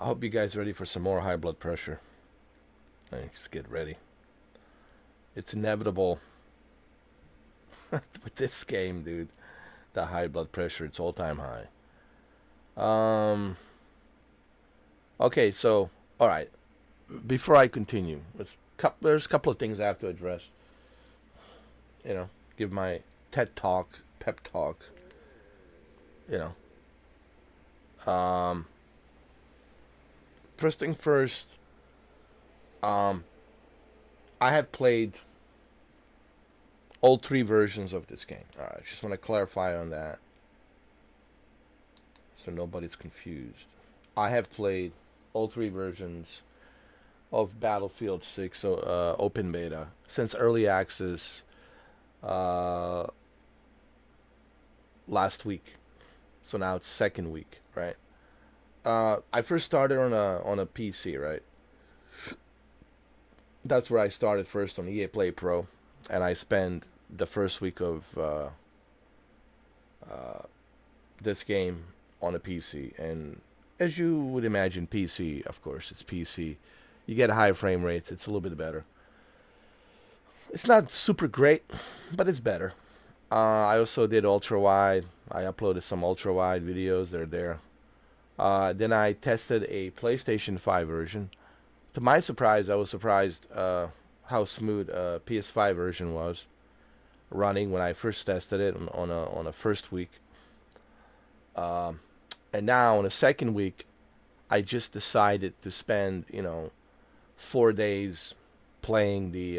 I hope you guys are ready for some more high blood pressure. Just get ready. It's inevitable with this game, dude. The high blood pressure, it's all time high. Okay, so all right. Before I continue, there's a couple of things I have to address. Give my TED talk, pep talk. You know, first thing first. I have played all three versions of this game. All right, just want to clarify on that, so nobody's confused. I have played all three versions of Battlefield 6, so open beta, since early access last week. So now it's second week, right? I first started on a PC, right? That's where I started first on EA Play Pro, and I spent the first week of this game on a PC. And as you would imagine, PC, of course, it's PC. You get high frame rates. It's a little bit better. It's not super great, but it's better. I also did ultra wide. I uploaded some ultra wide videos. They're there. Then I tested a PlayStation 5 version. To my surprise, I was surprised how smooth PS5 version was running when I first tested it on a first week. And now on a second week, I just decided to spend 4 days playing the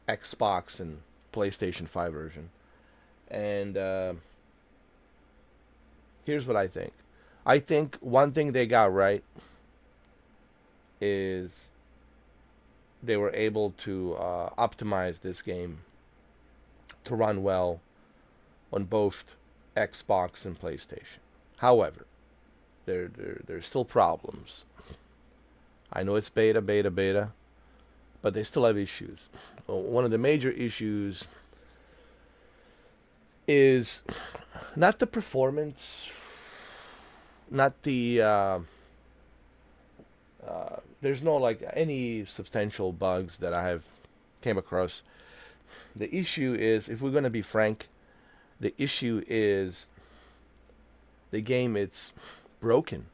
Xbox and PlayStation 5 version. And here's what I think. I think one thing they got right is they were able to optimize this game to run well on both Xbox and PlayStation. However, there's still problems. I know it's beta, but they still have issues. One of the major issues is not the performance, not the there's no any substantial bugs that I have came across. The issue is, if we're going to be frank, the issue is the game, it's broken.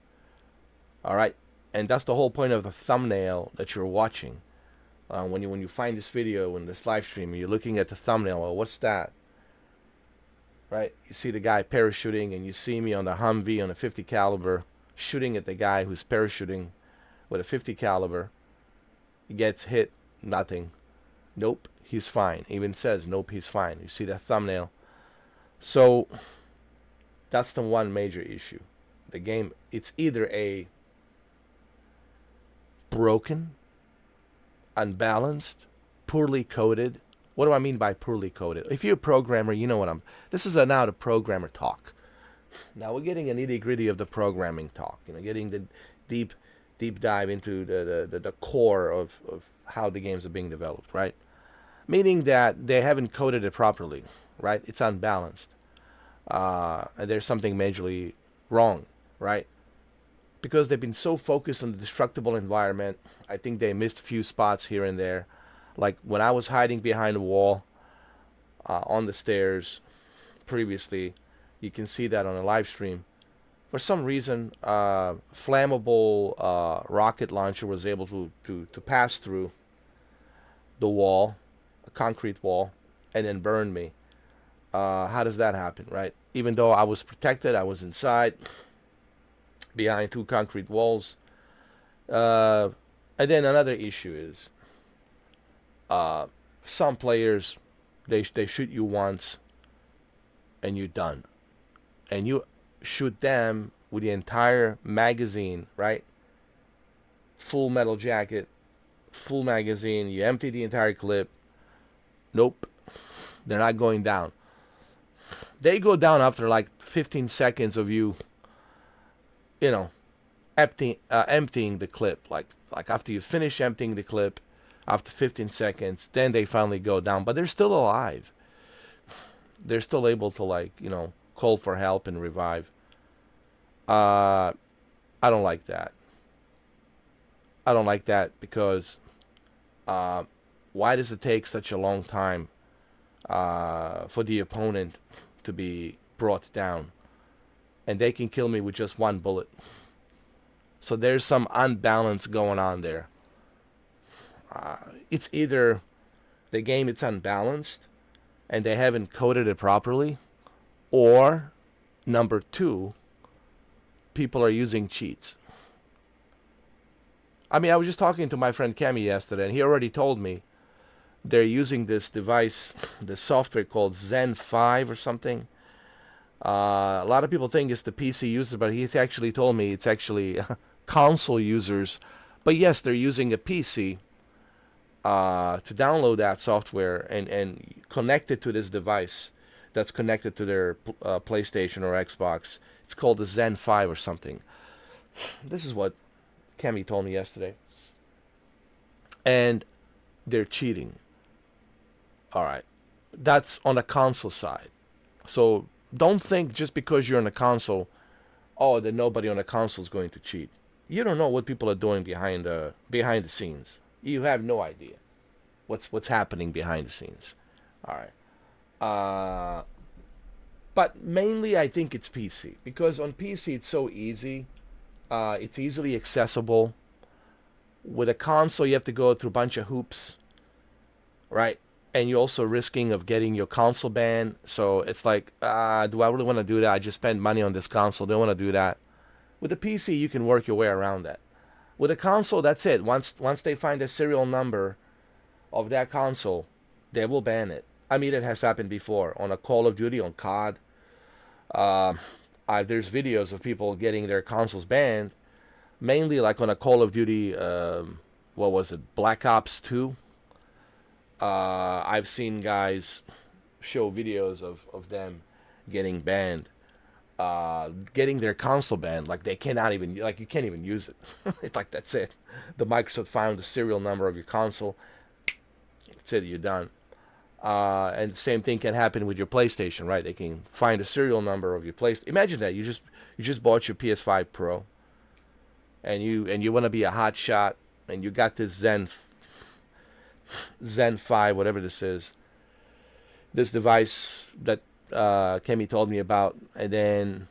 All right, and that's the whole point of the thumbnail that you're watching. When you find this video in this live stream, you're looking at the thumbnail. Well, what's that? Right? You see the guy parachuting, and you see me on the Humvee on a 50 caliber shooting at the guy who's parachuting with a 50 caliber. He gets hit, nothing. Nope, he's fine. Even says, nope, he's fine. You see that thumbnail? So that's the one major issue. The game, it's either a broken, unbalanced, poorly coded. What do I mean by poorly coded? If you're a programmer, you know what I'm... This is now the programmer talk. Now we're getting a nitty-gritty of the programming talk. Getting the deep dive into the core of how the games are being developed, right? Meaning that they haven't coded it properly, right? It's unbalanced. And there's something majorly wrong, right? Because they've been so focused on the destructible environment, I think they missed a few spots here and there. Like when I was hiding behind a wall on the stairs previously, you can see that on a live stream. For some reason, flammable rocket launcher was able to pass through the wall, a concrete wall, and then burn me. How does that happen, right? Even though I was protected, I was inside, behind two concrete walls. And then another issue is some players, they shoot you once and you're done. And you shoot them with the entire magazine, right? Full metal jacket, full magazine. You empty the entire clip. Nope. They're not going down. They go down after like 15 seconds of you, emptying the clip. Like after you finish emptying the clip, after 15 seconds, then they finally go down. But they're still alive. They're still able to call for help and revive. I don't like that. I don't like that because why does it take such a long time for the opponent to be brought down? And they can kill me with just one bullet. So there's some unbalance going on there. It's either the game it's unbalanced and they haven't coded it properly, or number two, people are using cheats. I mean, I was just talking to my friend Cami yesterday, and he already told me they're using this device, this software called Zen 5 or something. A lot of people think it's the PC users, but he's actually told me it's actually console users. But yes, they're using a PC to download that software and connect it to this device that's connected to their PlayStation or Xbox. It's called the Zen 5 or something. This is what Kemi told me yesterday. And they're cheating. All right. That's on the console side. So don't think just because you're on a console, oh, that nobody on a console is going to cheat. You don't know what people are doing behind the scenes. You have no idea what's happening behind the scenes. All right. But mainly I think it's PC, because on PC it's so easy. It's easily accessible. With a console, you have to go through a bunch of hoops, right? And you're also risking of getting your console banned. So it's like, do I really want to do that? I just spent money on this console. Don't want to do that. With a PC, you can work your way around that. With a console, that's it. Once they find the serial number of that console, they will ban it. I mean, it has happened before on a Call of Duty, on COD. There's videos of people getting their consoles banned, mainly like on a Call of Duty, what was it, Black Ops 2? I've seen guys show videos of them getting banned, getting their console banned. Like they cannot even, like you can't even use it. It's like, that's it. The Microsoft found the serial number of your console. That's it, you're done. And the same thing can happen with your PlayStation, right? They can find a serial number of your PlayStation. Imagine that you just bought your PS5 Pro, and you want to be a hot shot, and you got this Zen 5, whatever this is, this device that Kemi told me about, and then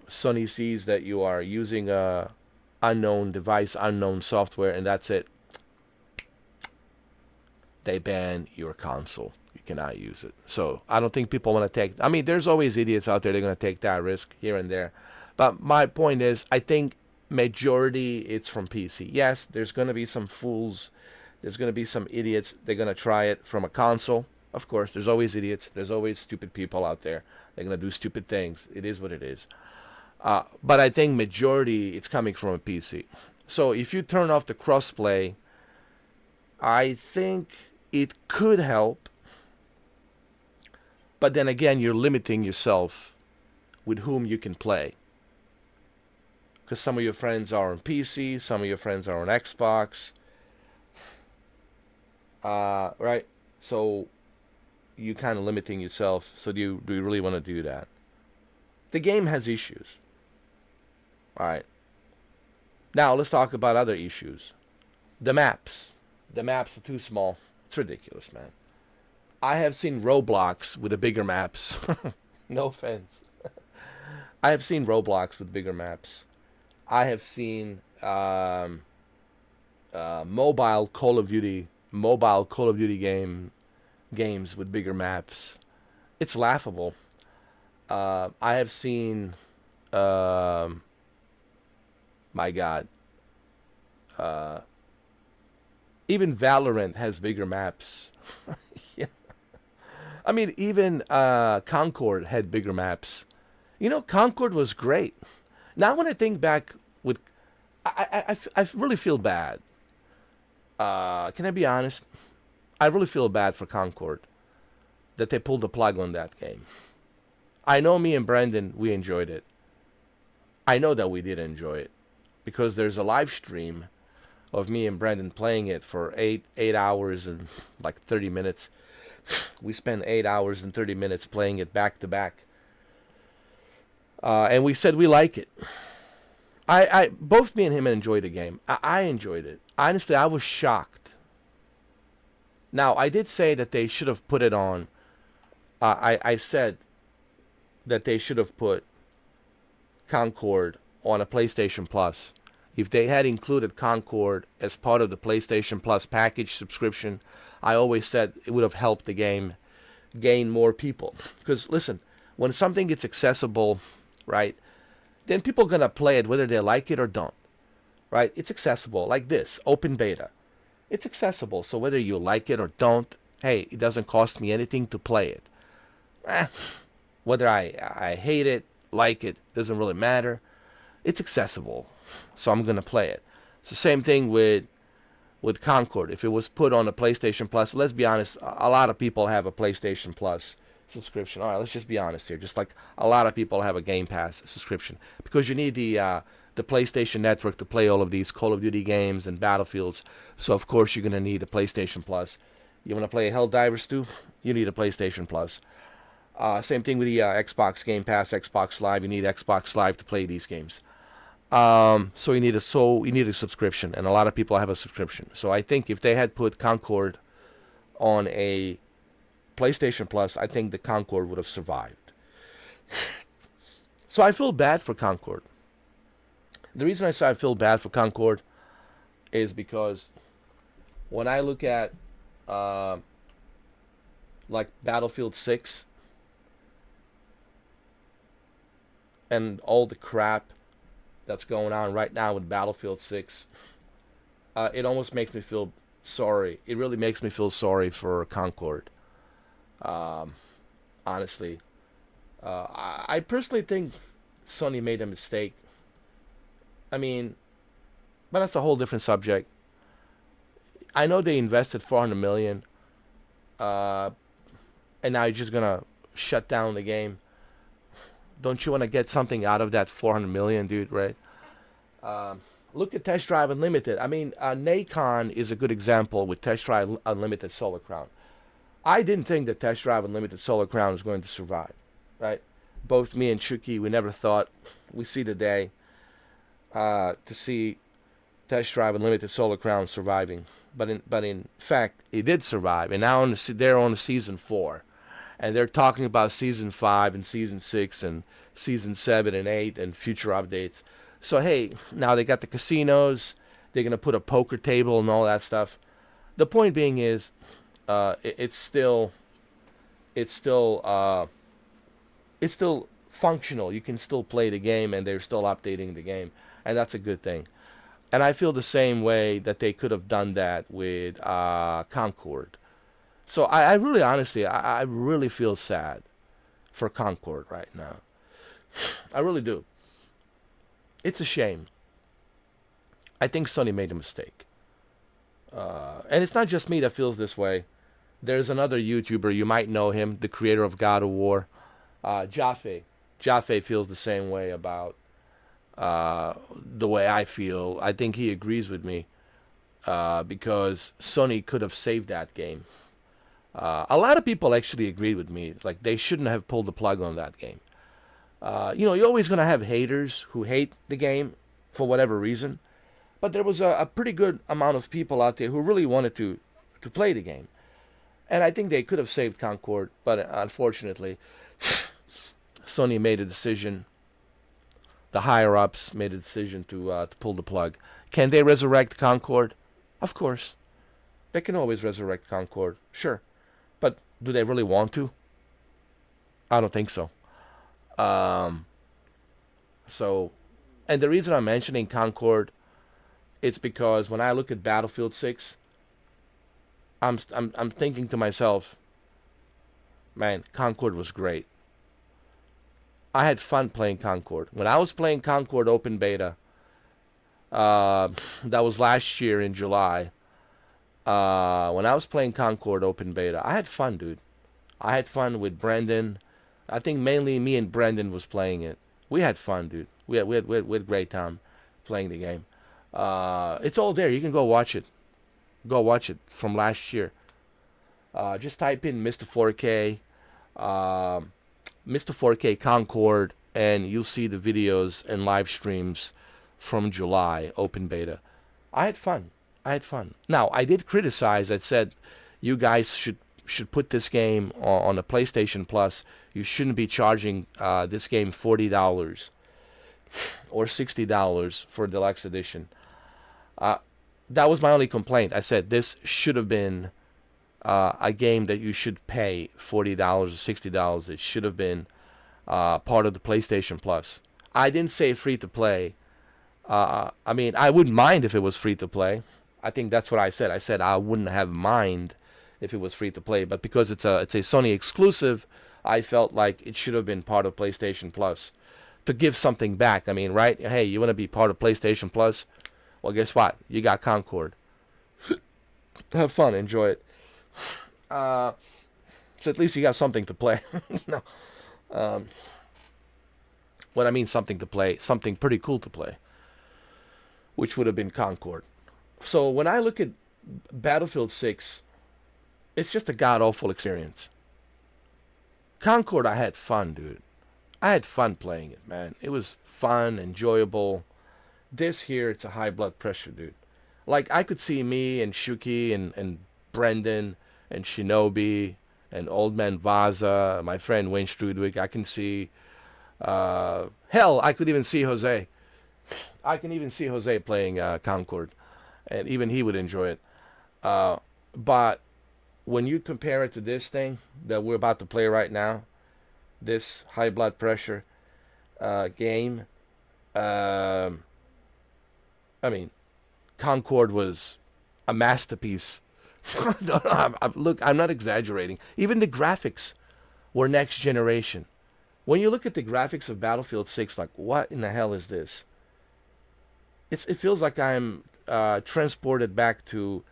Sony sees that you are using a unknown device, unknown software, and that's it. They ban your console. You cannot use it. So I don't think people want to take. I mean, there's always idiots out there. They're going to take that risk here and there. But my point is, I think majority it's from PC. Yes, there's going to be some fools. There's going to be some idiots. They're going to try it from a console. Of course, there's always idiots. There's always stupid people out there. They're going to do stupid things. It is what it is. But I think majority it's coming from a PC. So if you turn off the crossplay, I think it could help. But then again, you're limiting yourself with whom you can play. Because some of your friends are on PC, some of your friends are on Xbox. Right? So you're kind of limiting yourself. So do you really want to do that? The game has issues. Alright. Now let's talk about other issues. The maps. The maps are too small. It's ridiculous, man. I have seen Roblox with the bigger maps. No offense. I have seen Roblox with bigger maps. I have seen mobile Call of Duty games with bigger maps. It's laughable. I have seen, my God, even Valorant has bigger maps. Yeah. I mean, even Concord had bigger maps. You know, Concord was great. Now, when I think back, I really feel bad. Can I be honest? I really feel bad for Concord that they pulled the plug on that game. I know me and Brendan, we enjoyed it. I know that we did enjoy it because there's a live stream of me and Brendan playing it for 8 hours and like 30 minutes. We spent 8 hours and 30 minutes playing it back to back. And we said we like it. both me and him enjoyed the game. I enjoyed it. Honestly, I was shocked. Now, I did say that they should have put it on. I said that they should have put Concord on a PlayStation Plus. If they had included Concord as part of the PlayStation Plus package subscription, I always said it would have helped the game gain more people. Because listen, when something gets accessible, right, then people are going to play it whether they like it or don't. Right? It's accessible like this, open beta. It's accessible, so whether you like it or don't, hey, it doesn't cost me anything to play it. Whether I hate it, like it, doesn't really matter. It's accessible, so I'm going to play it. It's the same thing with Concord. If it was put on a PlayStation Plus, let's be honest, a lot of people have a PlayStation Plus subscription. All right, let's just be honest here. Just like a lot of people have a Game Pass subscription, because you need the PlayStation Network to play all of these Call of Duty games and Battlefields. So of course you're gonna need a PlayStation Plus. You want to play Helldivers 2? You need a PlayStation Plus. Same thing with the Xbox Game Pass, Xbox Live. You need Xbox Live to play these games. So you need a subscription, and a lot of people have a subscription. So I think if they had put Concord on a PlayStation Plus, I think the Concord would have survived. So I feel bad for Concord. The reason I say I feel bad for Concord is because when I look at like Battlefield 6 and all the crap that's going on right now with Battlefield 6, it almost makes me feel sorry. It really makes me feel sorry for Concord. Honestly, I personally think Sony made a mistake. I mean, but that's a whole different subject. I know they invested $400 million, and now you're just gonna shut down the game. Don't you want to get something out of that $400 million, dude? Right? Look at Test Drive Unlimited. I mean, Nacon is a good example with Test Drive Unlimited Solar Crown. I didn't think that Test Drive Unlimited Solar Crown was going to survive, right? Both me and Chucky, we never thought we see the day to see Test Drive Unlimited Solar Crown surviving, but in fact, it did survive, and now they're on season 4, and they're talking about season 5 and season 6 and season 7 and 8 and future updates. So hey, now they got the casinos, they're gonna put a poker table and all that stuff. The point being is, it's still functional. You can still play the game, and they're still updating the game, and that's a good thing. And I feel the same way that they could have done that with Concord. So I really, honestly, I really feel sad for Concord right now. I really do. It's a shame. I think Sony made a mistake. And it's not just me that feels this way. There's another YouTuber, you might know him, the creator of God of War, Jaffe. Jaffe feels the same way about the way I feel. I think he agrees with me because Sony could have saved that game. A lot of people actually agreed with me. Like, they shouldn't have pulled the plug on that game. You're always going to have haters who hate the game for whatever reason. But there was a pretty good amount of people out there who really wanted to play the game. And I think they could have saved Concord, but unfortunately, Sony made a decision. The higher-ups made a decision to pull the plug. Can they resurrect Concord? Of course. They can always resurrect Concord, sure. But do they really want to? I don't think so. And the reason I'm mentioning Concord, it's because when I look at Battlefield 6, I'm thinking to myself, man, Concord was great. I had fun playing Concord. When I was playing Concord Open Beta, that was last year in July. When I was playing Concord Open Beta, I had fun, dude. I had fun with Brendan. I think mainly me and Brendan was playing it. We had fun, dude. We had great time playing the game. It's all there. You can go watch it. Go watch it from last year. Just type in Mr. 4K, Mr. 4K Concord, and you'll see the videos and live streams from July, open beta. I had fun. I had fun. Now, I did criticize. I said, you guys should put this game on the PlayStation Plus. You shouldn't be charging this game $40 or $60 for a deluxe edition. That was my only complaint. I said this should have been a game that you should pay $40 or $60. It should have been part of the PlayStation Plus. I didn't say free to play. I mean, I wouldn't mind if it was free to play. I think that's what I said. I said I wouldn't have mind if it was free to play, but because it's a Sony exclusive, I felt like it should have been part of PlayStation Plus to give something back. I mean, right? Hey, you want to be part of PlayStation Plus? Well, guess what? You got Concord. Have fun, enjoy it. So at least you got something to play. What I mean, something to play, something pretty cool to play, which would have been Concord. So when I look at Battlefield 6, it's just a god-awful experience. Concord, I had fun, dude. I had fun playing it, man. It was fun, enjoyable. This here, it's a high blood pressure, dude. Like, I could see me and Shuki and Brendan and Shinobi and Old Man Vaza, my friend Wayne Strudwick. I can see, hell, I could even see Jose. I can even see Jose playing Concord, and even he would enjoy it. But when you compare it to this thing that we're about to play right now, this high blood pressure game, I mean, Concord was a masterpiece. Look, I'm not exaggerating. Even the graphics were next generation. When you look at the graphics of Battlefield 6, like, what in the hell is this? It feels like I'm transported back to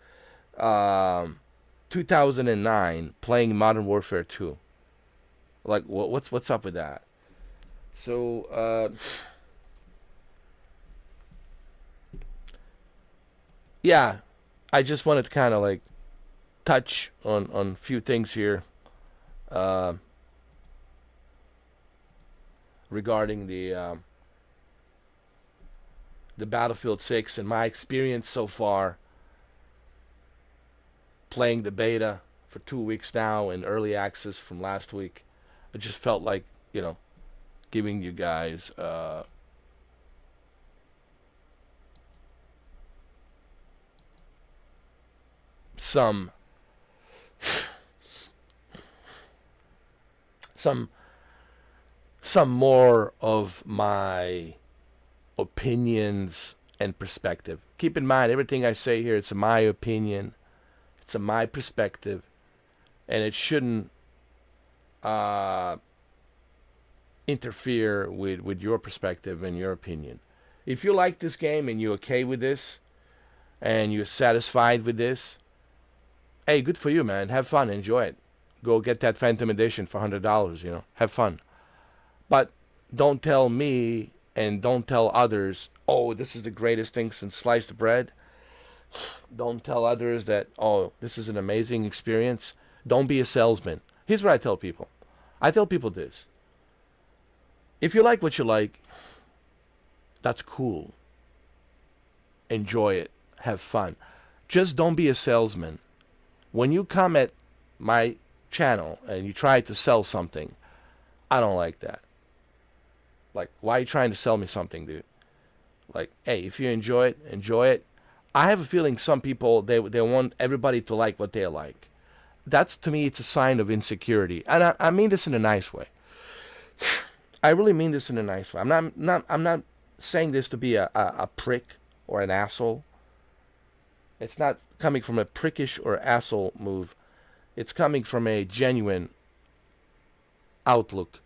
2009 playing Modern Warfare 2. Like, what's up with that? So, yeah, I just wanted to kind of like touch on a few things here regarding the Battlefield 6 and my experience so far playing the beta for 2 weeks now and early access from last week. I just felt like, giving you guys some more of my opinions and perspective. Keep in mind, everything I say here, it's my opinion, it's my perspective, and it shouldn't interfere with your perspective and your opinion. If you like this game and you're okay with this and you're satisfied with this, hey, good for you, man. Have fun, enjoy it. Go get that Phantom Edition for $100, have fun. But don't tell me and don't tell others, oh, this is the greatest thing since sliced bread. Don't tell others that, oh, this is an amazing experience. Don't be a salesman. Here's what I tell people. I tell people this. If you like what you like, that's cool. Enjoy it. Have fun. Just don't be a salesman. When you come at my channel and you try to sell something, I don't like that. Like, why are you trying to sell me something, dude? Like, hey, if you enjoy it, enjoy it. I have a feeling some people, they want everybody to like what they like. That's, to me, it's a sign of insecurity. And I mean this in a nice way. I really mean this in a nice way. I'm not saying this to be a prick or an asshole. It's not coming from a prickish or asshole move. It's coming from a genuine outlook.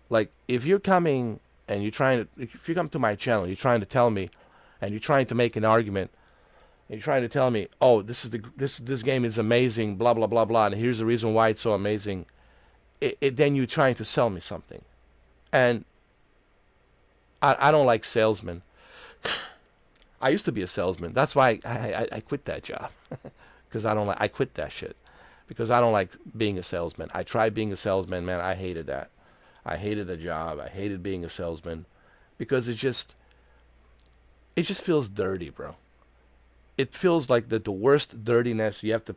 Like, if you're coming and if you come to my channel, you're trying to tell me, and you're trying to make an argument, and you're trying to tell me, oh, this game is amazing, blah blah blah blah, and here's the reason why it's so amazing. Then you're trying to sell me something, and I don't like salesmen. I used to be a salesman. That's why I quit that job, because I quit that shit because I don't like being a salesman. I tried being a salesman, man. I hated that. I hated the job. I hated being a salesman because it's just, it just feels dirty, bro. It feels like the worst dirtiness. You have to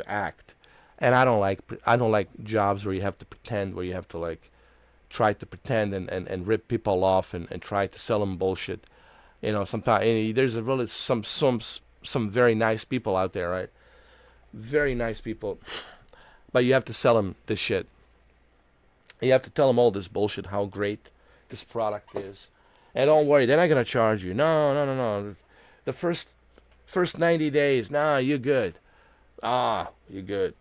act, and I don't like jobs where you have to pretend, where you have to like try to pretend and rip people off and try to sell them bullshit. You know, sometimes there's a really some very nice people out there, right? Very nice people, but you have to sell them this shit. You have to tell them all this bullshit, how great this product is, and don't worry, they're not gonna charge you. No, no, no, no. The first 90 days, nah, you're good. You're good,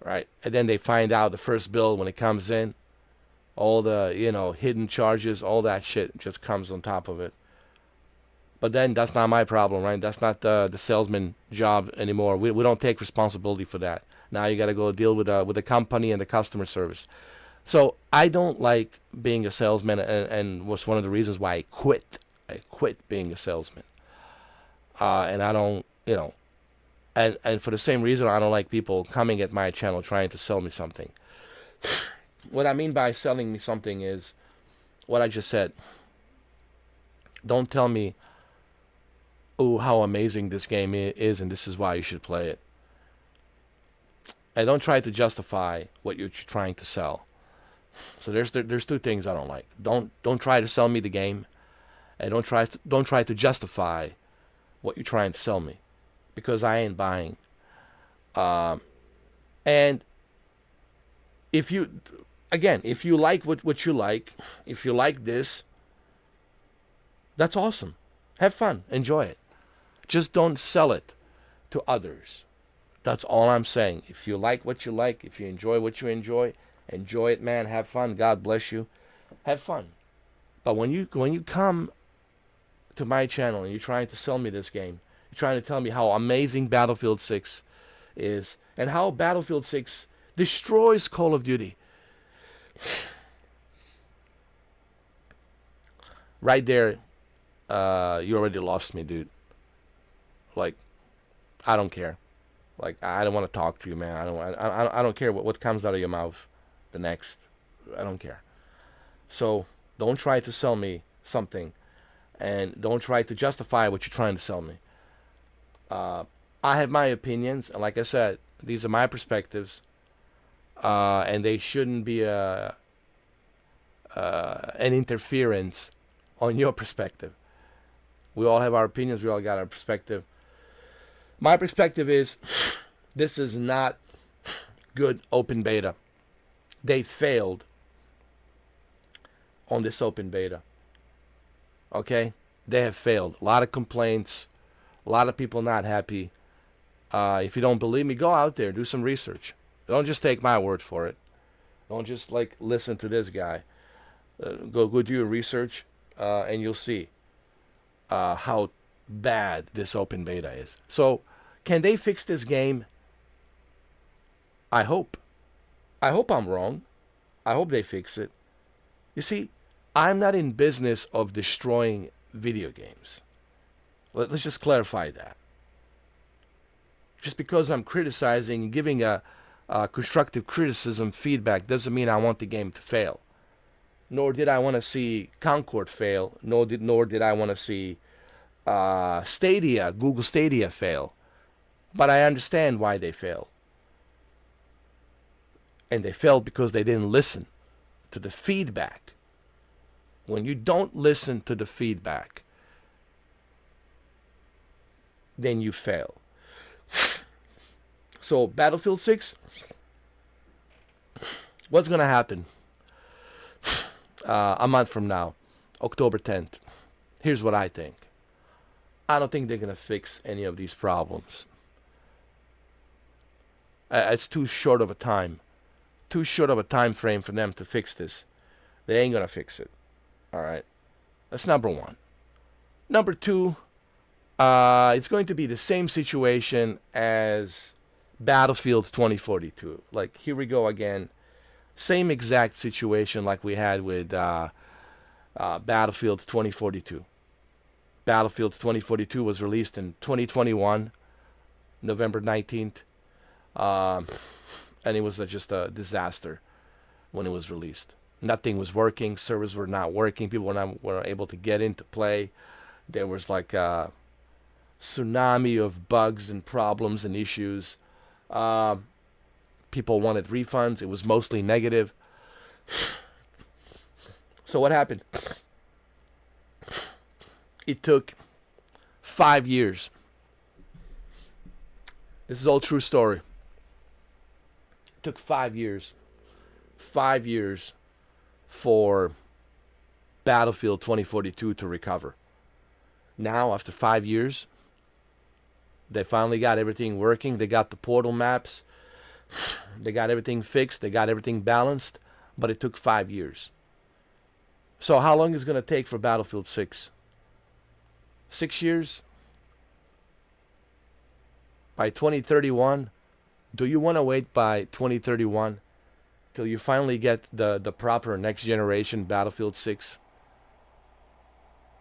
right? And then they find out the first bill when it comes in, all the hidden charges, all that shit just comes on top of it. But then that's not my problem, right? That's not the salesman job anymore. We don't take responsibility for that. Now you got to go deal with the company and the customer service. So I don't like being a salesman, and was one of the reasons why I quit. I quit being a salesman. And I don't, and for the same reason, I don't like people coming at my channel trying to sell me something. What I mean by selling me something is what I just said. Don't tell me, oh, how amazing this game is and this is why you should play it. And don't try to justify what you're trying to sell. So there's two things I don't like. Don't try to sell me the game, and don't try to justify what you're trying to sell me, because I ain't buying. And if you like what you like, if you like this, that's awesome. Have fun, enjoy it. Just don't sell it to others. That's all I'm saying. If you like what you like, if you enjoy what you enjoy it, man. Have fun. God bless you. Have fun. But when you come to my channel and you're trying to sell me this game, you're trying to tell me how amazing Battlefield 6 is and how Battlefield 6 destroys Call of Duty. Right there, you already lost me, dude. Like, I don't care. Like, I don't want to talk to you, man. I don't care what comes out of your mouth the next. I don't care. So don't try to sell me something, and don't try to justify what you're trying to sell me. I have my opinions, and like I said, these are my perspectives, and they shouldn't be an interference on your perspective. We all have our opinions. We all got our perspective. My perspective is, this is not good open beta. They failed on this open beta. Okay? They have failed. A lot of complaints. A lot of people not happy. If you don't believe me, go out there. Do some research. Don't just take my word for it. Don't just like listen to this guy. Go do your research, and you'll see how bad this open beta is. So, can they fix this game? I hope. I hope I'm wrong. I hope they fix it. You see, I'm not in business of destroying video games. Let's just clarify that. Just because I'm criticizing, giving a constructive criticism, feedback, doesn't mean I want the game to fail. Nor did I want to see Concord fail. Nor did I want to see Google Stadia fail. But I understand why they failed. And they failed because they didn't listen to the feedback. When you don't listen to the feedback, then you fail. So, Battlefield 6, what's going to happen a month from now, October 10th? Here's what I think. I don't think they're going to fix any of these problems. It's too short of a time. Too short of a time frame for them to fix this. They ain't going to fix it. All right. That's number one. Number two, it's going to be the same situation as Battlefield 2042. Like, here we go again. Same exact situation like we had with Battlefield 2042. Battlefield 2042 was released in 2021, November 19th. And it was just a disaster when it was released. Nothing was working. Servers were not working. People were able to get into play. There was like a tsunami of bugs and problems and issues. Uh, People wanted refunds. It was mostly negative. So what happened? It took 5 years. This is all true story. It took 5 years. 5 years for Battlefield 2042 to recover. Now, after 5 years, they finally got everything working. They got the portal maps. They got everything fixed. They got everything balanced. But it took 5 years. So how long is it going to take for Battlefield 6? 6 years? By 2031? Do you want to wait by 2031 till you finally get the proper next generation Battlefield 6?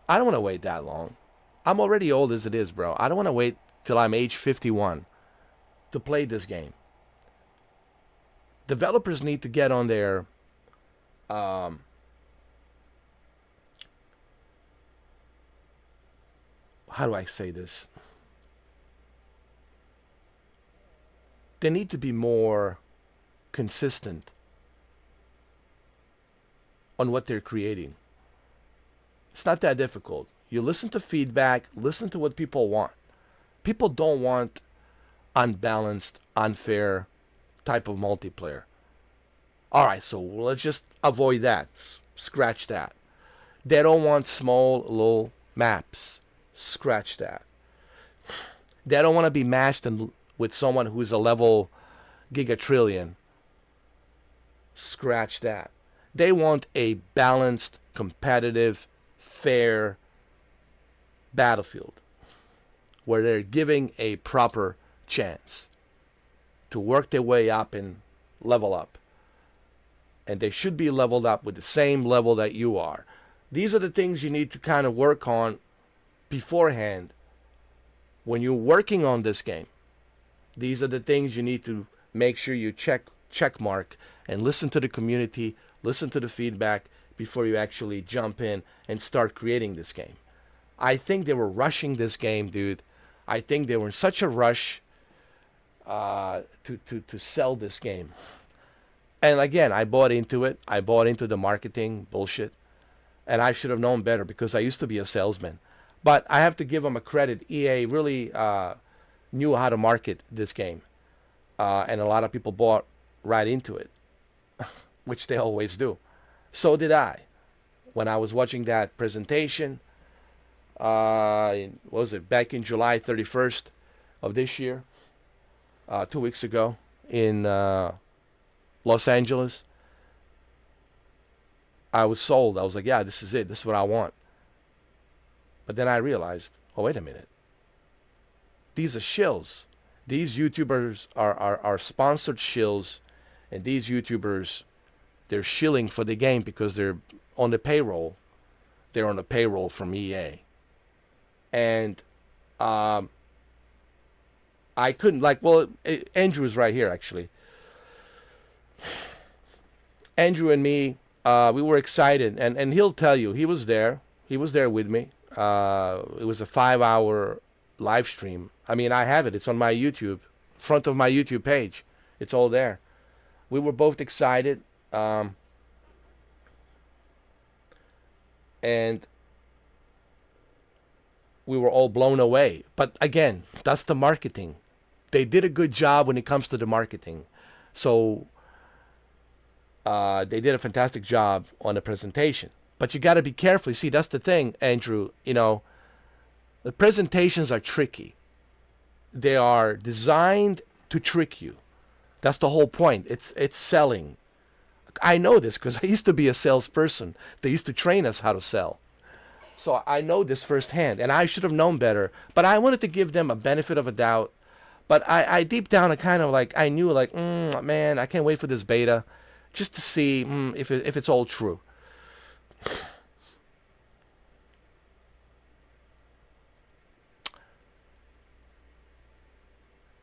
I don't want to wait that long. I'm already old as it is, bro. I don't want to wait till I'm age 51 to play this game. Developers need to get on their how do I say this? They need to be more consistent on what they're creating. It's not that difficult. You listen to feedback, listen to what people want. People don't want unbalanced, unfair type of multiplayer. All right, so let's just avoid that. Scratch that. They don't want small, low maps. Scratch that. They don't want to be matched with someone who's a level gigatrillion. Scratch that. They want a balanced, competitive, fair Battlefield where they're giving a proper chance to work their way up and level up. And they should be leveled up with the same level that you are. These are the things you need to kind of work on beforehand when you're working on this game. These are the things you need to make sure you check mark and listen to the community, listen to the feedback before you actually jump in and start creating this game. I think they were rushing this game, dude. I think they were in such a rush to sell this game. And again, I bought into it. I bought into the marketing bullshit. And I should have known better because I used to be a salesman. But I have to give them a credit. EA really knew how to market this game. And a lot of people bought right into it, which they always do. So did I. When I was watching that presentation, what was it, back in July 31st of this year, 2 weeks ago in Los Angeles, I was sold. I was like, yeah, this is it. This is what I want. But then I realized, oh, wait a minute. These are shills. These YouTubers are sponsored shills, and these YouTubers, they're shilling for the game because they're on the payroll. They're on the payroll from EA. And I couldn't, Andrew's right here, actually. Andrew and me, we were excited, and he'll tell you, he was there. He was there with me. It was a 5-hour live stream. I mean, I have it. It's on my YouTube, front of my YouTube page. It's all there. We were both excited. And we were all blown away. But again, that's the marketing. They did a good job when it comes to the marketing. So they did a fantastic job on the presentation. But you got to be careful. You see, that's the thing, Andrew. You know, the presentations are tricky. They are designed to trick you. That's the whole point. It's selling. I know this because I used to be a salesperson. They used to train us how to sell. So I know this firsthand, and I should have known better. But I wanted to give them a benefit of a doubt. But I deep down, I kind of like, I knew like, man, I can't wait for this beta just to see if it's all true.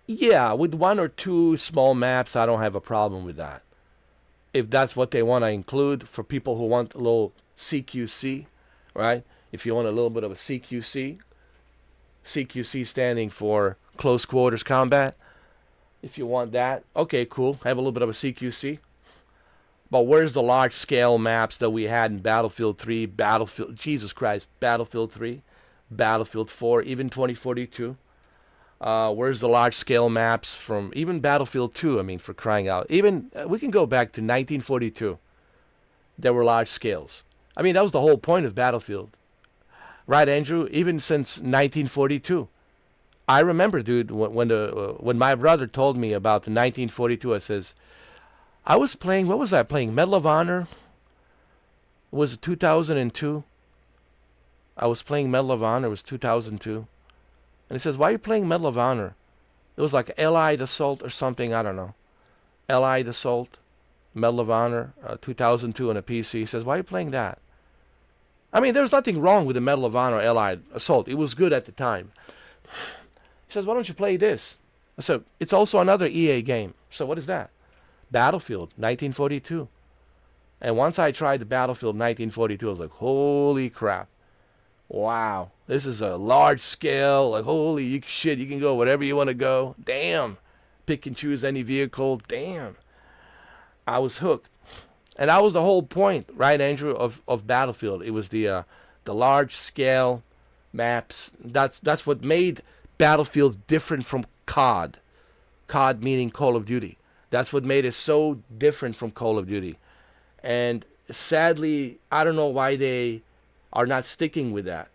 Yeah, with 1 or 2 small maps, I don't have a problem with that. if that's what they want to include for people who want a little CQC, right? If you want a little bit of a CQC, CQC standing for close quarters combat. If you want that, okay, cool. Have a little bit of a CQC. But where's the large scale maps that we had in Battlefield 3, Jesus Christ, Battlefield 3, Battlefield 4, even 2042? Where's the large scale maps from even Battlefield 2? I mean, for crying out. Even we can go back to 1942. There were large scales. I mean, that was the whole point of Battlefield. Right, Andrew? Even since 1942. I remember, dude, when my brother told me about the 1942, I says, I was playing, what was I playing? Medal of Honor? Was it 2002? I was playing Medal of Honor, it was 2002. And he says, why are you playing Medal of Honor? It was like Allied Assault or something, I don't know. Allied Assault, Medal of Honor, 2002 on a PC. He says, why are you playing that? I mean, there's nothing wrong with the Medal of Honor Allied Assault. It was good at the time. He says, why don't you play this? I said, it's also another EA game. So what is that? Battlefield 1942. And once I tried the Battlefield 1942, I was like, holy crap. Wow. This is a large scale. Like, holy shit, you can go whatever you want to go. Damn. Pick and choose any vehicle. Damn. I was hooked. And that was the whole point, right, Andrew, of Battlefield. It was the large scale maps. That's what made Battlefield different from COD. COD meaning Call of Duty. That's what made it so different from Call of Duty. And sadly, I don't know why they are not sticking with that.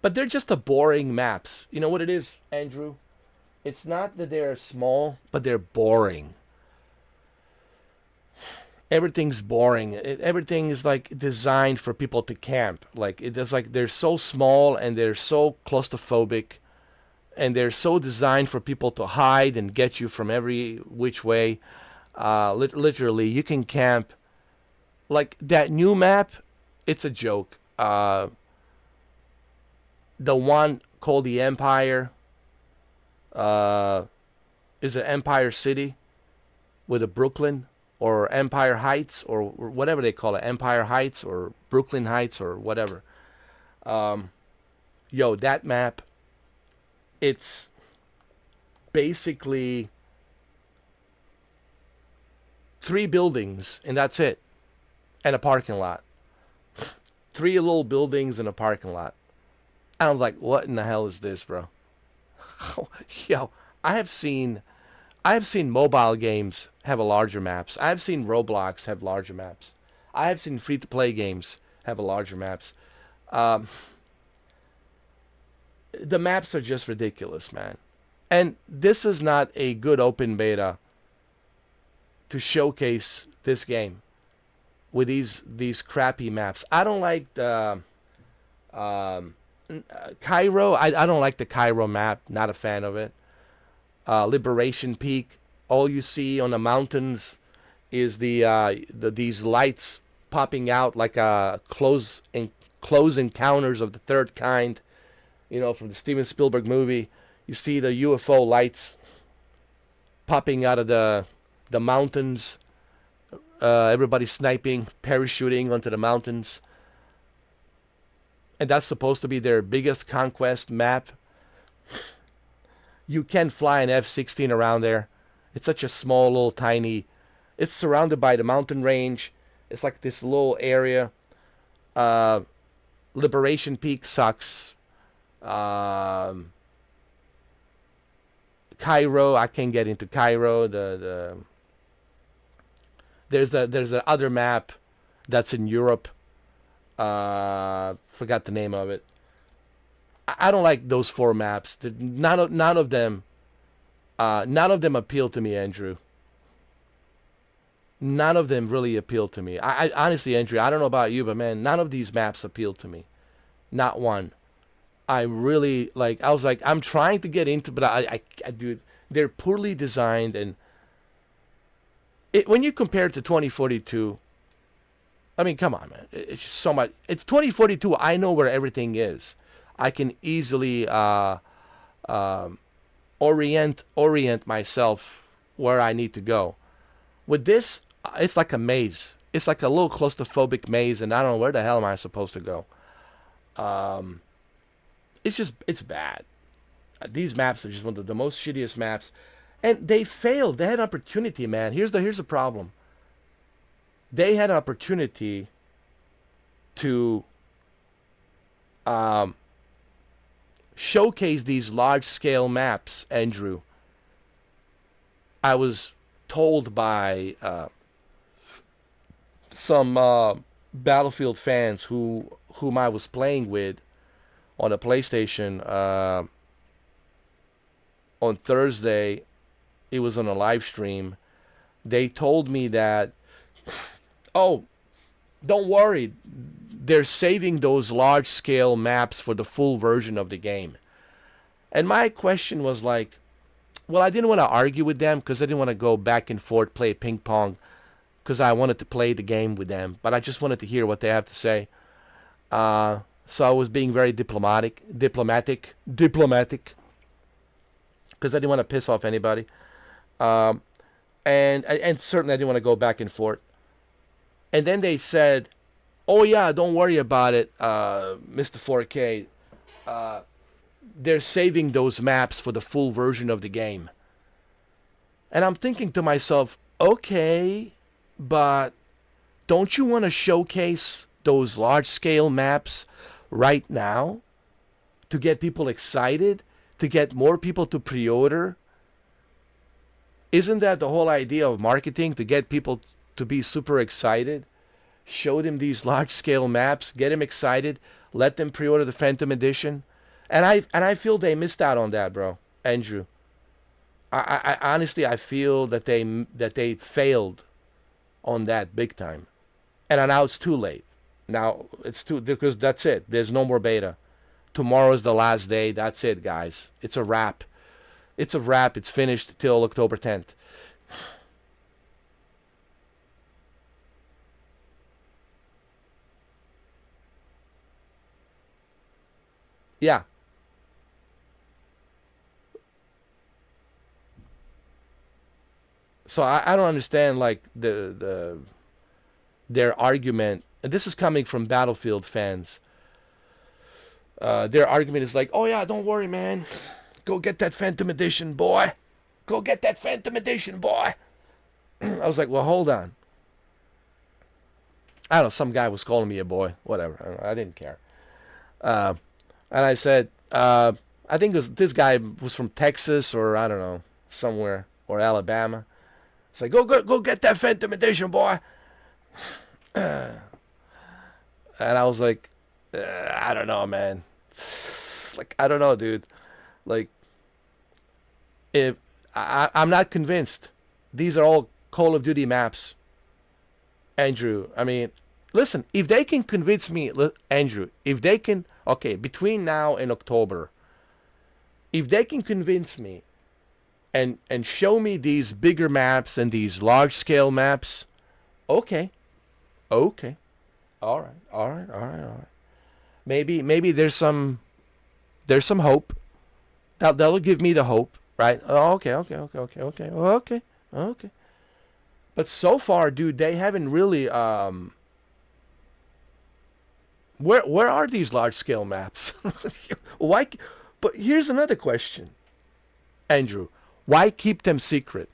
But they're just a boring maps. You know what it is, Andrew? It's not that they're small, but they're boring. Everything's boring. Everything is like designed for people to camp. Like it's like they're so small and they're so claustrophobic, and they're so designed for people to hide and get you from every which way. Literally, you can camp. Like that new map, it's a joke. The one called the Empire. Is it Empire City with a Brooklyn or Empire Heights or whatever they call it, Empire Heights or Brooklyn Heights or whatever. That map, it's basically 3 buildings and that's it, and a parking lot. 3 little buildings and a parking lot. I was like, what in the hell is this, bro? Yo, I have seen mobile games have a larger maps. I have seen Roblox have larger maps. I have seen free-to-play games have a larger maps. The maps are just ridiculous, man. And this is not a good open beta to showcase this game with these crappy maps. I don't like the Cairo. I don't like the Cairo map. Not a fan of it. Liberation Peak. All you see on the mountains is these lights popping out like close encounters of the third kind. You know, from the Steven Spielberg movie. You see the UFO lights popping out of the mountains. Everybody sniping, parachuting onto the mountains. And that's supposed to be their biggest conquest map. You can fly an F-16 around there. It's such a small, little, tiny... It's surrounded by the mountain range. It's like this little area. Liberation Peak sucks. Cairo, I can't get into Cairo. There's the other map that's in Europe. Forgot the name of it. I don't like those 4 maps. None of them appeal to me, Andrew. None of them really appeal to me. I honestly, Andrew, I don't know about you, but man, none of these maps appeal to me. Not one. I really like. I was like, I'm trying to get into, but I dude, they're poorly designed, and when you compare it to 2042, I mean, come on, man. It's just so much. It's 2042. I know where everything is. I can easily orient myself where I need to go. With this, it's like a maze. It's like a little claustrophobic maze, and I don't know where the hell am I supposed to go. It's bad. These maps are just one of the most shittiest maps, and they failed. They had an opportunity, man. Here's the problem. They had an opportunity to showcase these large-scale maps, Andrew. I was told by some Battlefield fans whom I was playing with on a PlayStation on Thursday. It was on a live stream. They told me that, oh, don't worry, they're saving those large-scale maps for the full version of the game. And my question was like, well, I didn't want to argue with them because I didn't want to go back and forth, play ping pong, because I wanted to play the game with them. But I just wanted to hear what they have to say. So I was being very diplomatic, because I didn't want to piss off anybody. And certainly I didn't want to go back and forth. And then they said, oh yeah, don't worry about it, Mr. 4K. They're saving those maps for the full version of the game. And I'm thinking to myself, okay, but don't you want to showcase those large-scale maps right now to get people excited, to get more people to pre-order? Isn't that the whole idea of marketing, to get people to be super excited? Show them these large-scale maps, get them excited, let them pre-order the Phantom Edition. And I feel they missed out on that, bro, Andrew. I honestly, I feel that they failed on that big time. And now it's too late. Now it's too, because that's it. There's no more beta. Tomorrow is the last day. That's it, guys. It's a wrap. It's a wrap. It's finished till October 10th. Yeah. So I don't understand, like, their argument. And this is coming from Battlefield fans. Their argument is like, oh yeah, don't worry, man. Go get that Phantom Edition, boy. Go get that Phantom Edition, boy. I was like, well, hold on. I don't know, some guy was calling me a boy. Whatever. I didn't care. And I said, I think this guy was from Texas or, I don't know, somewhere, or Alabama. It's like, go get that Phantom Edition, boy. And I was like, I don't know, man. Like, I don't know, dude. Like, if I'm not convinced. These are all Call of Duty maps, Andrew. I mean, listen, if they can convince me, Andrew, if they can, okay, between now and October, if they can convince me and show me these bigger maps and these large scale maps, okay. All right. Maybe there's some hope. That'll give me the hope, right? Oh, okay. But so far, dude, they haven't really. Where are these large scale maps? Why? But here's another question, Andrew. Why keep them secret?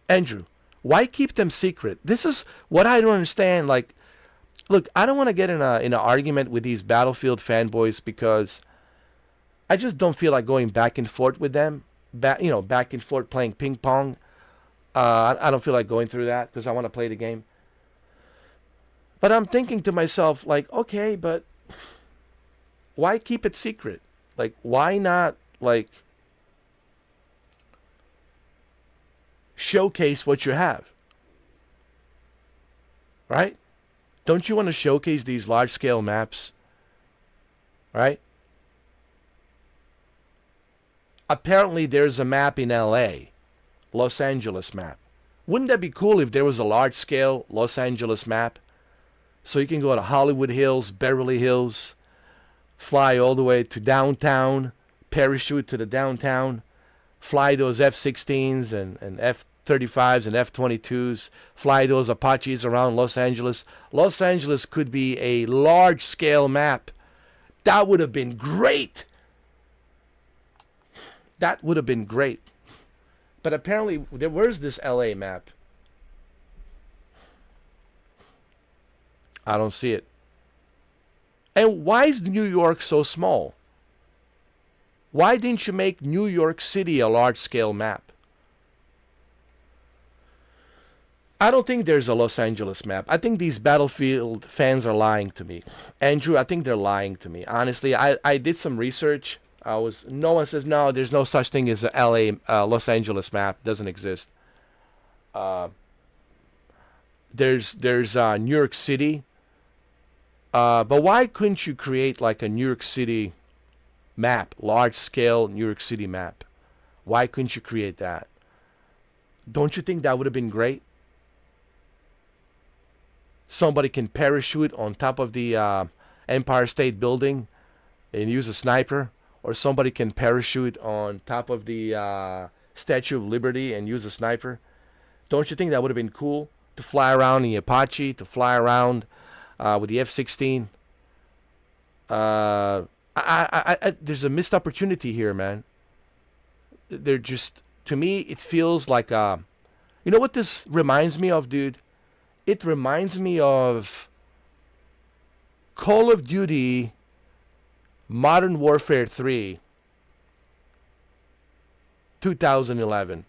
Andrew, why keep them secret? This is what I don't understand. Like, look, I don't want to get in an argument with these Battlefield fanboys because I just don't feel like going back and forth with them. Back and forth playing ping pong. I don't feel like going through that because I want to play the game. But I'm thinking to myself, like, okay, but why keep it secret? Like, why not, like, showcase what you have? Right? Don't you want to showcase these large-scale maps? Right? Apparently there's a map in LA, Los Angeles map. Wouldn't that be cool if there was a large scale Los Angeles map? So you can go to Hollywood Hills, Beverly Hills, fly all the way to downtown, parachute to the downtown, fly those F-16s and F-35s and F-22s, fly those Apaches around Los Angeles. Los Angeles could be a large-scale map. That would have been great. That would have been great. But apparently, where's this LA map? I don't see it. And why is New York so small? Why didn't you make New York City a large-scale map? I don't think there's a Los Angeles map. I think these Battlefield fans are lying to me. Andrew, I think they're lying to me. Honestly, I did some research. No one says, no, there's no such thing as a Los Angeles map. Doesn't exist. There's New York City. But why couldn't you create like a New York City map, large-scale New York City map? Why couldn't you create that? Don't you think that would have been great? Somebody can parachute on top of the Empire State Building and use a sniper, or somebody can parachute on top of the Statue of Liberty and use a sniper. Don't you think that would have been cool to fly around in the Apache, to fly around with the F-16? There's a missed opportunity here, man. They're just, to me, it feels like you know what this reminds me of, dude? It reminds me of Call of Duty Modern Warfare 3 2011.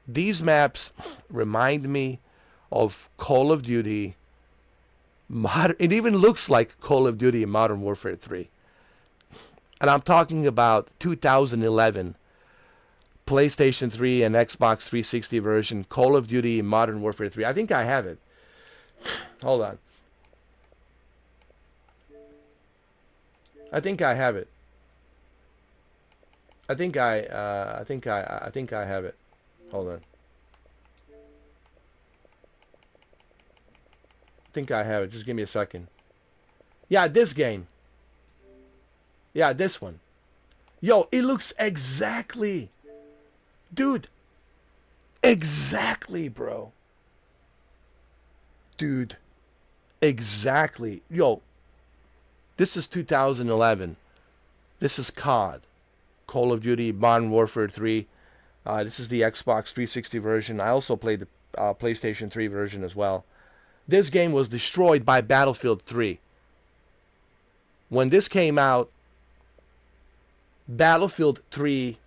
These maps remind me of Call of Duty it even looks like Call of Duty Modern Warfare 3. And I'm talking about 2011 PlayStation 3 and Xbox 360 version Call of Duty Modern Warfare 3. I think I have it. Hold on. I think I have it. I think I have it. Hold on. I think I have it. Just give me a second. Yeah, this game. Yeah, this one. Yo, it looks exactly. Dude. Exactly, bro. Dude. Exactly. Yo. This is 2011. This is COD. Call of Duty Modern Warfare 3. This is the Xbox 360 version. I also played the PlayStation 3 version as well. This game was destroyed by Battlefield 3. When this came out, Battlefield 3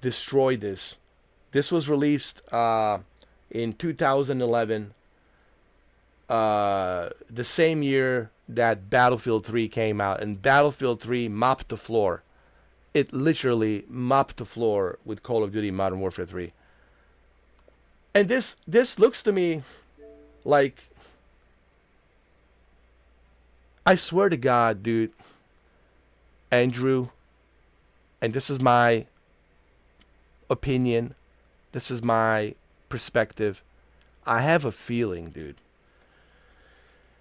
destroyed this. This was released in 2011, the same year that Battlefield 3 came out, and Battlefield 3 mopped the floor. It literally mopped the floor with Call of Duty Modern Warfare 3. And this looks to me like, I swear to God, dude, Andrew, and this is my opinion, this is my perspective, I have a feeling, dude,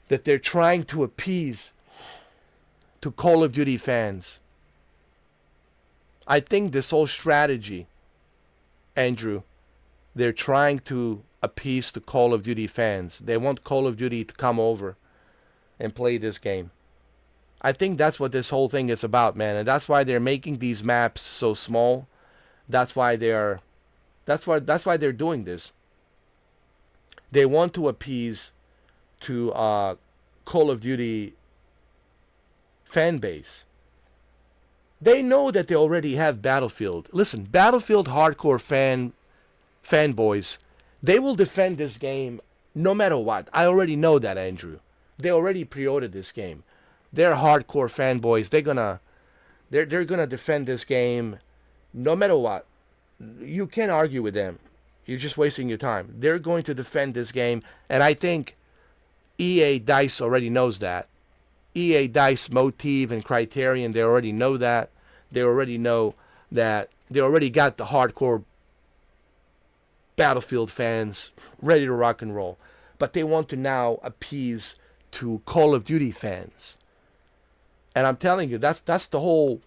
that they're trying to appease to Call of Duty fans. I think this whole strategy, Andrew, they're trying to appease to Call of Duty fans. They want Call of Duty to come over and play this game. I think that's what this whole thing is about, man, and that's why they're making these maps so small. That's why they're doing this. They want to appease to Call of Duty fan base. They know that they already have Battlefield. Listen, Battlefield hardcore fanboys, they will defend this game no matter what. I already know that, Andrew. They already pre-ordered this game. They're hardcore fanboys. They're gonna defend this game no matter what. You can't argue with them. You're just wasting your time. They're going to defend this game, and I think EA DICE already knows that. EA DICE, Motive, and Criterion, they already know that. They already know that. They already got the hardcore Battlefield fans ready to rock and roll, but they want to now appease to Call of Duty fans. And I'm telling you, that's the whole.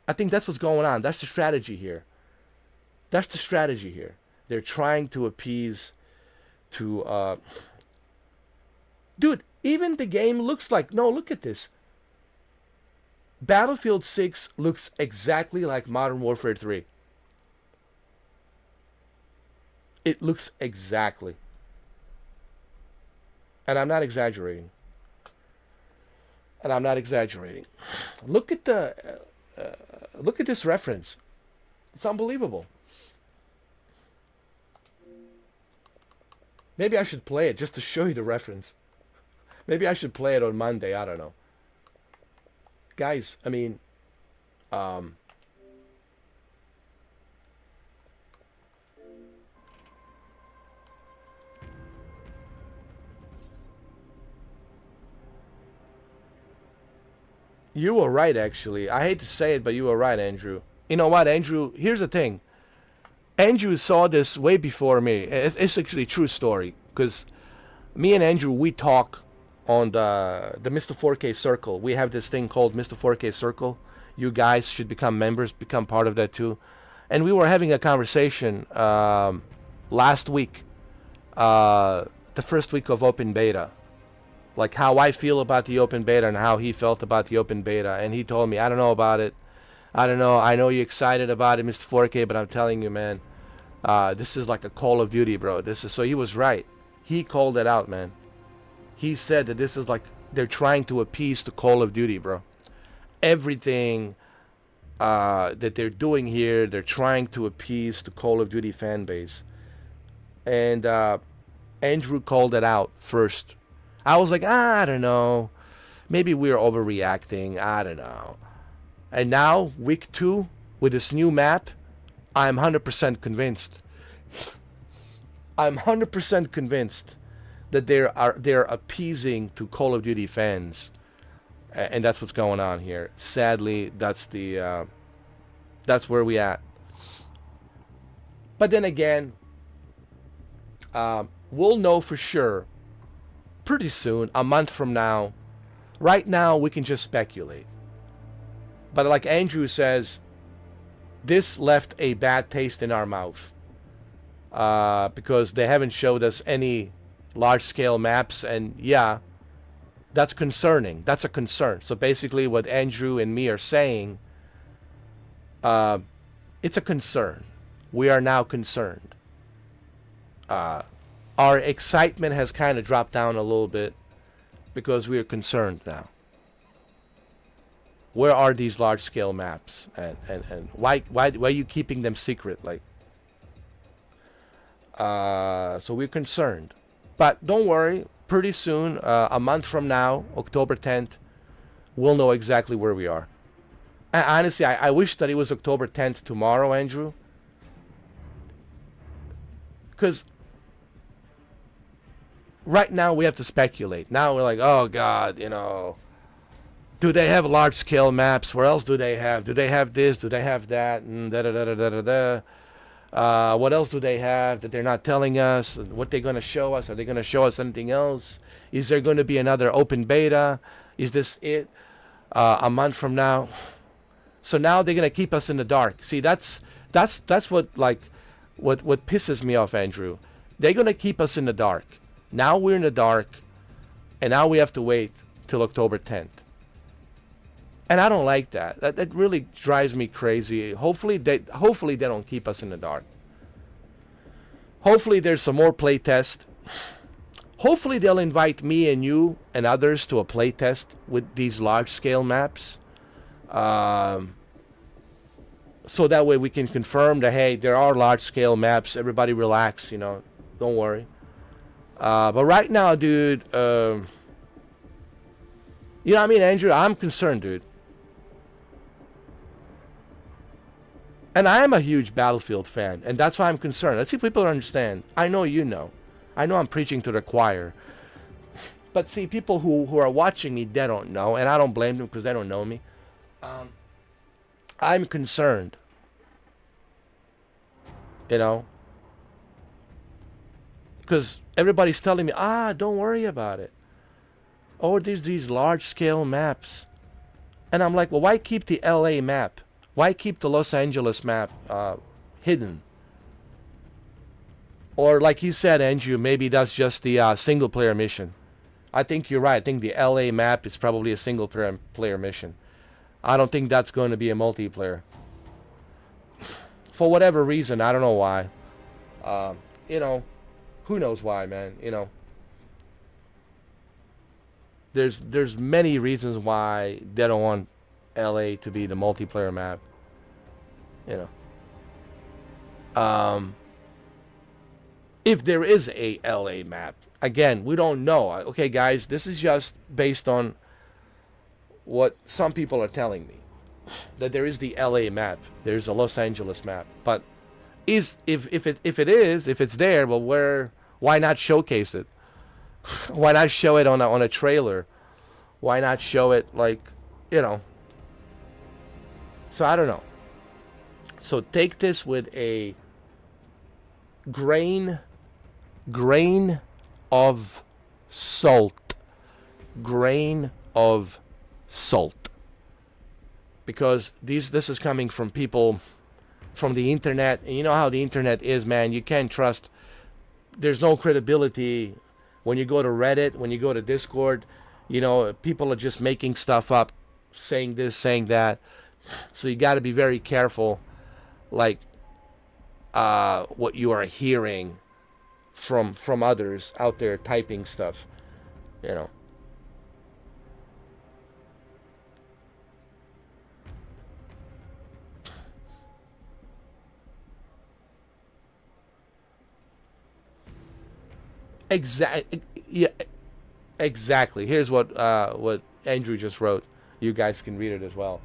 I think that's what's going on. That's the strategy here. That's the strategy here. They're trying to appease to. Dude, even the game looks like. No, look at this. Battlefield 6 looks exactly like Modern Warfare 3. It looks exactly. And I'm not exaggerating. Look at this reference. It's unbelievable. Maybe I should play it just to show you the reference. Maybe I should play it on Monday. I don't know. Guys, I mean, you were right, actually. I hate to say it, but you were right, Andrew. You know what, Andrew? Here's the thing. Andrew saw this way before me. It's actually a true story, because me and Andrew, we talk on the Mr. 4K Circle. We have this thing called Mr. 4K Circle. You guys should become members, become part of that too. And we were having a conversation last week, the first week of open beta, like how I feel about the open beta and how he felt about the open beta. And he told me, I don't know about it. I don't know. I know you're excited about it, Mr. 4K, but I'm telling you, man, this is like a Call of Duty, bro. So he was right. He called it out, man. He said that this is like they're trying to appease to Call of Duty, bro. Everything that they're doing here, they're trying to appease the Call of Duty fan base. And Andrew called it out first. I was like, I don't know. Maybe we're overreacting. I don't know. And now, week 2, with this new map, I'm 100% convinced. I'm 100% convinced that they're appeasing to Call of Duty fans, and that's what's going on here. Sadly, that's where we at. But then again, we'll know for sure pretty soon, a month from now. Right now, we can just speculate. But like Andrew says, this left a bad taste in our mouth because they haven't showed us any large-scale maps, and yeah, that's concerning. That's a concern. So basically what Andrew and me are saying, it's a concern. We are now concerned. Our excitement has kind of dropped down a little bit because we are concerned now. Where are these large-scale maps, and why are you keeping them secret? Like, so we're concerned. But don't worry, pretty soon, a month from now, October 10th, we'll know exactly where we are. And honestly, I wish that it was October 10th tomorrow, Andrew. Because right now we have to speculate. Now we're like, oh, God, you know, do they have large-scale maps? Where else do they have? Do they have this? Do they have that? And da-da-da-da-da-da-da. What else do they have that they're not telling us? What they're going to show us? Are they going to show us anything else? Is there going to be another open beta? Is this it? A month from now? So now they're going to keep us in the dark. See, that's what pisses me off, Andrew. They're going to keep us in the dark. Now we're in the dark, and now we have to wait till October 10th. And I don't like that. That really drives me crazy. Hopefully they don't keep us in the dark. Hopefully there's some more play test. Hopefully they'll invite me and you and others to a play test with these large-scale maps. So that way we can confirm that, hey, there are large-scale maps. Everybody relax, you know. Don't worry. But right now, dude, you know what I mean, Andrew? I'm concerned, dude. And I am a huge Battlefield fan, and that's why I'm concerned. Let's see if people understand. I know you know. I know I'm preaching to the choir. But see, people who are watching me, they don't know, and I don't blame them because they don't know me. I'm concerned. You know? Because everybody's telling me, don't worry about it. Oh, there's these large-scale maps. And I'm like, well, why keep the LA map? Why keep the Los Angeles map hidden? Or like you said, Andrew, maybe that's just the single-player mission. I think you're right. I think the LA map is probably a single-player mission. I don't think that's going to be a multiplayer. For whatever reason, I don't know why. You know, who knows why, man? You know, there's many reasons why they don't want LA to be the multiplayer map. You know, if there is a LA map, again, we don't know. Okay, guys, this is just based on what some people are telling me, that there is the LA map, there's a Los Angeles map, but if it's there, well, why not showcase it? Why not show it on a trailer? Why not show it, like, you know? So I don't know. So take this with a grain of salt. Grain of salt. Because this is coming from people from the internet, and you know how the internet is, man. You can't trust. There's no credibility when you go to Reddit, when you go to Discord. You know, people are just making stuff up, saying this, saying that. So you got to be very careful, like what you are hearing from others out there typing stuff, you know. Exactly. Yeah. Exactly. Here's what Andrew just wrote. You guys can read it as well.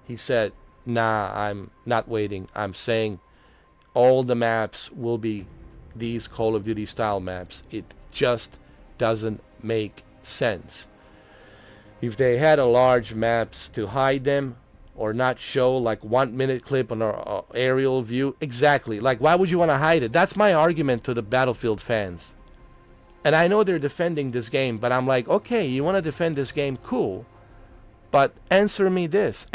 He said, "Nah, I'm not waiting. I'm saying all the maps will be these Call of Duty style maps. It just doesn't make sense. If they had a large maps to hide them or not show like 1 minute clip on our aerial view, exactly. Like, why would you want to hide it? That's my argument to the Battlefield fans. And I know they're defending this game, but I'm like, okay, you want to defend this game, cool. But answer me this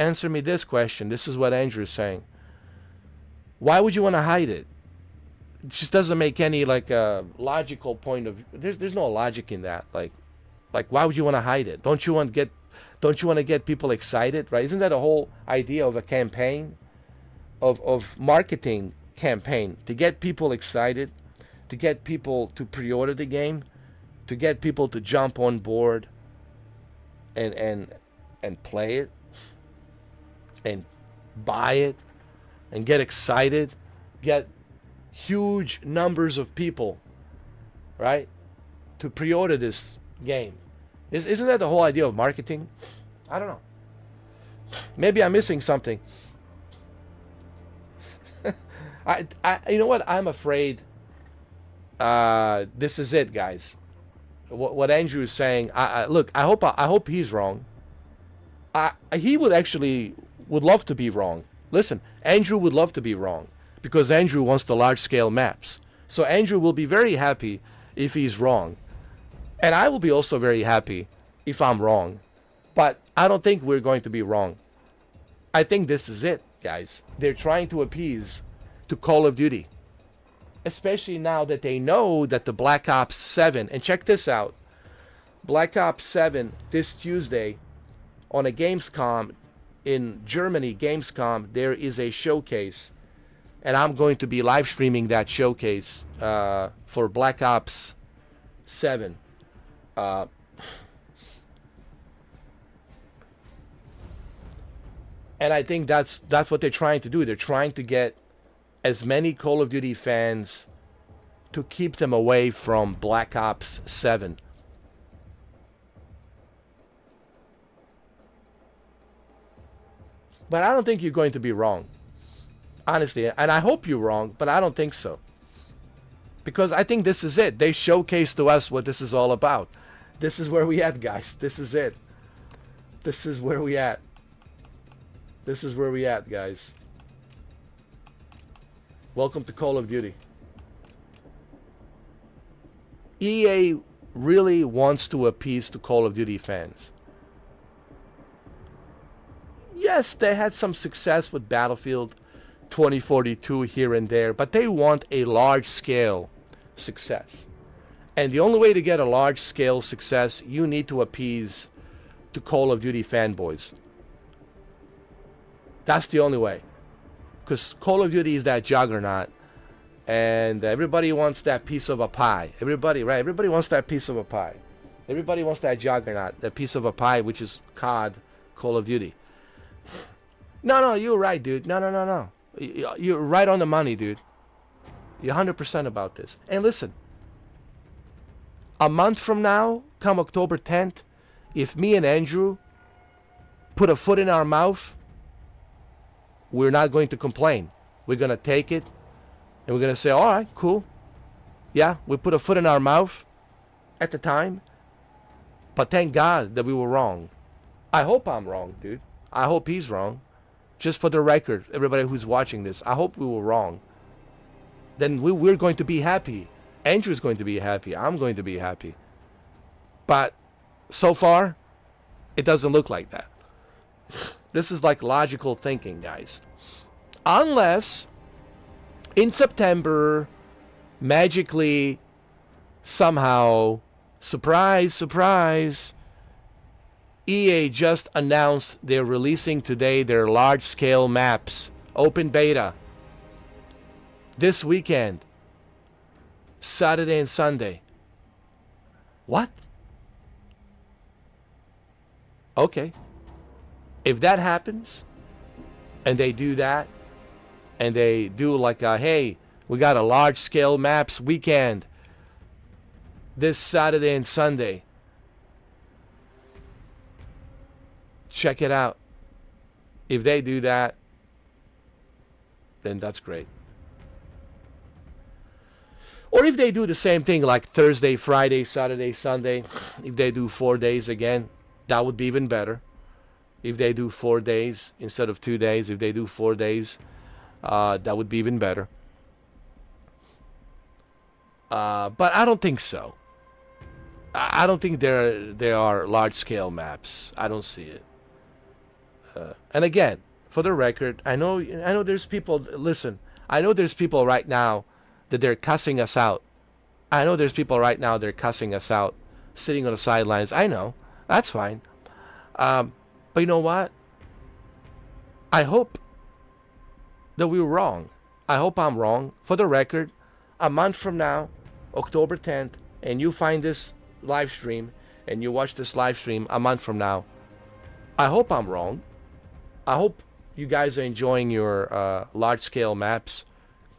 question. This is what Andrew's saying. Why would you want to hide it? It just doesn't make any like logical point of. There's no logic in that. Like why would you want to hide it? Don't you want to get people excited, right? Isn't that a whole idea of a campaign, of marketing campaign, to get people excited, to get people to pre-order the game, to get people to jump on board and play it and buy it and get excited, get huge numbers of people, right, to pre-order this game. Isn't that the whole idea of marketing? I don't know. Maybe I'm missing something. I you know what? I'm afraid this is it, guys. What Andrew is saying. Look. I hope he's wrong. He would love to be wrong. Listen, Andrew would love to be wrong because Andrew wants the large-scale maps. So Andrew will be very happy if he's wrong, and I will be also very happy if I'm wrong. But I don't think we're going to be wrong. I think this is it, guys. They're trying to appease to Call of Duty. Especially now that they know that the Black Ops 7, and check this out, Black Ops 7 this Tuesday on a Gamescom in Germany, Gamescom, there is a showcase, and I'm going to be live streaming that showcase for Black Ops 7. And I think that's what they're trying to do. They're trying to get as many Call of Duty fans to keep them away from Black Ops 7. But I don't think you're going to be wrong. Honestly, and I hope you're wrong, but I don't think so. Because I think this is it. They showcased to us what this is all about. This is where we at, guys. This is it. This is where we at. This is where we at, guys. Welcome to Call of Duty. EA really wants to appease to Call of Duty fans. Yes, they had some success with Battlefield 2042 here and there, but they want a large-scale success. And the only way to get a large-scale success, you need to appease to Call of Duty fanboys. That's the only way. Because Call of Duty is that juggernaut, and everybody wants that piece of a pie. Everybody, right? Everybody wants that piece of a pie. Everybody wants that juggernaut, that piece of a pie, which is COD, Call of Duty. No, you're right, dude. No. You're right on the money, dude. You're 100% about this. And listen, a month from now, come October 10th, if me and Andrew put a foot in our mouth, we're not going to complain. We're going to take it, and we're going to say, all right, cool. Yeah, we put a foot in our mouth at the time, but thank God that we were wrong. I hope I'm wrong, dude. I hope he's wrong. Just for the record, everybody who's watching this, I hope we were wrong. Then we're going to be happy. Andrew's going to be happy. I'm going to be happy. But so far, it doesn't look like that. This is like logical thinking, guys. Unless in September, magically, somehow, surprise, EA just announced they're releasing today their large-scale maps, open beta, this weekend, Saturday and Sunday. What? Okay. If that happens, and they do that, and they do like a, hey, we got a large-scale maps weekend this Saturday and Sunday. Check it out. If they do that, then that's great. Or if they do the same thing like Thursday, Friday, Saturday, Sunday, if they do 4 days again, that would be even better. If they do 4 days instead of 2 days, if they do 4 days, that would be even better. But I don't think so. I don't think there are large-scale maps. I don't see it. And again, for the record, I know there's people. Listen, I know there's people right now that they're cussing us out. I know there's people right now they're cussing us out, sitting on the sidelines. I know, that's fine. But you know what? I hope that we were wrong. I hope I'm wrong. For the record, a month from now, October 10th, and you find this live stream and you watch this live stream a month from now, I hope I'm wrong. I hope you guys are enjoying your large-scale maps,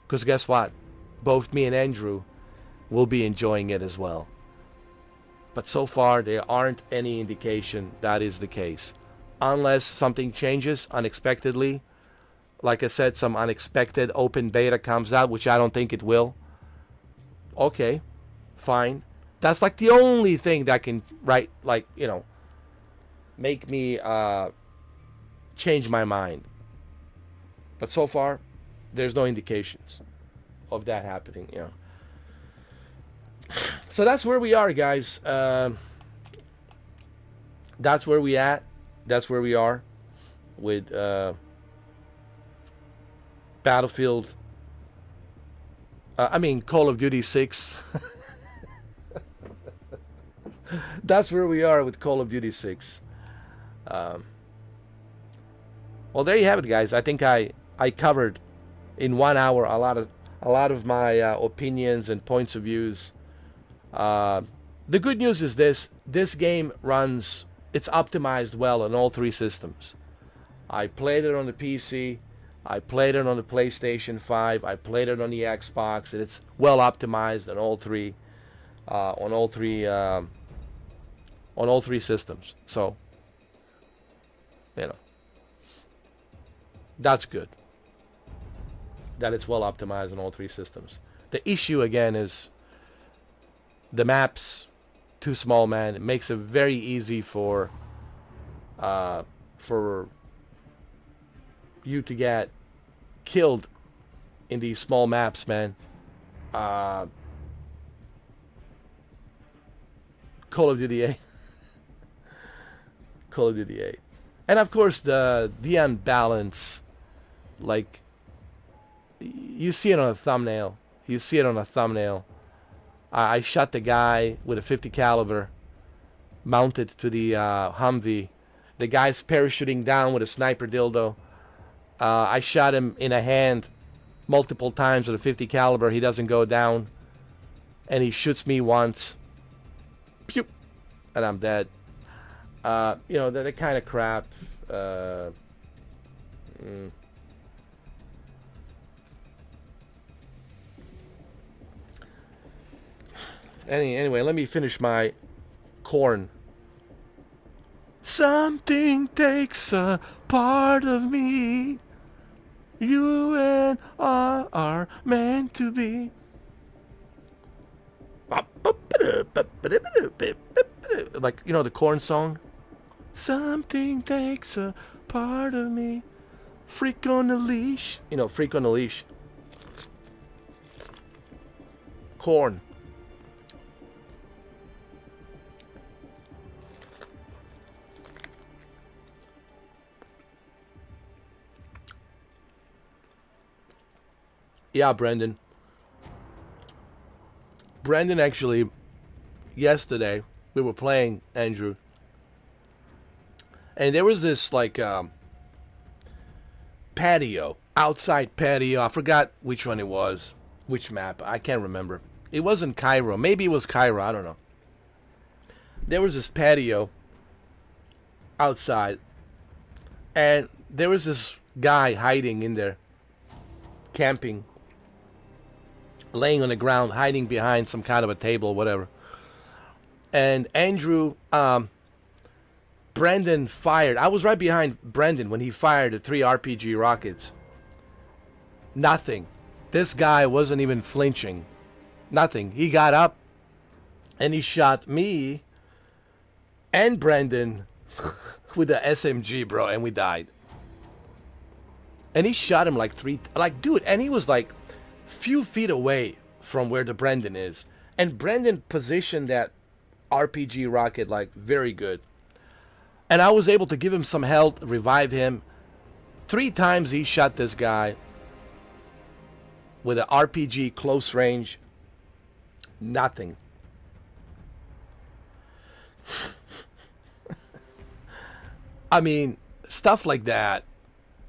because guess what? Both me and Andrew will be enjoying it as well. But so far, there aren't any indication that is the case. Unless something changes unexpectedly. Like I said, some unexpected open beta comes out, which I don't think it will. Okay, fine. That's like the only thing that can, make me change my mind. But so far, there's no indications of that happening, So that's where we are, guys. That's where we at. That's where we are with Battlefield. Call of Duty 6. That's where we are with Call of Duty 6. Well, there you have it, guys. I think I covered in 1 hour a lot of my opinions and points of views. The good news is this game runs, it's optimized well on all three systems. I played it on the PC, I played it on the PlayStation 5, I played it on the Xbox, and it's well optimized on all three systems. So, that's good that it's well optimized on all three systems. The issue again is the maps too small, man. It makes it very easy for you to get killed in these small maps, man. Call of Duty 8. Call of Duty 8. And of course the unbalance, like, you see it on a thumbnail. You see it on a thumbnail. I shot the guy with a 50 caliber mounted to the Humvee. The guy's parachuting down with a sniper dildo. I shot him in a hand multiple times with a 50 caliber. He doesn't go down. And he shoots me once. Pew! And I'm dead. You know, that kind of crap. Anyway, let me finish my corn. Something takes a part of me. You and I are meant to be. Like, you know, the corn song. Something takes a part of me. Freak on a leash. You know, freak on a leash. Corn. Yeah, Brendan. Brendan, actually, yesterday, we were playing, Andrew. And there was this, like, patio. Outside patio. I forgot which one it was. Which map. I can't remember. It wasn't Cairo. Maybe it was Cairo. I don't know. There was this patio outside. And there was this guy hiding in there. Camping. Laying on the ground, hiding behind some kind of a table, whatever. And Andrew, Brendan fired. I was right behind Brendan when he fired the 3 RPG rockets. Nothing. This guy wasn't even flinching. Nothing. He got up and he shot me and Brendan with the SMG, bro, and we died. And he shot him like 3, like, dude, and he was like few feet away from where the Brendan is. And Brendan positioned that RPG rocket like very good. And I was able to give him some health, revive him. 3 times he shot this guy with an RPG close range. Nothing. I mean, stuff like that.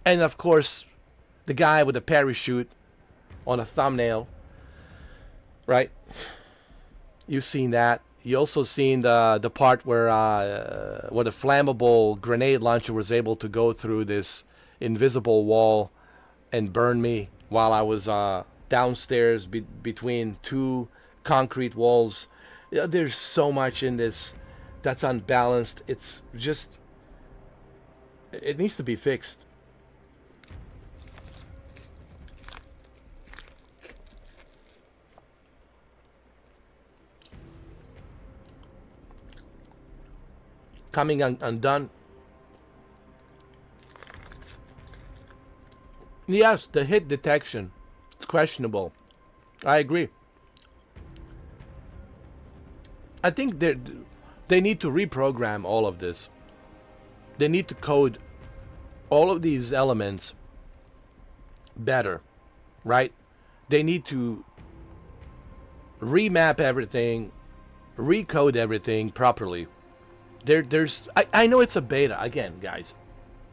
And of course, the guy with the parachute on a thumbnail, right? You've seen that. You also seen the part where the flammable grenade launcher was able to go through this invisible wall and burn me while I was downstairs between 2 concrete walls. You know, there's so much in this that's unbalanced. It's just, it needs to be fixed. Coming undone. Yes, the hit detection. It's questionable. I agree. I think they need to reprogram all of this. They need to code all of these elements better, right? They need to remap everything, recode everything properly. I know it's a beta. Again, guys,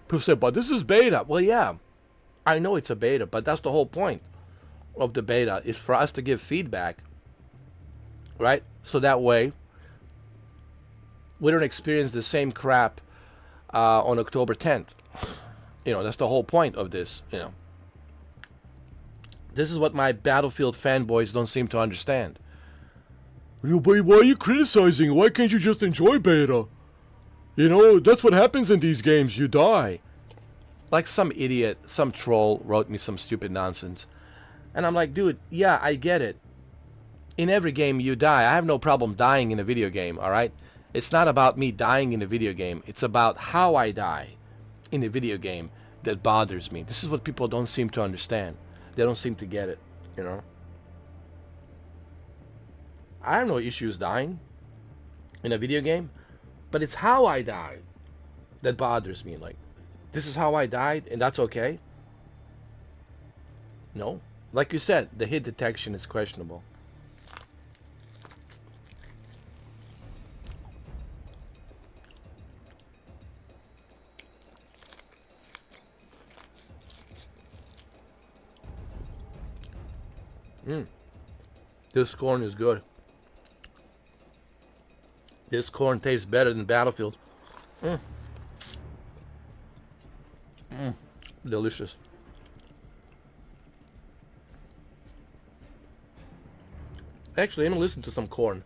people say, but this is beta. Well, yeah, I know it's a beta, but that's the whole point of the beta, is for us to give feedback, right? So that way we don't experience the same crap on October 10th. You know, that's the whole point of this, you know. This is what my Battlefield fanboys don't seem to understand. Why are you criticizing? Why can't you just enjoy beta? You know, that's what happens in these games. You die. Like some idiot, some troll wrote me some stupid nonsense. And I'm like, dude, yeah, I get it. In every game you die. I have no problem dying in a video game, alright? It's not about me dying in a video game. It's about how I die in a video game that bothers me. This is what people don't seem to understand. They don't seem to get it, you know? I have no issues dying. in a video game, but it's how I died that bothers me. Like, this is how I died, and that's okay? No. Like you said, the hit detection is questionable. This corn is good. This corn tastes better than Battlefield. Delicious. Actually, I'm gonna listen to some corn.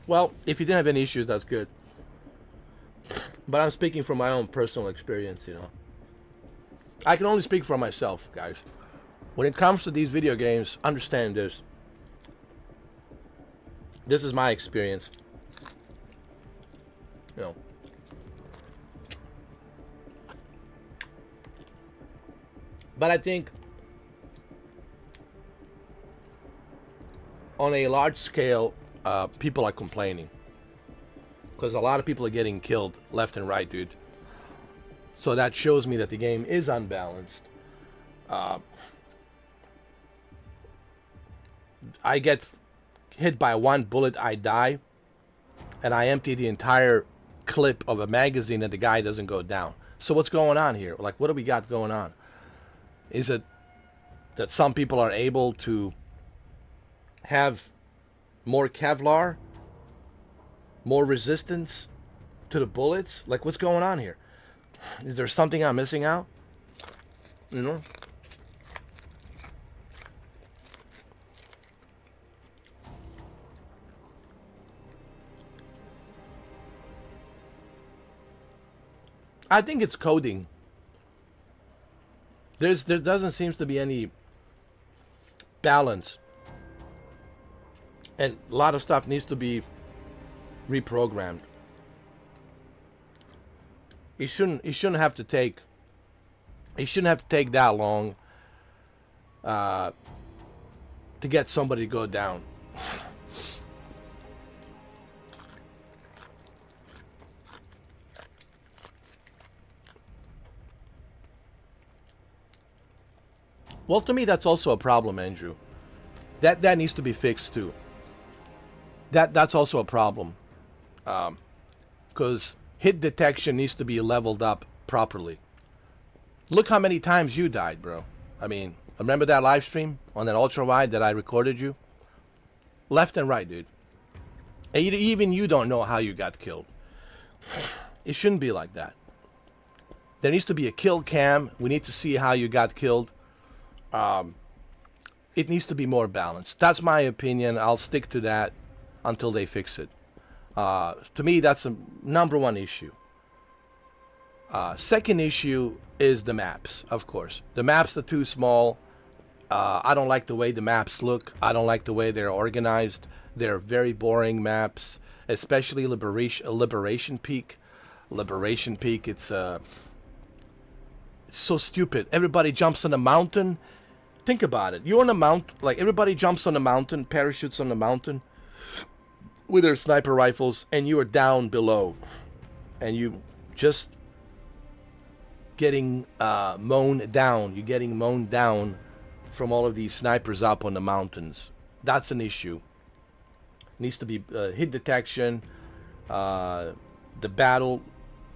Well, if you didn't have any issues, that's good. But I'm speaking from my own personal experience, you know. I can only speak for myself, guys. When it comes to these video games, understand this. This is my experience. You know. But I think on a large scale, people are complaining. Because a lot of people are getting killed left and right, dude. So that shows me that the game is unbalanced. I get hit by one bullet, I die. And I empty the entire clip of a magazine and the guy doesn't go down. So what's going on here? Like, what do we got going on? Is it that some people are able to have more Kevlar, more resistance to the bullets? Like, what's going on here? Is there something I'm missing out? You know? I think it's coding. There doesn't seem to be any balance. And a lot of stuff needs to be reprogrammed. It shouldn't have to take that long to get somebody to go down. Well, to me, that's also a problem, Andrew. That needs to be fixed too. That's also a problem, because hit detection needs to be leveled up properly. Look how many times you died, bro. I mean, remember that live stream on that ultra wide that I recorded you? Left and right, dude. And even you don't know how you got killed. It shouldn't be like that. There needs to be a kill cam. We need to see how you got killed. It needs to be more balanced. That's my opinion. I'll stick to that until they fix it. To me, that's the number one issue. Second issue is the maps, of course. The maps are too small. I don't like the way the maps look. I don't like the way they're organized. They're very boring maps, especially Liberation Peak. Liberation Peak, it's so stupid. Everybody jumps on a mountain. Think about it. You're on a mountain, like everybody jumps on a mountain, parachutes on the mountain with their sniper rifles, and you are down below. And you just getting mown down. You're getting mown down from all of these snipers up on the mountains. That's an issue. Needs to be hit detection. The battle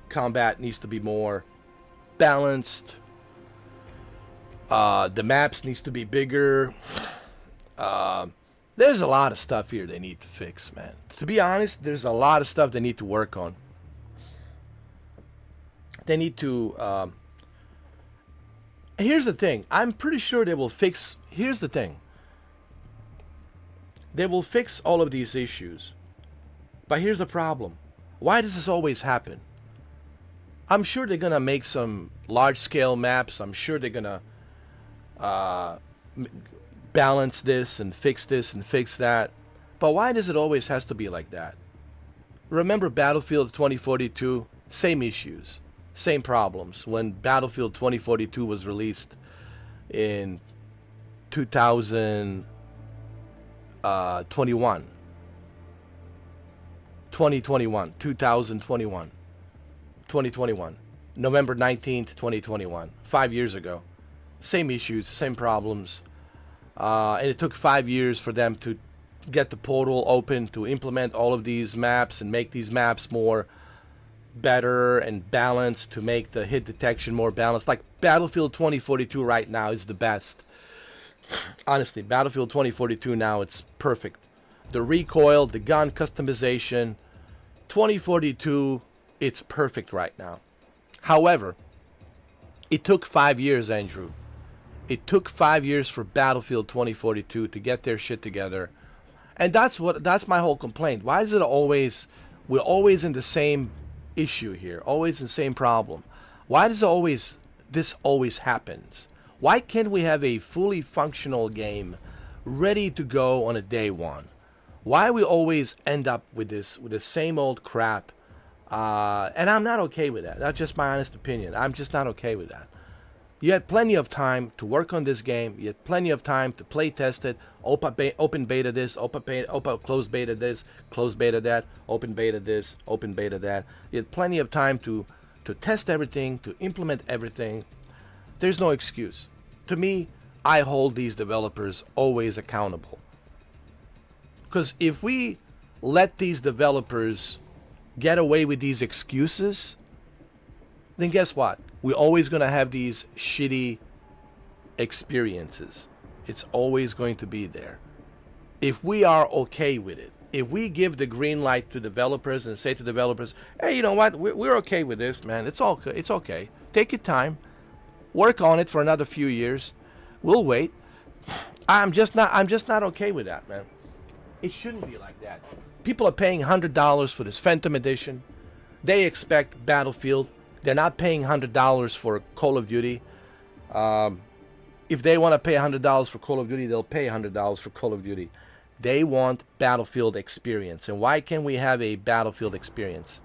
combat needs to be more balanced. The maps needs to be bigger. There's a lot of stuff here they need to fix, man. To be honest, there's a lot of stuff they need to work on. They need to. Here's the thing. I'm pretty sure they will fix. Here's the thing. They will fix all of these issues. But here's the problem. Why does this always happen? I'm sure they're gonna make some large-scale maps. I'm sure they're gonna balance this and fix that. But why does it always has to be like that? Remember Battlefield 2042? Same issues, same problems. When Battlefield 2042 was released in 2021, 2021, November 19th, 2021, 5 years ago. Same issues, same problems. And it took 5 years for them to get the portal open to implement all of these maps and make these maps more better and balanced, to make the hit detection more balanced. Like Battlefield 2042 right now is the best. Honestly, Battlefield 2042 now, it's perfect. The recoil, the gun customization, 2042, it's perfect right now. However, it took 5 years, Andrew. It took 5 years for Battlefield 2042 to get their shit together. And that's my whole complaint. Why is it always, we're always in the same issue here, always the same problem? Why does this always happens? Why can't we have a fully functional game ready to go on a day one? Why we always end up with the same old crap? And I'm not okay with that. That's just my honest opinion. I'm just not okay with that. You had plenty of time to work on this game. You had plenty of time to play test it, open beta this, closed beta this, closed beta that, open beta this, open beta that. You had plenty of time to test everything, to implement everything. There's no excuse. To me, I hold these developers always accountable. Because if we let these developers get away with these excuses, then guess what? We're always going to have these shitty experiences. It's always going to be there. If we are okay with it, if we give the green light to developers and say to developers, hey, you know what? We're okay with this, man. It's okay. Take your time. Work on it for another few years. We'll wait. I'm just not okay with that, man. It shouldn't be like that. People are paying $100 for this Phantom Edition. They expect Battlefield. They're not paying $100 for Call of Duty. If they want to pay $100 for Call of Duty, they'll pay $100 for Call of Duty. They want Battlefield experience. And why can't we have a Battlefield experience?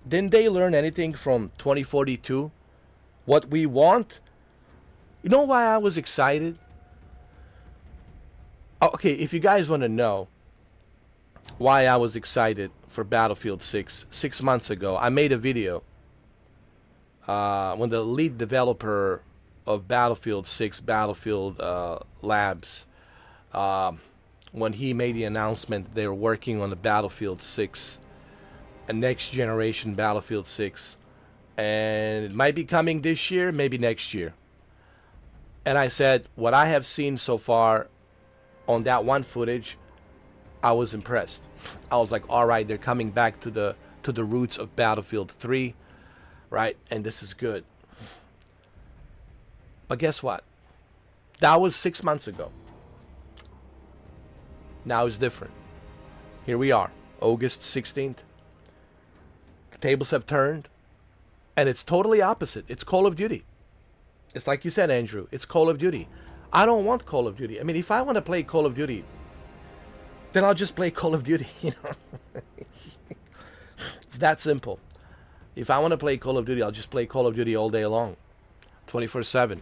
Didn't they learn anything from 2042? What we want? You know why I was excited? Okay, if you guys want to know why I was excited for Battlefield 6 months ago, I made a video when the lead developer of Battlefield 6, Battlefield Labs, when he made the announcement they were working on the Battlefield 6, a next generation Battlefield 6, and it might be coming this year, maybe next year. And I said, what I have seen so far on that one footage, I was impressed. I was like, all right, they're coming back to the roots of Battlefield 3, right? And this is good. But guess what? That was 6 months ago. Now it's different. Here we are, August 16th. The tables have turned, and it's totally opposite. It's Call of Duty. It's like you said, Andrew. It's Call of Duty. I don't want Call of Duty. I mean, if I want to play Call of Duty, then I'll just play Call of Duty, you know. It's that simple. If I want to play Call of Duty, I'll just play Call of Duty all day long, 24/7.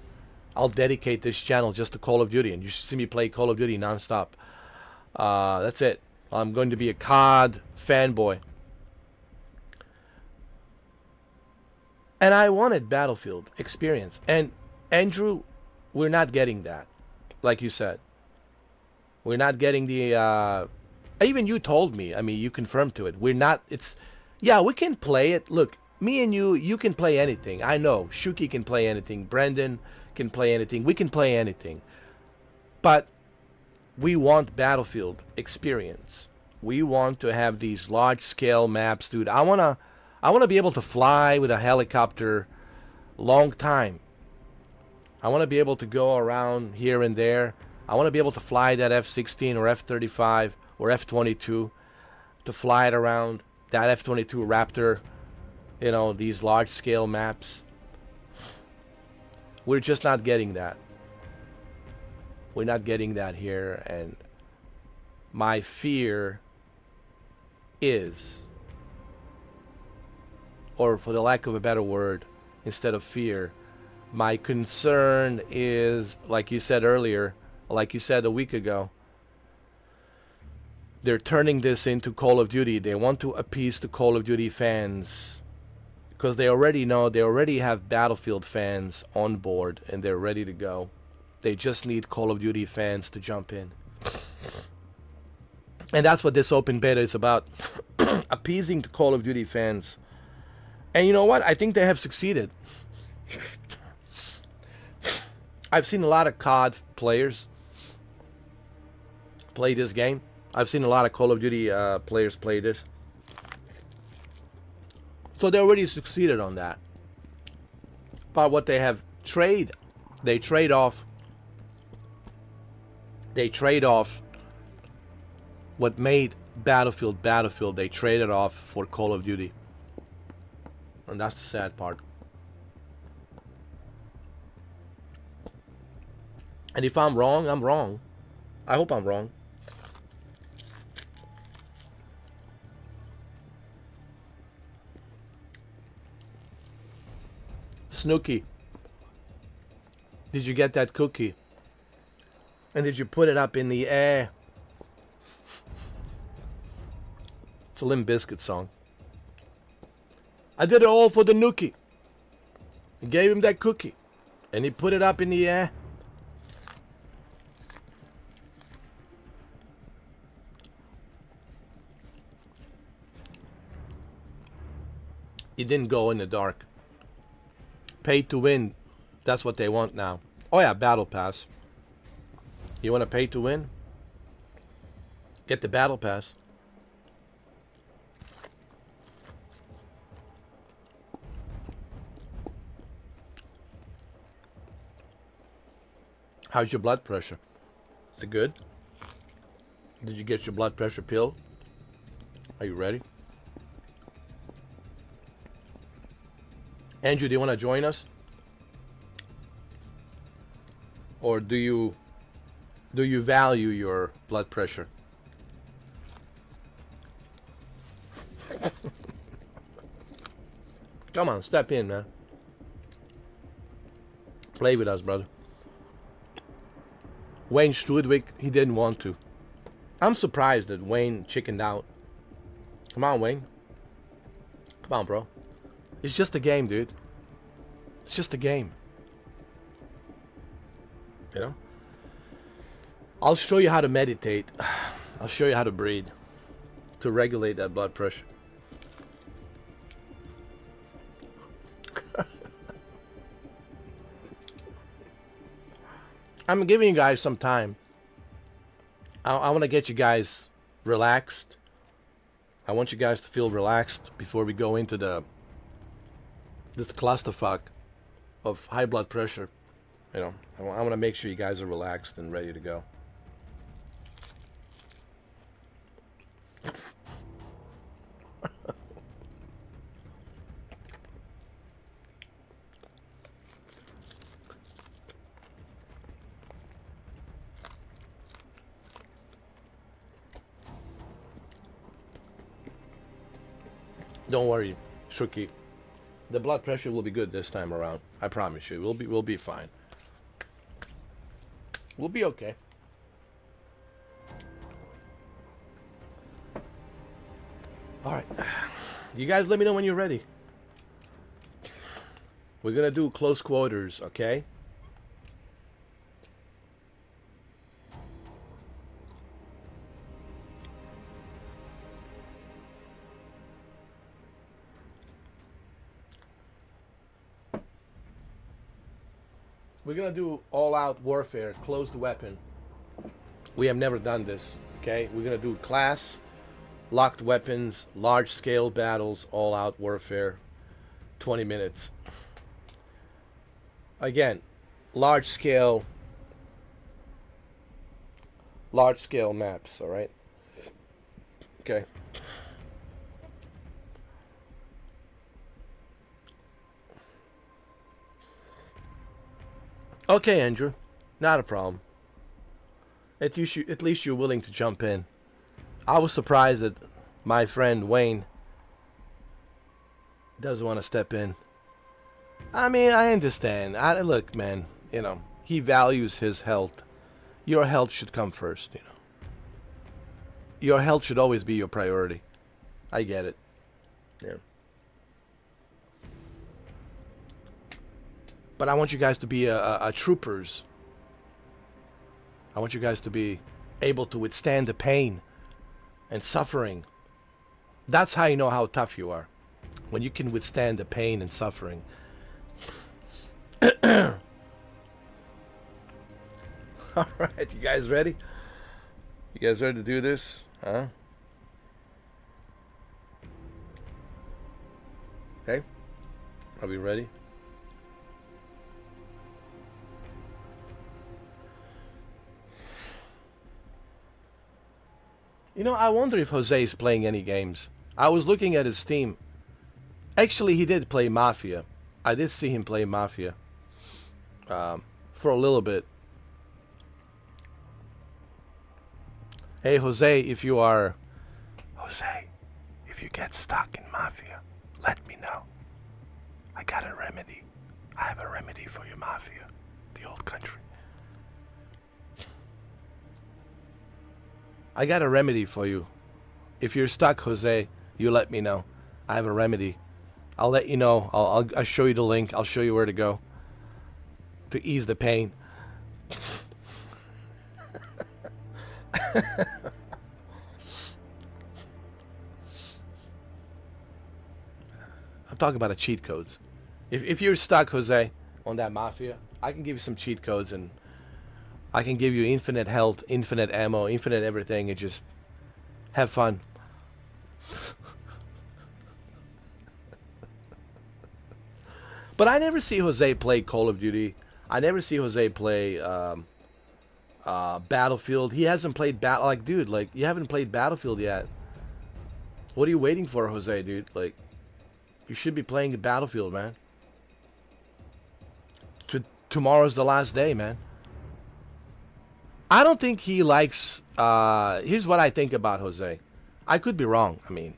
I'll dedicate this channel just to Call of Duty, and you should see me play Call of Duty nonstop. That's it. I'm going to be a COD fanboy. And I wanted Battlefield experience. And Andrew, we're not getting that. Like you said. We're not getting the even you told me, I mean, you confirmed to it. We're not, yeah, we can play it. Look, me and you can play anything. I know. Shuki can play anything. Brendan can play anything. We can play anything. But we want Battlefield experience. We want to have these large scale maps, dude. I wanna I want to be able to fly with a helicopter long time. I want to be able to go around here and there. I want to be able to fly that F-16 or F-35 or F-22, to fly it around that F-22 Raptor, you know, these large-scale maps. We're just not getting that. We're not getting that here, and my fear is, or for the lack of a better word, instead of fear, my concern is, like you said earlier, like you said a week ago, they're turning this into Call of Duty. They want to appease the Call of Duty fans because they already know, they already have Battlefield fans on board and they're ready to go. They just need Call of Duty fans to jump in. And that's what this open beta is about. Appeasing the Call of Duty fans. And you know what? I think they have succeeded. I've seen a lot of COD players play this game. I've seen a lot of Call of Duty players play this. So they already succeeded on that. But what they have they trade off what made Battlefield Battlefield. They traded off for Call of Duty. And that's the sad part. And if I'm wrong, I'm wrong. I hope I'm wrong. Snooky, did you get that cookie? And did you put it up in the air? It's a Limp Bizkit song. I did it all for the nookie. I gave him that cookie. And he put it up in the air. He didn't go in the dark. Pay to win. That's what they want now. Oh yeah, Battle Pass. You want to pay to win? Get the Battle Pass. How's your blood pressure? Is it good? Did you get your blood pressure pill? Are you ready? Andrew, do you want to join us? Or do you value your blood pressure? Come on, step in, man. Play with us, brother. Wayne Strudwick, he didn't want to. I'm surprised that Wayne chickened out. Come on, Wayne. Come on, bro. It's just a game, dude. It's just a game. You know? I'll show you how to meditate. I'll show you how to breathe to regulate that blood pressure. I'm giving you guys some time. I want to get you guys relaxed. I want you guys to feel relaxed before we go into this clusterfuck of high blood pressure. You know, I want to make sure you guys are relaxed and ready to go. Don't worry, Shuki. The blood pressure will be good this time around. I promise you. We'll be fine. We'll be okay. All right. You guys let me know when you're ready. We're going to do close quarters, okay? We're going to do all-out warfare, closed weapon. We have never done this, okay? We're going to do class locked weapons, large-scale battles, all-out warfare, 20 minutes. Again, large-scale maps, all right? Okay. Okay, Andrew. Not a problem. At least you're willing to jump in. I was surprised that my friend Wayne doesn't want to step in. I mean, I understand. Look, man, he values his health. Your health should come first, Your health should always be your priority. I get it. Yeah. But I want you guys to be a troopers. I want you guys to be able to withstand the pain and suffering. That's how you know how tough you are. When you can withstand the pain and suffering. All right, you guys ready? You guys ready to do this? Huh? Okay. Are we ready? I wonder if Jose is playing any games. I was looking at his Steam. Actually, he did play Mafia. I did see him play Mafia. For a little bit. Hey, Jose, if you get stuck in Mafia, let me know. I got a remedy. I have a remedy for your Mafia. The old country. I got a remedy for you. If you're stuck, Jose, you let me know. I have a remedy. I'll let you know. I'll show you the link. I'll show you where to go to ease the pain. I'm talking about the cheat codes. If you're stuck, Jose, on that Mafia, I can give you some cheat codes and I can give you infinite health, infinite ammo, infinite everything, and just have fun. But I never see Jose play Call of Duty. I never see Jose play Battlefield. He hasn't played dude, you haven't played Battlefield yet. What are you waiting for, Jose, dude? You should be playing Battlefield, man. Tomorrow's the last day, man. I don't think he likes... here's what I think about Jose. I could be wrong. I mean,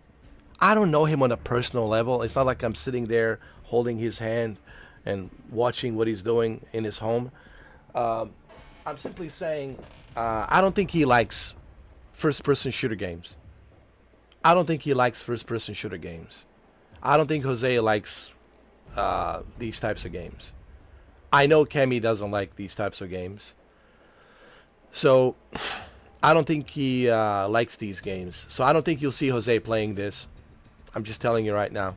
I don't know him on a personal level. It's not like I'm sitting there holding his hand and watching what he's doing in his home. I'm simply saying I don't think he likes first-person shooter games. I don't think he likes first-person shooter games. I don't think Jose likes these types of games. I know Kemi doesn't like these types of games. So, I don't think he likes these games. So, I don't think you'll see Jose playing this. I'm just telling you right now.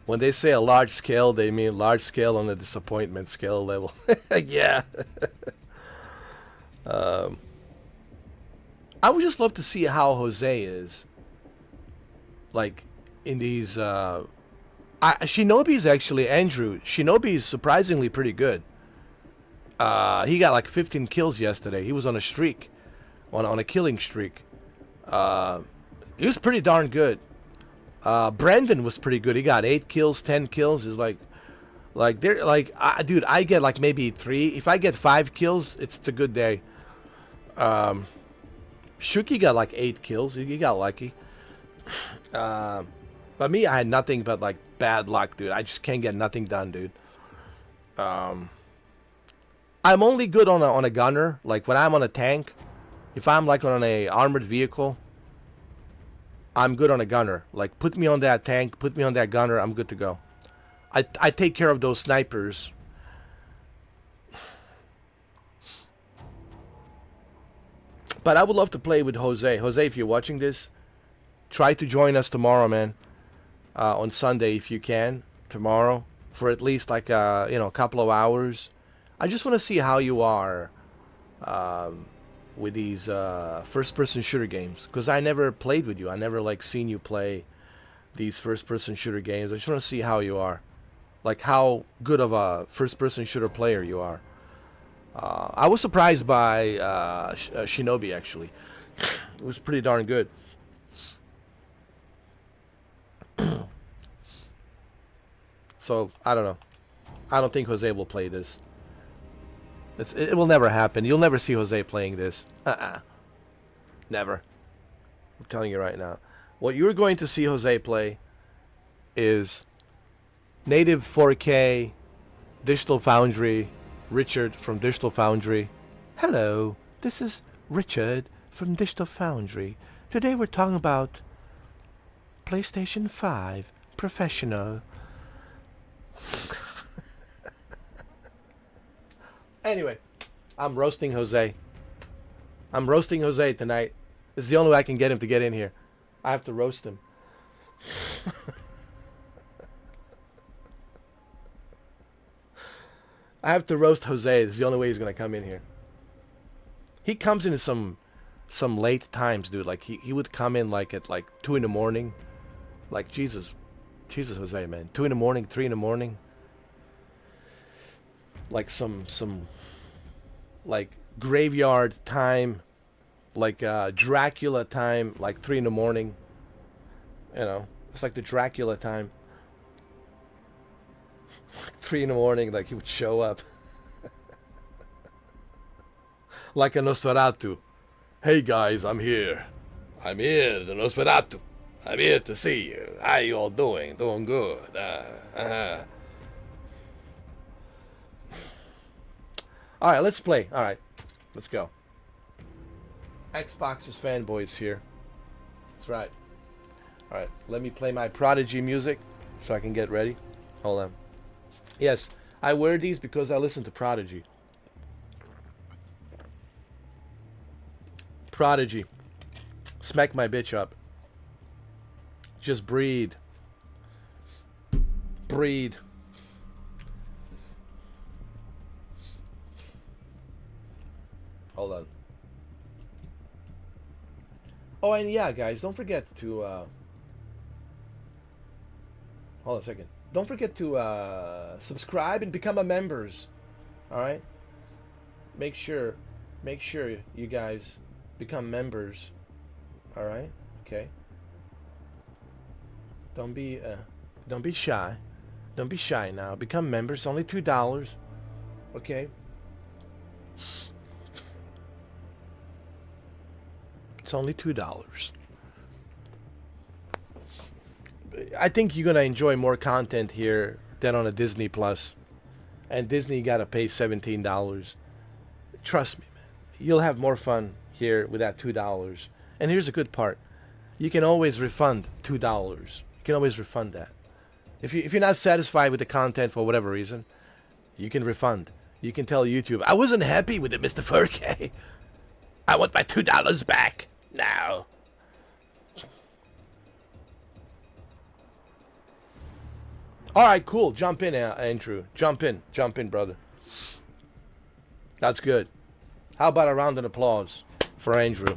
When they say a large scale, they mean large scale on the disappointment scale level. Yeah. I would just love to see how Jose is. In these... Shinobi's actually, Andrew, Shinobi's surprisingly pretty good. He got 15 kills yesterday. He was on a streak. On a killing streak. He was pretty darn good. Brandon was pretty good. He got 8 kills, 10 kills. Is dude, I get maybe 3. If I get 5 kills, it's a good day. Shuki got 8 kills. He got lucky. But me, I had nothing but bad luck, dude. I just can't get nothing done, dude. I'm only good on a gunner. When I'm on a tank, if I'm on a armored vehicle, I'm good on a gunner. Put me on that tank, put me on that gunner, I'm good to go. I take care of those snipers. But I would love to play with Jose. Jose, if you're watching this, try to join us tomorrow, man. On Sunday, if you can, tomorrow, for at least a couple of hours. I just want to see how you are with these first-person shooter games, because I never played with you. I never like seen you play these first-person shooter games. I just want to see how you are, like how good of a first-person shooter player you are. I was surprised by Shinobi, actually. It was pretty darn good. So I don't know. I don't think Jose will play this. It will never happen. You'll never see Jose playing this. Never. I'm telling you right now. What you're going to see Jose play is native 4K, Digital Foundry, Richard from Digital Foundry. Hello, this is Richard from Digital Foundry. Today we're talking about PlayStation 5 Professional. Anyway, I'm roasting Jose. I'm roasting Jose tonight. This is the only way I can get him to get in here. I have to roast him. I have to roast Jose. This is the only way he's gonna come in here. He comes in some late times, dude. Like he would come in like at like 2 in the morning. Like Jesus Jose, man. 2 in the morning, 3 in the morning. Like some like graveyard time, like Dracula time, like 3 in the morning. You know, it's like the Dracula time. 3 in the morning, like he would show up. Like a Nosferatu. Hey guys, I'm here. I'm here, the Nosferatu. I'm here to see you. How you all doing? Doing good. Alright, let's play. Alright, let's go. Xbox's fanboys here. That's right. Alright, let me play my Prodigy music so I can get ready. Hold on. Yes, I wear these because I listen to Prodigy. Prodigy. Smack my bitch up. Just breed. Breed. Hold on. Oh, and yeah, guys, don't forget to... Hold on a second. Don't forget to subscribe and become a members. Alright? Make sure you guys become members. Alright? Okay. Don't be shy. Don't be shy now. Become members. Only $2. Okay? It's only $2. I think you're gonna enjoy more content here than on a Disney Plus. And Disney, you gotta pay $17. Trust me, man. You'll have more fun here with that $2. And here's the good part. You can always refund $2. You can always refund that. If you're not satisfied with the content for whatever reason, you can refund. You can tell YouTube, I wasn't happy with it, Mr. 4K. I want my $2 back now. Alright, cool. Jump in, Andrew. Jump in, brother. That's good. How about a round of applause for Andrew?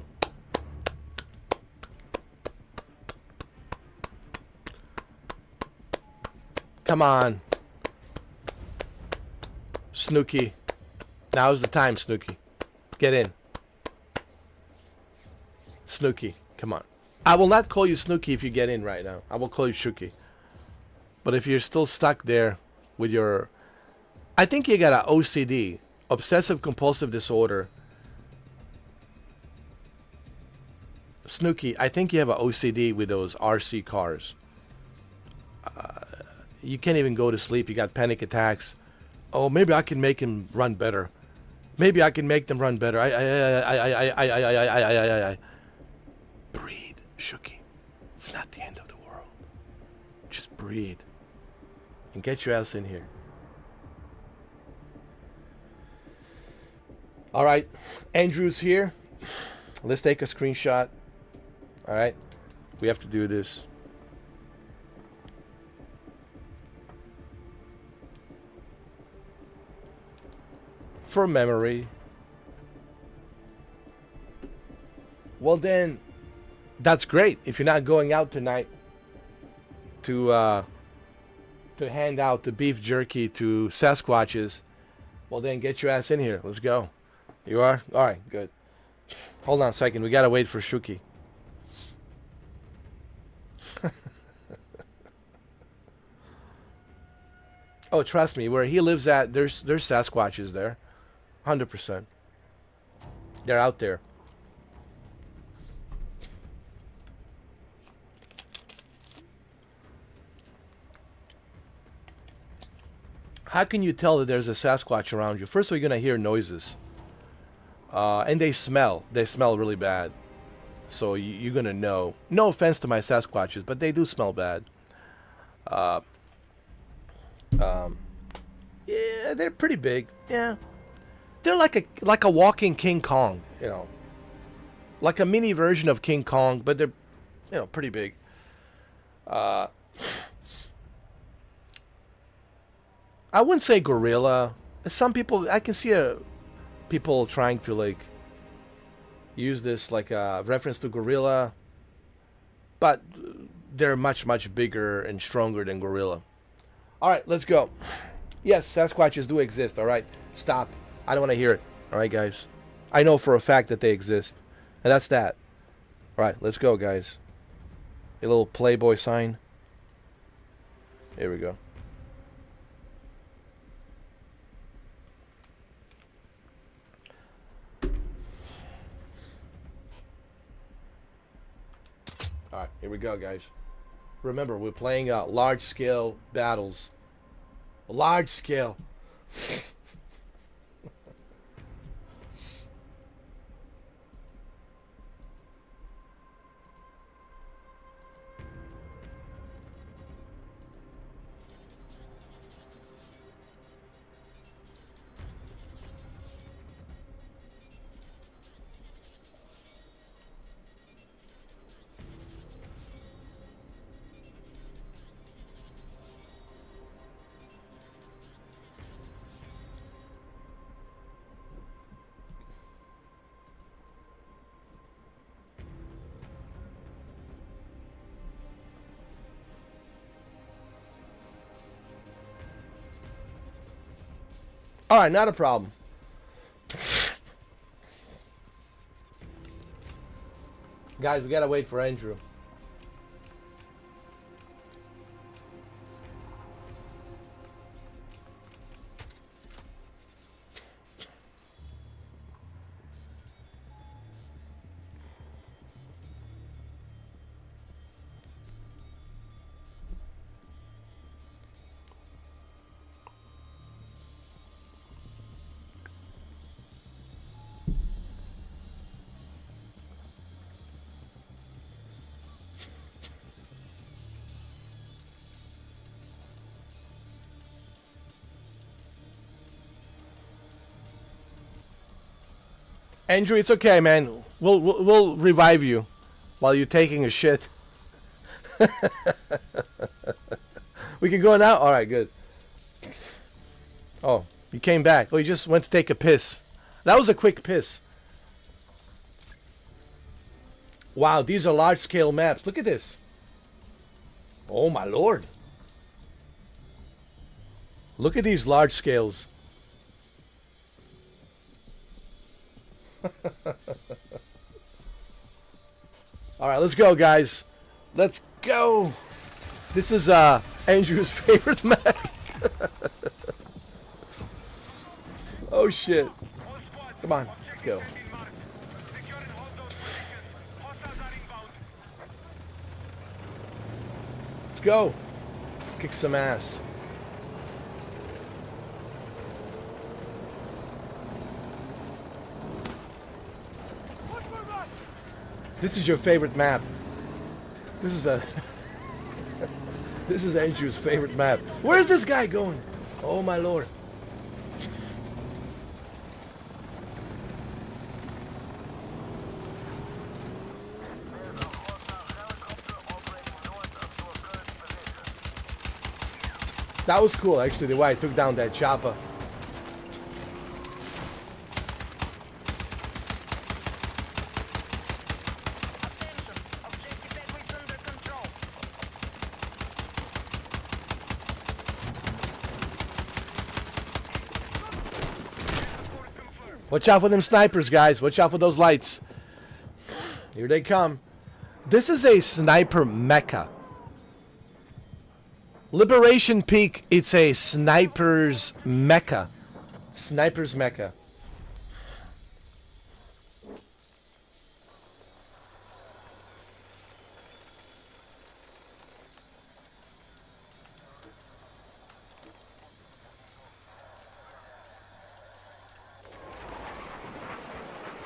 Come on. Snooky. Now's the time, Snooky. Get in. Snooky, come on. I will not call you Snooky if you get in right now. I will call you Shuki. But if you're still stuck there with your... I think you got an OCD, obsessive compulsive disorder. Snooky, I think you have an OCD with those RC cars. You can't even go to sleep. You got panic attacks. Oh, maybe I can make him run better. Maybe I can make them run better. I. Breathe, Shuki. It's not the end of the world. Just breathe. And get your ass in here. Alright. Andrew's here. Let's take a screenshot. Alright. We have to do this. for memory. Well then, that's great. If you're not going out tonight to hand out the beef jerky to Sasquatches, well then get your ass in here. Let's go. You are? Alright, good. Hold on a second. We gotta wait for Shuki. Oh, trust me, where he lives at, there's Sasquatches there. 100%. They're out there. How can you tell that there's a Sasquatch around you? First of all, you're going to hear noises. And they smell. They smell really bad. So you're going to know. No offense to my Sasquatches, but they do smell bad. Yeah, they're pretty big. Yeah. They're like a walking King Kong, you know. Like a mini version of King Kong, but they're, you know, pretty big. I wouldn't say gorilla. Some people, I can see people trying to like use this like a reference to gorilla, but they're much, much bigger and stronger than gorilla. All right, let's go. Yes, Sasquatches do exist. All right, stop. I don't want to hear it. All right, guys. I know for a fact that they exist, and that's that. All right, let's go, guys. A little Playboy sign. Here we go. Alright, here we go, guys. Remember, we're playing large-scale battles. Large scale. All right, not a problem. Guys, we gotta wait for Andrew. Andrew, it's okay, man. We'll revive you while you're taking a shit. We can go now? Alright, good. Oh, you came back. Oh, you just went to take a piss. That was a quick piss. Wow, these are large-scale maps. Look at this. Oh, my lord. Look at these large scales. Alright, let's go, guys. Let's go. This is Andrew's favorite map. Oh shit. Come on, let's go. Let's go. Kick some ass. This is your favorite map. This is this is Andrew's favorite map. Where's this guy going? Oh my lord. That was cool actually, the way I took down that chopper. Watch out for them snipers, guys. Watch out for those lights. Here they come. This is a sniper mecca. Liberation Peak, it's a sniper's mecca. Sniper's mecca.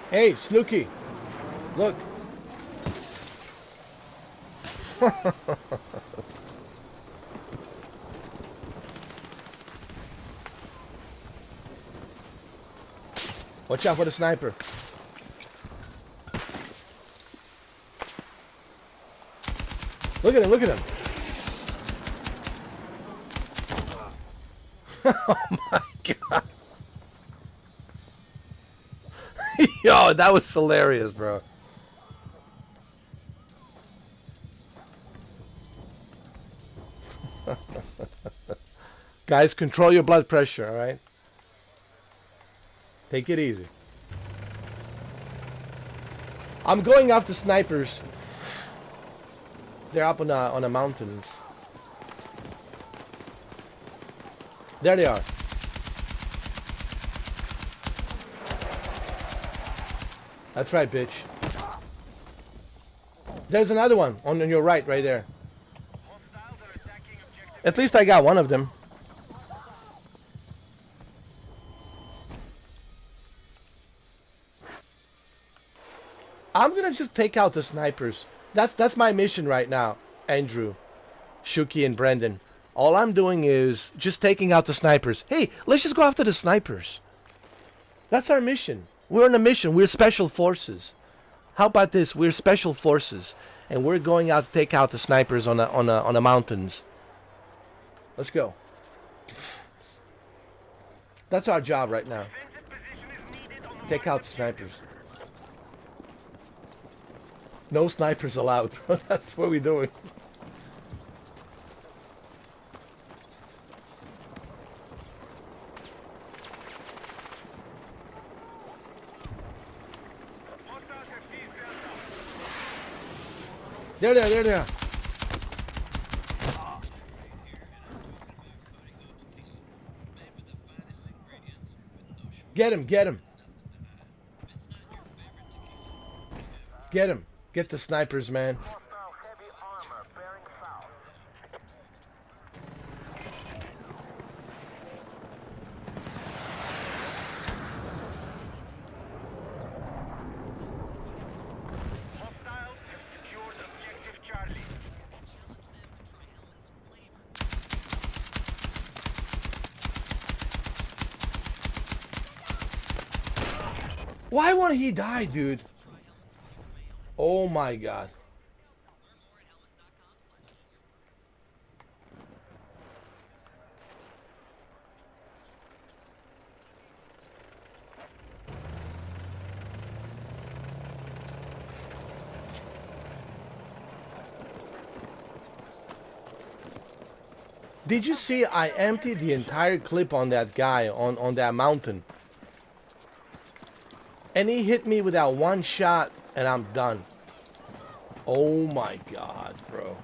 Hey, Snooky. Look. Watch out for the sniper. Look at him, look at him. Oh my god. Yo, that was hilarious, bro. Guys, control your blood pressure, alright? Take it easy. I'm going after snipers. They're up on the mountains. There they are. That's right, bitch. There's another one on your right there. At least I got one of them. I'm gonna just take out the snipers. That's my mission right now, Andrew, Shuki, and Brendan. All I'm doing is just taking out the snipers. Hey, let's just go after the snipers. That's our mission. We're on a mission. We're special forces. How about this? We're special forces, and we're going out to take out the snipers on the mountains. Let's go. That's our job right now. Take out the snipers. No snipers allowed. That's what we're doing. There they are. Get him. Get him. Get the snipers, man. Why won't he die, dude? Oh my god. Did you see I emptied the entire clip on that guy on that mountain? And he hit me with that one shot and I'm done. Oh my god, bro.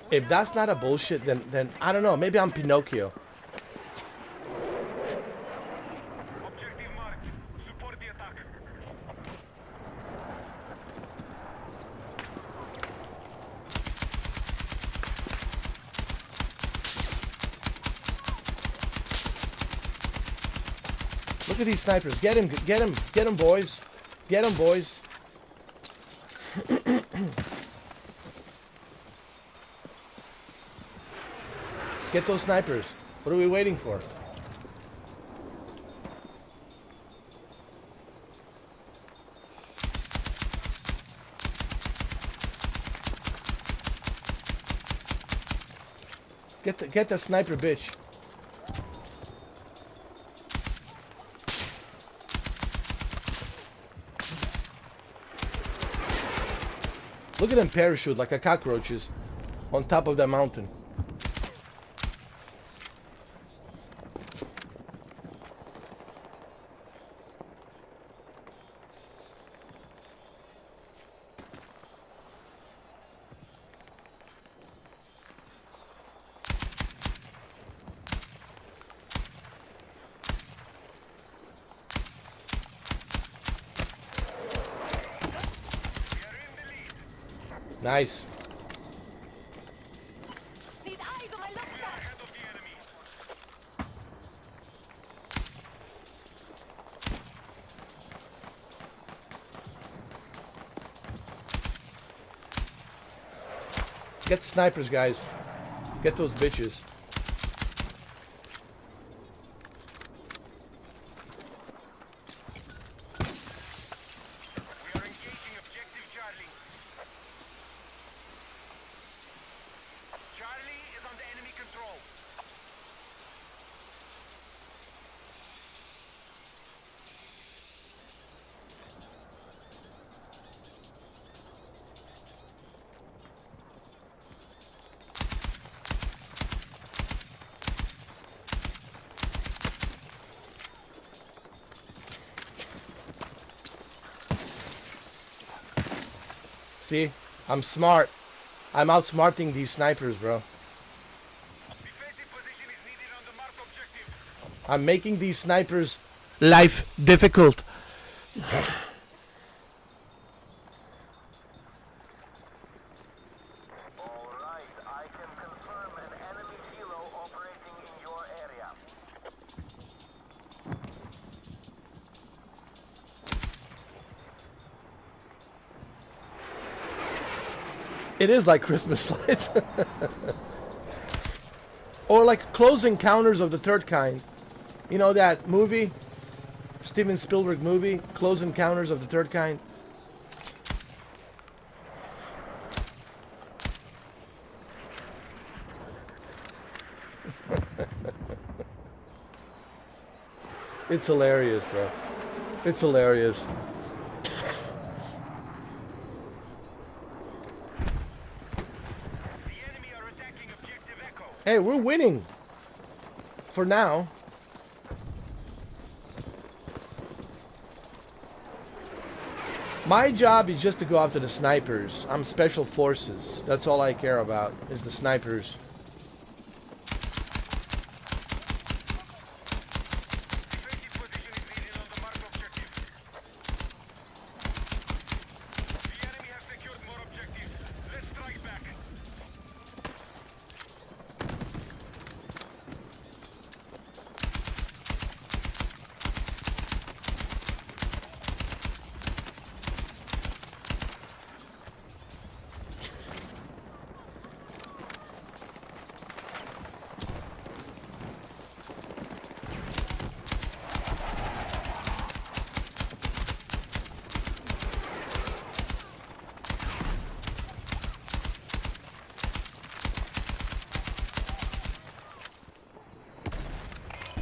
If that's not a bullshit, then I don't know. Maybe I'm Pinocchio. Look at these snipers. Get him, boys. Get him, boys. Get those snipers. What are we waiting for? Get the sniper, bitch. Look at them parachute like a cockroaches on top of that mountain. Nice. Get the snipers, guys. Get those bitches. We are engaging objective Charlie. Charlie is under enemy control. See? I'm smart. I'm outsmarting these snipers, bro. Defensive position is needed on the marked objective. I'm making these snipers' life difficult. Alright, I can confirm an enemy helo operating in your area. It is like Christmas lights. Or like Close Encounters of the Third Kind. You know that movie? Steven Spielberg movie? Close Encounters of the Third Kind? It's hilarious, bro. It's hilarious. Hey, we're winning. For now. My job is just to go after the snipers. I'm special forces. That's all I care about, is the snipers. Defensive position is needed on the marked objective. The enemy has secured more objectives. Let's strike back.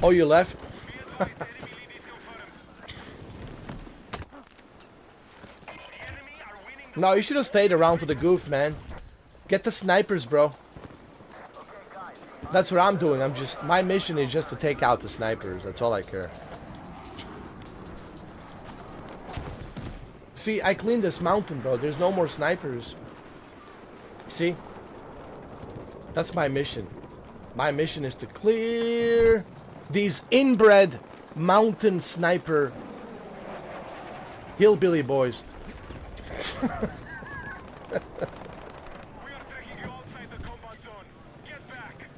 Oh, you left? Be advised, enemy lead is confirmed. The enemy are winning the... No, you should have stayed around for the goof, man. Get the snipers, bro. Okay, guys. That's what I'm doing. My mission is just to take out the snipers. That's all I care. See, I cleaned this mountain, bro. There's no more snipers. See? That's my mission. My mission is to clear these inbred mountain sniper hillbilly boys. We are taking you outside the combat zone. Get back.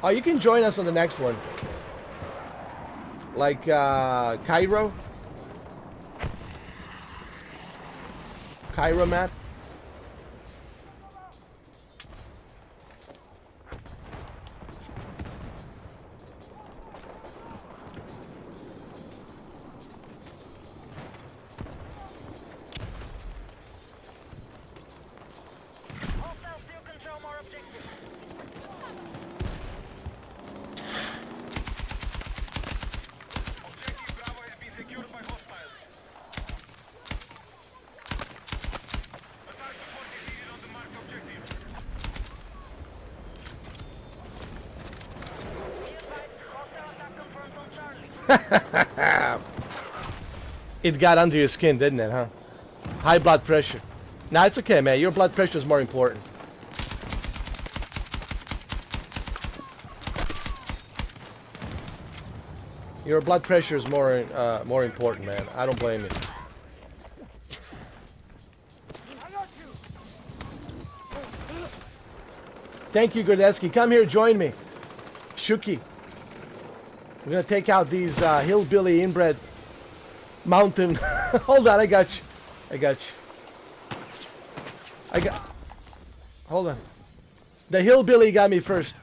Oh, you can join us on the next one. Like, Cairo? Cairo map? Hostiles still control more objectives. Objective Bravo has been secured by hostiles. Attack support is needed on the marked objective. Be advised, hostile attack confirmed on Charlie. It got under your skin, didn't it, huh? High blood pressure. Nah, it's okay, man. Your blood pressure is more important. Your blood pressure is more important, man. I don't blame you. Thank you, Gordeski. Come here, join me. Shuki. We're gonna take out these hillbilly inbred mountain. Hold on, I got you. Hold on. The hillbilly got me first.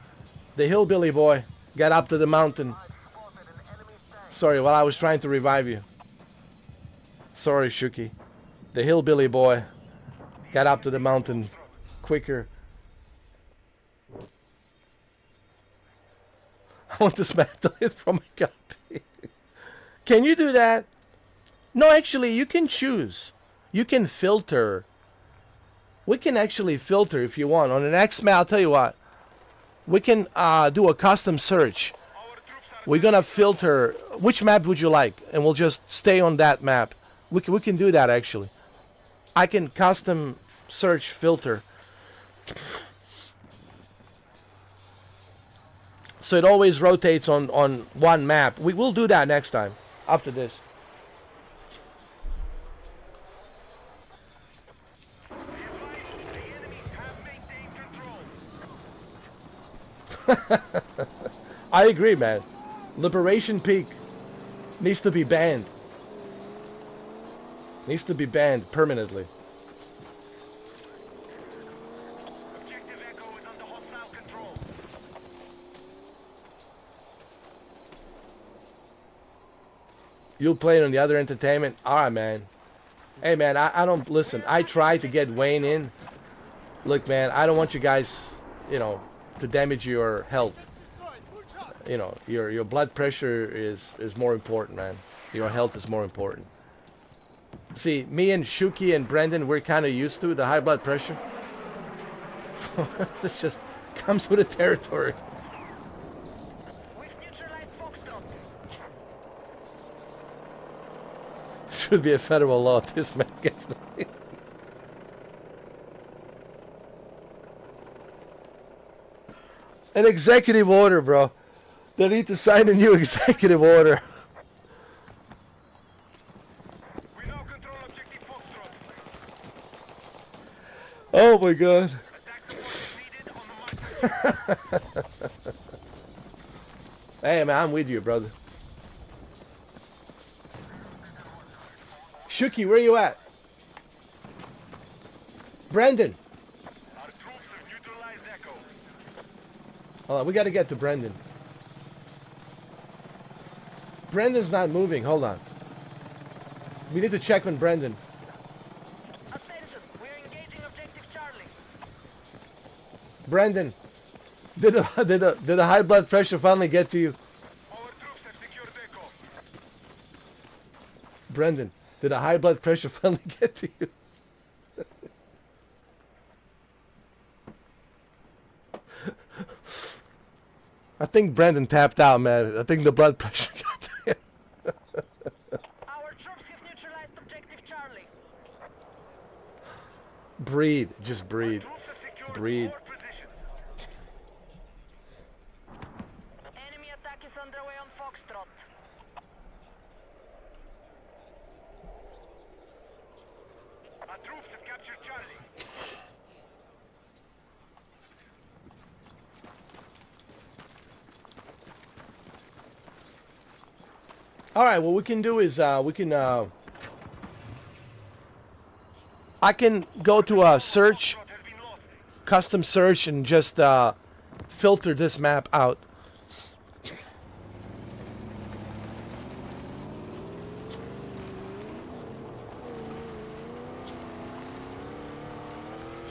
The hillbilly boy got up to the mountain. Sorry, while I was trying to revive you. Sorry, Shuki. The hillbilly boy got up to the mountain quicker. I want this map deleted from my copy. Can you do that? No, actually, you can choose. You can filter. We can actually filter if you want. On the next map, I'll tell you what. We can do a custom search. We're gonna filter. Which map would you like? And we'll just stay on that map. We can do that, actually. I can custom search filter. So it always rotates on one map. We will do that next time, after this. I agree, man. Liberation Peak needs to be banned. Needs to be banned permanently. Objective Echo is under hostile control. You'll play it on the other entertainment? Alright, man. Hey, man, I don't... Listen, I tried to get Wayne in. Look, man, I don't want you guys, you know, to damage your health. You know, your blood pressure is more important, man. Your health is more important. See, me and Shuki and Brendan, we're kind of used to the high blood pressure. This just comes with the territory. We've neutralized Foxtrot. Should be a federal law. This man gets the... An executive order, bro. They need to sign a new executive order. We now control objective Foxtrot. Oh my god. Attack support is needed on the mark. Hey man, I'm with you, brother. Shuki, where you at? Brendan. Our troops have neutralized Echo. Hold on, we gotta get to Brendan. Brendan's not moving, hold on. We need to check on Brendan. Attention, we're engaging objective Charlie. Brendan, did the high blood pressure finally get to you? Our troops have secured Echo. Brendan, did the high blood pressure finally get to you? I think Brendan tapped out, man. I think the blood pressure got to him. Our troops have neutralized objective Charlie. Breathe, just breathe. Troops have secured Breathe. forward positions. Enemy attack is underway on Foxtrot. Our troops have captured Charlie. All right, what we can do is I can go to a search, Foxtrot has been lost. custom search, and just filter this map out. The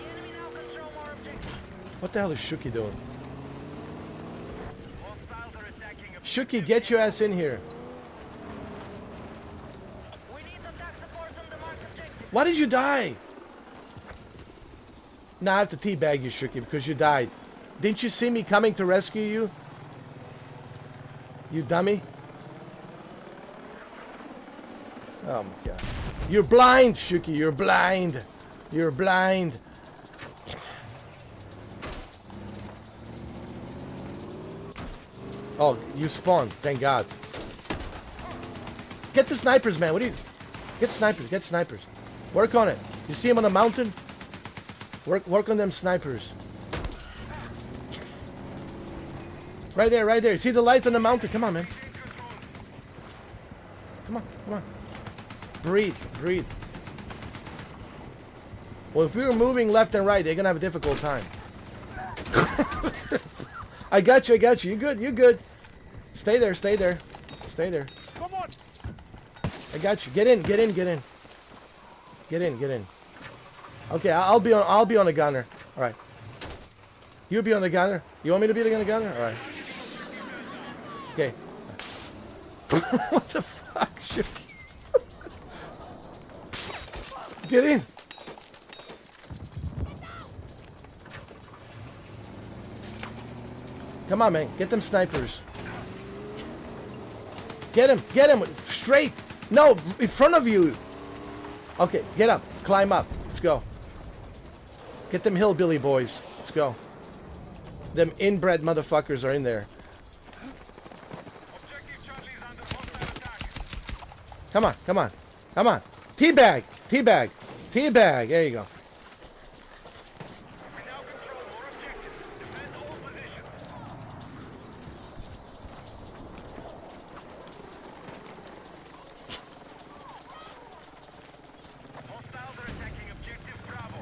enemy now control more objectives. What the hell is Shuki doing? Hostiles are attacking Shuki, get your ass in here. We need attack support on the mark objective. Why did you die? Now I have to teabag you, Shuki, because you died. Didn't you see me coming to rescue you? You dummy. Oh my god. You're blind, Shuki. You're blind. You're blind. Oh, you spawned. Thank God. Get the snipers, man. What do you... Get snipers. Get snipers. Work on it. You see him on the mountain? Work on them snipers. Right there, right there. See the lights on the mountain? Come on, man. Come on, come on. Breathe, breathe. Well, if we were moving left and right, they're gonna have a difficult time. I got you, I got you. You good, you good. Stay there, stay there. Stay there. Come on. I got you. Get in, get in, get in. Get in, get in. Okay, I'll be on the gunner. All right. You be on the gunner. You want me to be on the gunner? All right. Okay. What the fuck? Shit. Get in. Come on, man. Get them snipers. Get him. Get him. Straight. No, in front of you. Okay, get up. Climb up. Let's go. Get them hillbilly boys. Let's go. Them inbred motherfuckers are in there. Come on, come on, come on. Teabag, teabag, teabag. There you go. We now control more objectives. Defend all positions. Hostiles are attacking objective Bravo.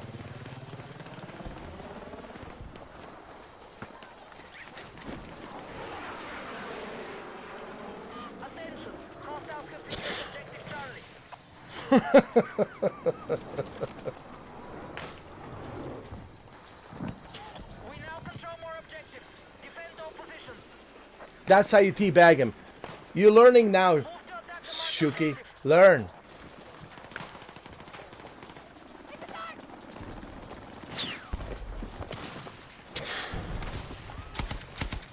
Attention! Hostiles have secured objective Charlie. We now control more objectives. Defend all positions. That's how you teabag him. You're learning now, Move to attack the marked Shuki. objective. Learn.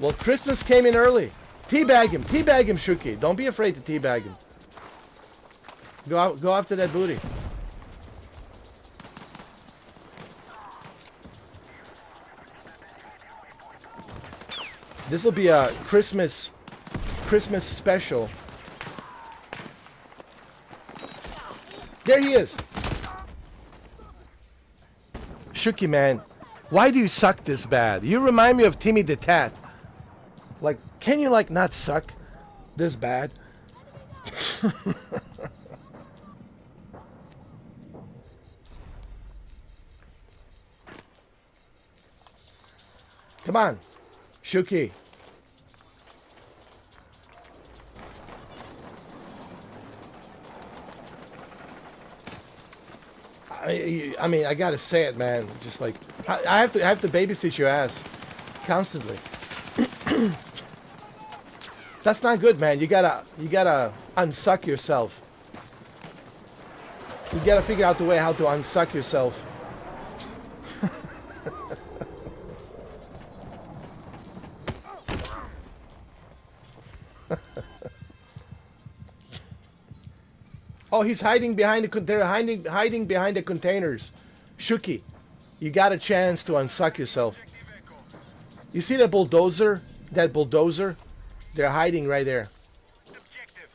Well, Christmas came in early. Teabag him, Shuki. Don't be afraid to teabag him. Go after that booty. This will be a Christmas special. There he is. Shuki, man, why do you suck this bad? You remind me of Timmy the Tat. Like, can you like not suck this bad? Come on, Shuki. I mean, I gotta say it, man. Just like I have to babysit your ass constantly. That's not good, man. You gotta unsuck yourself. You gotta figure out the way how to unsuck yourself. Oh, he's hiding behind they're hiding behind the containers. Shuki, you got a chance to unsuck yourself. You see that bulldozer? That bulldozer? They're hiding right there. Objective.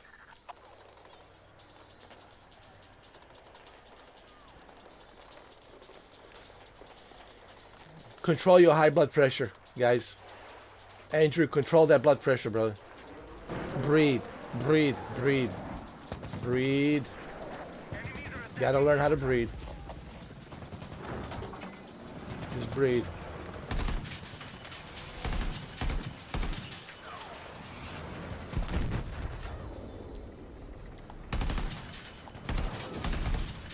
Control your high blood pressure, guys. Andrew, control that blood pressure, brother. Breathe, breathe, breathe. Breathe. Gotta learn how to breathe. Just breathe.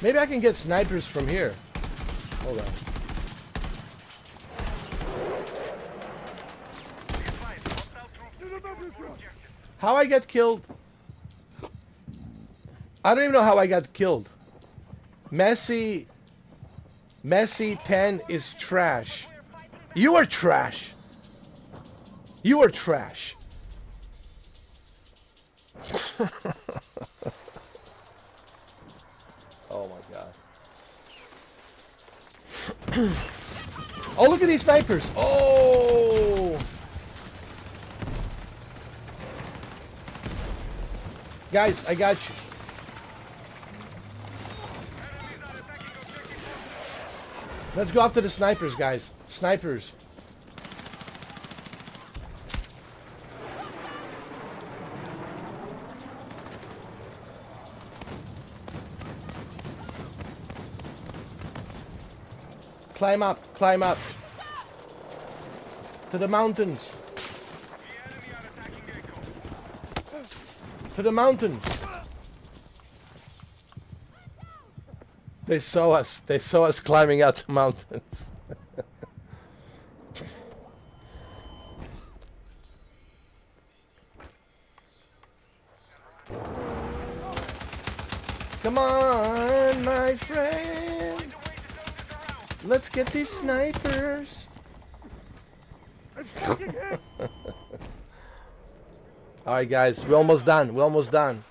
Maybe I can get snipers from here. Hold on. How I get killed? I don't even know how I got killed. Messi 10 is trash. You are trash. You are trash. Oh my god. Oh, look at these snipers. Oh. Guys, I got you. Let's go after the snipers, guys. Snipers. Climb up, climb up. To the mountains. To the mountains. They saw us. They saw us climbing out the mountains. Come on, my friend. Let's get these snipers. Alright guys, we're almost done. We're almost done.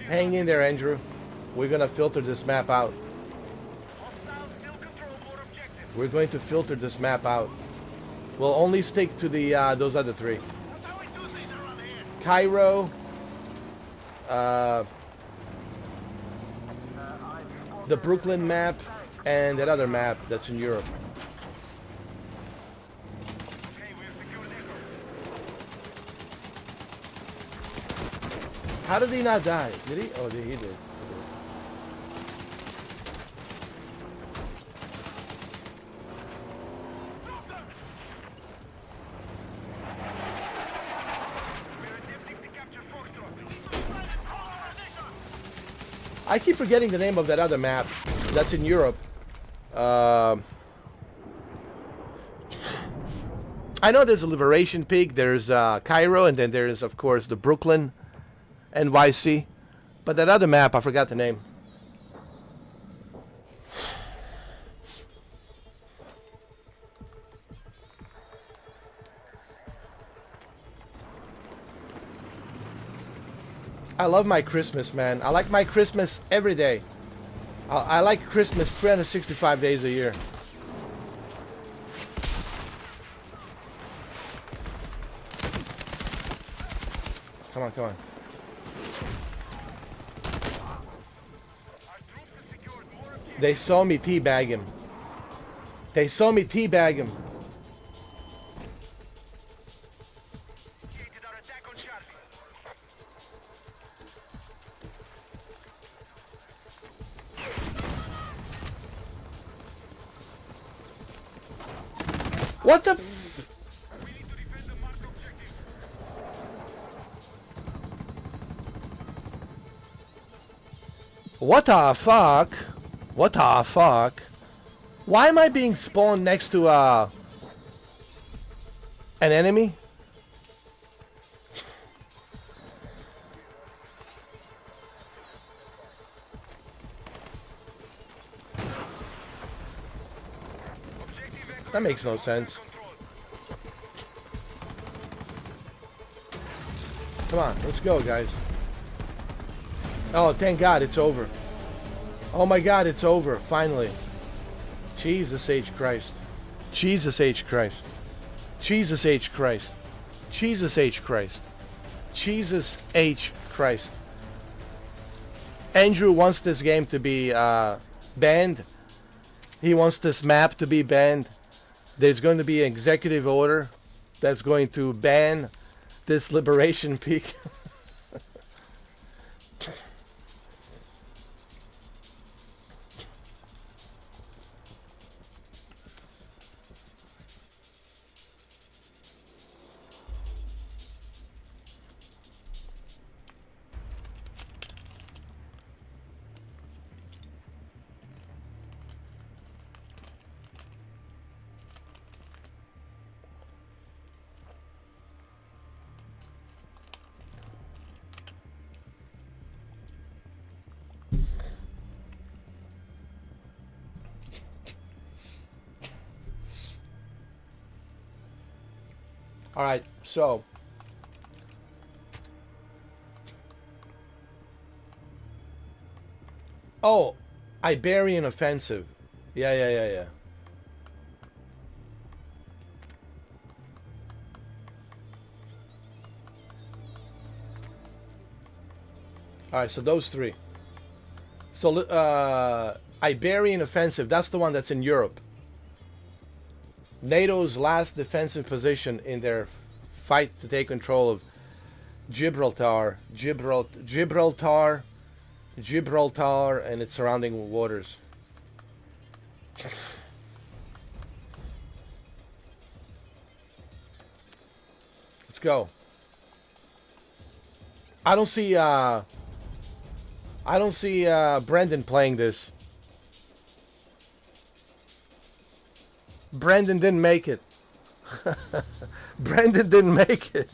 Hang in there, Andrew. We're gonna filter this map out. We're going to filter this map out. We'll only stick to the those other three. Cairo, the Brooklyn map, and that other map that's in Europe. How did he not die? Did he? Oh, he did. I keep forgetting the name of that other map that's in Europe. I know there's a Liberation Peak, there's Cairo, and then there's, of course, the Brooklyn NYC. But that other map, I forgot the name. I love my Christmas, man. I like my Christmas every day. I like Christmas 365 days a year. Come on, come on. They saw me teabag him. They saw me teabag him. What the f- What the fuck? What the fuck? Why am I being spawned next to an enemy? That makes no sense. Come on, let's go, guys. Oh, thank God, it's over. Oh my God, it's over, finally. Jesus H. Christ. Jesus H. Christ. Jesus H. Christ. Jesus H. Christ. Jesus H. Christ. Andrew wants this game to be banned. He wants this map to be banned. There's going to be an executive order that's going to ban this Liberation Peak. All right, so oh, Iberian offensive. Yeah. All right, so those three. So Iberian offensive, that's the one that's in Europe. NATO's last defensive position in their fight to take control of Gibraltar, and its surrounding waters. Let's go. I don't see Brendan playing this. Brendan didn't make it. Brendan didn't make it.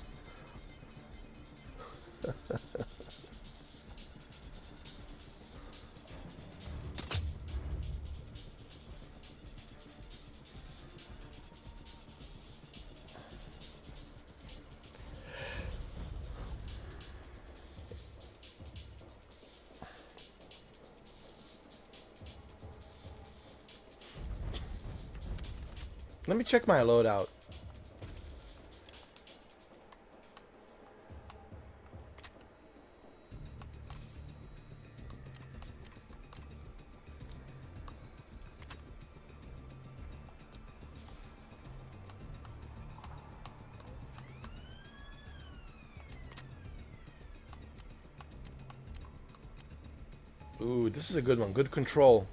Let me check my loadout. Ooh, this is a good one. Good control.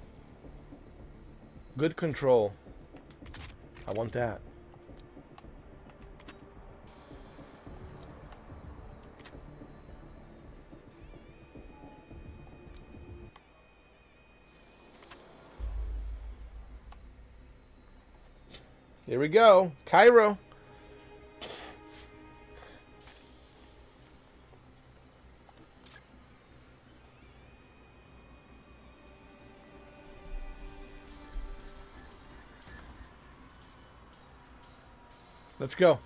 Good control. I want that. Here we go. Cairo. Let's go.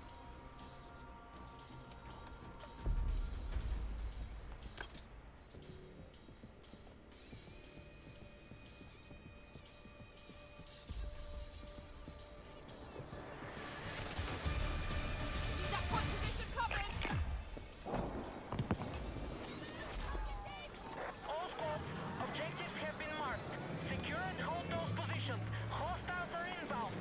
All squads, objectives have been marked. Secure and hold those positions. Hostiles are inbound.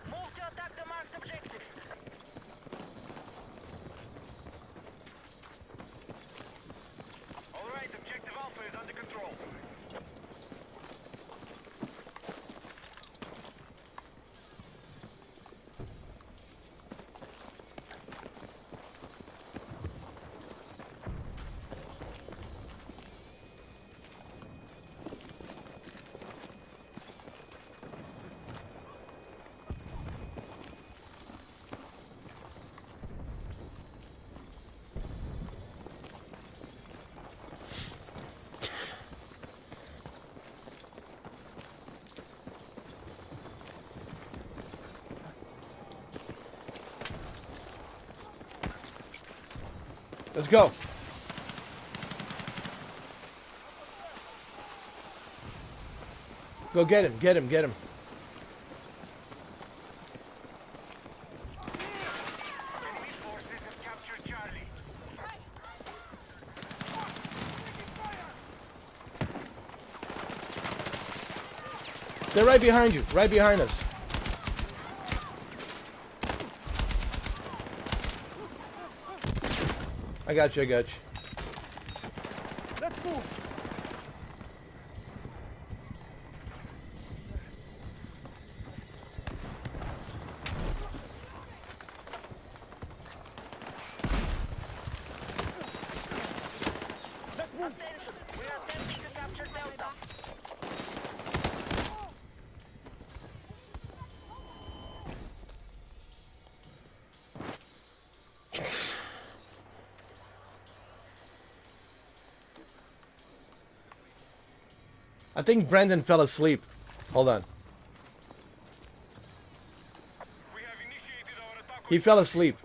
Move to attack the marked objective. All right, objective Alpha is under control. Let's go. Go get him, get him, get him. Enemy forces have captured Charlie. They're right behind you, right behind us. I got you, I got you. Let's move. Attention, we are attempting to capture Delta. I think Brandon fell asleep. Hold on. We have initiated our attack. He fell asleep.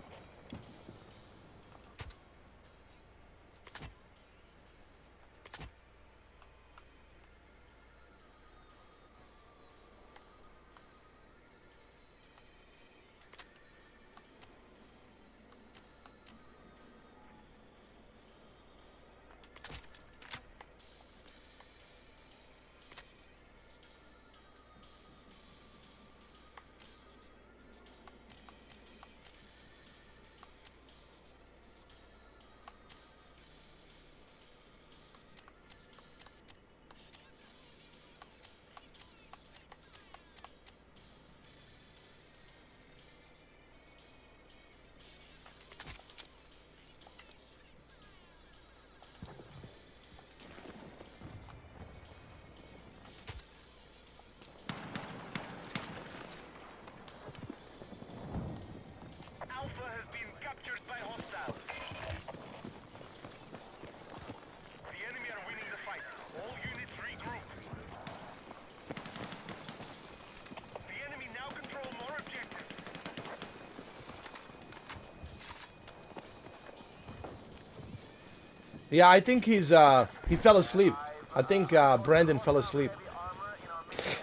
Yeah, I think he fell asleep. I think Brandon fell asleep. Heavy armor in our main area.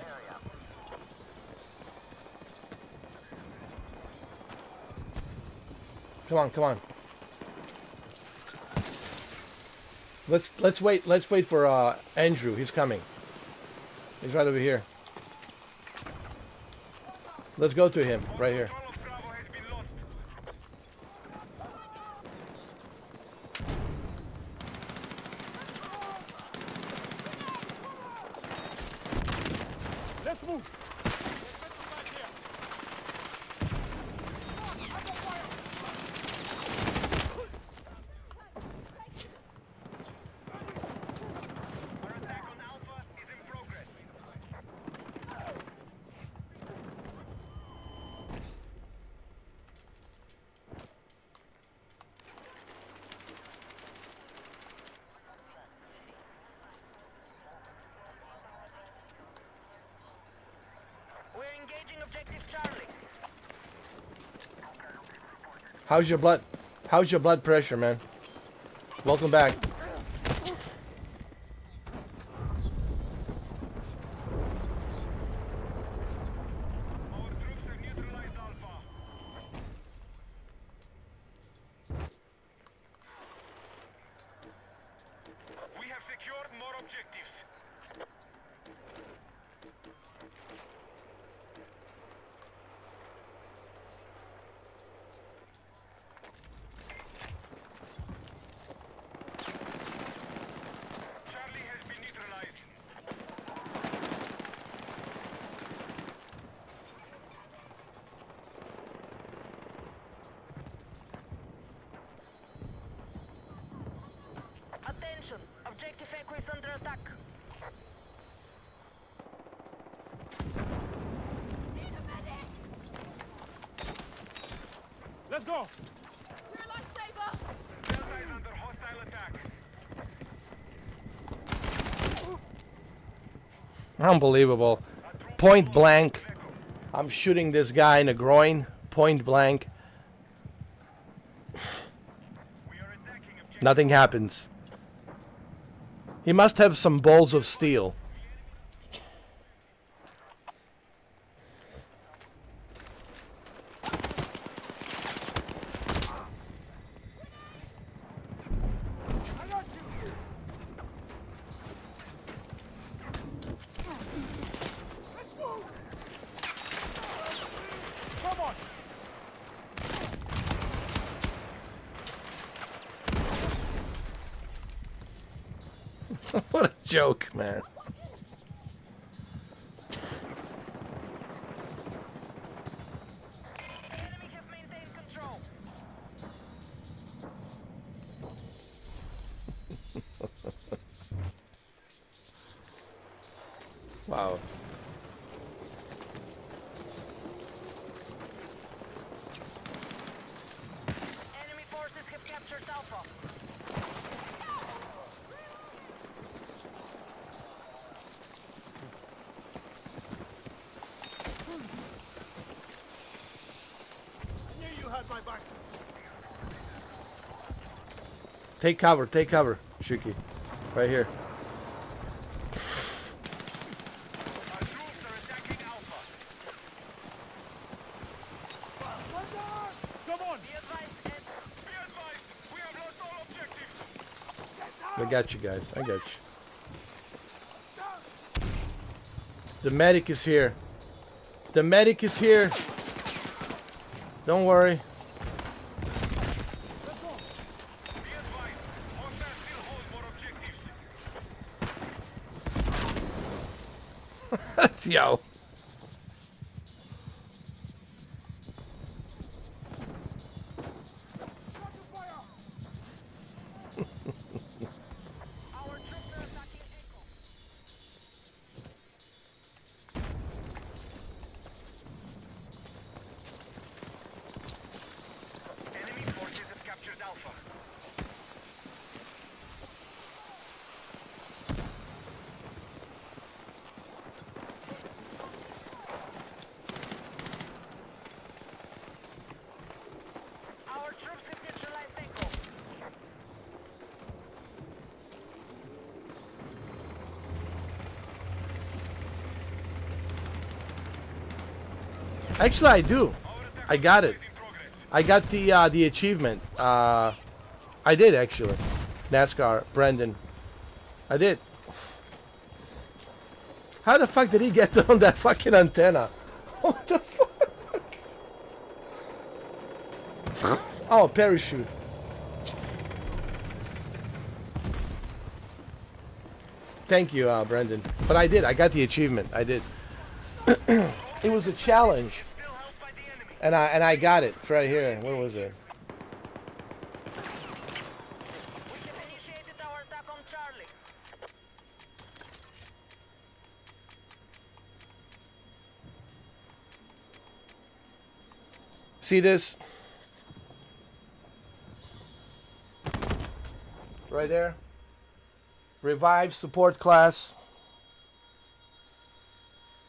Come on, come on. Let's wait for Andrew. He's coming. He's right over here. Let's go to him right here. Control of Bravo has been lost. Let's move. Our attack on Alpha is in progress. We're engaging objective Charlie. How's your blood pressure, man? Welcome back. Our troops have neutralized Alpha. We have secured more objectives. Charlie has been neutralized. Attention! Objective Echo is under attack. Let's go. You're a lifesaver! Delta is under hostile attack. Unbelievable. Point blank. I'm shooting this guy in the groin. Point blank. We are attacking objective. Nothing happens. He must have some balls of steel. I got you. Let's move. Come on. What a joke, man. Enemy have maintained control. Wow. Enemy forces have captured Alpha. I knew you had my back. Take cover, Shuki. Right here. Our troops are attacking Alpha. Come on. Be advised, Ed. Be advised. We have lost all objectives. I got you guys. I got you. The medic is here. The medic is here. Don't worry. Be advised. Hostiles still hold more objectives. Yo. Our troops are attacking Echo. Enemy forces have captured Alpha. Actually, I do. I got it. I got the achievement. I did actually. NASCAR, Brendan. I did. How the fuck did he get on that fucking antenna? What the fuck? Oh, parachute. Thank you, Brendan. But I did. I got the achievement. I did. It was a challenge, and I got it. It's right here. Where was it? We have initiated our attack on Charlie. See this? Right there. Revive support class.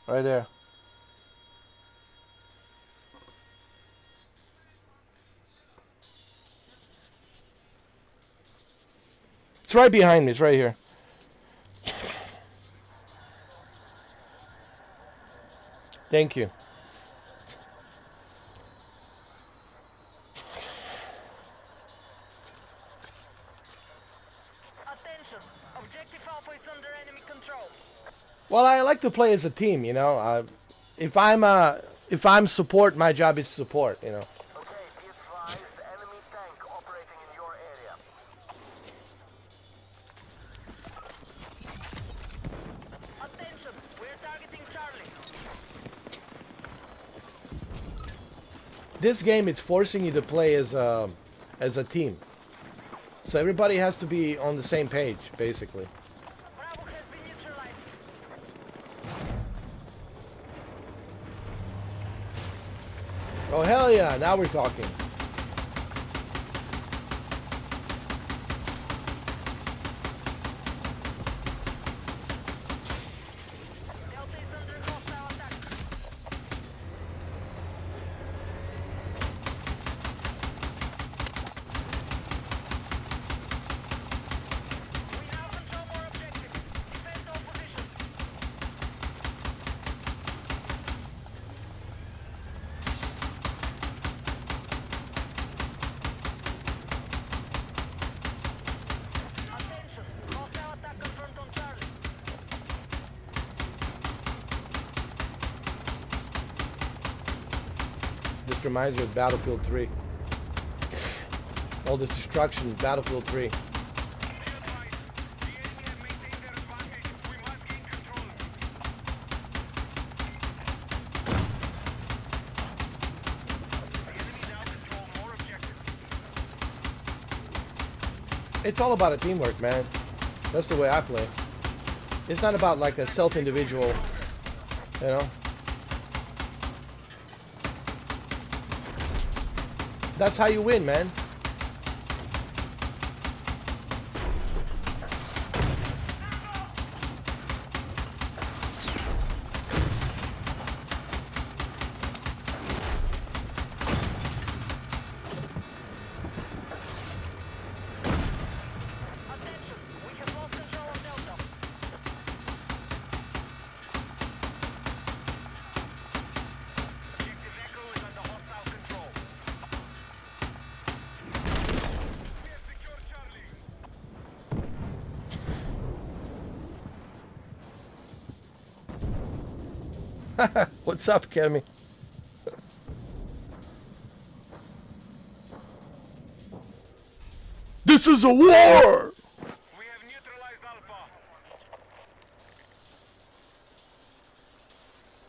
Right there. It's right behind me. It's right here. Thank you. Attention! Objective Alpha is under enemy control. Well, I like to play as a team, you know. If I'm support, my job is support, you know. Okay, be advised, enemy tank operating in your area. Attention! We're targeting Charlie. This game, it's forcing you to play as a team. So everybody has to be on the same page, basically. Bravo has been neutralized. Oh hell yeah! Now we're talking. Delta is under hostile attack. We now control more objectives. Defend all positions. Attention! Hostile attack confirmed on Charlie. This reminds me of Battlefield 3. All this destruction in Battlefield 3. It's all about a teamwork, man. That's the way I play. It's not about like a self-individual, you know. That's how you win, man. Attention! We have lost control of Delta. Objective Echo is under hostile control. We have secured Charlie. What's up, Kemi? This is a war! We have neutralized Alpha.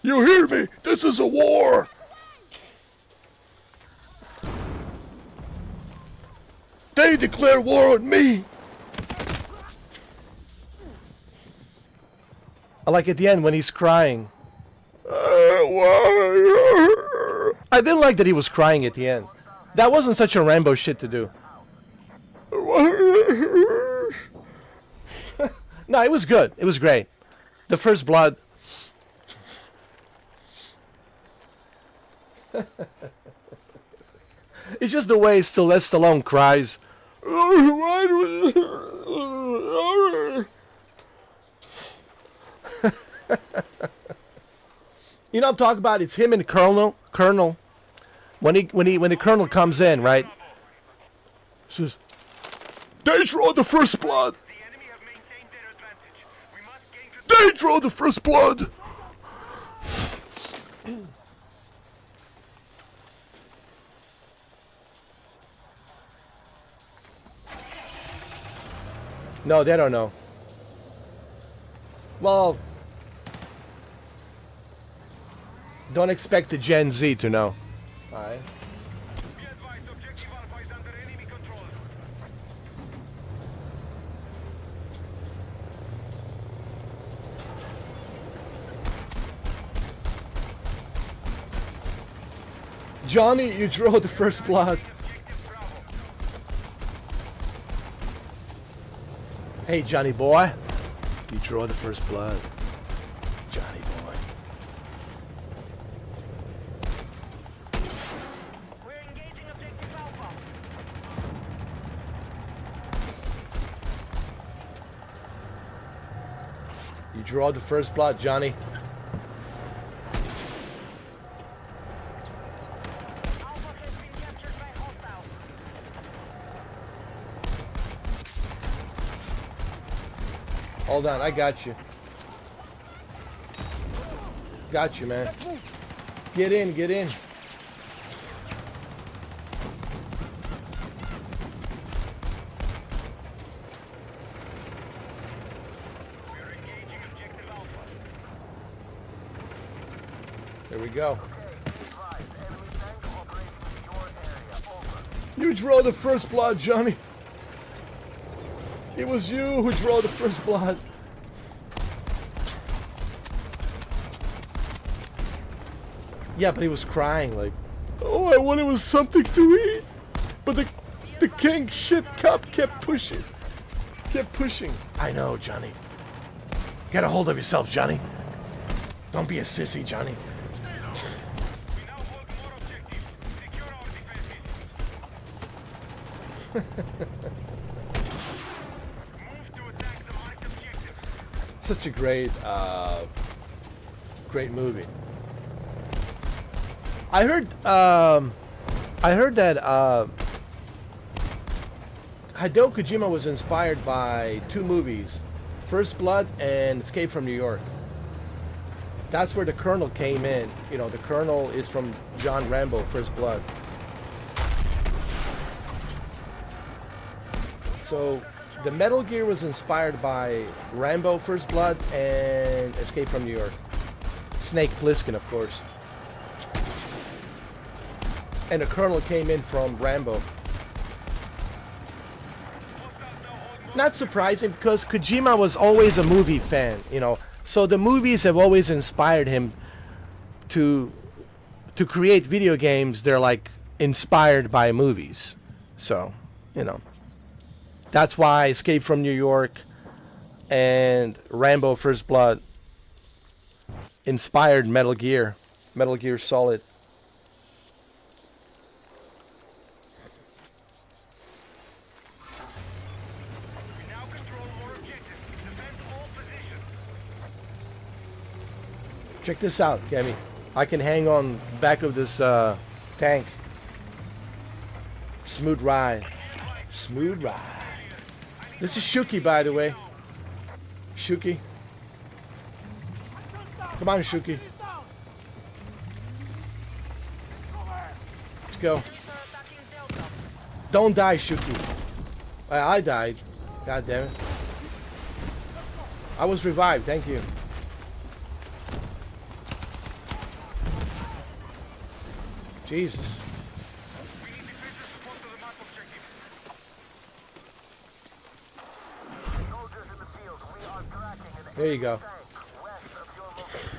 You hear me? This is a war! They declare war on me! I like at the end when he's crying. I didn't like that he was crying at the end. That wasn't such a Rambo shit to do. No, it was good. It was great. The first blood. It's just the way Sylvester Stallone cries. You know what I'm talking about? It's him and Colonel colonel, when the colonel comes in, right? Says, they draw the first blood. The enemy have maintained their advantage. We must gain control. They draw the first blood. No, they don't know. Well, don't expect the Gen Z to know. All right. Be advised, objective Alpha is under enemy control. Johnny, you draw the first blood. Objective Bravo. Hey, Johnny boy. You draw the first blood. Johnny boy. We're engaging objective Alpha. You draw the first blood, Johnny. Alpha has been captured by hostiles. Hold on, I got you. Got you, man. Get in, get in. We're engaging objective Alpha. There we go. Be advised, enemy tank operating in your area. Over. You draw the first blood, Johnny. It was you who drew the first blood. Yeah, but he was crying like, oh, I wanted something to eat. But the king shit cup kept pushing. Kept pushing. I know, Johnny. Get a hold of yourself, Johnny. Don't be a sissy, Johnny. We now hold more objectives. Secure our defenses. Move to attack the marked objective. Such a great, great movie. I heard that Hideo Kojima was inspired by two movies, First Blood and Escape from New York. That's where the Colonel came in. You know, the Colonel is from John Rambo, First Blood. So the Metal Gear was inspired by Rambo, First Blood, and Escape from New York. Snake Plissken, of course. And the Colonel came in from Rambo. Not surprising because Kojima was always a movie fan, you know. So the movies have always inspired him to create video games. They're like inspired by movies. So, you know. That's why Escape from New York and Rambo First Blood inspired Metal Gear. Metal Gear Solid. We now control more objectives. Defend all positions. Check this out, Kemi. I can hang on back of this tank. Smooth ride. Smooth ride. This is Shuki, by the way. Shuki. Come on, Shuki. Let's go. Enemies are attacking Delta. Don't die, Shuki. I died. God damn it. I was revived, thank you. Jesus. We need defensive support to the marked objective. Soldiers in the field. We are tracking an There you go. tank west of your location.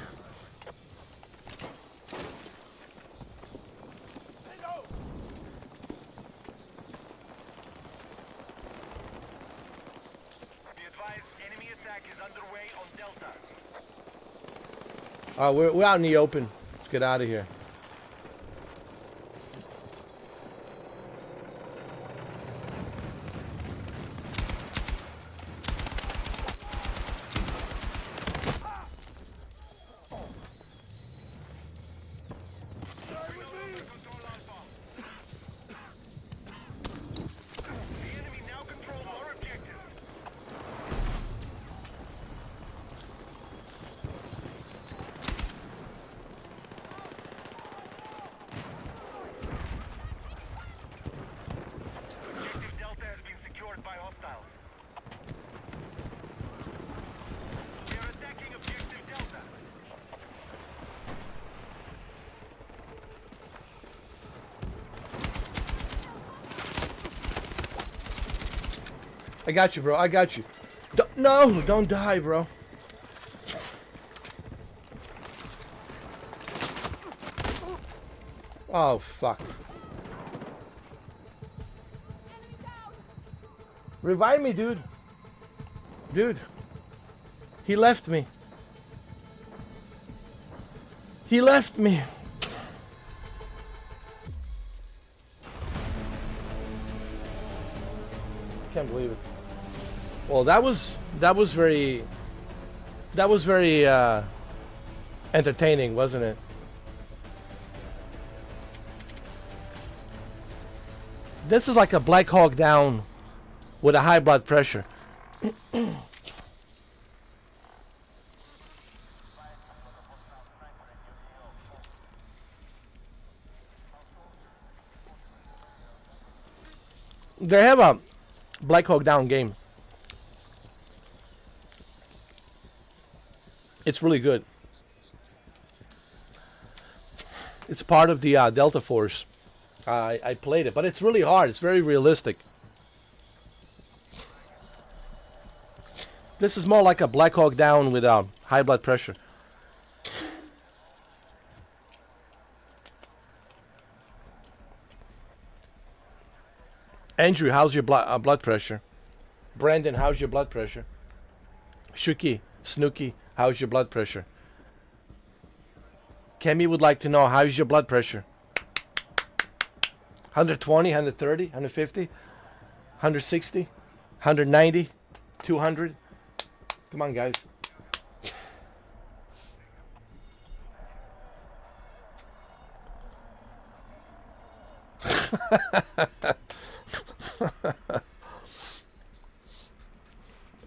Be advised, enemy attack is underway on Delta. We're out in the open. Let's get out of here. I got you, bro. I got you. No, don't die, bro. Oh, fuck. Revive me, dude. Dude. He left me. He left me. Can't believe it. Well, that was very entertaining, wasn't it? This is like a Black Hawk Down with a high blood pressure. They have a Black Hawk Down game. It's really good. It's part of the Delta Force. I played it, but it's really hard. It's very realistic. This is more like a Black Hawk Down with high blood pressure. Andrew, how's your blood pressure? Brandon, how's your blood pressure? Shuki, Snooky, how's your blood pressure? Kemi would like to know, how's your blood pressure? 120, 130, 150, 160, 190, 200. Come on, guys.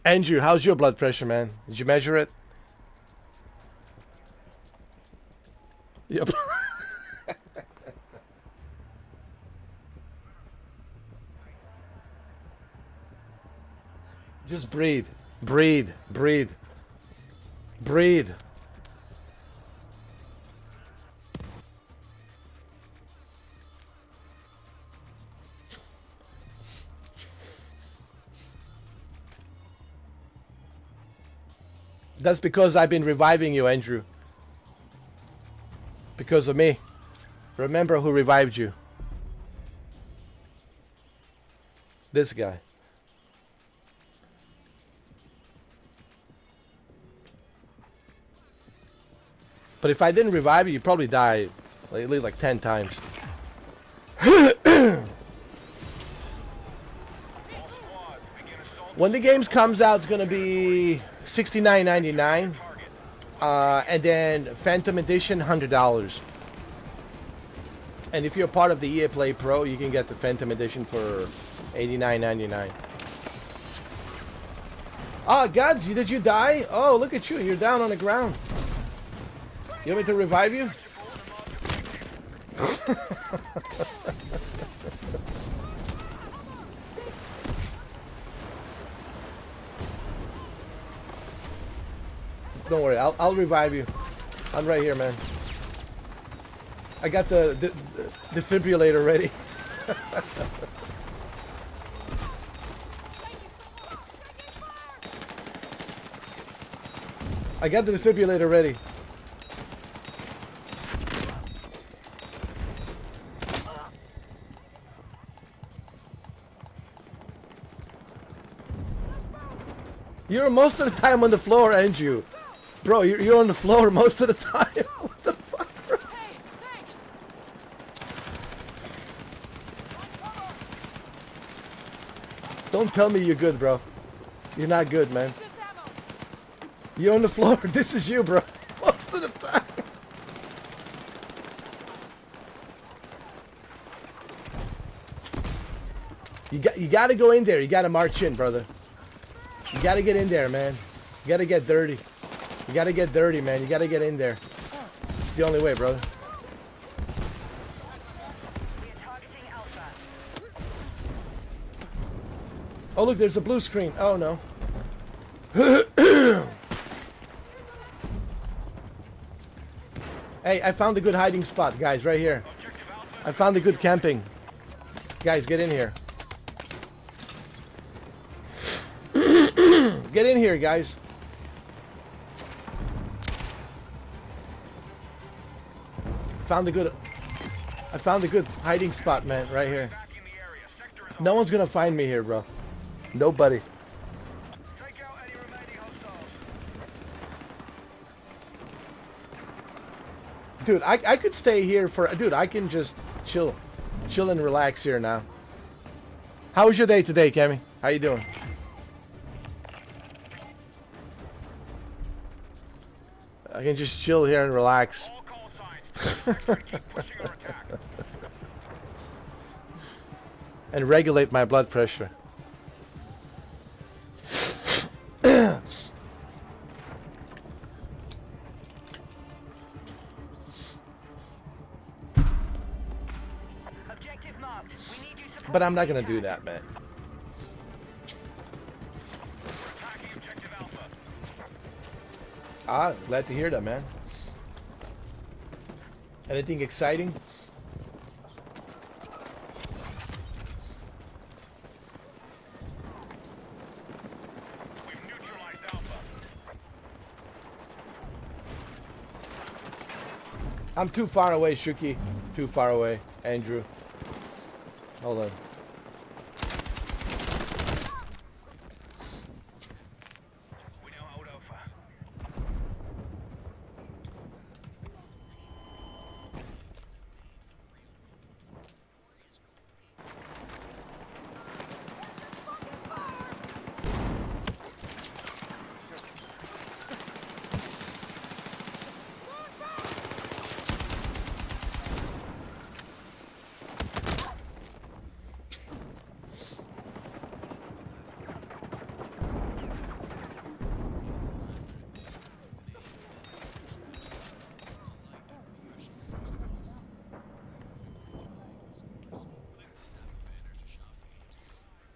Andrew, how's your blood pressure, man? Did you measure it? Yep. Just breathe. Breathe. Breathe. Breathe. That's because I've been reviving you, Andrew. Because of me. Remember who revived you. This guy. But if I didn't revive you, you'd probably die like 10 times. When the games comes out, it's gonna be $69.99, and then Phantom Edition $100. And if you're part of the EA Play Pro, you can get the Phantom Edition for $89.99. Ah, Gods, did you die? Oh, look at you, you're down on the ground. You want me to revive you? Don't worry, I'll revive you. I'm right here, man. I got the defibrillator ready. I got the defibrillator ready. You're most of the time on the floor, aren't you? Bro, you're on the floor most of the time. What the fuck, bro? Hey, thanks. Don't tell me you're good, bro. You're not good, man. This ammo. You're on the floor. This is you, bro. Most of the time. You got to go in there. You got to march in, brother. You got to get in there, man. You got to get dirty. You got to get dirty, man. You got to get in there. It's the only way, brother. We are targeting Alpha. Oh, look, there's a blue screen. Oh, no. Hey, I found a good hiding spot, guys, right here. I found a good camping. Guys, get in here. Get in here, guys. I found a good hiding spot, man, right here. Back in the area. Sector is No one's gonna find me here, bro. Nobody. Take out any remaining hostiles. Dude, I could stay here for... Dude, I can just chill and relax here now. How was your day today, Kemi? How you doing? I can just chill here and relax. All call signs. Keep pushing our attack. And regulate my blood pressure. Objective marked. We need you support. But I'm not gonna do that, man. Attacking objective Alpha. Ah, glad to hear that, man. Anything exciting? We've neutralized Alpha. I'm too far away, Shuki. Too far away, Andrew. Hold on. We now hold Alpha.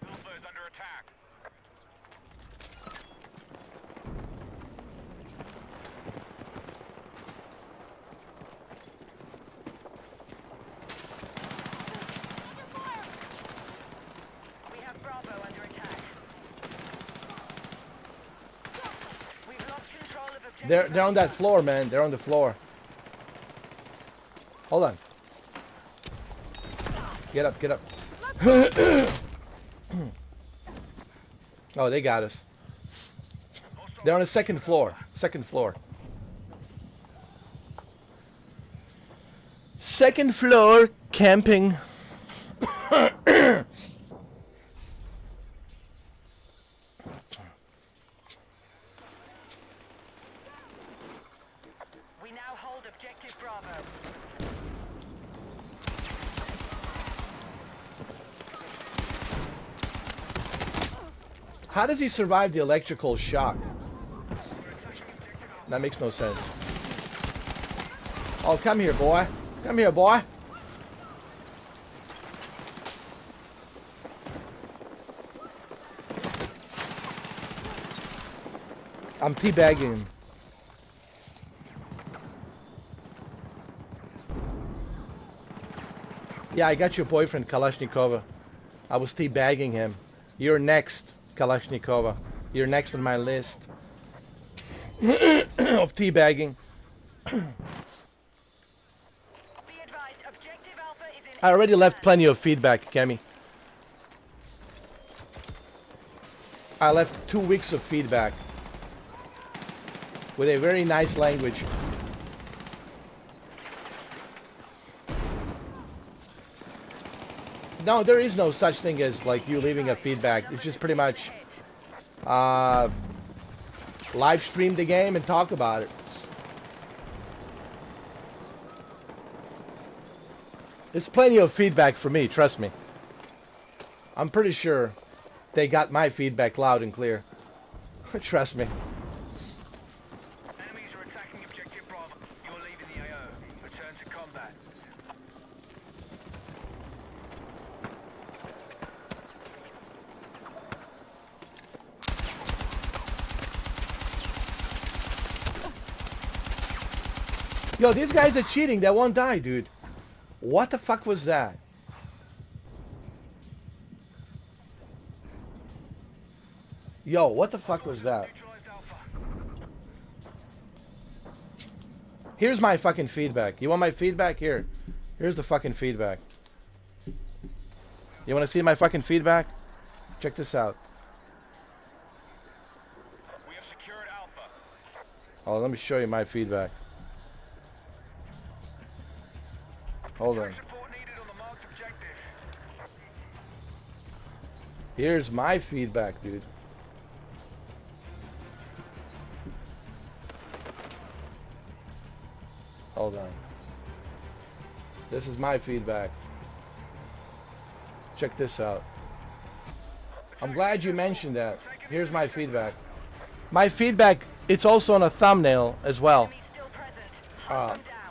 Alpha is under attack. We have Bravo under attack. We've lost control of objective. They're on that floor, man. They're on the floor. Hold on. Get up, get up. Oh, they got us. They're on the second floor. Second floor. Second floor camping. We now hold objective Bravo. How does he survive the electrical shock? That makes no sense. Oh, come here, boy. Come here, boy. I'm teabagging him. Yeah, I got your boyfriend, Kalashnikova. I was teabagging him. You're next, Kalashnikova. You're next on my list of teabagging. Be advised, objective Alpha is in. I already left plenty of feedback, Kemi. I left 2 weeks of feedback with a very nice language. No, there is no such thing as like you leaving a feedback. It's just pretty much live stream the game and talk about it. It's plenty of feedback for me, trust me. I'm pretty sure they got my feedback loud and clear. Trust me. Enemies are attacking objective Bravo. You are leaving the AO. Return to combat. Yo, these guys are cheating. They won't die, dude. What the fuck was that? Yo, what the fuck was that? Neutralized Alpha. Here's my fucking feedback. You want my feedback? Here. Here's the fucking feedback. You want to see my fucking feedback? Check this out. We have secured Alpha. Oh, let me show you my feedback. Hold on. Support needed on the marked objective. Here's my feedback, dude. Hold on. This is my feedback. Check this out. I'm glad you mentioned that. Here's my feedback. My feedback, it's also on a thumbnail as well. Enemy still present. Hunt them down.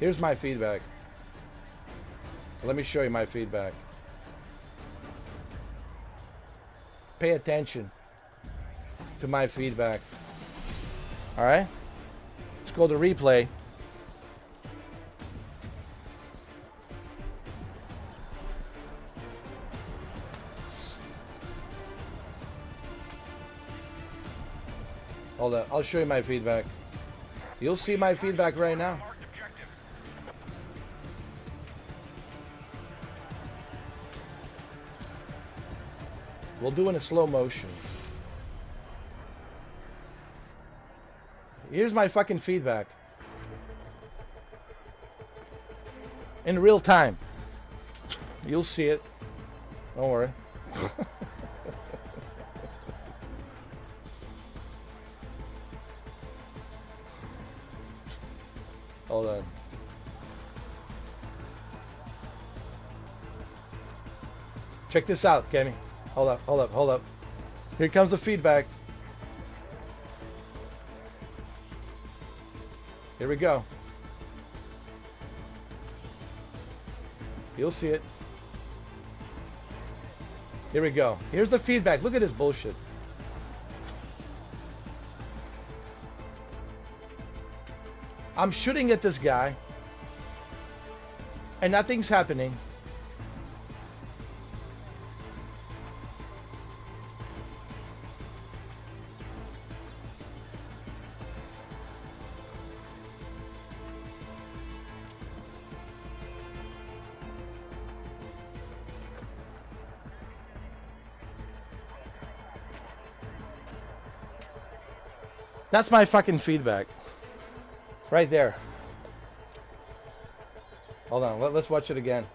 Here's my feedback. Let me show you my feedback. Pay attention to my feedback. All right? Let's go to replay. Hold on. I'll show you my feedback. You'll see my feedback right now. Marked objective. We'll do it in slow motion. Here's my fucking feedback. In real time. You'll see it. Don't worry. Hold on. Check this out, Kemi. Hold up, hold up, hold up. Here comes the feedback. Here we go. You'll see it. Here we go. Here's the feedback. Look at this bullshit. I'm shooting at this guy, and nothing's happening. That's my fucking feedback. Right there. Hold on, let's watch it again.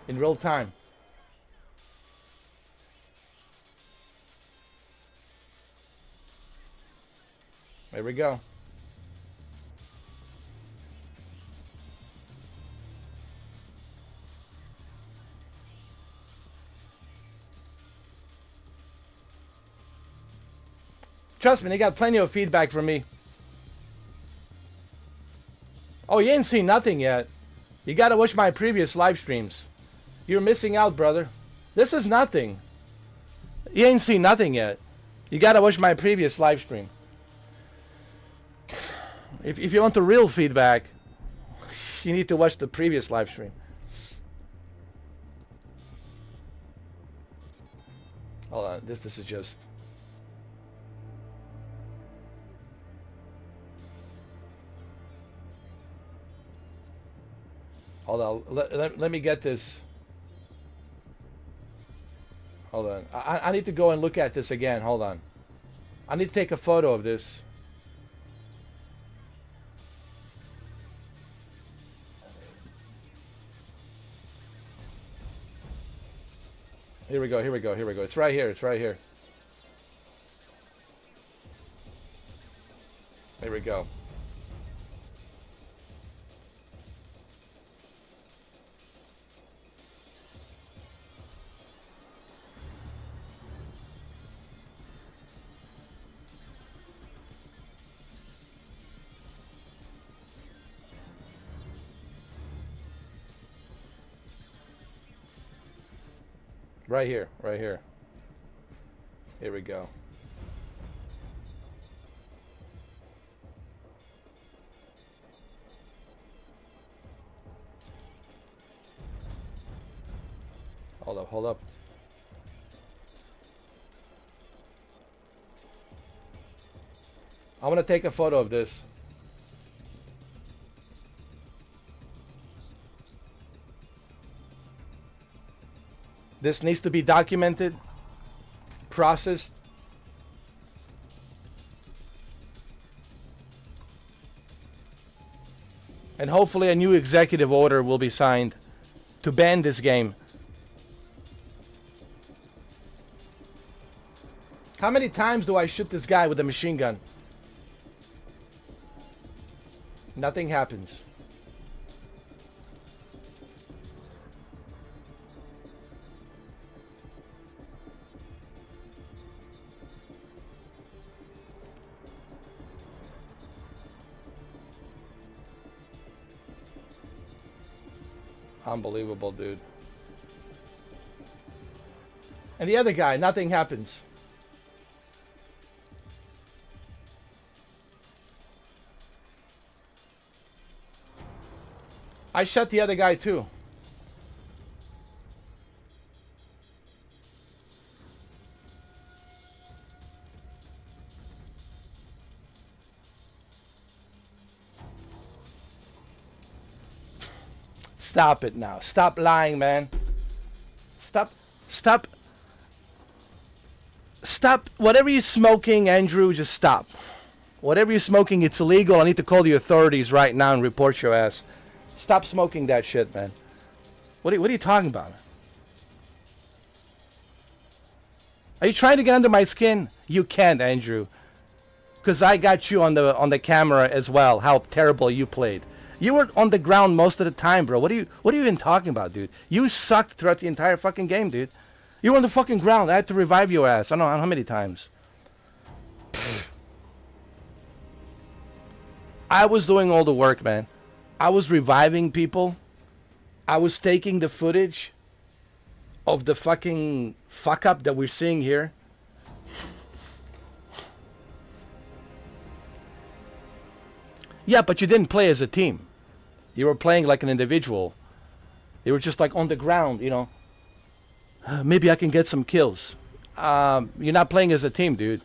In real time. There we go. Trust me, they got plenty of feedback from me. Oh, you ain't seen nothing yet. You gotta watch my previous live streams. You're missing out, brother. This is nothing. You ain't seen nothing yet. You gotta watch my previous live stream. If you want the real feedback, you need to watch the previous live stream. Hold on, this is just... Hold on, let me get this. Hold on. I need to go and look at this again. Hold on. I need to take a photo of this. Here we go, here we go, here we go. It's right here, it's right here. Here we go. Right here, right here. Here we go. Hold up, hold up. I want to take a photo of this. This needs to be documented, processed. And hopefully a new executive order will be signed to ban this game. How many times do I shoot this guy with a machine gun? Nothing happens. Unbelievable, dude. And the other guy, nothing happens. I shot the other guy too. Stop it now. Stop lying, man. Stop. Whatever you're smoking, Andrew, just stop. Whatever you're smoking, it's illegal. I need to call the authorities right now and report your ass. Stop smoking that shit, man. What are you talking about? Are you trying to get under my skin? You can't, Andrew. Because I got you on the camera as well, how terrible you played. You were on the ground most of the time, bro. What are you even talking about, dude? You sucked throughout the entire fucking game, dude. You were on the fucking ground. I had to revive your ass. I don't know how many times. I was doing all the work, man. I was reviving people. I was taking the footage of the fucking fuck up that we're seeing here. Yeah, but you didn't play as a team. You were playing like an individual. You were just like on the ground, you know. Maybe I can get some kills. You're not playing as a team, dude.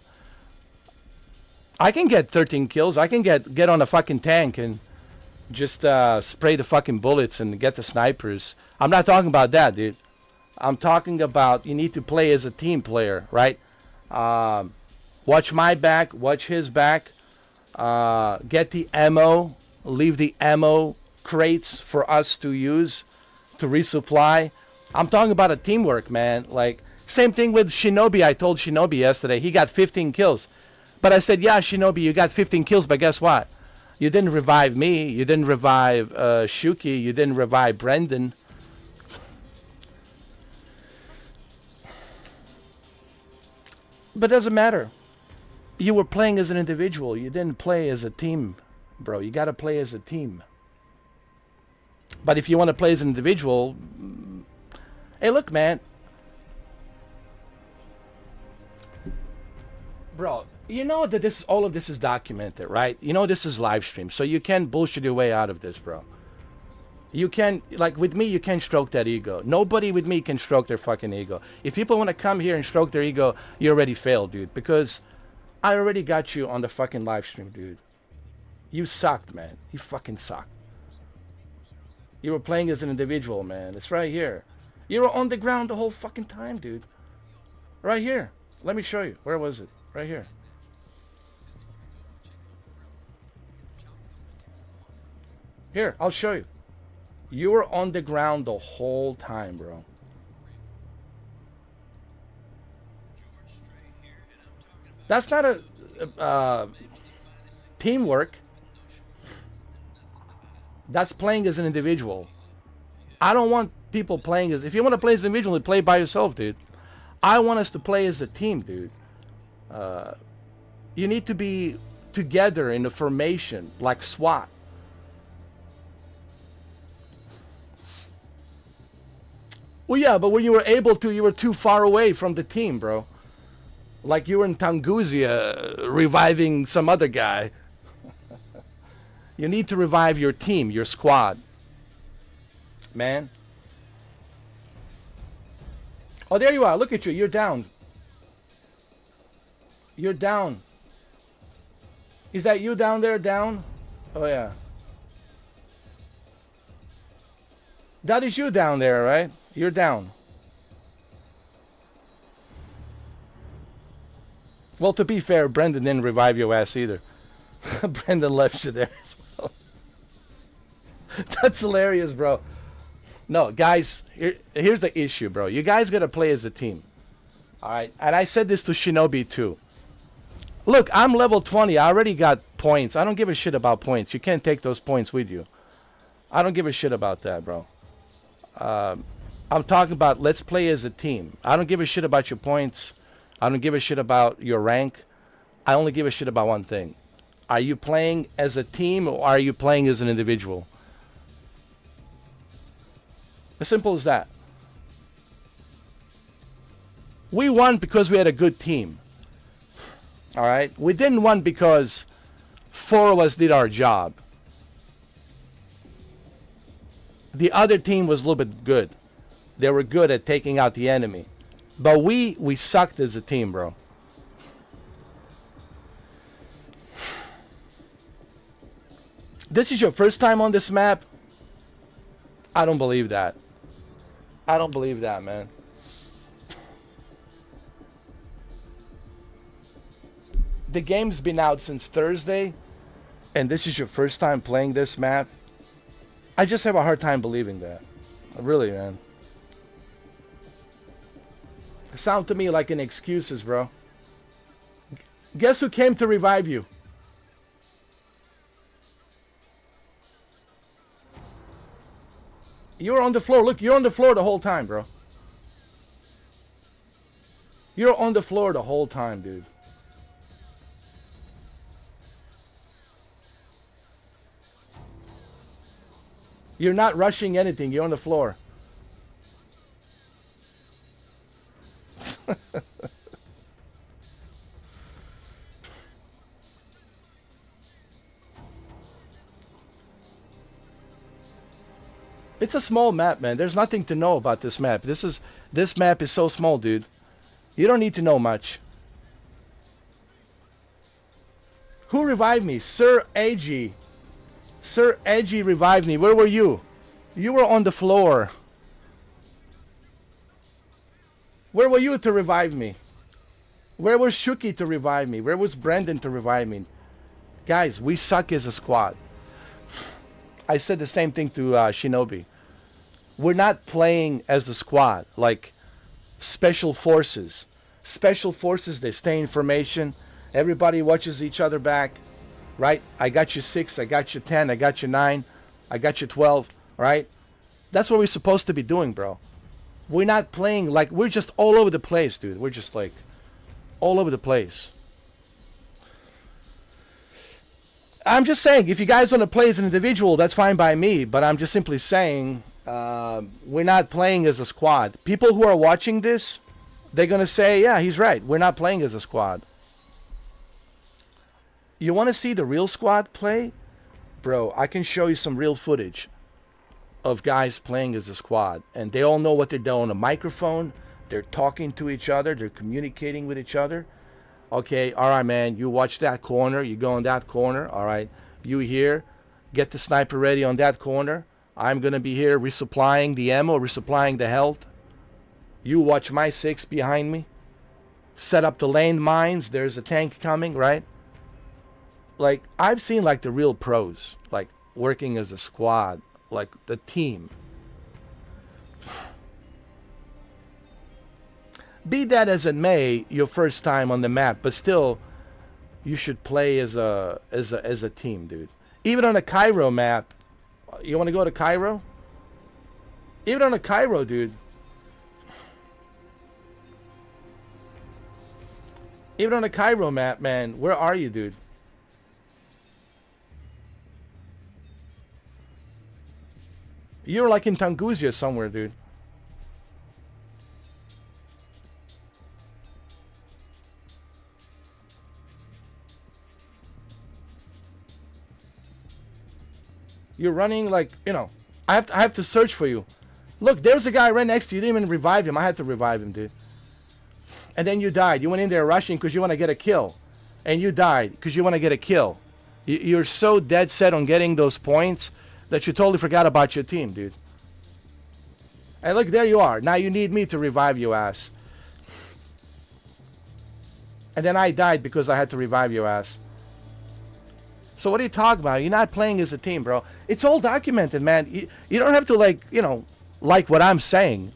I can get 13 kills. I can get on a fucking tank and just spray the fucking bullets and get the snipers. I'm not talking about that, dude. I'm talking about you need to play as a team player, right? Watch my back. Watch his back. Get the ammo. Leave the ammo crates for us to use to resupply. I'm talking about a teamwork, man. Like, same thing with Shinobi. I told Shinobi yesterday. He got 15 kills. But I said, yeah, Shinobi, you got 15 kills, but guess what? You didn't revive me. You didn't revive Shuki. You didn't revive Brendan. But it doesn't matter. You were playing as an individual. You didn't play as a team, bro. You got to play as a team. But if you want to play as an individual, hey, look, man. Bro, you know that all of this is documented, right? You know this is live stream, so you can't bullshit your way out of this, bro. You can, like with me, you can't stroke that ego. Nobody with me can stroke their fucking ego. If people want to come here and stroke their ego, you already failed, dude. Because I already got you on the fucking live stream, dude. You sucked, man. You fucking sucked. You were playing as an individual, man. It's right here. You were on the ground the whole fucking time, dude. Right here. Let me show you. Where was it? Right here. Here, I'll show you. You were on the ground the whole time, bro. That's not a teamwork. That's playing as an individual. I don't want people playing as... If you want to play as an individual, play by yourself, dude. I want us to play as a team, dude. You need to be together in a formation, like SWAT. Well, yeah, but when you were able to, you were too far away from the team, bro. Like you were in Tanguzia reviving some other guy. You need to revive your team, your squad. Man. Oh, there you are. Look at you. You're down. You're down. Is that you down there? Down? Oh, yeah. That is you down there, right? You're down. Well, to be fair, Brendan didn't revive your ass either. Brendan left you there as well. That's hilarious, bro. No, guys, here's the issue, bro. You guys got to play as a team. All right? And I said this to Shinobi, too. Look, I'm level 20. I already got points. I don't give a shit about points. You can't take those points with you. I don't give a shit about that, bro. I'm talking about let's play as a team. I don't give a shit about your points. I don't give a shit about your rank. I only give a shit about one thing. Are you playing as a team or are you playing as an individual? As simple as that. We won because we had a good team. All right? We didn't win because 4 of us did our job. The other team was a little bit good. They were good at taking out the enemy. But we sucked as a team, bro. This is your first time on this map? I don't believe that. I don't believe that, man. The game's been out since Thursday, and this is your first time playing this map? I just have a hard time believing that. Really, man. It sounds to me like an excuses, bro. Guess who came to revive you? You were on the floor. Look, you're on the floor the whole time, bro. You're on the floor the whole time, dude. You're not rushing anything. You're on the floor. It's a small map, man. There's nothing to know about this map. This map is so small, dude. You don't need to know much. Who revived me? Sir Edgy. Sir Edgy revived me. Where were you? You were on the floor. Where were you to revive me? Where was Shuki to revive me? Where was Brendan to revive me? Guys, we suck as a squad. I said the same thing to Shinobi. We're not playing as the squad, like special forces. Special forces, they stay in formation. Everybody watches each other back, right? I got you 6, I got you 10, I got you 9, I got you 12, right? That's what we're supposed to be doing, bro. We're not playing like, we're just all over the place, dude. We're just like all over the place. I'm just saying, if you guys want to play as an individual, that's fine by me. But I'm just simply saying, we're not playing as a squad. People who are watching this, they're going to say, yeah, he's right. We're not playing as a squad. You want to see the real squad play? Bro, I can show you some real footage of guys playing as a squad. And they all know what they're doing on a microphone. They're talking to each other. They're communicating with each other. Okay, all right, man, you watch that corner. You go in that corner. All right, you here. Get the sniper ready on that corner. I'm going to be here resupplying the ammo, resupplying the health. You watch my 6 behind me. Set up the lane mines. There's a tank coming, right? Like, I've seen, like, the real pros, like, working as a squad, like, the team. Be that as it may, your first time on the map, but still, you should play as a team, dude. Even on a Cairo map, you want to go to Cairo? Even on a Cairo, dude. Even on a Cairo map, man, where are you, dude? You're like in Tungusia somewhere, dude. You're running like, you know, I have to search for you. Look, there's a guy right next to you. You didn't even revive him. I had to revive him, dude. And then you died. You went in there rushing because you want to get a kill. And you died because you want to get a kill. You're so dead set on getting those points that you totally forgot about your team, dude. And look, there you are. Now you need me to revive your ass. And then I died because I had to revive your ass. So what are you talking about? You're not playing as a team, bro. It's all documented, man. You don't have to, like, you know, like what I'm saying.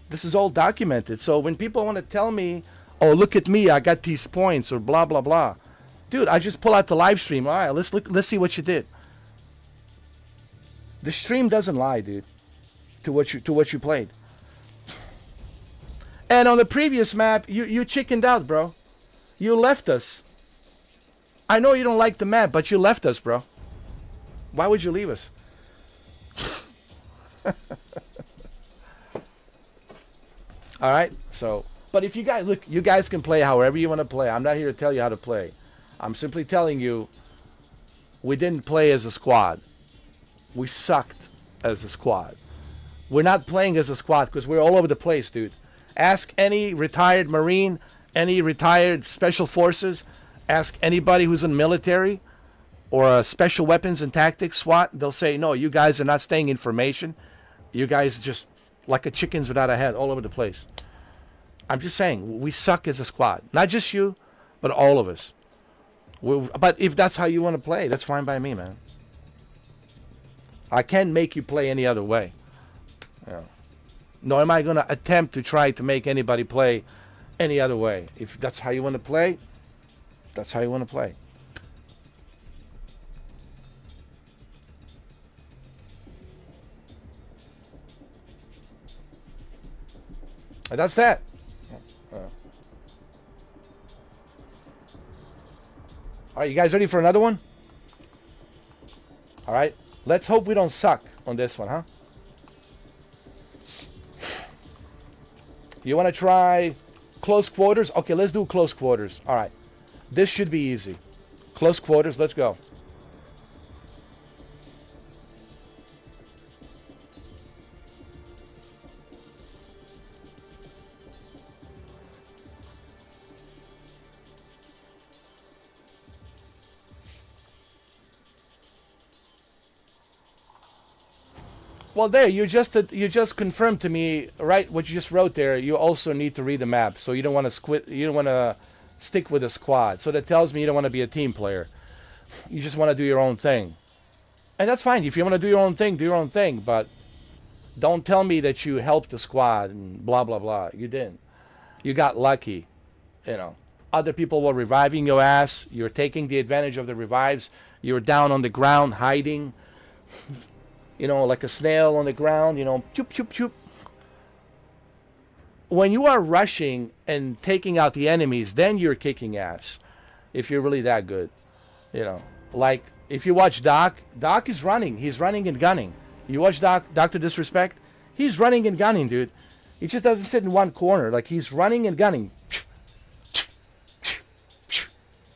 This is all documented. So when people want to tell me, oh, look at me, I got these points, or blah, blah, blah. Dude, I just pull out the live stream. All right, let's see what you did. The stream doesn't lie, dude, to what you played. And on the previous map, you chickened out, bro. You left us. I know you don't like the map, but you left us, bro. Why would you leave us? All right, so, but if you guys, look, you guys can play however you want to play. I'm not here to tell you how to play. I'm simply telling you, we didn't play as a squad. We sucked as a squad. We're not playing as a squad because we're all over the place, dude. Ask any retired Marine, any retired Special Forces, ask anybody who's in military or Special Weapons and Tactics SWAT. They'll say, no, you guys are not staying information. You guys just like a chickens without a head all over the place. I'm just saying, we suck as a squad. Not just you, but all of us. But if that's how you want to play, that's fine by me, man. I can't make you play any other way. Yeah. Nor am I going to attempt to try to make anybody play any other way. If that's how you want to play, that's how you want to play. And that's that. All right, you guys ready for another one? All right, let's hope we don't suck on this one, huh? You want to try close quarters? Okay, let's do close quarters. All right, this should be easy. Close quarters, let's go. Well, there you just confirmed to me, right? What you just wrote there. You also need to read the map, so you don't want to You don't want to stick with a squad. So that tells me you don't want to be a team player. You just want to do your own thing, and that's fine. If you want to do your own thing, do your own thing. But don't tell me that you helped the squad and blah blah blah. You didn't. You got lucky. You know, other people were reviving your ass. You're taking the advantage of the revives. You're down on the ground hiding. You know, like a snail on the ground, you know, choop, choop, choop. When you are rushing and taking out the enemies, then you're kicking ass. If you're really that good. You know, like if you watch Doc is running. He's running and gunning. You watch Dr. Disrespect? He's running and gunning, dude. He just doesn't sit in one corner. Like, he's running and gunning.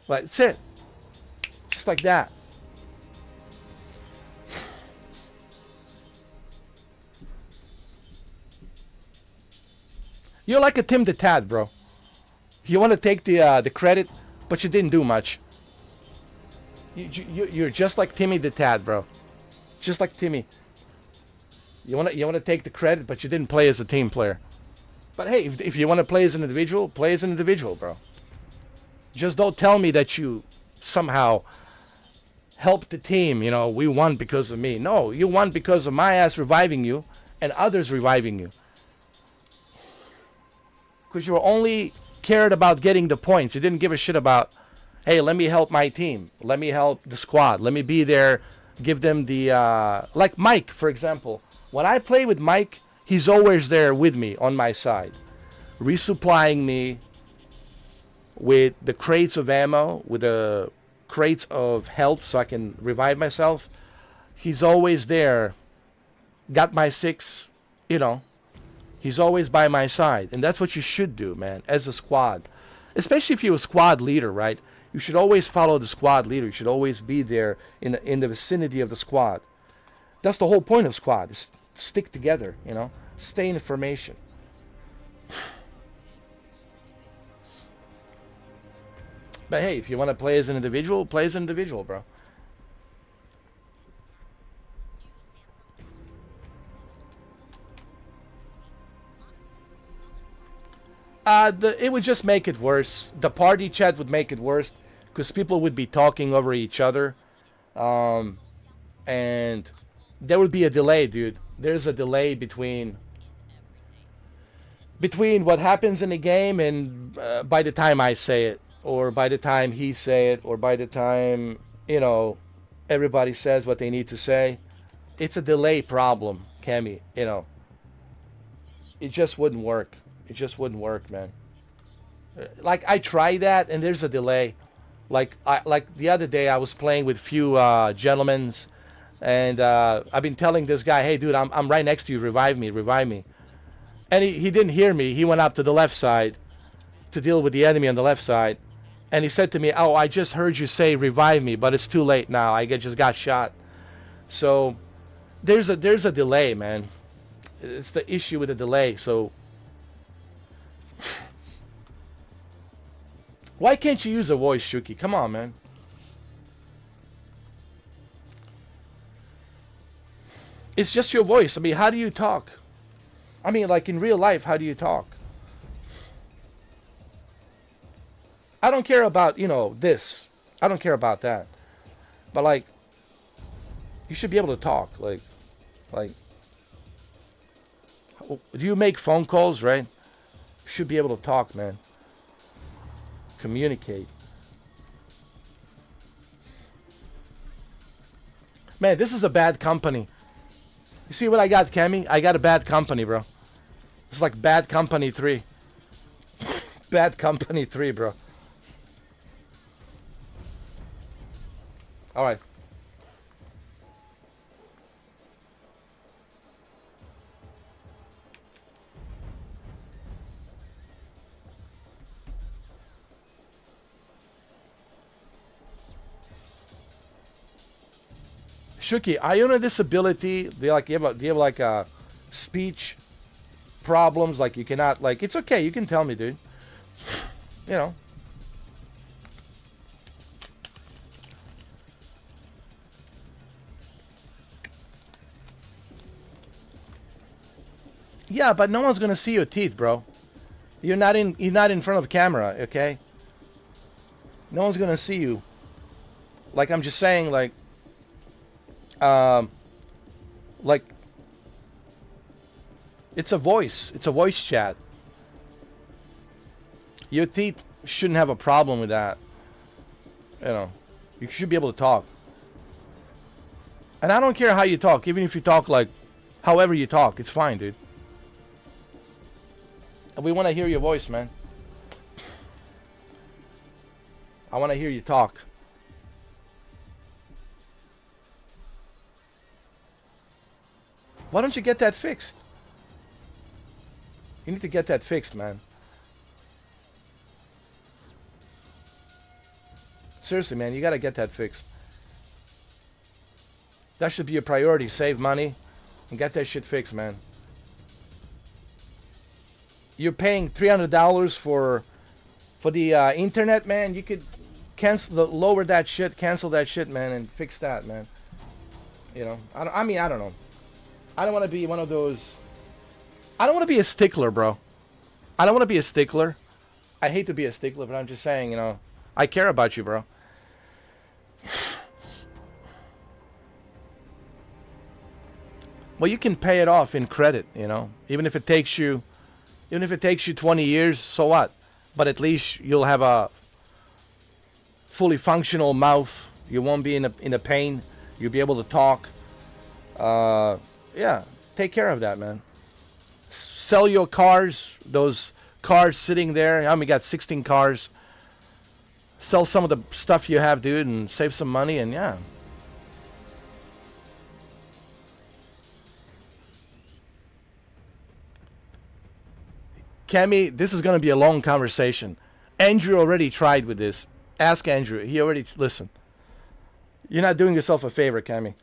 Like, that's it. Just like that. You're like a Tim the Tad, bro. You want to take the credit, but you didn't do much. You're just like Timmy the Tad, bro. Just like Timmy. You want to take the credit, but you didn't play as a team player. But hey, if you want to play as an individual, play as an individual, bro. Just don't tell me that you somehow helped the team. You know, we won because of me. No, you won because of my ass reviving you and others reviving you. Because you only cared about getting the points. You didn't give a shit about, hey, let me help my team. Let me help the squad. Let me be there. Give them the, like Mike, for example. When I play with Mike, he's always there with me on my side. Resupplying me with the crates of ammo, with the crates of health so I can revive myself. He's always there. Got my 6, you know. He's always by my side. And that's what you should do, man, as a squad. Especially if you're a squad leader, right? You should always follow the squad leader. You should always be there in the vicinity of the squad. That's the whole point of squad. Is stick together, you know, stay in formation. But hey, if you want to play as an individual, play as an individual, bro. It would just make it worse. The party chat would make it worse because people would be talking over each other, and there would be a delay, dude. There's a delay between what happens in the game and by the time I say it, or by the time he say it, or by the time, you know, everybody says what they need to say. It's a delay problem, Cammy. You know, it just wouldn't work. It just wouldn't work, man. Like, I tried that, and there's a delay. Like the other day, I was playing with few gentlemen, and I've been telling this guy, hey, dude, I'm right next to you. Revive me, revive me. And he didn't hear me. He went up to the left side to deal with the enemy on the left side. And he said to me, oh, I just heard you say revive me, but it's too late now. I just got shot. So there's a delay, man. It's the issue with the delay. So why can't you use a voice, Shuki? Come on, man. It's just your voice. I mean, how do you talk? I mean, like in real life, how do you talk? I don't care about, you know, this. I don't care about that. But like, you should be able to talk. Like, do you make phone calls, right? You should be able to talk, man. Communicate. Man, this is a bad company. You see what I got, Cammy? I got a bad company, bro. It's like Bad Company 3. Bad Company 3, bro. All right. Shuki, are you on a disability? Do you have like a speech problems? Like you cannot, like, it's okay. You can tell me, dude. You know. Yeah, but no one's gonna see your teeth, bro. You're not in front of the camera, okay? No one's gonna see you. Like, I'm just saying, like it's a voice chat. Your teeth shouldn't have a problem with that. You know, you should be able to talk. And I don't care how you talk, even if you talk like however you talk, it's fine, dude. We want to hear your voice, man. I want to hear you talk. Why don't you get that fixed? You need to get that fixed, man. Seriously, man, you got to get that fixed. That should be a priority. Save money and get that shit fixed, man. You're paying $300 for the internet, man. You could lower that shit, cancel that shit, man, and fix that, man. You know, I mean, I don't know. I don't want to be one of those. I don't want to be a stickler, bro. I don't want to be a stickler. I hate to be a stickler, but I'm just saying, you know, I care about you, bro. Well, you can pay it off in credit, you know, even if it takes you 20 years, so what? But at least you'll have a fully functional mouth. You won't be in a pain. You'll be able to talk. Yeah, take care of that, man. Sell your cars, those cars sitting there. I only got 16 cars. Sell some of the stuff you have, dude, and save some money, and yeah. Cammy, this is going to be a long conversation. Andrew already tried with this. Ask Andrew. He already... Listen. You're not doing yourself a favor, Cammy.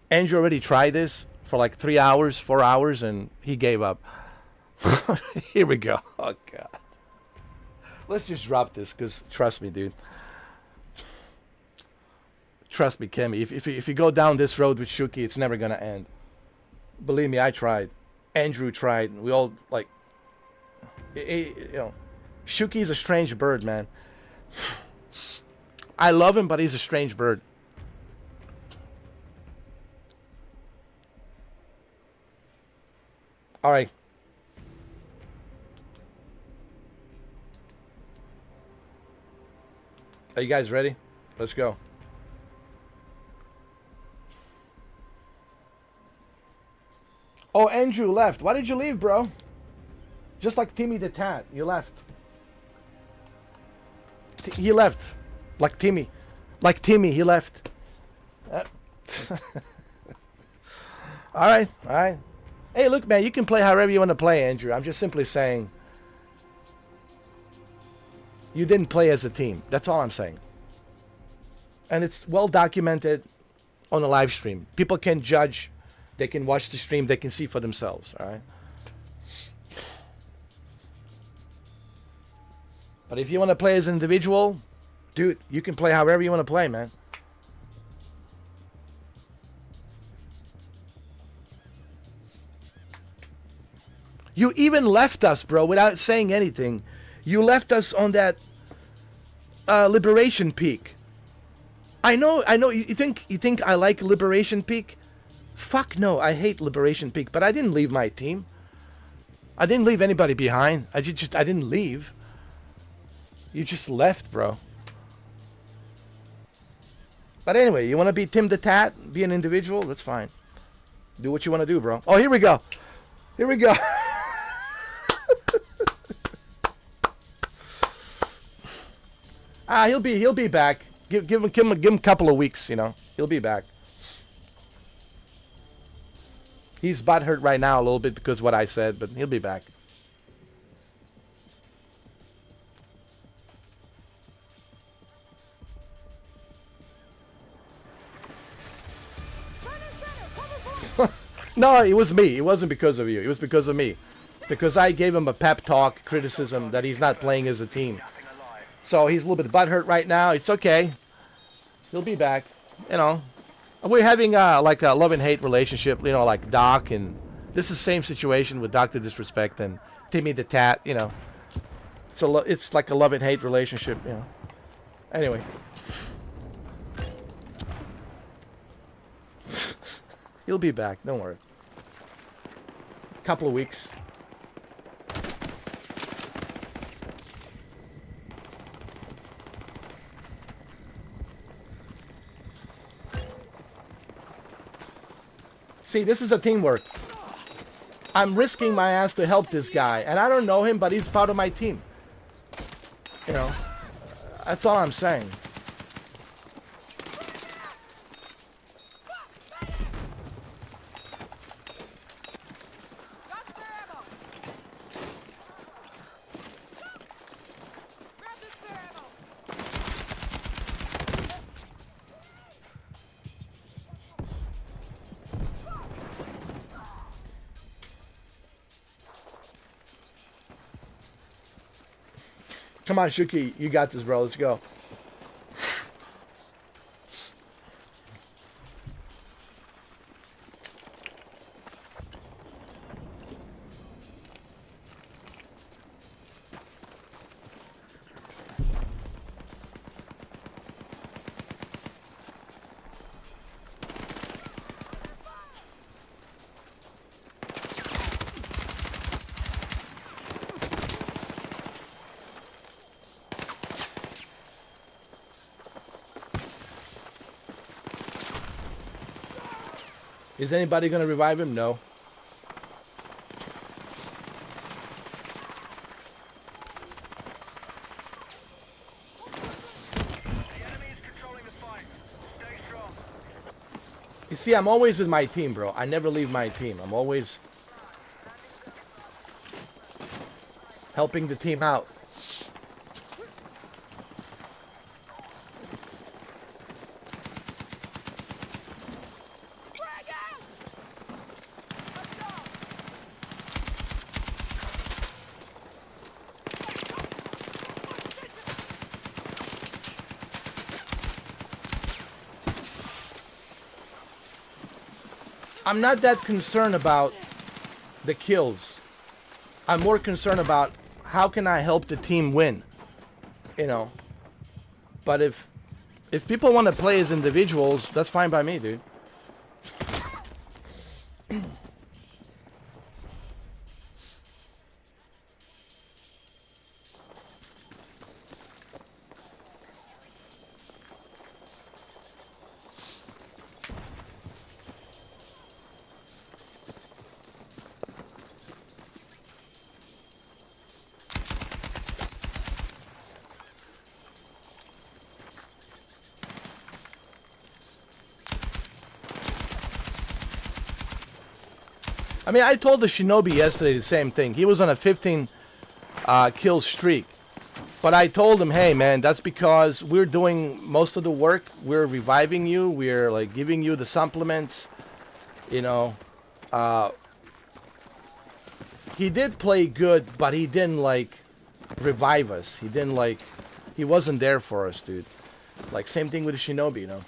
Andrew already tried this for like 3 hours, 4 hours, and he gave up. Here we go. Oh, God. Let's just drop this, because trust me, dude. Trust me, Kemi. If you go down this road with Shuki, it's never going to end. Believe me, I tried. Andrew tried. We all, like... you know, Shuki's a strange bird, man. I love him, but he's a strange bird. All right. Are you guys ready? Let's go. Oh, Andrew left. Why did you leave, bro? Just like Timmy the Tat. You left. He left. Like Timmy. Like Timmy, he left. All right, all right. Hey, look, man, you can play however you want to play, Andrew. I'm just simply saying you didn't play as a team. That's all I'm saying. And it's well documented on the live stream. People can judge. They can watch the stream. They can see for themselves, all right? But if you want to play as an individual, dude, you can play however you want to play, man. You even left us, bro, without saying anything. You left us on that Liberation Peak. I know. You think I like Liberation Peak? Fuck no, I hate Liberation Peak. But I didn't leave my team. I didn't leave anybody behind. I didn't leave. You just left, bro. But anyway, you want to be Tim the Tat, be an individual? That's fine. Do what you want to do, bro. Oh, here we go. Here we go. He'll be back. Give him a couple of weeks, you know. He'll be back. He's butthurt right now a little bit because of what I said, but he'll be back. No, it was me. It wasn't because of you. It was because of me. Because I gave him a pep talk, criticism that he's not playing as a team. So he's a little bit butthurt right now. It's okay. He'll be back. You know, we're having like a love and hate relationship. You know, like Doc, and this is the same situation with Dr. Disrespect and Timmy the Tat. You know, it's like a love and hate relationship. You know. Anyway. He'll be back. Don't worry. Couple of weeks. See, this is a teamwork. I'm risking my ass to help this guy, and I don't know him, but he's part of my team. You know, that's all I'm saying. Come on, Shuki, you got this, bro. Let's go. Is anybody going to revive him? No. You see, I'm always with my team, bro. I never leave my team. I'm always helping the team out. I'm not that concerned about the kills. I'm more concerned about how can I help the team win, you know. But if people want to play as individuals, that's fine by me, dude. I mean, I told the Shinobi yesterday the same thing. He was on a 15 kill streak. But I told him, hey, man, that's because we're doing most of the work. We're reviving you. We're, like, giving you the supplements. You know. He did play good, but he didn't, like, revive us. He didn't, like... He wasn't there for us, dude. Like, same thing with the Shinobi, you know.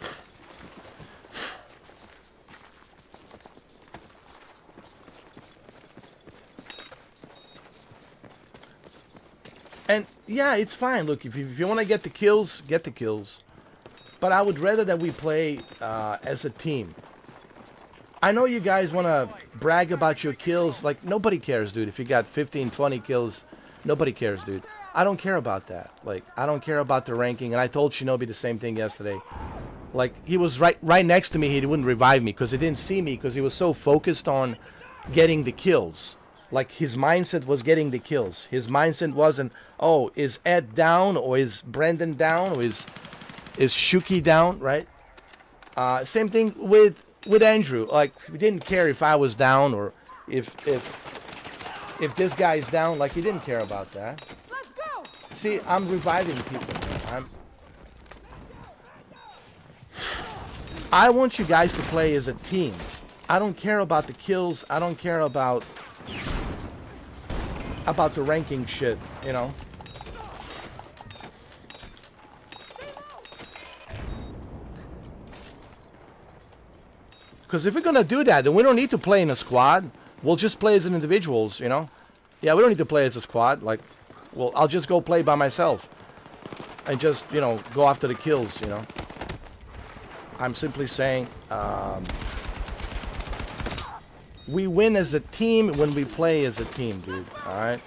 And yeah, it's fine. Look, if you want to get the kills, get the kills. But I would rather that we play as a team. I know you guys want to brag about your kills. Like, nobody cares, dude. If you got 15, 20 kills, nobody cares, dude. I don't care about that. Like, I don't care about the ranking. And I told Shinobi the same thing yesterday. Like, he was right next to me. He wouldn't revive me because he didn't see me because he was so focused on getting the kills. Like, his mindset was getting the kills. His mindset wasn't, oh, is Ed down, or is Brendan down, or is Shuki down, right? Same thing with Andrew. Like, we didn't care if I was down or if this guy's down. Like, he didn't care about that. Let's go! See, I'm reviving people, man. I want you guys to play as a team. I don't care about the kills. I don't care about the ranking shit, you know. Because if we're gonna do that, then we don't need to play in a squad. We'll just play as individuals, you know. Yeah, we don't need to play as a squad. Like, well, I'll just go play by myself and just, you know, go after the kills, you know. I'm simply saying, we win as a team when we play as a team, dude. Alright?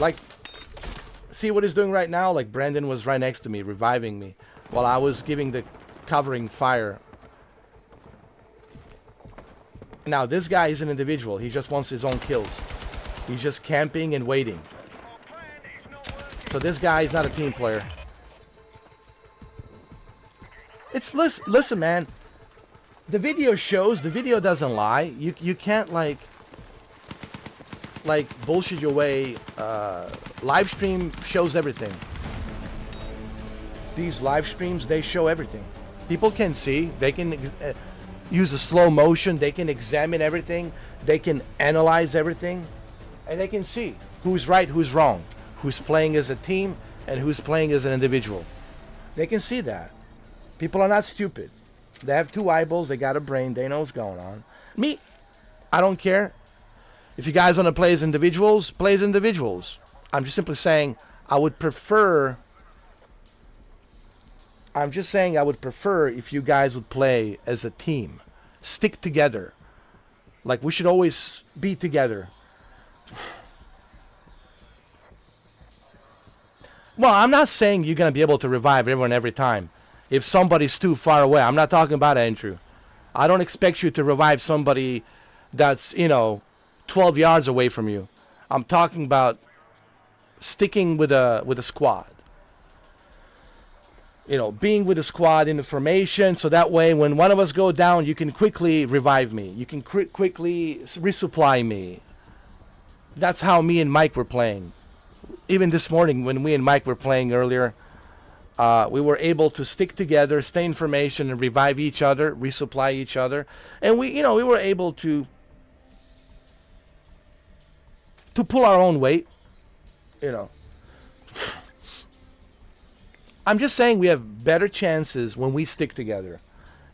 Like, see what he's doing right now? Like, Brandon was right next to me, reviving me, while I was giving the covering fire. Now, this guy is an individual. He just wants his own kills. He's just camping and waiting. So this guy is not a team player. It's listen, man. The video shows. The video doesn't lie. You can't like bullshit your way. Live stream shows everything. These live streams, they show everything. People can see. They can use a slow motion. They can examine everything. They can analyze everything, and they can see who's right, who's wrong, who's playing as a team, and who's playing as an individual. They can see that. People are not stupid. They have two eyeballs. They got a brain. They know what's going on. Me, I don't care. If you guys want to play as individuals, play as individuals. I'm just simply saying I would prefer... I'm just saying I would prefer if you guys would play as a team. Stick together. Like, we should always be together. Well, I'm not saying you're going to be able to revive everyone every time. If somebody's too far away. I'm not talking about Andrew. I don't expect you to revive somebody that's, 12 yards away from you. I'm talking about sticking with a squad. Being with a squad in the formation, so that way when one of us go down, you can quickly revive me. You can quickly resupply me. That's how me and Mike were playing. Even this morning when me and Mike were playing earlier, we were able to stick together, stay in formation, and revive each other, resupply each other. And we were able to pull our own weight, I'm just saying we have better chances when we stick together.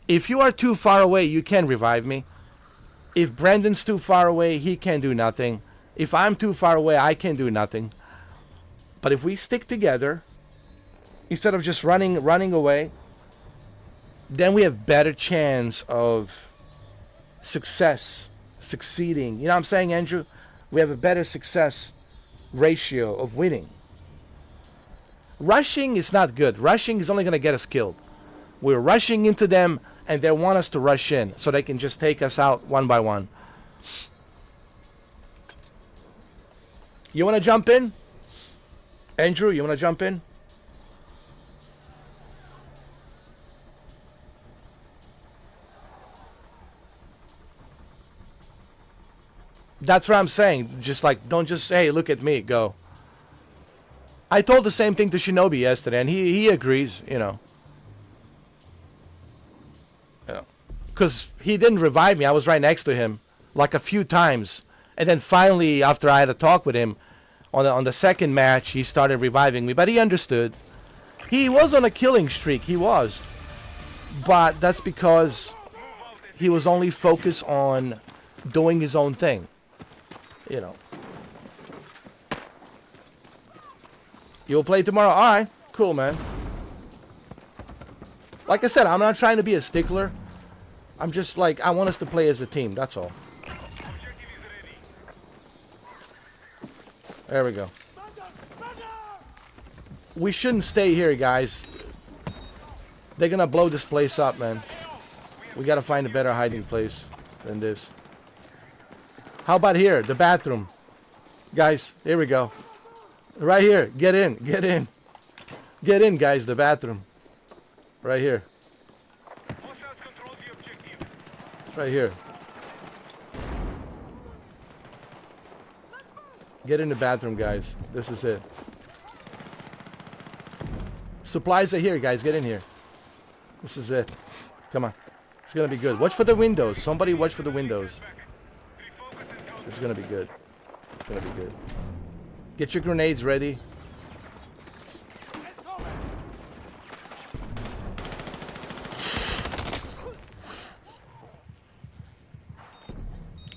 If you are too far away, you can revive me. If Brandon's too far away, he can do nothing. If I'm too far away, I can do nothing. But if we stick together, instead of just running away, then we have better chance of succeeding. You know what I'm saying, Andrew? We have a better success ratio of winning. Rushing is not good. Rushing is only going to get us killed. We're rushing into them, and they want us to rush in so they can just take us out one by one. You want to jump in? Andrew, you want to jump in? That's what I'm saying. Just like, don't just say, hey, look at me, go. I told the same thing to Shinobi yesterday, and he agrees, you know. Because he didn't revive me. I was right next to him like a few times. And then finally, after I had a talk with him, on the second match, he started reviving me. But he understood. He was on a killing streak. He was. But that's because he was only focused on doing his own thing. You know. You'll play tomorrow? Alright. Cool, man. Like I said, I'm not trying to be a stickler. I'm just like, I want us to play as a team. That's all. There we go. We shouldn't stay here, guys. They're gonna blow this place up, man. We gotta find a better hiding place than this. How about here? The bathroom. Guys, here we go. Right here. Get in. Get in. Get in, guys. The bathroom. Right here. Right here. Get in the bathroom, guys. This is it. Supplies are here, guys. Get in here. This is it. Come on. It's gonna be good. Watch for the windows. Somebody watch for the windows. It's gonna be good. It's gonna be good. Get your grenades ready.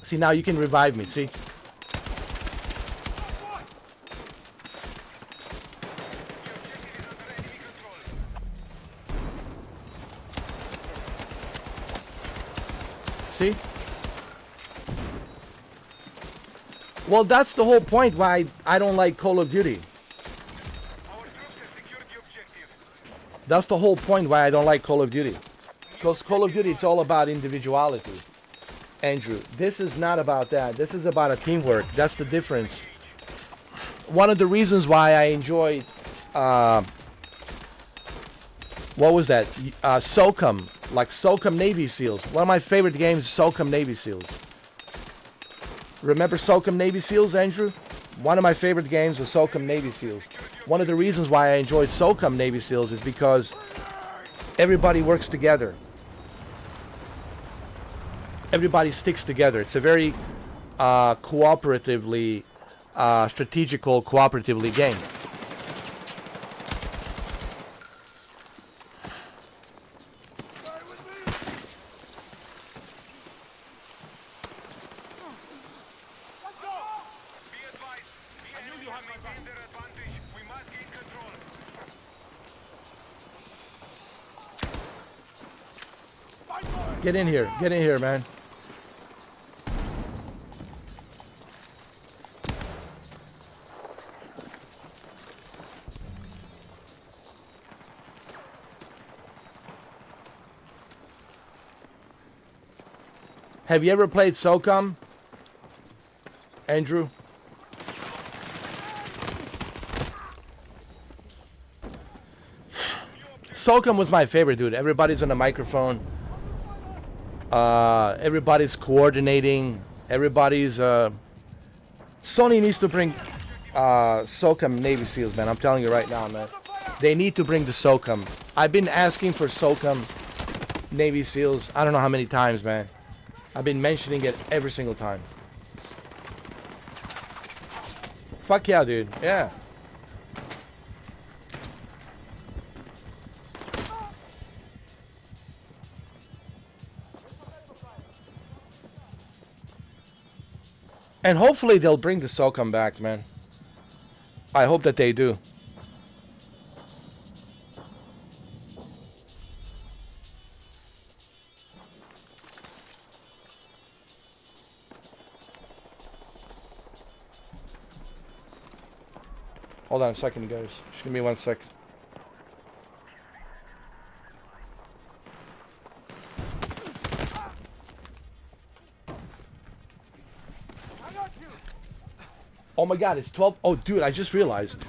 See, now you can revive me, see? See? Well, that's the whole point why I don't like Call of Duty. That's the whole point why I don't like Call of Duty. Because Call of Duty, it's all about individuality. Andrew, this is not about that. This is about a teamwork. That's the difference. One of the reasons why I enjoyed, what was that? SOCOM, like SOCOM Navy SEALs. One of my favorite games is SOCOM Navy SEALs. Remember SOCOM Navy SEALs, Andrew? One of my favorite games was SOCOM Navy SEALs. One of the reasons why I enjoyed SOCOM Navy SEALs is because everybody works together. Everybody sticks together. It's a very cooperatively, strategical, cooperatively game. Get in here, man. Have you ever played SOCOM, Andrew? SOCOM was my favorite, dude. Everybody's on the microphone. Everybody's coordinating. Everybody's Sony needs to bring SOCOM Navy SEALs, man. I'm telling you right now, man. They need to bring the SOCOM. I've been asking for SOCOM Navy SEALs. I don't know how many times, man. I've been mentioning it every single time. Fuck yeah, dude. Yeah. And hopefully they'll bring the SOCOM back, man. I hope that they do. Hold on a second, guys. Just give me 1 second. Oh my God, it's 12. Oh, dude, I just realized.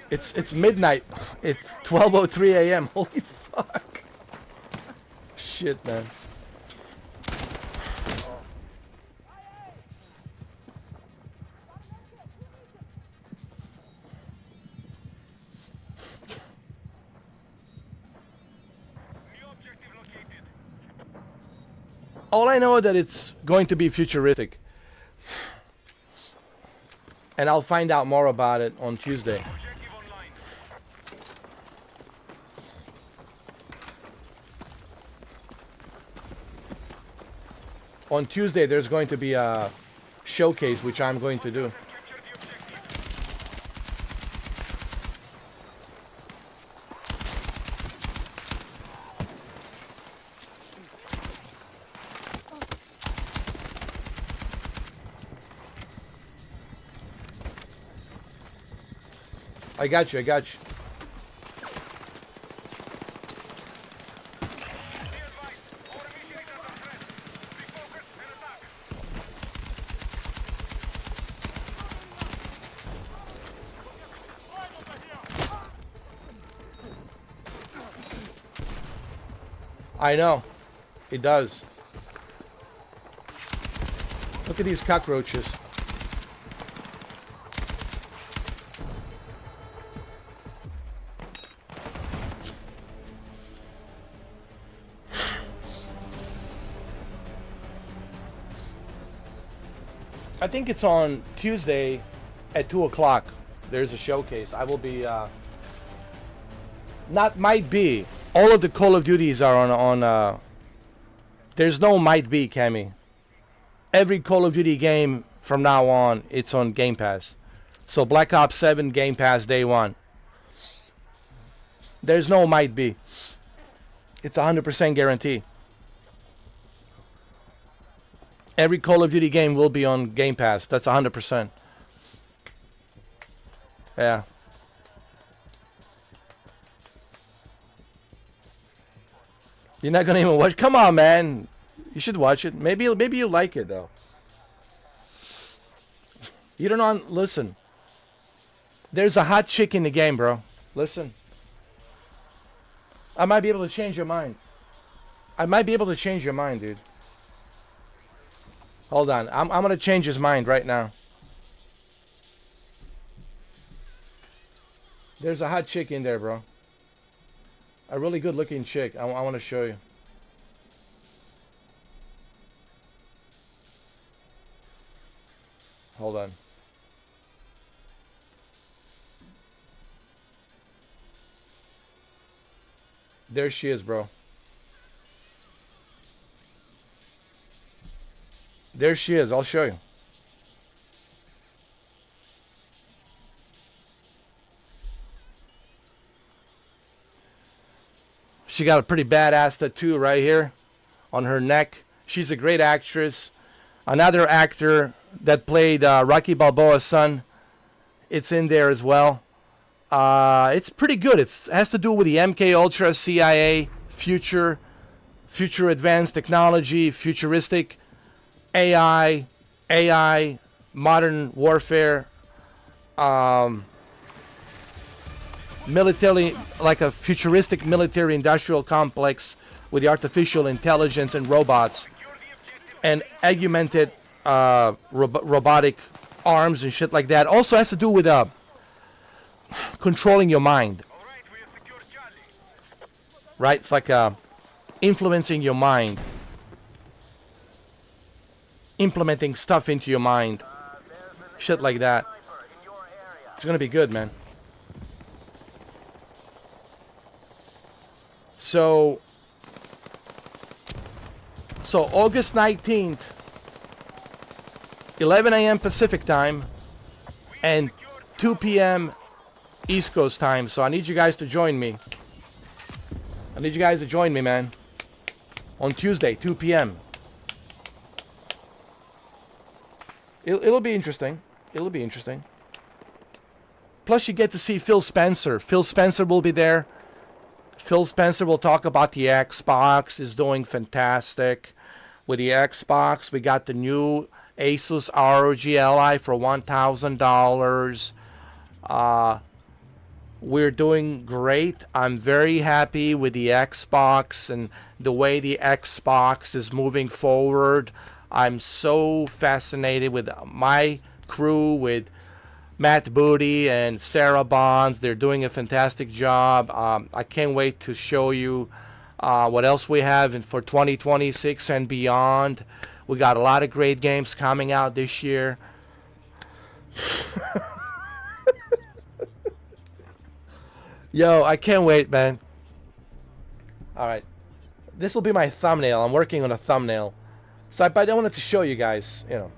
It's midnight. It's 12:03 a.m. Holy fuck. Shit, man. All I know is that it's going to be futuristic. And I'll find out more about it on Tuesday. On Tuesday, there's going to be a showcase, which I'm going to do. I got you, I got you. I know. It does. Look at these cockroaches. I think it's on Tuesday at 2 o'clock. There's a showcase. I will be, not might be. All of the Call of Duties are on there's no might be, Cammy. Every Call of Duty game from now on, it's on Game Pass. So Black Ops 7 Game Pass day one. There's no might be. It's 100% guarantee. Every Call of Duty game will be on Game Pass. That's 100%. Yeah. You're not gonna even watch? Come on, man. You should watch it. Maybe you like it though. You don't know. Listen. There's a hot chick in the game, bro. Listen. I might be able to change your mind. I might be able to change your mind, dude. Hold on. I'm gonna change his mind right now. There's a hot chick in there, bro. A really good looking chick. I want to show you. Hold on. There she is, bro. There she is. I'll show you. She got a pretty badass tattoo right here on her neck. She's a great actress. Another actor that played Rocky Balboa's son, it's in there as well. It's pretty good. It has to do with the MK Ultra, CIA, future advanced technology, futuristic AI, modern warfare, military, like a futuristic military industrial complex with the artificial intelligence and robots and augmented robotic arms and shit like that. Also has to do with controlling your mind. Right? It's like influencing your mind. Implementing stuff into your mind. Shit like that. It's gonna be good, man. So August 19th, 11 a.m. Pacific time, and 2 p.m. East Coast time. So I need you guys to join me. I need you guys to join me, man. On Tuesday, 2 p.m. It'll be interesting. It'll be interesting. Plus, you get to see Phil Spencer. Phil Spencer will be there. Phil Spencer will talk about the Xbox. Is doing fantastic. With the Xbox, we got the new Asus ROG Ally for $1,000. We're doing great. I'm very happy with the Xbox and the way the Xbox is moving forward. I'm so fascinated with my crew, with Matt Booty and Sarah Bonds. They're doing a fantastic job. I can't wait to show you what else we have for 2026 and beyond. We got a lot of great games coming out this year. Yo, I can't wait, man. All right. This will be my thumbnail. I'm working on a thumbnail. So I wanted to show you guys, you know.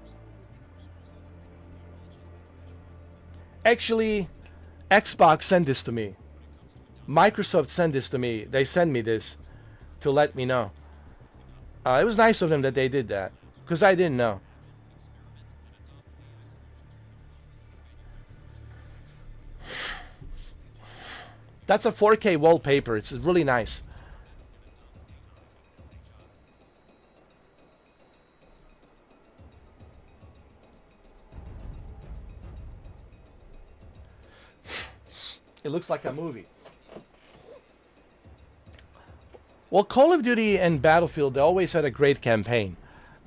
Actually, Xbox sent this to me. Microsoft sent this to me. They sent me this to let me know. It was nice of them that they did that, because I didn't know. That's a 4K wallpaper. It's really nice. It looks like a movie. Well, Call of Duty and Battlefield, they always had a great campaign.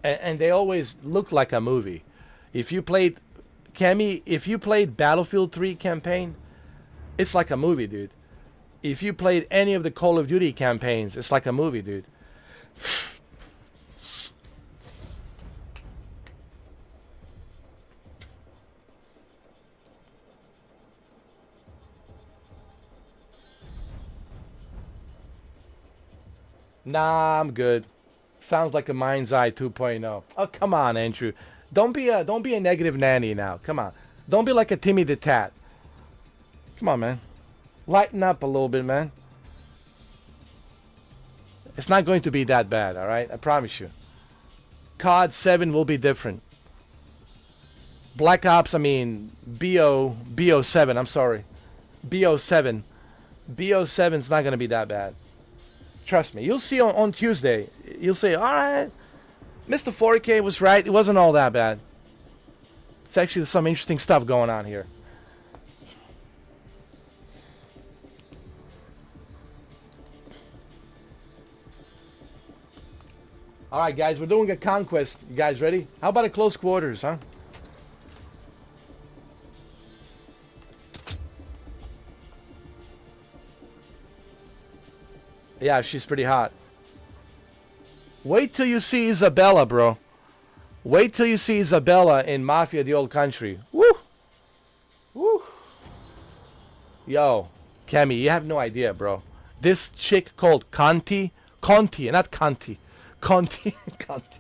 And they always looked like a movie. If you played, Cammy, if you played Battlefield 3 campaign, it's like a movie, dude. If you played any of the Call of Duty campaigns, it's like a movie, dude. Nah, I'm good. Sounds like a Mind's Eye 2.0. Oh, come on, Andrew. Don't be a negative nanny now. Come on. Don't be like a Timmy the Tat. Come on, man. Lighten up a little bit, man. It's not going to be that bad, all right? I promise you. COD 7 will be different. Black Ops, I mean, BO7, I'm sorry. BO7. BO7's not going to be that bad. Trust me. You'll see on Tuesday. You'll say, all right, Mr. 4K was right. It wasn't all that bad. It's actually some interesting stuff going on here. All right, guys, we're doing a conquest. You guys ready? How about a close quarters, huh? Yeah, she's pretty hot. Wait till you see Isabella, bro. Wait till you see Isabella in Mafia the Old Country. Woo! Woo! Yo, Cammy, you have no idea, bro. This chick called Conti, not Conti. Conti. Conti.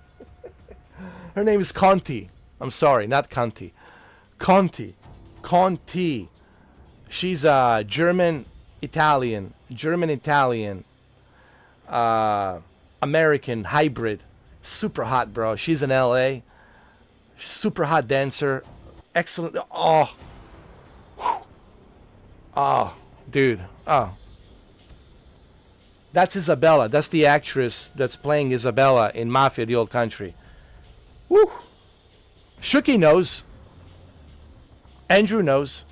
Her name is Conti. I'm sorry, not Conti. Conti. Conti. She's a German-Italian. American hybrid. Super hot, bro. She's in LA. Super hot dancer. Excellent. Oh. Oh, dude. Oh. That's Isabella. That's the actress that's playing Isabella in Mafia the Old Country. Woo. Shuki knows. Andrew knows.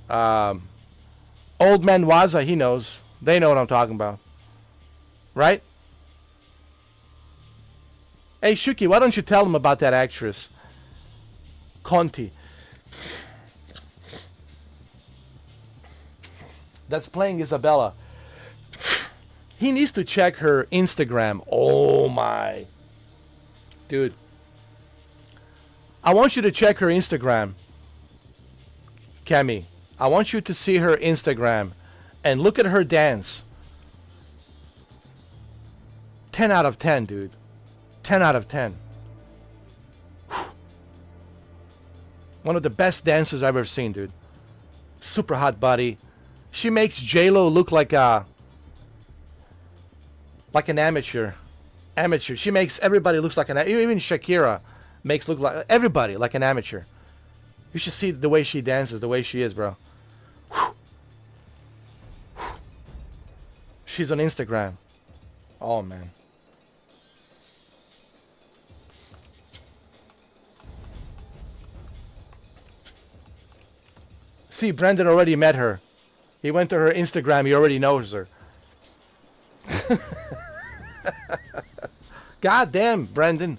Old Man Waza, he knows. They know what I'm talking about. Right? Hey, Shuki, why don't you tell them about that actress? Conti. That's playing Isabella. He needs to check her Instagram. Oh my. Dude. I want you to check her Instagram. Cammy. I want you to see her Instagram. And look at her dance. 10 out of 10, dude. 10 out of 10. One of the best dancers I've ever seen, dude. Super hot body. She makes J-Lo look like an amateur. Amateur. She makes everybody looks like an, even Shakira makes look like everybody like an amateur. You should see the way she dances, the way she is, bro. She's on Instagram. Oh, man. See, Brendan already met her. He went to her Instagram. He already knows her. God damn, Brendan.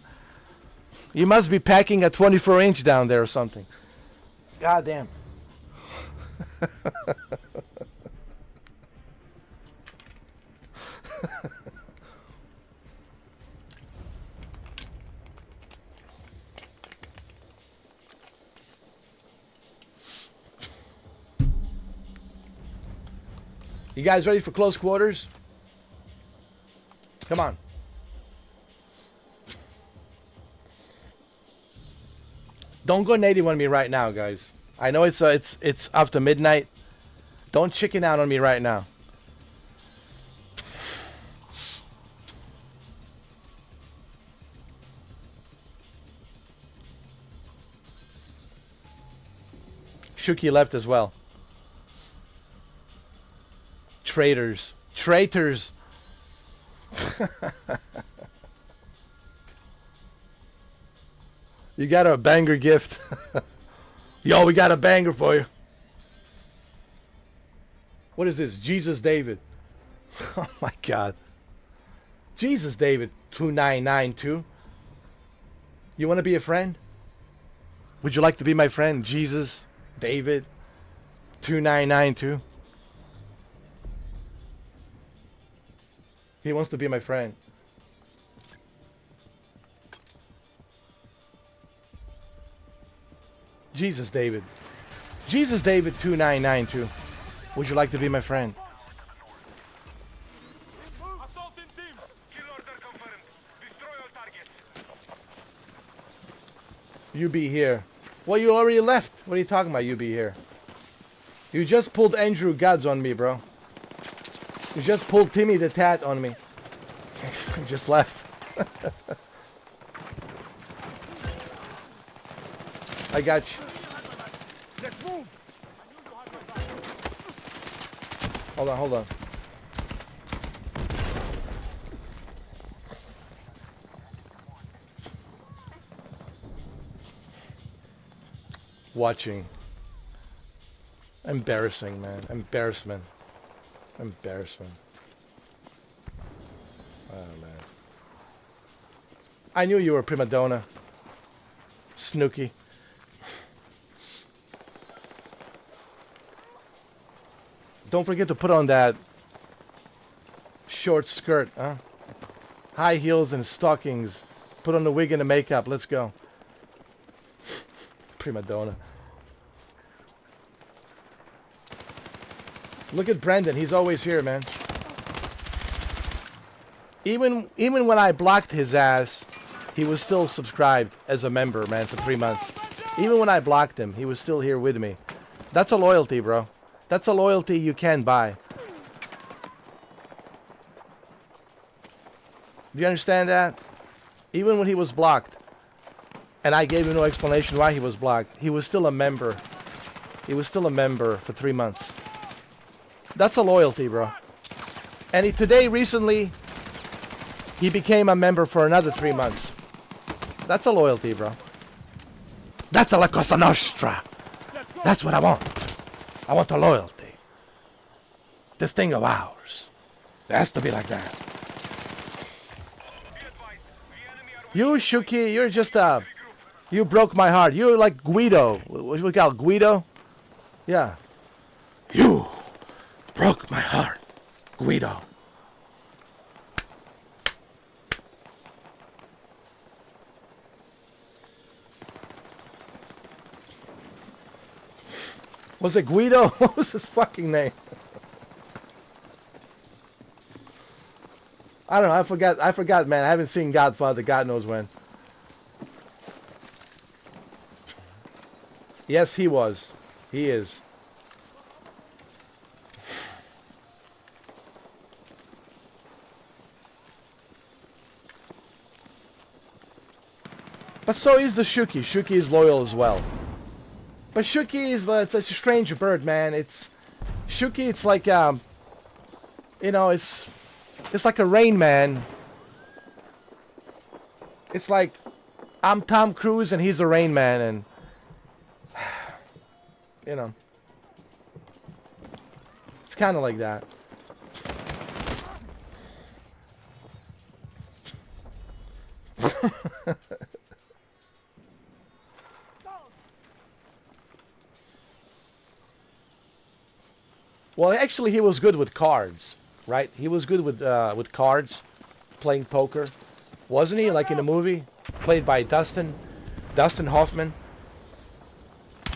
You must be packing a 24-inch down there or something. God damn. You guys ready for close quarters? Come on. Don't go native on me right now, guys. I know it's after midnight. Don't chicken out on me right now. Shuki left as well. Traitors. Traitors. You got a banger gift. Yo, we got a banger for you. What is this? Jesus David. Oh my God. Jesus David 2992. You want to be a friend? Would you like to be my friend? Jesus David 2992. He wants to be my friend. Jesus David. Jesus David 2992. Would you like to be my friend? Assault in teams. Kill order confirmed. Destroy all targets. You be here. Well, you already left. What are you talking about, you be here? You just pulled Andrew Gods on me, bro. You just pulled Timmy the Tat on me. You just left. I got you. Let's move. Hold on, hold on. Watching. Embarrassing, man. Embarrassment. Embarrassment. Oh, man. I knew you were a prima donna. Snooky. Don't forget to put on that short skirt, huh? High heels and stockings. Put on the wig and the makeup. Let's go. Prima donna. Look at Brendan. He's always here, man. Even when I blocked his ass, he was still subscribed as a member, man, for 3 months. Even when I blocked him, he was still here with me. That's a loyalty, bro. That's a loyalty you can buy. Do you understand that? Even when he was blocked, and I gave him no explanation why he was blocked, he was still a member. He was still a member for 3 months. That's a loyalty, bro. And today, recently, he became a member for another 3 months. That's a loyalty, bro. That's a La Cosa Nostra. That's what I want. I want the loyalty. This thing of ours. It has to be like that. You, Shuki, you're just a... You broke my heart. You're like Guido. What we call Guido? Yeah. You broke my heart, Guido. Was it Guido? What was his fucking name? I don't know. I forgot, man. I haven't seen Godfather. God knows when. Yes, he was. He is. But so is the Shuki. Shuki is loyal as well. But Shuki is it's a strange bird, man. It's Shuki. It's like you know, it's like a Rain Man. It's like I'm Tom Cruise and he's a Rain Man, and you know, it's kind of like that. Well, actually, he was good with cards, right? He was good with cards, playing poker, wasn't he? Like in the movie, played by Dustin Hoffman.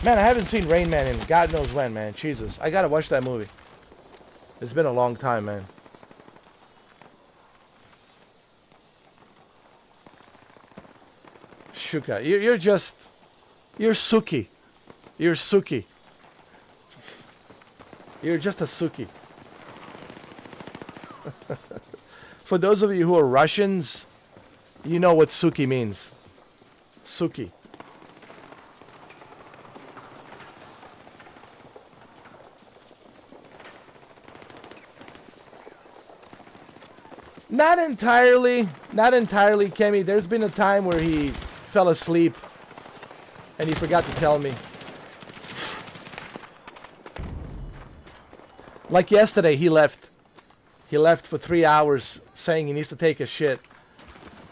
Man, I haven't seen Rain Man in God knows when, man. Jesus, I gotta watch that movie. It's been a long time, man. Shuka, you're Suki. You're Suki. You're just a Suki. For those of you who are Russians, you know what Suki means. Suki. Not entirely, Kemi. There's been a time where he fell asleep and he forgot to tell me. Like yesterday, he left. He left for 3 hours saying he needs to take a shit.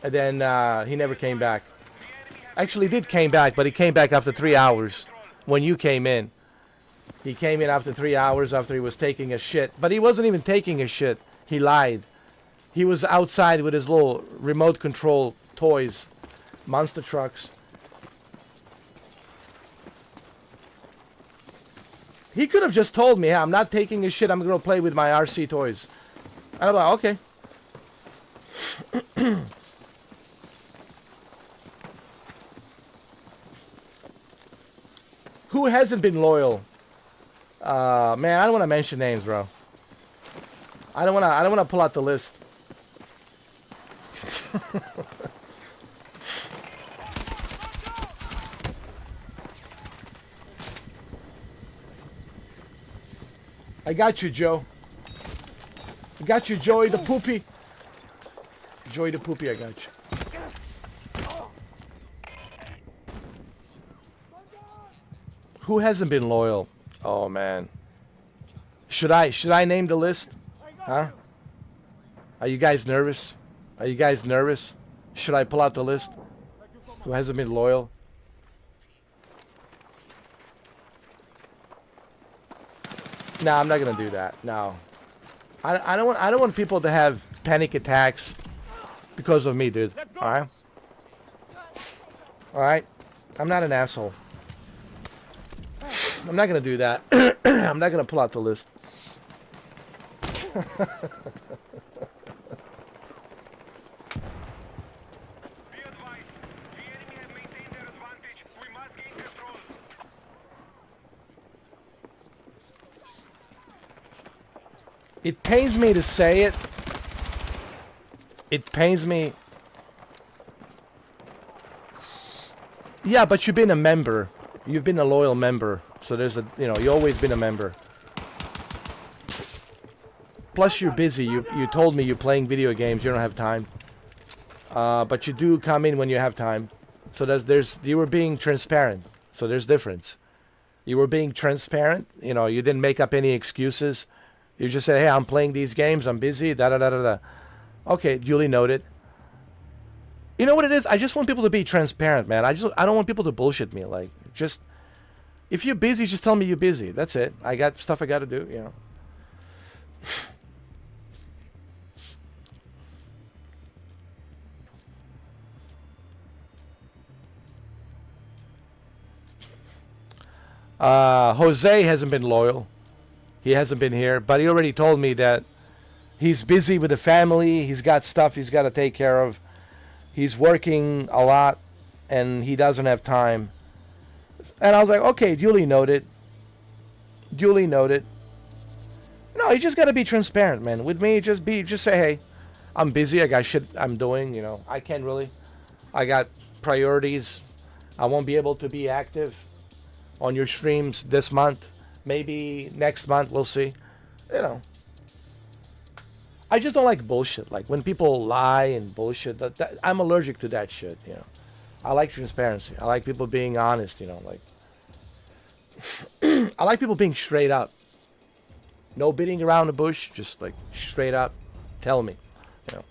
And then he never came back. Actually, he did came back, but he came back after 3 hours when you came in. He came in after 3 hours after he was taking a shit. But he wasn't even taking a shit. He lied. He was outside with his little remote control toys. Monster trucks. He could have just told me, hey, I'm not taking a shit, I'm going to play with my RC toys. And I'm like, okay. Who hasn't been loyal? Man, I don't want to mention names, bro. I don't want to pull out the list. I got you, Joe. I got you, Joey the Poopy. Joey the Poopy, I got you. Who hasn't been loyal? Oh man. Should I name the list? Huh? Are you guys nervous? Are you guys nervous? Should I pull out the list? Who hasn't been loyal? No, I'm not gonna do that. No, I don't want people to have panic attacks because of me, dude. All right, all right. I'm not an asshole. I'm not gonna do that. I'm not gonna pull out the list. It pains me to say it. It pains me. Yeah, but you've been a member. You've been a loyal member. So there's a, you know, you've always been a member. Plus you're busy. You told me you're playing video games. You don't have time. But you do come in when you have time. So you were being transparent. So there's difference. You were being transparent. You know, you didn't make up any excuses. You just said, hey, I'm playing these games, I'm busy, da-da-da-da-da. Okay, duly noted. You know what it is? I just want people to be transparent, man. I don't want people to bullshit me. Like, just, if you're busy, just tell me you're busy. That's it. I got stuff I got to do, you know. Jose hasn't been loyal. He hasn't been here, but he already told me that he's busy with the family. He's got stuff he's got to take care of. He's working a lot, and he doesn't have time. And I was like, okay, duly noted. Duly noted. No, you just gotta be transparent, man. With me, just say, hey, I'm busy. I got shit I'm doing. You know, I can't really. I got priorities. I won't be able to be active on your streams this month. Maybe next month, we'll see. You know. I just don't like bullshit. Like when people lie and bullshit. I'm allergic to that shit. You know. I like transparency. I like people being honest. You know, like. I like people being straight up. No beating around the bush. Just like straight up. Tell me. You know.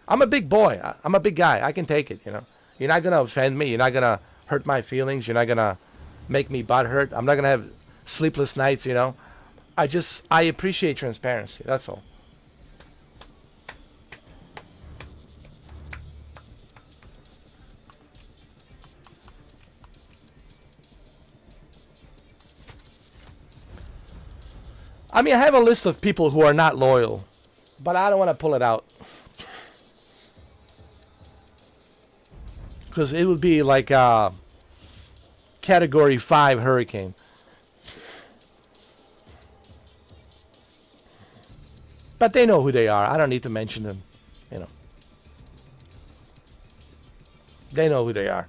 I'm a big boy. I'm a big guy. I can take it. You know. You're not gonna offend me. You're not gonna hurt my feelings. You're not gonna make me butthurt. I'm not gonna have sleepless nights. You know. I appreciate transparency. That's all. I mean, I have a list of people who are not loyal, but I don't want to pull it out. Because it would be like a Category 5 hurricane. But they know who they are. I don't need to mention them. You know. They know who they are.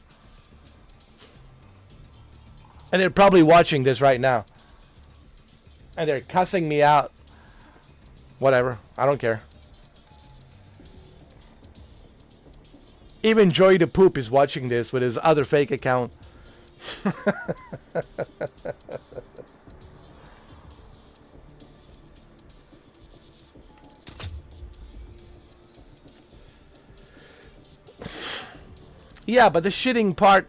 And they're probably watching this right now. And they're cussing me out. Whatever. I don't care. Even Joey the Poop is watching this with his other fake account. Yeah, but the shitting part,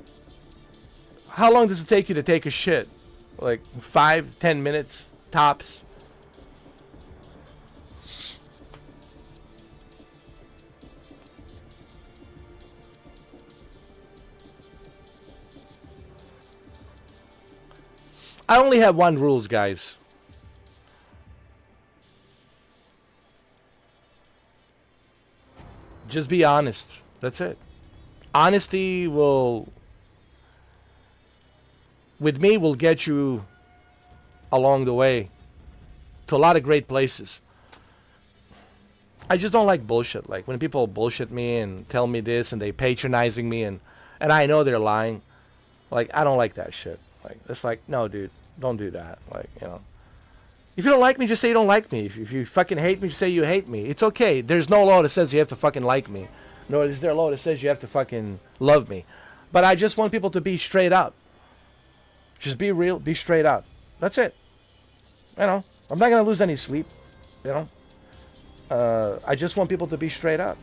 how long does it take you to take a shit? Like 5-10 minutes tops. I only have one rules, guys. Just be honest. That's it. Honesty will, with me, will get you along the way to a lot of great places. I just don't like bullshit. Like when people bullshit me and tell me this and they patronizing me and I know they're lying. Like I don't like that shit. Like it's like, no, dude, don't do that. Like, you know, if you don't like me, just say you don't like me. If you fucking hate me, just say you hate me. It's okay. There's no law that says you have to fucking like me. Nor is there a law that says you have to fucking love me. But I just want people to be straight up. Just be real, be straight up. That's it. You know, I'm not going to lose any sleep. You know, I just want people to be straight up.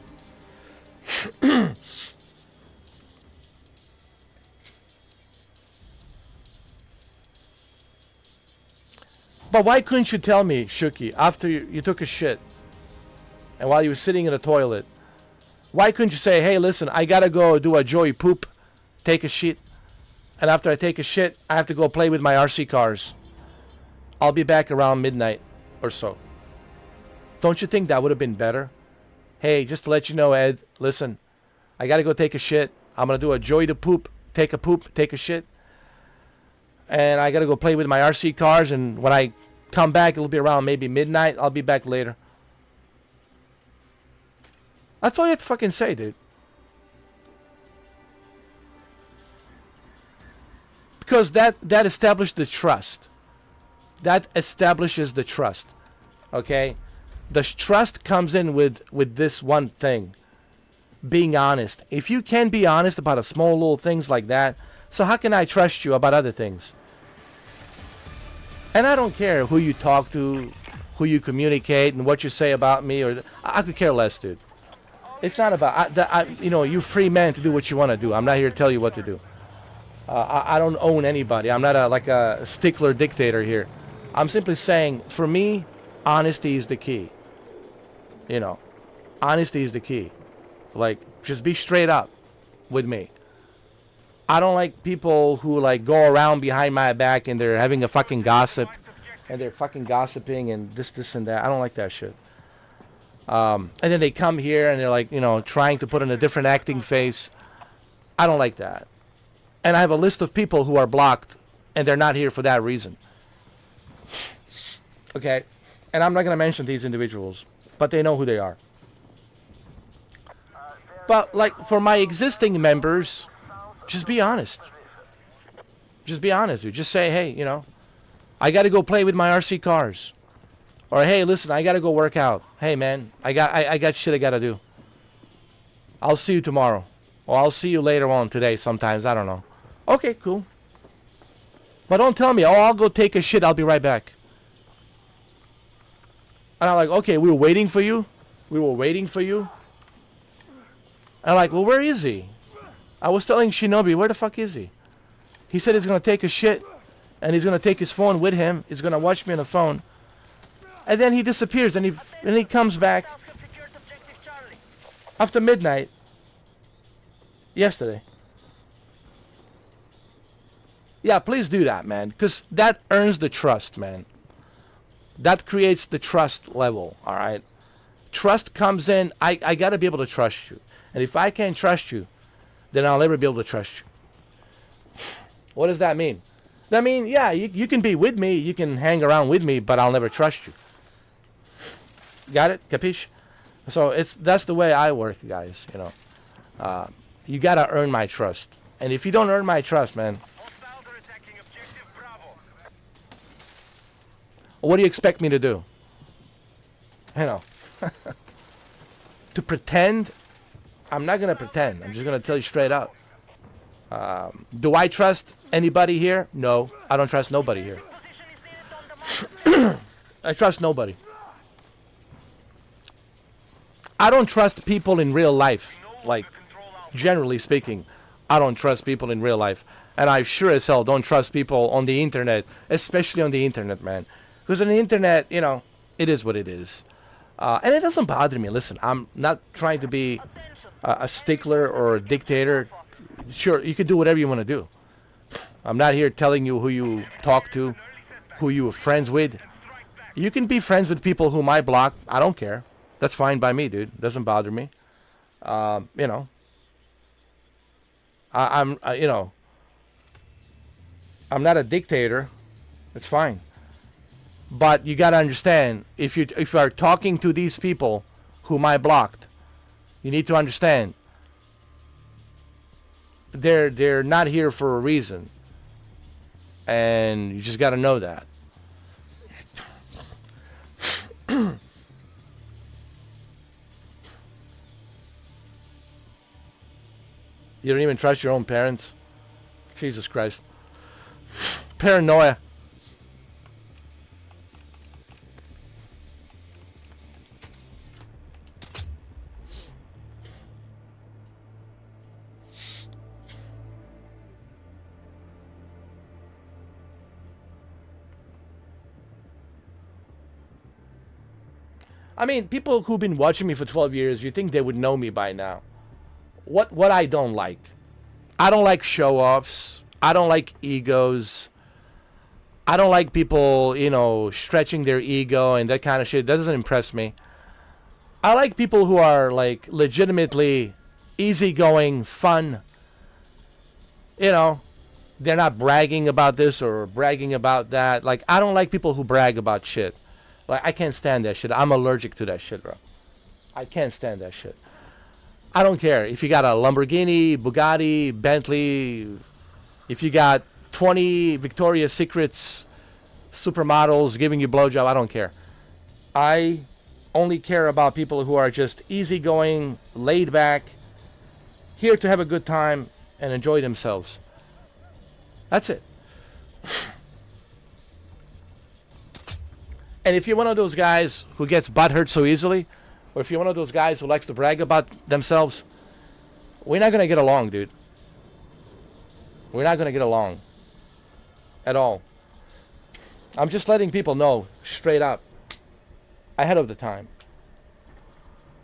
But why couldn't you tell me, Shuki, after you took a shit and while you were sitting in the toilet, why couldn't you say, hey, listen, I got to go do a Joey poop, take a shit, and after I take a shit, I have to go play with my RC cars. I'll be back around midnight or so. Don't you think that would have been better? Hey, just to let you know, Ed, listen, I got to go take a shit. I'm going to do a Joey the poop, take a shit. And I got to go play with my RC cars, and when I come back, it'll be around maybe midnight. I'll be back later. That's all you have to fucking say, dude. Because that established the trust. That establishes the trust. Okay? The trust comes in with this one thing. Being honest. If you can be honest about a small little things like that, so how can I trust you about other things? And I don't care who you talk to, who you communicate, and what you say about me. Or I could care less, dude. It's not about, you know, you're free man to do what you want to do. I'm not here to tell you what to do. I don't own anybody. I'm not like a stickler dictator here. I'm simply saying, for me, honesty is the key. You know, honesty is the key. Like, just be straight up with me. I don't like people who like go around behind my back and they're having a fucking gossip and they're fucking gossiping and this and that. I don't like that shit. And then they come here and they're like, you know, trying to put on a different acting face. I don't like that. And I have a list of people who are blocked, and they're not here for that reason. Okay? And I'm not going to mention these individuals, but they know who they are. But, like, for my existing members, just be honest. Just be honest. Just say, hey, you know, I got to go play with my RC cars. Or, hey, listen, I got to go work out. Hey, man, I got shit I got to do. I'll see you tomorrow. Or I'll see you later on today sometimes. I don't know. Okay, cool. But don't tell me, oh, I'll go take a shit. I'll be right back. And I'm like, okay, we were waiting for you. We were waiting for you. And I'm like, well, where is he? I was telling Shinobi, where the fuck is he? He said he's going to take a shit. And he's going to take his phone with him. He's going to watch me on the phone. And then he disappears. And he comes back after midnight. Yesterday. Yeah, please do that, man. Because that earns the trust, man. That creates the trust level, all right? Trust comes in. I got to be able to trust you. And if I can't trust you, then I'll never be able to trust you. What does that mean? That means, yeah, you can be with me. You can hang around with me, but I'll never trust you. Got it? Capiche? So that's the way I work, guys, you know. You got to earn my trust. And if you don't earn my trust, man, what do you expect me to do? You know, to pretend? I'm not going to pretend. I'm just going to tell you straight up. Do I trust anybody here? No, I don't trust nobody here. I trust nobody. I don't trust people in real life. Like, generally speaking, I don't trust people in real life. And I sure as hell don't trust people on the internet, especially on the internet, man. Because on the internet, you know, it is what it is. And it doesn't bother me. Listen, I'm not trying to be a stickler or a dictator. Sure, you can do whatever you want to do. I'm not here telling you who you talk to, who you are friends with. You can be friends with people whom I block. I don't care. That's fine by me, dude. Doesn't bother me. You know. I'm not a dictator. It's fine. But you gotta understand, if you are talking to these people whom I blocked, you need to understand they're not here for a reason, and you just gotta know that. You don't even trust your own parents? Jesus Christ. Paranoia. I mean, people who've been watching me for 12 years, you think they would know me by now. What I don't like. I don't like show-offs. I don't like egos. I don't like people, you know, stretching their ego and that kind of shit. That doesn't impress me. I like people who are, like, legitimately easygoing, fun. You know, they're not bragging about this or bragging about that. Like, I don't like people who brag about shit. Like, I can't stand that shit. I'm allergic to that shit, bro. I can't stand that shit. I don't care if you got a Lamborghini, Bugatti, Bentley, if you got 20 Victoria's Secrets supermodels giving you blowjob, I don't care. I only care about people who are just easygoing, laid back, here to have a good time and enjoy themselves. That's it. And if you're one of those guys who gets butthurt so easily, or if you're one of those guys who likes to brag about themselves, we're not going to get along, dude. We're not going to get along. At all. I'm just letting people know, straight up, ahead of the time.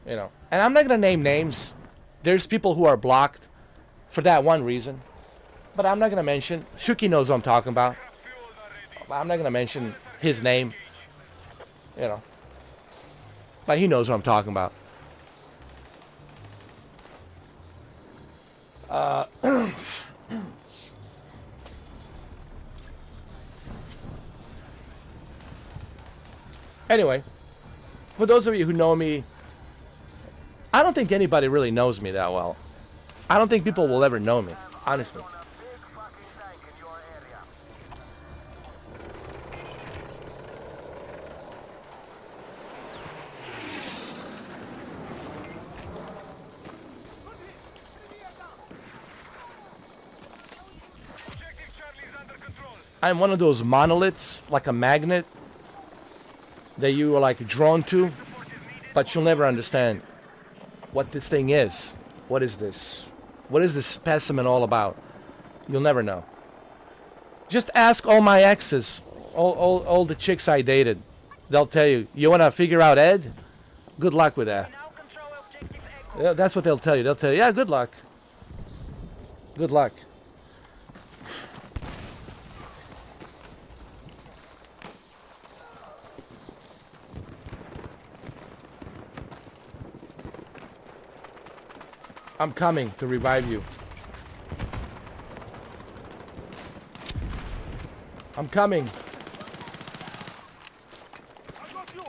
You know. And I'm not going to name names. There's people who are blocked for that one reason. But I'm not going to mention. Shuki knows what I'm talking about. I'm not going to mention his name. You know. But he knows what I'm talking about. Anyway, for those of you who know me, I don't think anybody really knows me that well. I don't think people will ever know me, honestly. On a big fucking tank in your area. Objective Charlie is under control. I'm one of those monoliths, like a magnet, that you are like drawn to, but you'll never understand what this thing is. What is this? What is this specimen all about? You'll never know. Just ask all my exes, all the chicks I dated. They'll tell you. You want to figure out Ed? Good luck with that. Now control objective Echo. Yeah, that's what they'll tell you. They'll tell you, yeah, good luck. Good luck. I'm coming to revive you. I'm coming. I got you.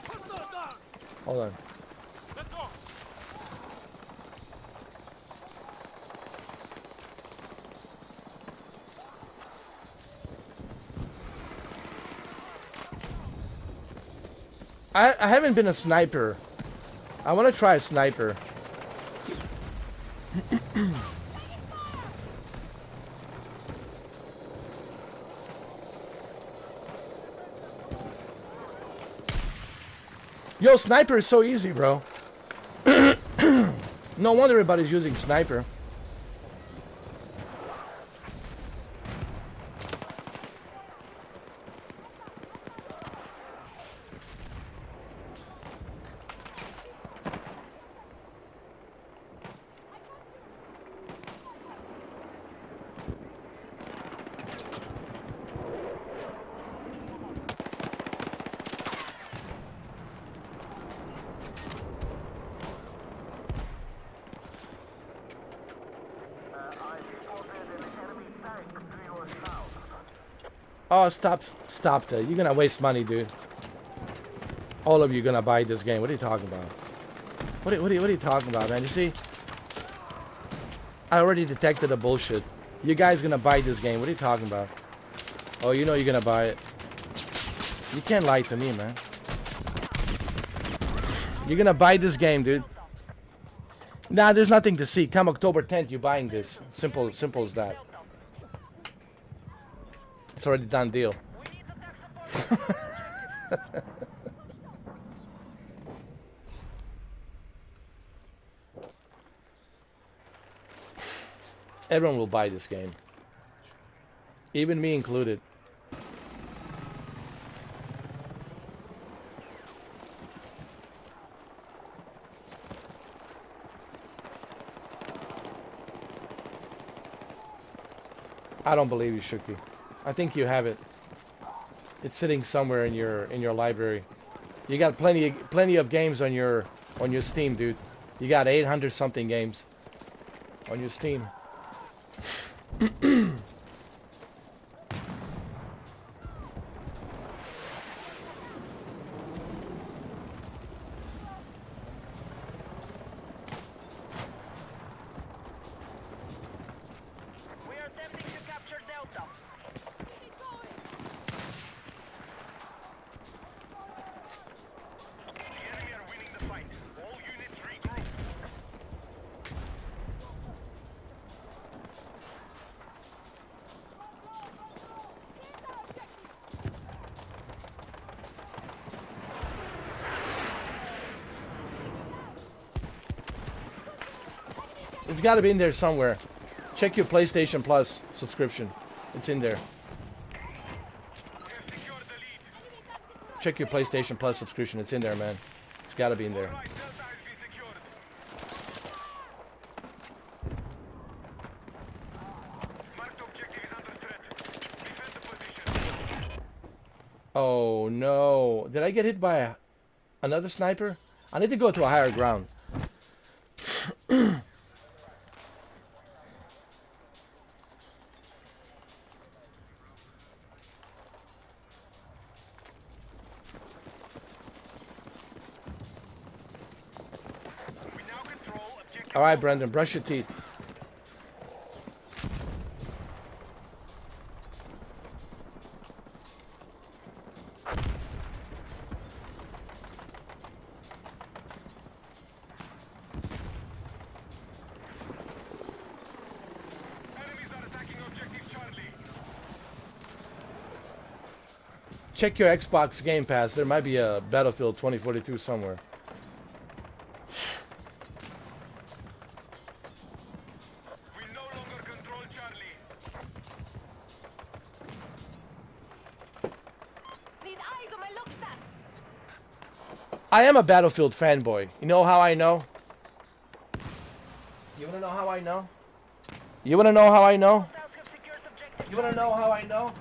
Hostile down. Hold on. Let's go. I haven't been a sniper. I want to try a sniper. Yo, sniper is so easy, bro. No wonder everybody's using sniper. I spotted an enemy tank to your south. Oh, stop that. You're gonna waste money, dude. All of you gonna buy this game. What are you talking about? What are you talking about, man? You see? I already detected the bullshit. You guys gonna buy this game. What are you talking about? Oh, you know you're gonna buy it. You can't lie to me, man. You're gonna buy this game, dude. Nah, there's nothing to see. Come October 10th, you're buying this. Simple as that. It's already done deal. We need the tech support. Everyone will buy this game. Even me included. I don't believe you, Shuki. I think you have it. It's sitting somewhere in your library. You got plenty of games on your Steam, dude. You got 800 something games on your Steam. We are attempting to capture Delta. The enemy are winning the fight. All units regroup. It's got to be in there somewhere. Check your PlayStation Plus subscription. It's in there. We have secured the lead. Check your PlayStation Plus subscription. It's in there, man. It's got to be in there. Right, Delta has been secured. Marked objective is under threat. Defend the position. Oh no! Did I get hit by another sniper? I need to go to a higher ground. All right, Brendan, brush your teeth. Enemies are attacking objective Charlie. Check your Xbox Game Pass. There might be a Battlefield 2042 somewhere. We no longer control Charlie. Need eyes on my look stat. I am a Battlefield fanboy. You know how I know? You wanna know how I know? You wanna know how I know? Hostiles have secured objective. You wanna know how I know?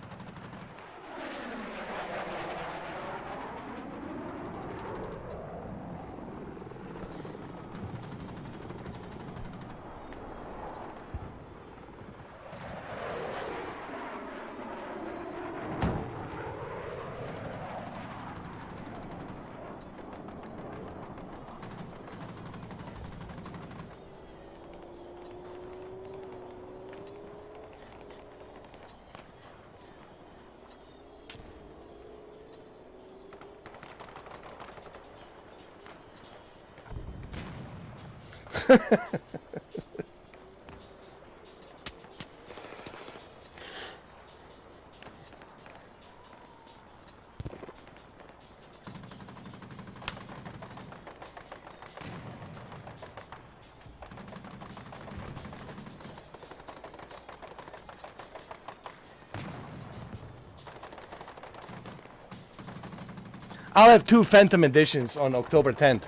I'll have 2 Phantom editions on October 10th.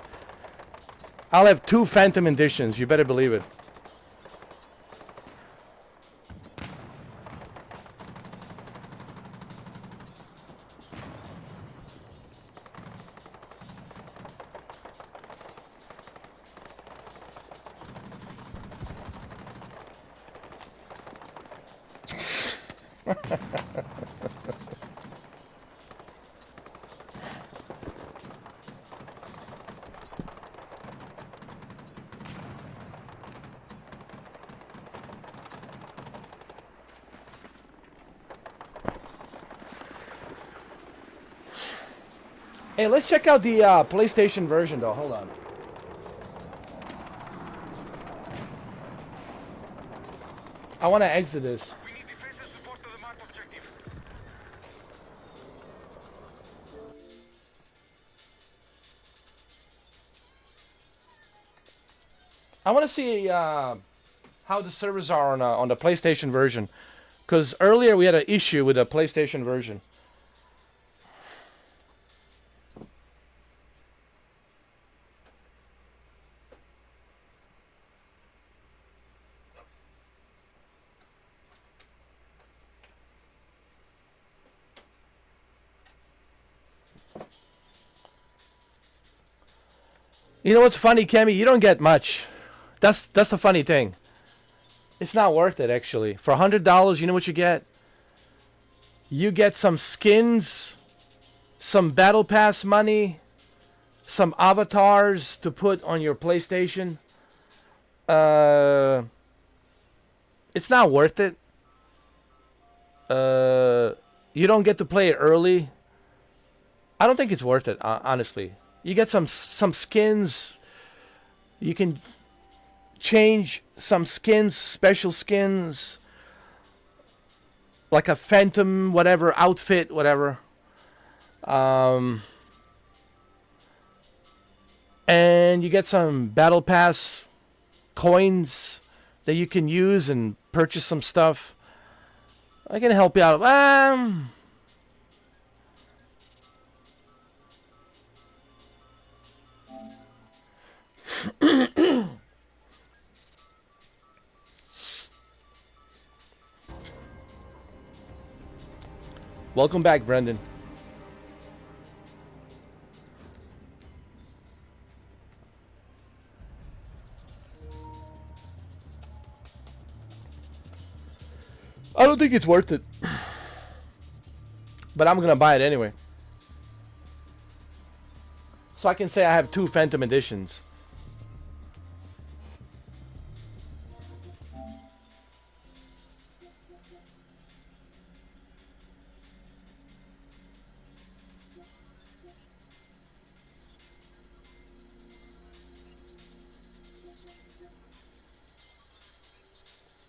I'll have 2 Phantom editions. You better believe it. Hey, let's check out the PlayStation version, though. Hold on. I want to exit this. We need defensive support to the marked objective. I want to see how the servers are on the PlayStation version, because earlier we had an issue with the PlayStation version. You know what's funny, Kemi? You don't get much. That's the funny thing. It's not worth it, actually. For $100, you know what you get? You get some skins, some Battle Pass money, some avatars to put on your PlayStation. It's not worth it. You don't get to play it early. I don't think it's worth it, honestly. You get some skins. You can change some skins, special skins, like a Phantom, whatever, outfit, whatever. And you get some Battle Pass coins that you can use and purchase some stuff. I can help you out. Welcome back, Brendan. I don't think it's worth it. But I'm going to buy it anyway. So I can say I have 2 Phantom editions.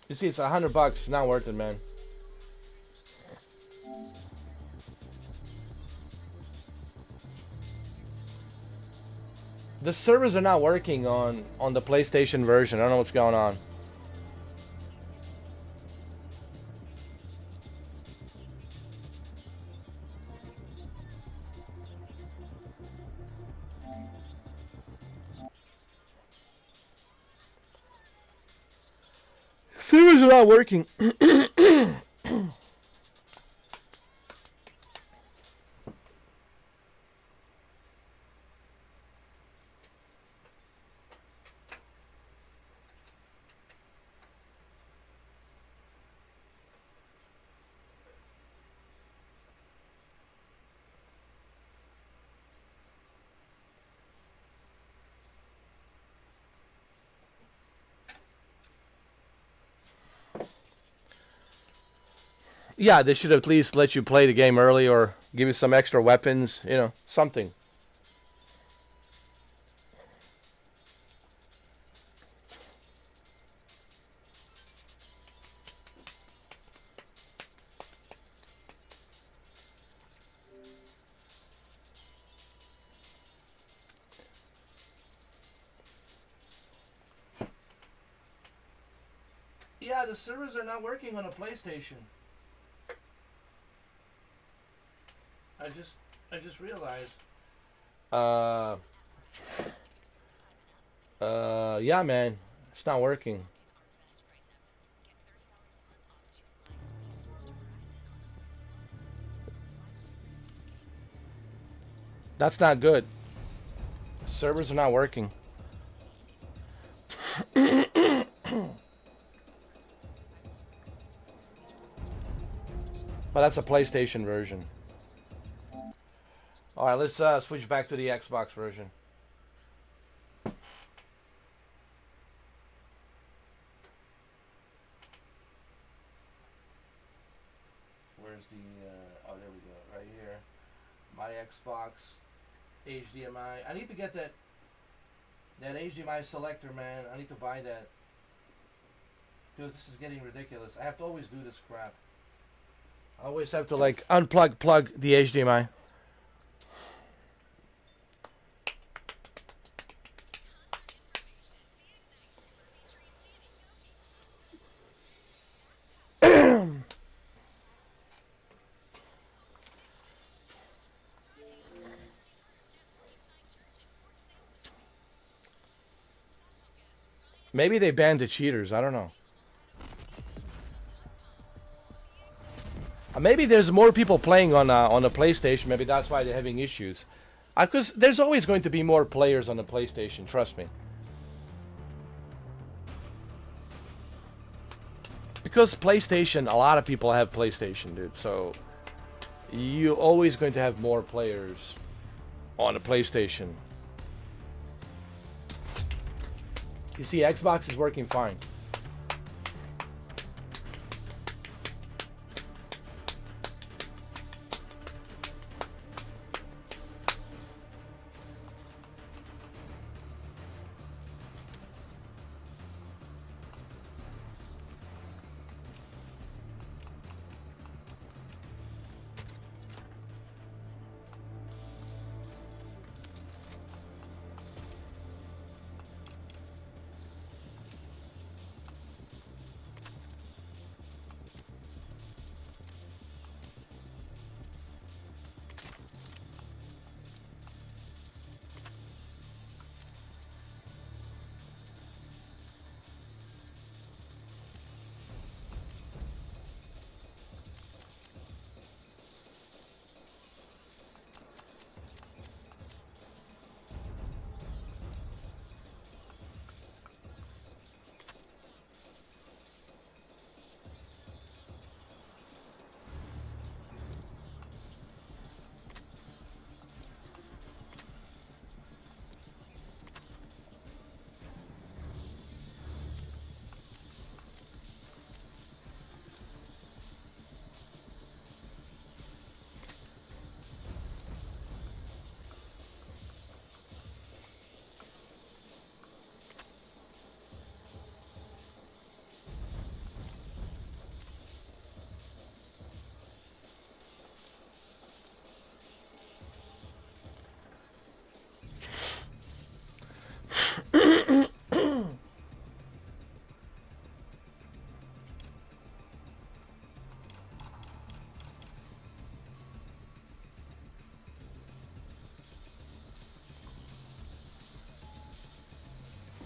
You see, it's $100. Not worth it, man. The servers are not working on the PlayStation version. I don't know what's going on. Servers are not working. Yeah, they should at least let you play the game early or give you some extra weapons, you know, something. Yeah, the servers are not working on a PlayStation. I just realized. Yeah, man, it's not working. That's not good. Servers are not working. But that's a PlayStation version. All right, let's switch back to the Xbox version. Where's the? Oh, there we go. Right here. My Xbox HDMI. I need to get that HDMI selector, man. I need to buy that because this is getting ridiculous. I have to always do this crap. I always have to like plug the HDMI. Maybe they banned the cheaters. I don't know. Maybe there's more people playing on the PlayStation. Maybe that's why they're having issues. Because there's always going to be more players on the PlayStation. Trust me. Because PlayStation, a lot of people have PlayStation, dude. So you're always going to have more players on the PlayStation. You see, Xbox is working fine.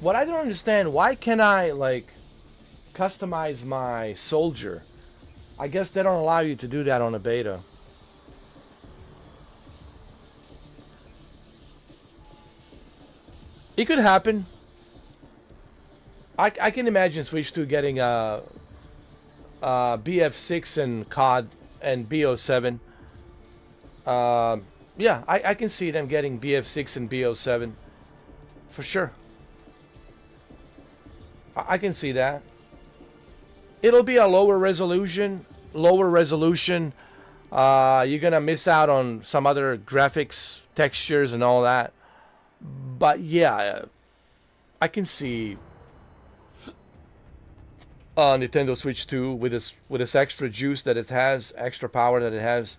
What I don't understand, why can't I like customize my soldier? I guess they don't allow you to do that on a beta. It could happen. I can imagine Switch 2 getting BF6 and COD and BO7. Yeah, I can see them getting BF6 and BO7 for sure. I can see that. It'll be a lower resolution. You're gonna miss out on some other graphics, textures, and all that. But yeah, I can see Nintendo Switch 2 with this extra juice that it has, extra power that it has.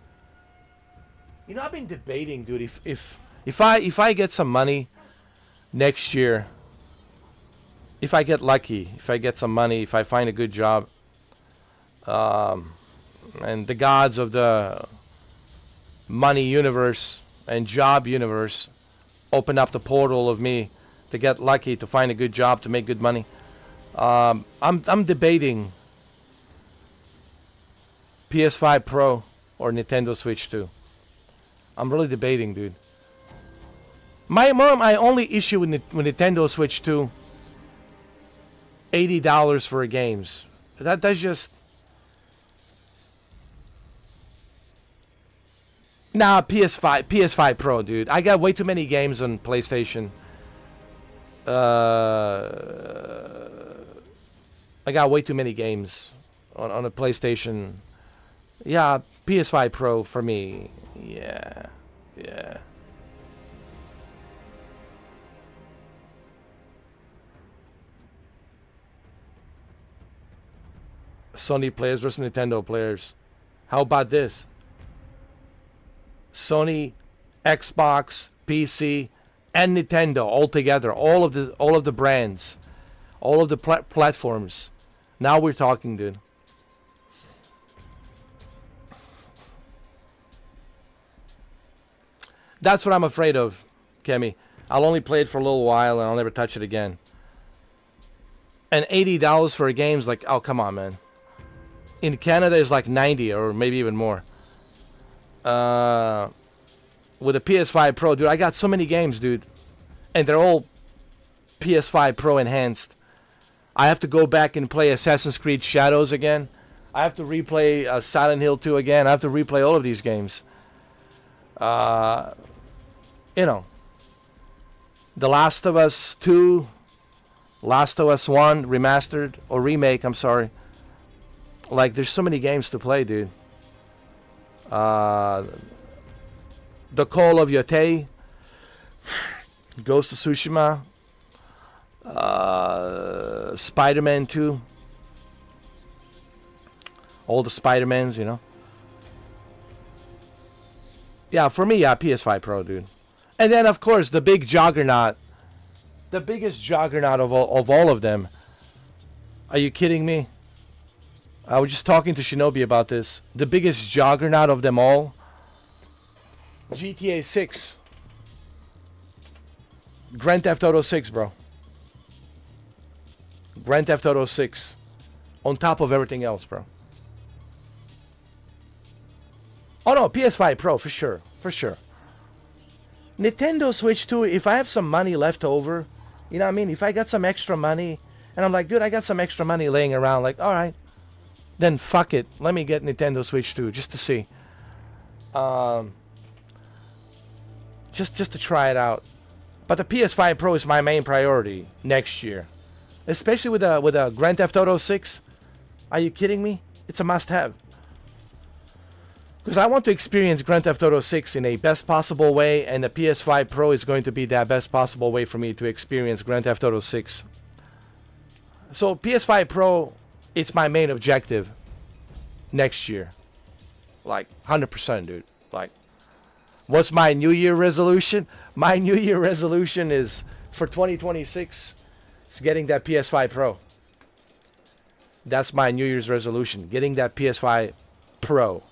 You know, I've been debating, dude. If I get some money next year, if I get lucky, if I get some money, if I find a good job, and the gods of the money universe and job universe open up the portal of me to get lucky, to find a good job, to make good money. I'm debating PS5 Pro or Nintendo Switch 2. I'm really debating, dude. My only issue with Nintendo Switch 2, $80 for games. That's just... Nah, PS5 Pro, dude. I got way too many games on PlayStation. I got way too many games on a PlayStation. Yeah, PS5 Pro for me. Yeah. Sony players versus Nintendo players. How about this? Sony, Xbox, PC, and Nintendo all together. All of the brands, all of the platforms. Now we're talking, dude. That's what I'm afraid of, Kemi. I'll only play it for a little while and I'll never touch it again. And $80 for a game's like, oh, come on, man. In Canada, it's like 90 or maybe even more. With a PS5 Pro, dude, I got so many games, dude. And they're all PS5 Pro enhanced. I have to go back and play Assassin's Creed Shadows again. I have to replay Silent Hill 2 again. I have to replay all of these games. You know, The Last of Us 2, Last of Us 1 remastered or remake, I'm sorry. Like, there's so many games to play, dude. The Call of Yotei, Ghost of Tsushima, Spider-Man 2, all the Spider-Mans, you know. Yeah, for me, yeah, PS5 Pro, dude. And then, of course, the big juggernaut, the biggest juggernaut of all of them. Are you kidding me? I was just talking to Shinobi about this. The biggest juggernaut of them all, GTA 6. Grand Theft Auto 6, bro. Grand Theft Auto 6. On top of everything else, bro. Oh no, PS5 Pro, for sure. For sure. Nintendo Switch 2, if I have some money left over, you know what I mean? If I got some extra money, and I'm like, dude, I got some extra money laying around, like, alright. Then fuck it. Let me get Nintendo Switch 2, just to see. Just to try it out. But the PS5 Pro is my main priority next year. Especially with a Grand Theft Auto 6. Are you kidding me? It's a must-have. Because I want to experience Grand Theft Auto 6 in a best possible way, and the PS5 Pro is going to be that best possible way for me to experience Grand Theft Auto 6. So PS5 Pro, it's my main objective next year. Like, 100%, dude. Like, what's my New Year resolution? My New Year resolution is, for 2026, it's getting that PS5 Pro. That's my New Year's resolution. Getting that PS5 Pro.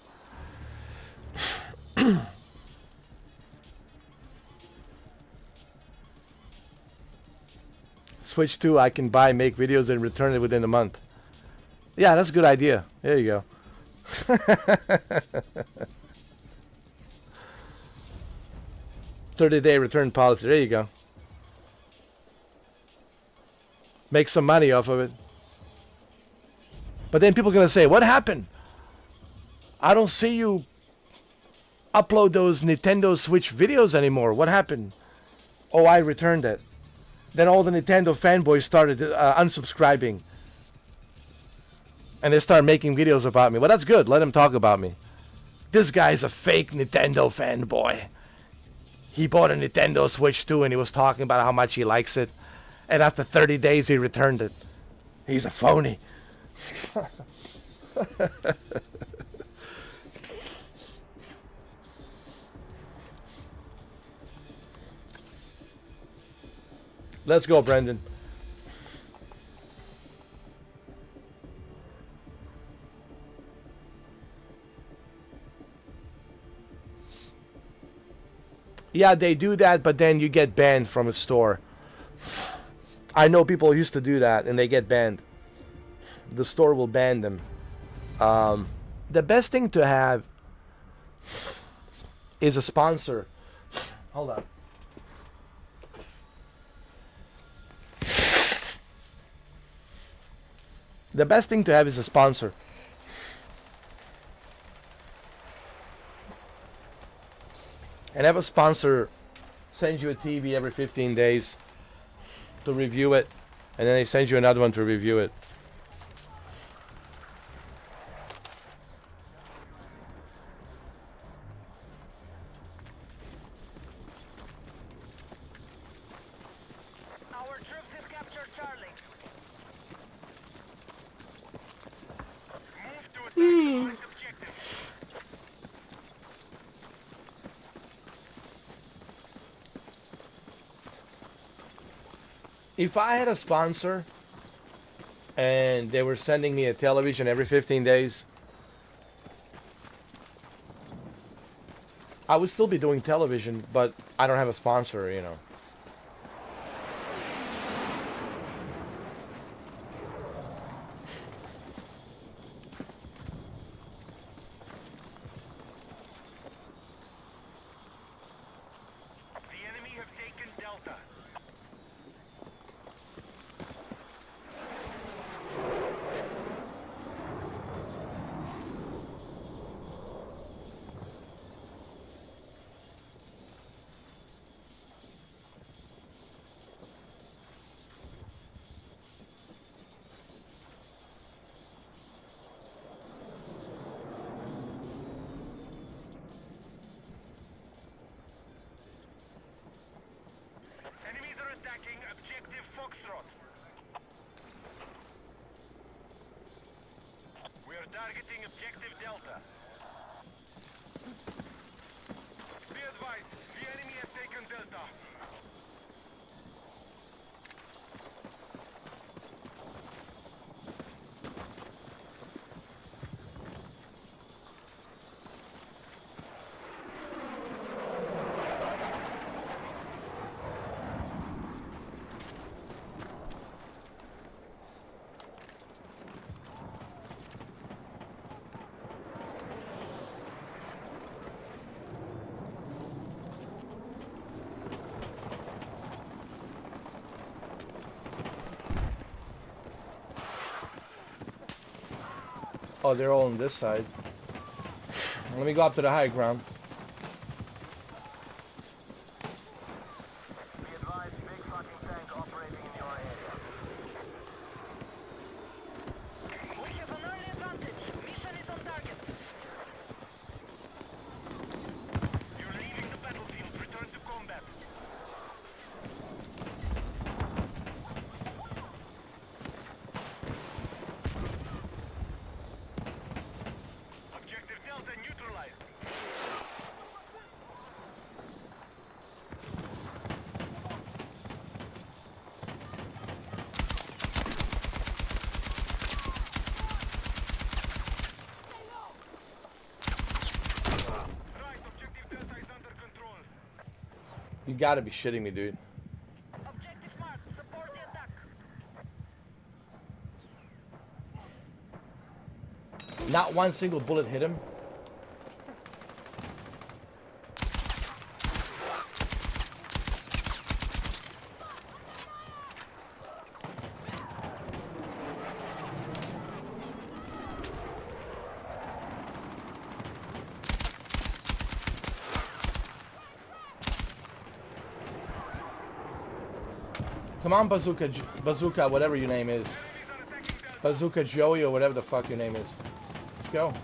Switch 2 I can buy, make videos, and return it within a month. Yeah, that's a good idea. There you go. 30-day return policy. There you go. Make some money off of it. But then people are going to say, what happened? I don't see you upload those Nintendo Switch videos anymore. What happened? Oh, I returned it. Then all the Nintendo fanboys started unsubscribing. And they started making videos about me. Well, that's good. Let them talk about me. This guy's a fake Nintendo fanboy. He bought a Nintendo Switch 2 and he was talking about how much he likes it. And after 30 days, he returned it. He's a phony. Let's go, Brendan. Yeah, they do that, but then you get banned from a store. I know people who used to do that, and they get banned. The store will ban them. The best thing to have is a sponsor. Hold on. The best thing to have is a sponsor. And have a sponsor send you a TV every 15 days to review it, and then they send you another one to review it. Our troops have captured Charlie. Move to attack the marked objective. If I had a sponsor and they were sending me a television every 15 days, I would still be doing television, but I don't have a sponsor, you know. The enemy have taken Delta. Enemies are attacking objective Foxtrot. We are targeting objective Delta. Be advised, the enemy has taken Delta. Oh, they're all on this side. Let me go up to the high ground. Be advised, big fucking tank operating in your area. We have an early advantage. Mission is on target. You're leaving the battlefield. Return to combat. Objective Delta neutralized. Right, objective Delta is under control. You gotta be shitting me, dude. Objective marked. Support the attack. Not one single bullet hit him. Come on, Bazooka, whatever your name is. Bazooka Joey or whatever the fuck your name is. Let's go.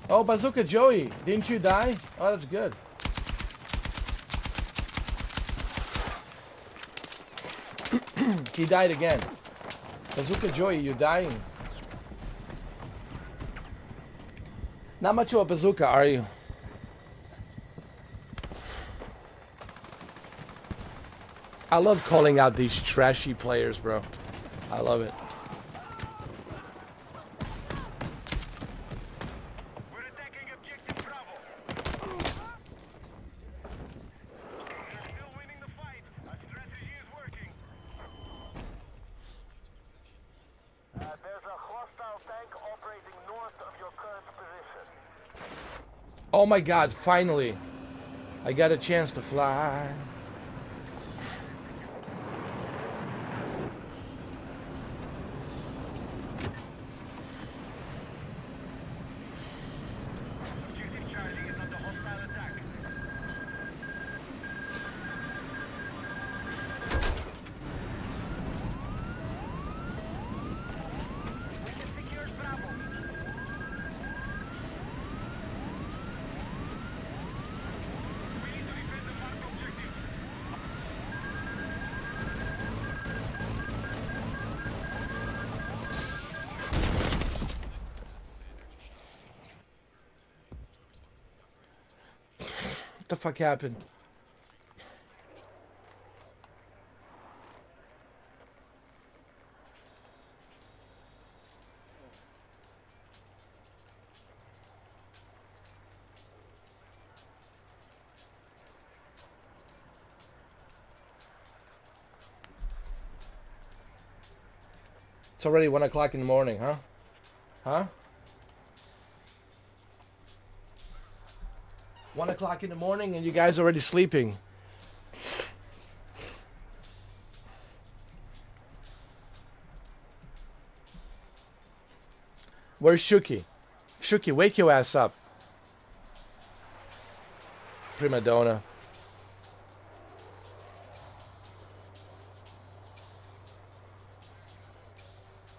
Oh, Bazooka Joey, didn't you die? Oh, that's good. He died again. Bazooka Joey, you're dying. Not much of a bazooka, are you? I love calling out these trashy players, bro. I love it. We're attacking objective Bravo. We're still winning the fight. Our strategy is working. There's a hostile tank operating north of your current position. Oh my god, finally. I got a chance to fly. Objective Charlie is under hostile attack. We have secured Bravo. We need to defend the marked objective. What the fuck happened? It's already 1 o'clock in the morning, huh? Huh? 1 o'clock in the morning and you guys already sleeping. Where's Shuki? Shuki, wake your ass up. Prima donna.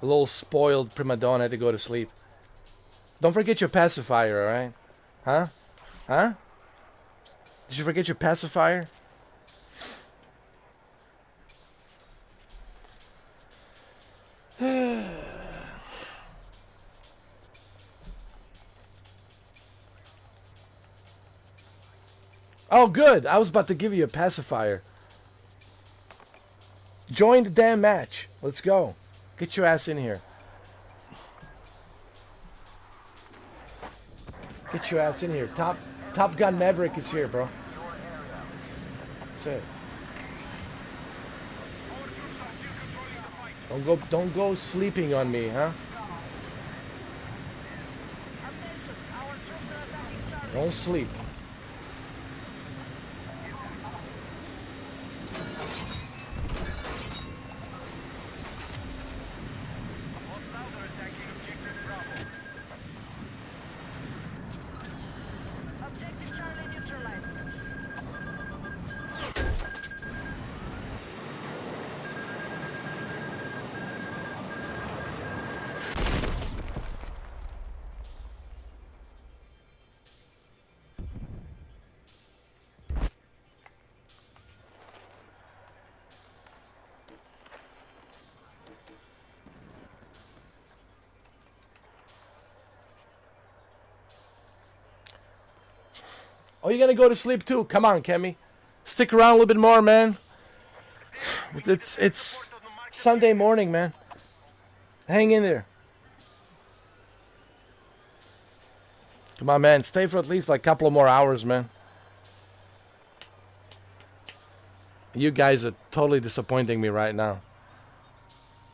A little spoiled prima donna had to go to sleep. Don't forget your pacifier, alright? Huh? Huh? Did you forget your pacifier? Oh, good. I was about to give you a pacifier. Join the damn match. Let's go. Get your ass in here. Get your ass in here. Top Gun Maverick is here, bro. That's it. Don't go sleeping on me, huh? Attention, our troops are attacking Charlie. Don't sleep. Hostiles are attacking objective Bravo. Objective Charlie neutralized. Oh, you're gonna go to sleep too? Come on, Kemi. Stick around a little bit more, man. It's North of the Sunday morning, man. Hang in there. Come on, man. Stay for at least like a couple of more hours, man. You guys are totally disappointing me right now.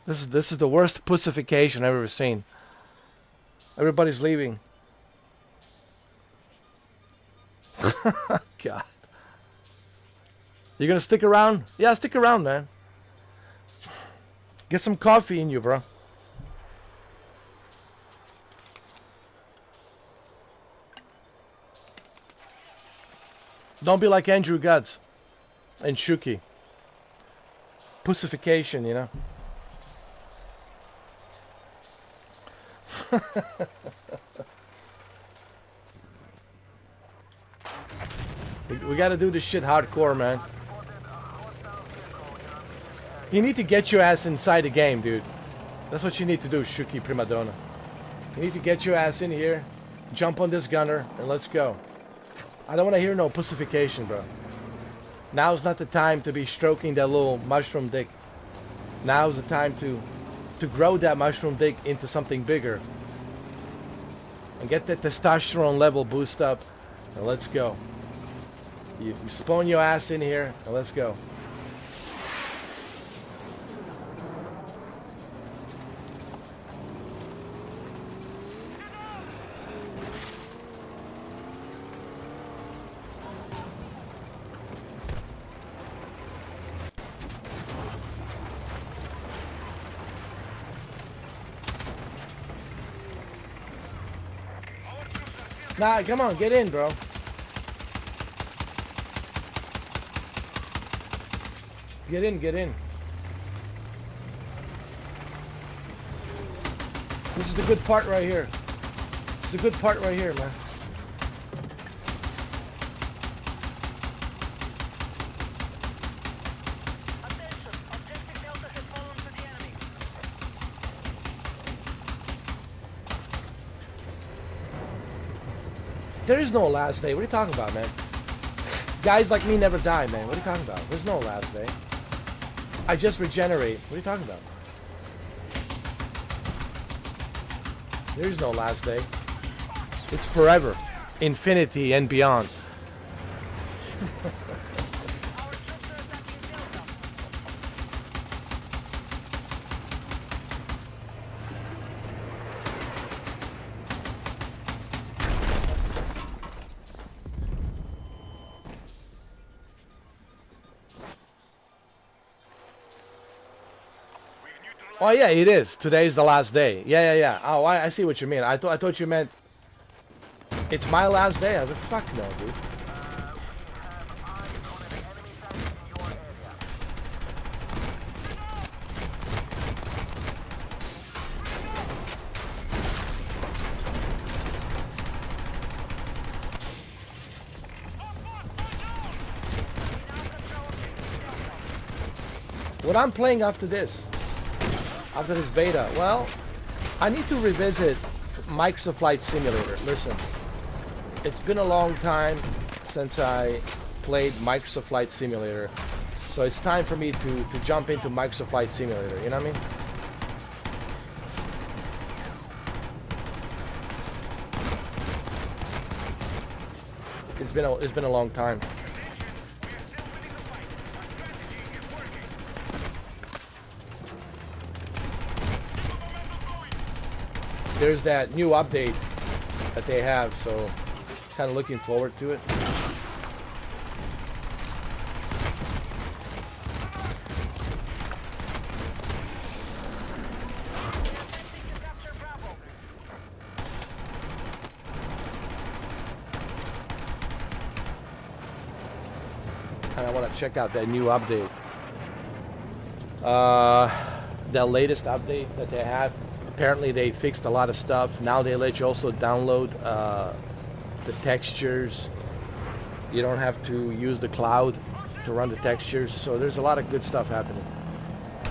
This is the worst pussification I've ever seen. Everybody's leaving. God. You gonna stick around? Yeah, stick around, man. Get some coffee in you, bro. Don't be like Andrew Guds and Shuki. Pussification, you know. We gotta do this shit hardcore, man. You need to get your ass inside the game, dude. That's what you need to do, Shuki Primadonna. You need to get your ass in here, jump on this gunner, and let's go. I don't want to hear no pussification, bro. Now's not the time to be stroking that little mushroom dick. Now's the time to grow that mushroom dick into something bigger. And get that testosterone level boost up. And let's go. You spawn your ass in here, and let's go. Nah, come on, get in, bro. Get in, get in. This is the good part right here. This is the good part right here, man. Attention, objective Delta has fallen to the enemy. There is no last day. What are you talking about, man? Guys like me never die, man. What are you talking about? There's no last day. I just regenerate. What are you talking about? There is no last day. It's forever. Infinity and beyond. Our troops are attacking Delta. Oh yeah, it is. Today's the last day. Yeah. Oh, I see what you mean. I thought you meant it's my last day. I was like, fuck no, dude. What I'm playing after this beta, well, I need to revisit Microsoft Flight Simulator. Listen, it's been a long time since I played Microsoft Flight Simulator, so it's time for me to jump into Microsoft Flight Simulator, you know what I mean? It's been a long time. There's that new update that they have, so kind of looking forward to it. Capture Bravo. And I want to check out that new update. The latest update that they have. Apparently they fixed a lot of stuff. Now they let you also download the textures. You don't have to use the cloud to run the textures. So there's a lot of good stuff happening.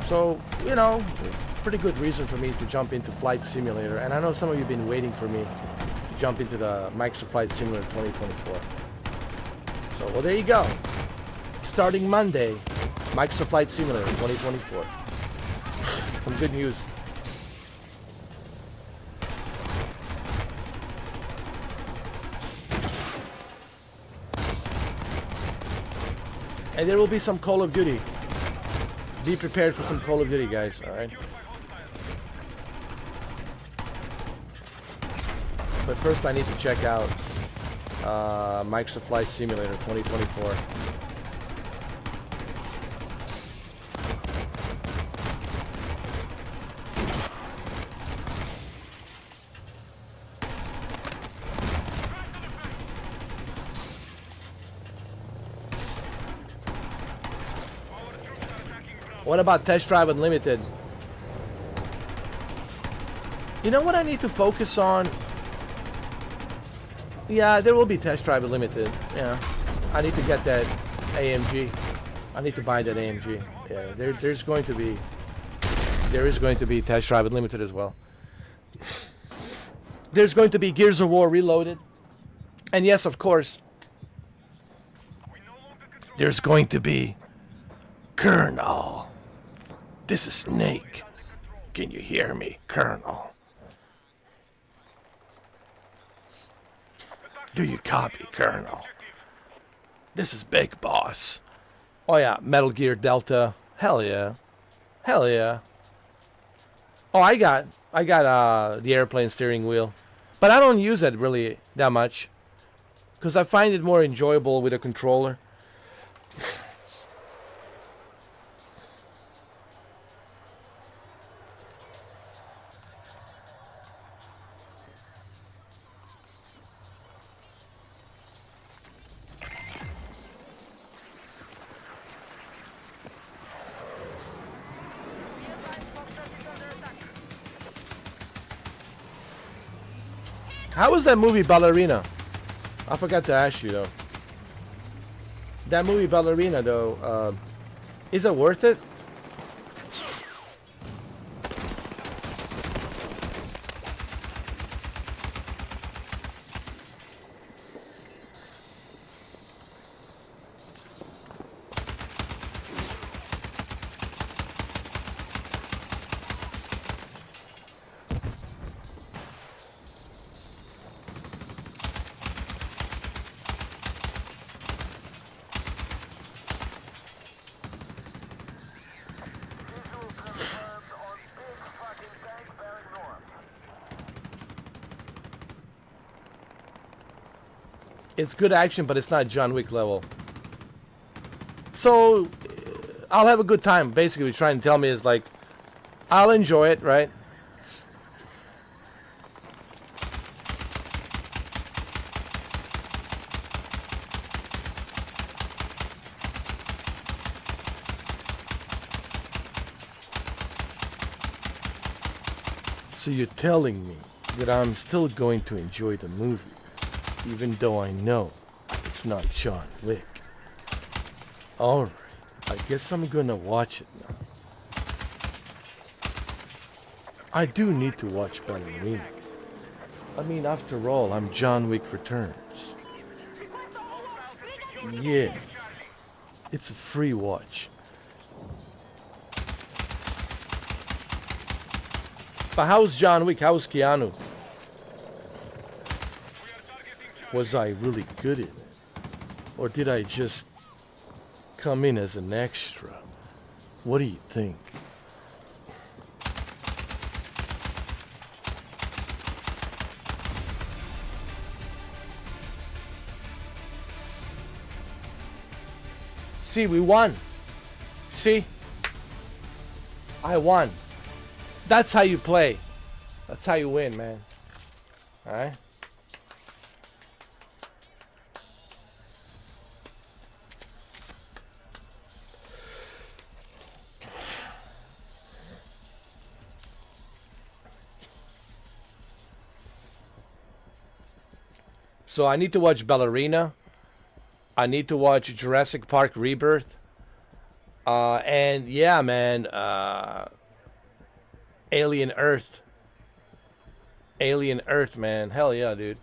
So, you know, it's a pretty good reason for me to jump into Flight Simulator. And I know some of you have been waiting for me to jump into the Microsoft Flight Simulator 2024. So, well, there you go. Starting Monday, Microsoft Flight Simulator 2024. Some good news. And there will be some Call of Duty. Be prepared for some Call of Duty, guys. All right. But first, I need to check out Microsoft Flight Simulator 2024. What about Test Drive Unlimited? You know what I need to focus on? Yeah, there will be Test Drive Unlimited. Yeah, I need to get that AMG. I need to buy that AMG. Yeah, there is going to be Test Drive Unlimited as well. There's going to be Gears of War Reloaded, and yes, of course, there's going to be Colonel. This is Snake. Can you hear me, Colonel? Do you copy, Colonel? This is Big Boss. Oh yeah, Metal Gear Delta. Hell yeah. Hell yeah. Oh, I got the airplane steering wheel. But I don't use it really that much. Because I find it more enjoyable with a controller. How was that movie Ballerina? I forgot to ask you though. That movie Ballerina though, is it worth it? It's good action, but it's not John Wick level. So, I'll have a good time. Basically, what you're trying to tell me is like, I'll enjoy it, right? So you're telling me that I'm still going to enjoy the movie, even though I know it's not John Wick. Alright, I guess I'm gonna watch it now. I do need to watch Ballerina. I mean, after all, I'm John Wick Returns. Yeah, it's a free watch. But how's John Wick? How's Keanu? Was I really good in it? Or did I just come in as an extra? What do you think? See, we won. See? I won. That's how you play. That's how you win, man. Alright? So I need to watch Ballerina. I need to watch Jurassic Park Rebirth. And yeah, man, Alien Earth. Alien Earth, man. Hell yeah, dude.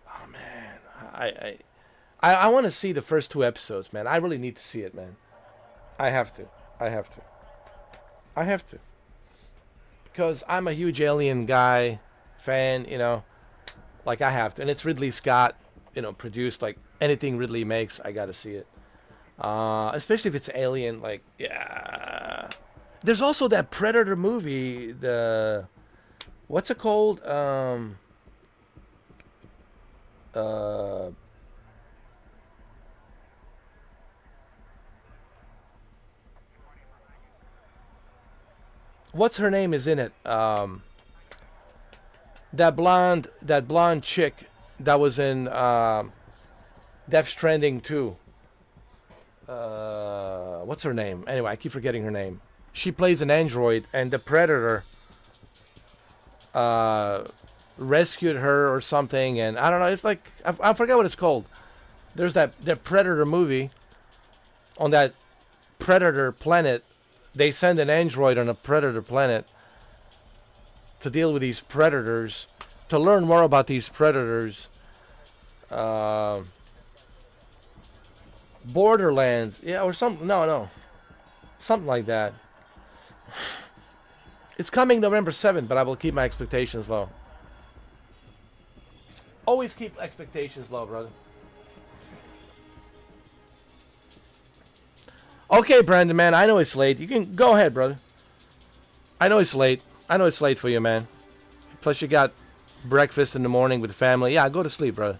Oh man. I want to see the first 2 episodes, man. I really need to see it, man. I have to. I have to. Because I'm a huge Alien guy, fan, like I have to. And it's Ridley Scott, produced. Like anything Ridley makes, I gotta see it. Especially if it's Alien, like, yeah. There's also that Predator movie, what's it called? What's her name is in it? That blonde chick that was in Death Stranding 2. What's her name? Anyway, I keep forgetting her name. She plays an android, and the Predator rescued her or something, and I don't know. It's like I forget what it's called. There's that Predator movie. On that Predator planet, they send an android on a Predator planet to deal with these predators, to learn more about these predators. Borderlands, yeah, or something. No, something like that. It's coming November 7th, but I will keep my expectations low. Always keep expectations low, brother. Okay, Brandon, man, I know it's late. You can go ahead, brother. I know it's late. I know it's late for you, man. Plus, you got breakfast in the morning with the family. Yeah, go to sleep, brother.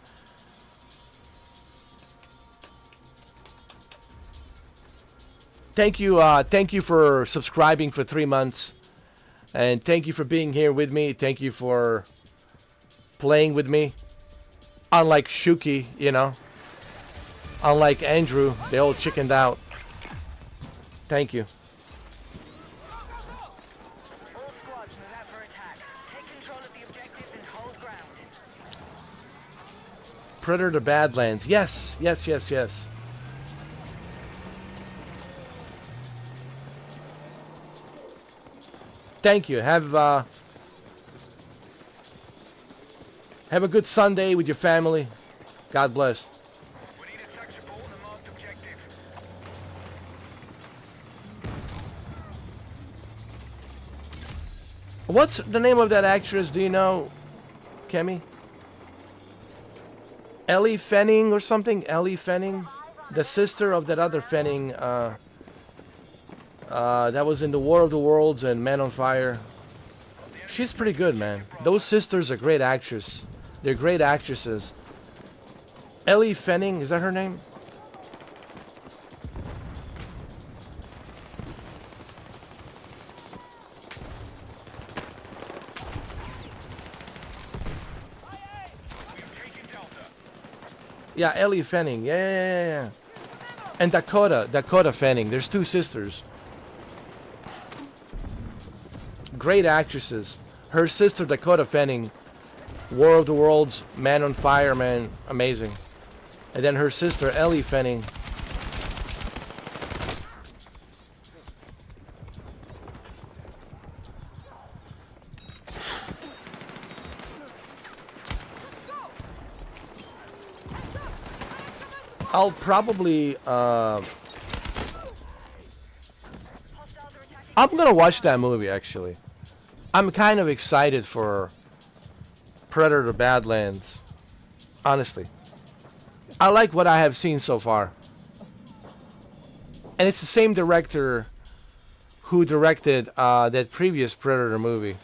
Thank you for subscribing for 3 months. And thank you for being here with me. Thank you for playing with me. Unlike Shuki, Unlike Andrew, they all chickened out. Thank you. All squads move out for attack. Take control of the objectives and hold ground. Predator Badlands. Yes. Thank you. Have a good Sunday with your family. God bless. We need attack support on the marked objective. What's the name of that actress? Do you know, Kemi? Ellie Fanning or something? Ellie Fanning? The sister of that other Fanning, that was in The War of the Worlds and Man on Fire. She's pretty good, man. Those sisters are great actresses. They're great actresses. Ellie Fanning, is that her name? Yeah, Ellie Fanning. Yeah. And Dakota Fanning. There's two sisters. Great actresses. Her sister Dakota Fanning, War of the Worlds, Man on Fire, man, amazing. And then her sister Ellie Fanning. I'll probably I'm gonna watch that movie actually. I'm kind of excited for Predator Badlands. Honestly. I like what I have seen so far. And it's the same director who directed that previous Predator movie.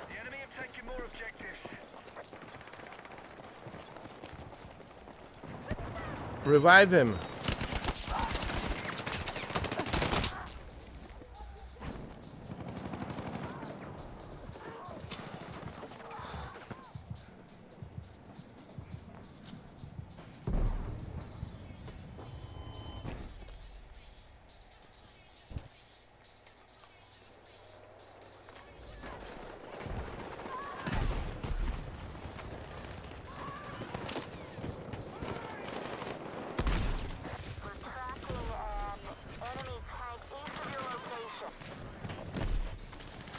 The enemy have taken more objectives. Revive him.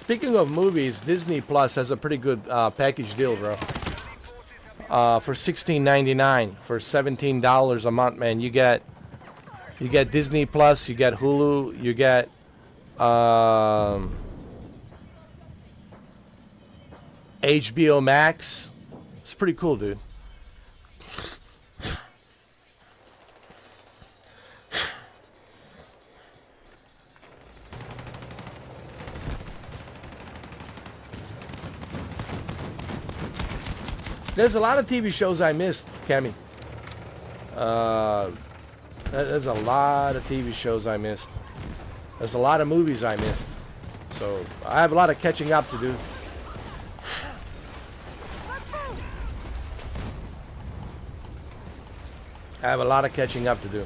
Speaking of movies, Disney Plus has a pretty good package deal, bro. For $16.99, for $17 a month, man, you get Disney Plus, you get Hulu, you get HBO Max. It's pretty cool, dude. There's a lot of TV shows I missed, Cammy. There's a lot of TV shows I missed. There's a lot of movies I missed. So I have a lot of catching up to do. I have a lot of catching up to do.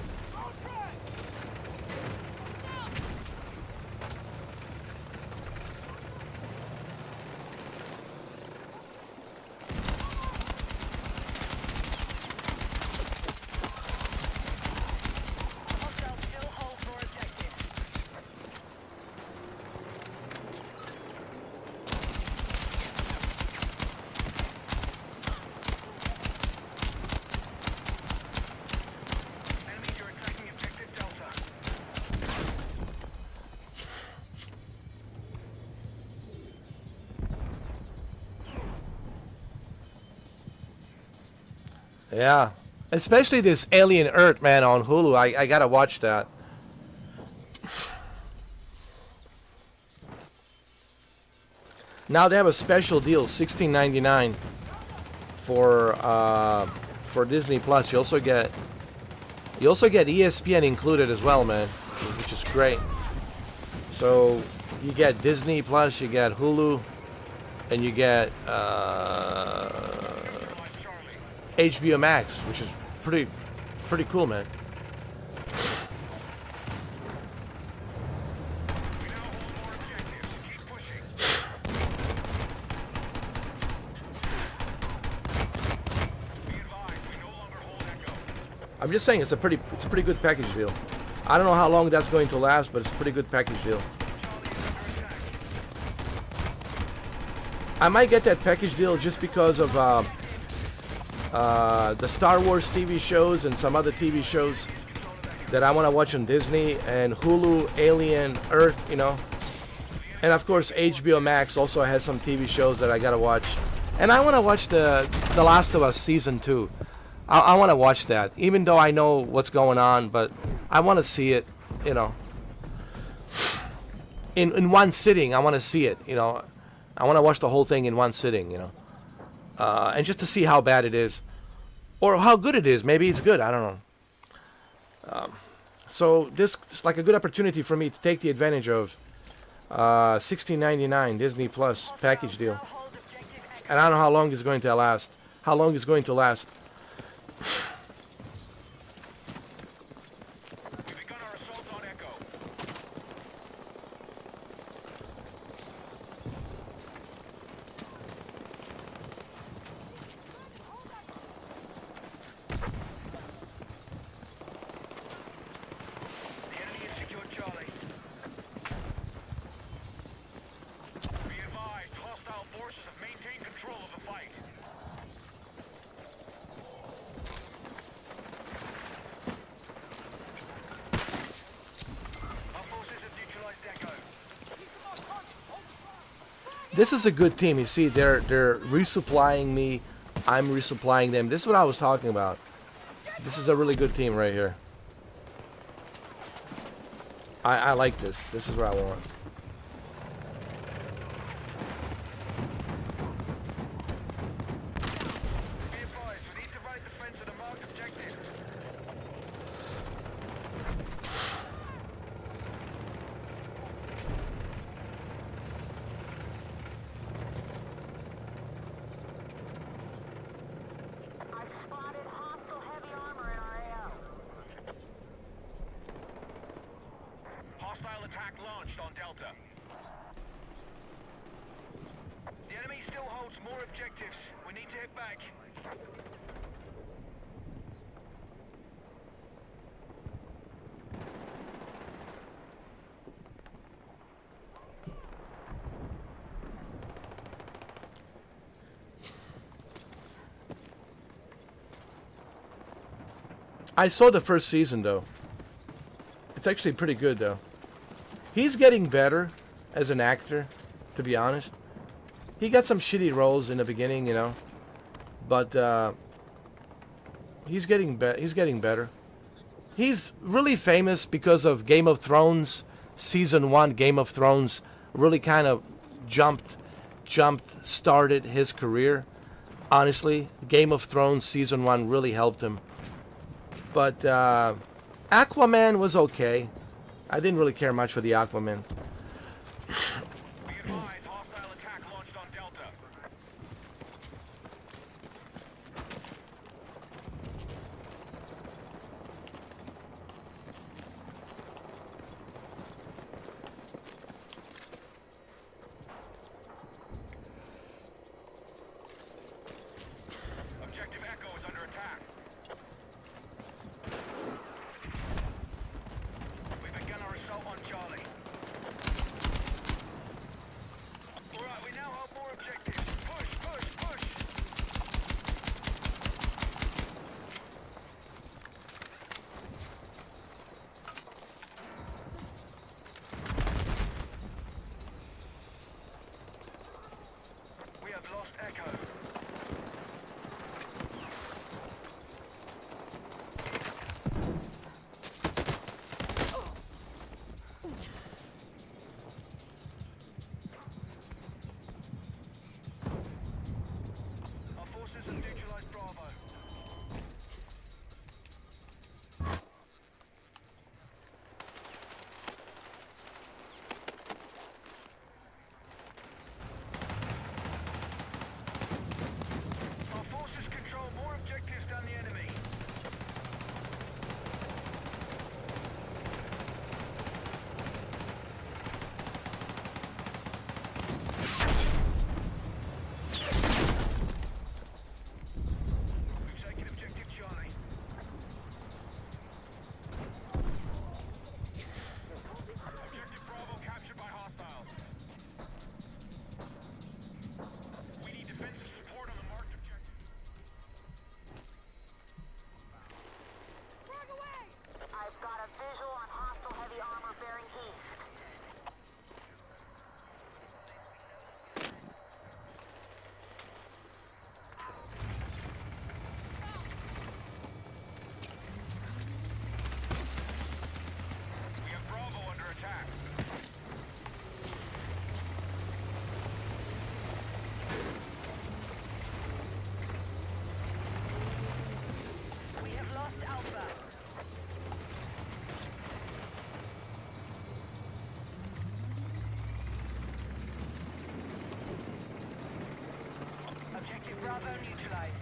Hostile still holds more objectives. Enemies are attacking objective Delta. Yeah. Especially this Alien Earth, man, on Hulu. I gotta watch that. Now they have a special deal, $16.99 for Disney Plus. You also get ESPN included as well, man, which is great. So you get Disney Plus, you get Hulu, and you get HBO Max, which is pretty cool, man. We now hold more objectives. Keep pushing. Be advised, we no longer hold Echo. I'm just saying it's a pretty good package deal. I don't know how long that's going to last, but it's a pretty good package deal. Charlie is under attack. I might get that package deal just because of the Star Wars TV shows and some other TV shows that I want to watch on Disney, and Hulu, Alien, Earth, you know. And of course HBO Max also has some TV shows that I gotta watch. And I want to watch the Last of Us season 2. I want to watch that, even though I know what's going on, but I want to see it, you know. In one sitting, I want to see it, you know. I want to watch the whole thing in one sitting, you know. And just to see how bad it is, or how good it is. Maybe it's good. I don't know. So this is like a good opportunity for me to take the advantage of $16.99 Disney Plus package deal. Hold objective Echo. And I don't know how long it's going to last. How long it's going to last? We've begun our assault on Echo. The enemy has secured Charlie. Be advised, hostile forces have maintained control of the fight. Our forces have neutralized Echo. This is a good team. You see, they're resupplying me. I'm resupplying them. This is what I was talking about. This is a really good team right here. I like this. This is what I want. Be advised, we need to right defense of the marked objective. I've spotted hostile heavy armor in our AO. Hostile attack launched on Delta. The enemy still holds more objectives. We need to hit back. I saw the first season though. It's actually pretty good though. He's getting better as an actor, to be honest. He got some shitty roles in the beginning, you know, but he's getting better. He's really famous because of Game of Thrones season 1. Game of Thrones really kind of started his career. Honestly, Game of Thrones season 1 really helped him. But Aquaman was okay. I didn't really care much for the Aquaman. Be advised, hostile attack launched on Delta. Objective Echo is under attack. We began our assault on Charlie. Alright, we now have more objectives. Push, push, push! We have lost Echo. Our forces have neutralized Bravo. Our forces control more objectives than the enemy. We've taken objective Charlie. Objective Bravo captured by hostiles. We need defensive support on the marked objective. Frag away! I've got a visual on hostile heavy armor bearing east. We have Bravo under attack. We have lost Alpha. Objective Bravo neutralized.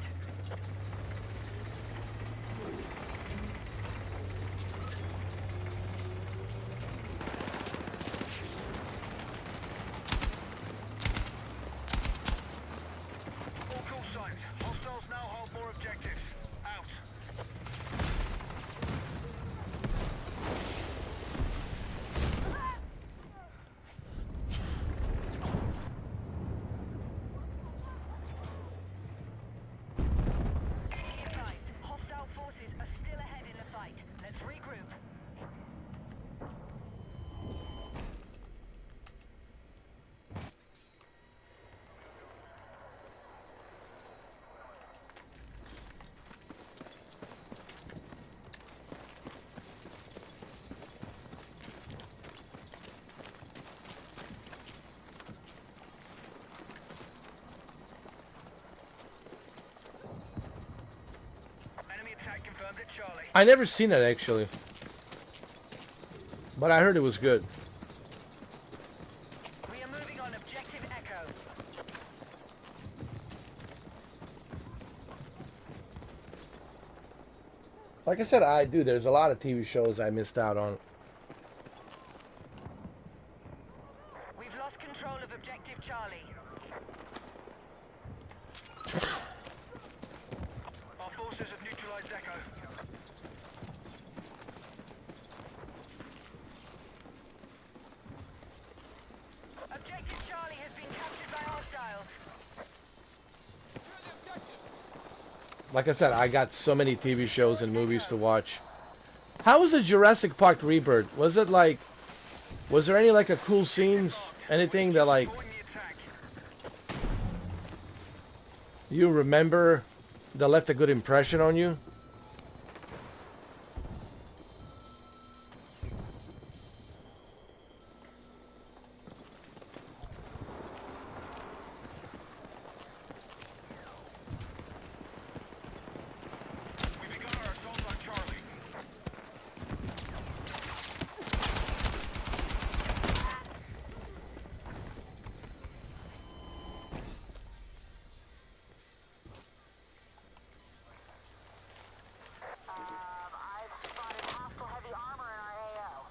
All call signs. Hostiles now hold more objectives. Out. Be advised, hostile forces are still ahead in the fight. Let's regroup. Enemy attack confirmed at Charlie. I never seen it actually, but I heard it was good. We are moving on objective Echo. Like I said, I do. There's a lot of TV shows I missed out on. We've lost control of objective Charlie. Our forces have neutralized Echo. Objective Charlie has been captured by hostiles. Like I said, I got so many TV shows and movies to watch. How was the Jurassic Park Rebirth? Was it like, was there any like a cool scenes? Anything that like Supporting the attack. you remember that left a good impression on you? We begun our assault on Charlie. I've spotted hostile heavy armor in our AO.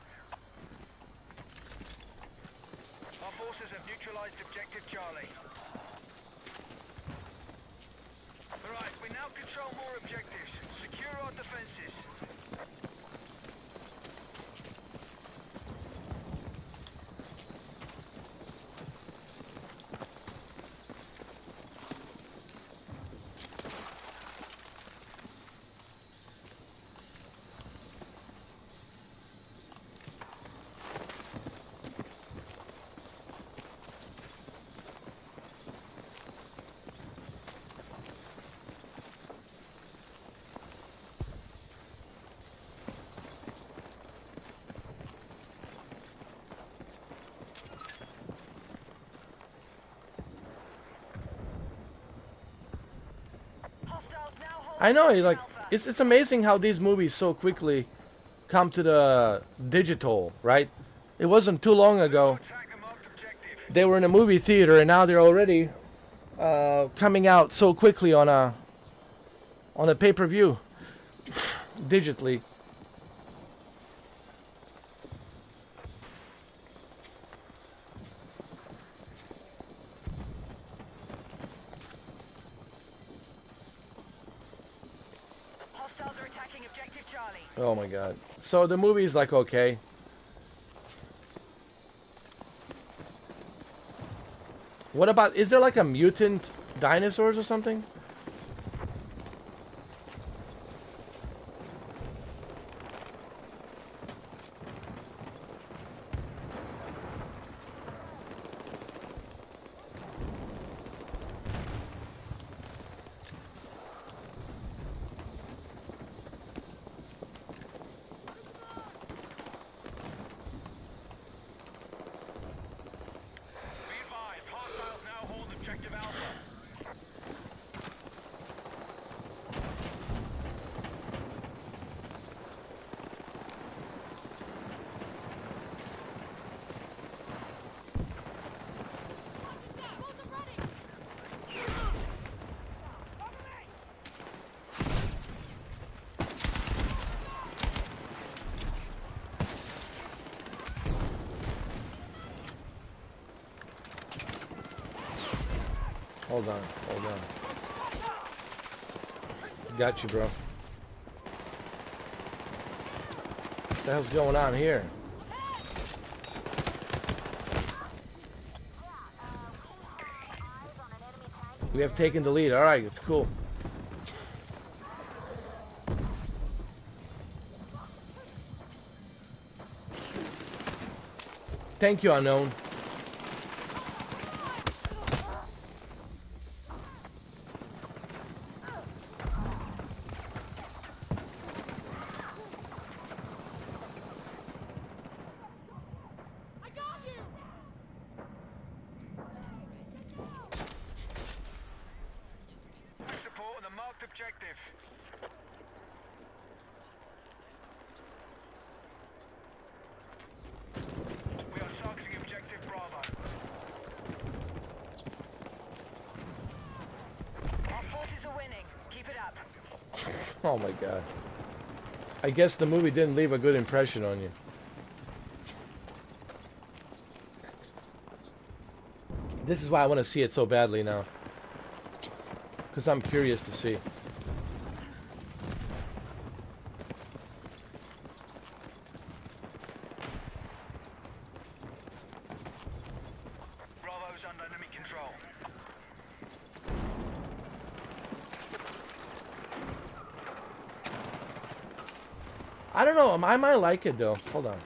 Our forces have neutralized objective Charlie. Alright, we now control more objectives. Secure our defenses. Hostiles now hold I know, like Alpha. it's amazing how these movies so quickly come to the digital, right? It wasn't too long ago Attack a marked objective. they were in a movie theater, and now they're already coming out so quickly on a pay-per-view digitally. Hostiles are attacking objective Charlie. Oh my god. So the movie's like okay. What about, is there like a mutant dinosaurs or something? Be advised, hostiles now hold objective Alpha. Hold on, hold on. Got you, bro. What the hell's going on here? We have taken the lead. All right, it's cool. Thank you, unknown. I got you! Support on the marked objective. We are targeting objective Bravo. Our forces are winning. Keep it up. Oh my god. I guess the movie didn't leave a good impression on you. This is why I want to see it so badly now. Because I'm curious to see. Bravo's under enemy control. I don't know. I might like it though. Hold on.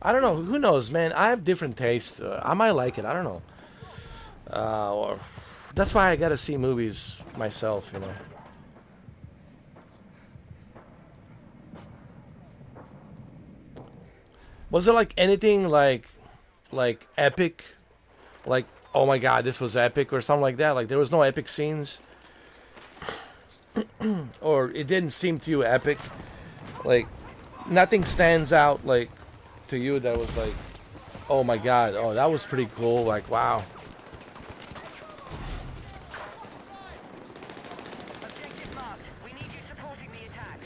I don't know. Who knows, man? I have different tastes. I might like it. I don't know. Or that's why I gotta see movies myself, you know. Was it like anything like epic? Like, oh my god, this was epic or something like that? Like there was no epic scenes? Or it didn't seem to you epic? Like nothing stands out like to you that was like, oh my god, oh that was pretty cool, like wow. Objective marked. We need you supporting the attack.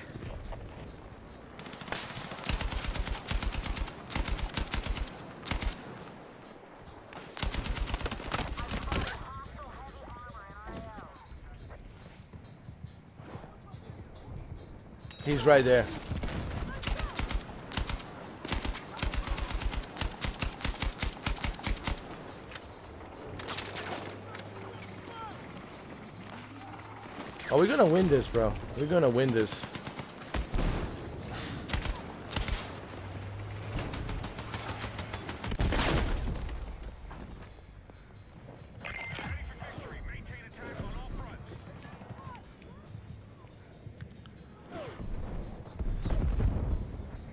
He's right there. Oh, we're gonna win this, bro. We're gonna win this.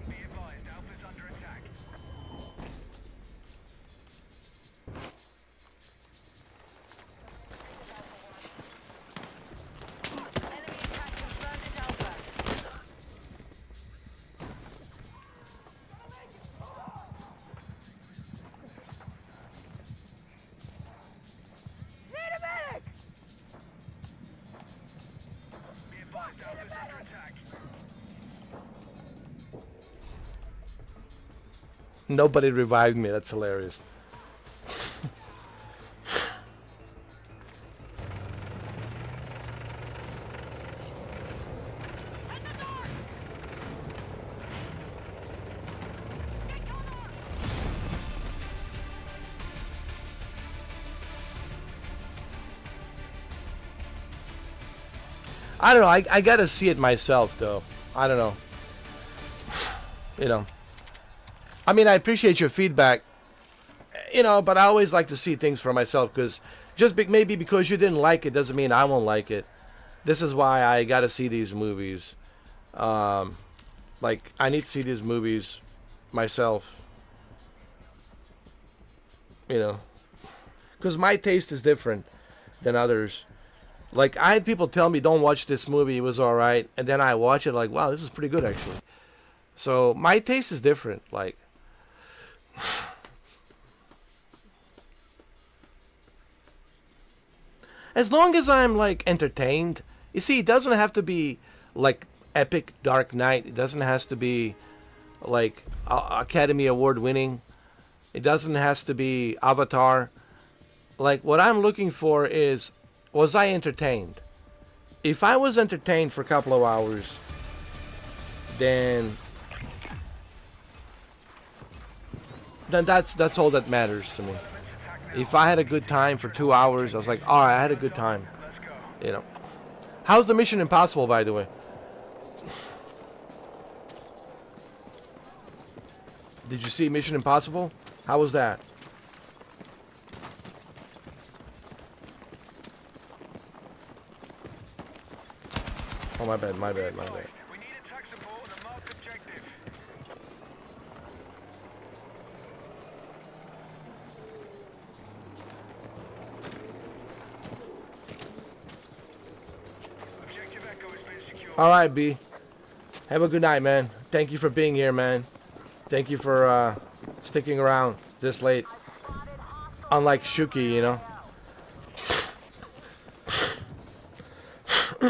Be advised, Alpha's under attack. Enemy attack confirmed at Alpha. Need a medic! Be advised, Alpha's under attack. Nobody revived me. That's hilarious. I don't know. I gotta see it myself, though. I don't know. You know. I mean, I appreciate your feedback. You know, but I always like to see things for myself because maybe because you didn't like it doesn't mean I won't like it. This is why I gotta see these movies. Like, I need to see these movies myself. You know. Because my taste is different than others. Like, I had people tell me, don't watch this movie, it was alright. And then I watch it like, wow, this is pretty good, actually. So, my taste is different. Like, as long as I'm, like, entertained. You see, it doesn't have to be, like, epic Dark Knight. It doesn't have to be, like, Academy Award winning. It doesn't have to be Avatar. Like, what I'm looking for is, was I entertained? If I was entertained for a couple of hours, then that's all that matters to me. If I had a good time for 2 hours, I was like, all right, I had a good time. You know. How's the Mission Impossible, by the way? Did you see Mission Impossible? How was that? Oh, my bad. We need attack support on the marked objective. Objective Echo has been secured. All right, B. Have a good night, man. Thank you for being here, man. Thank you for sticking around this late. Unlike Shuki, you know. We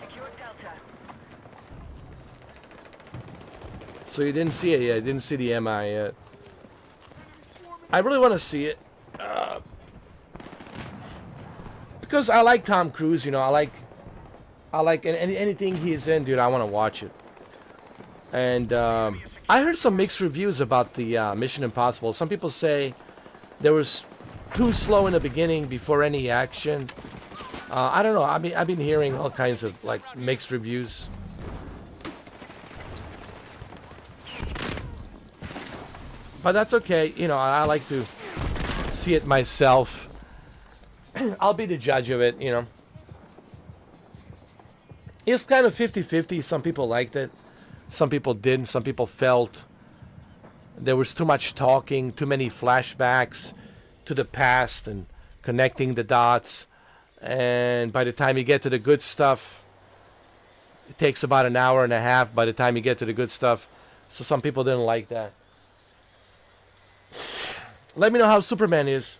secured Delta. So you didn't see it yet. You didn't see the MI yet. I really want to see it. because I like Tom Cruise. You know, I like anything he's in, dude. I want to watch it. And I heard some mixed reviews about the Mission Impossible. Some people say there was too slow in the beginning before any action. I don't know. I've been hearing all kinds of like mixed reviews. But that's okay. You know, I like to see it myself. I'll be the judge of it, you know. It's kind of 50-50. Some people liked it. Some people didn't. Some people felt there was too much talking, too many flashbacks to the past and connecting the dots. And by the time you get to the good stuff, it takes about an hour and a half by the time you get to the good stuff. So some people didn't like that. Let me know how Superman is.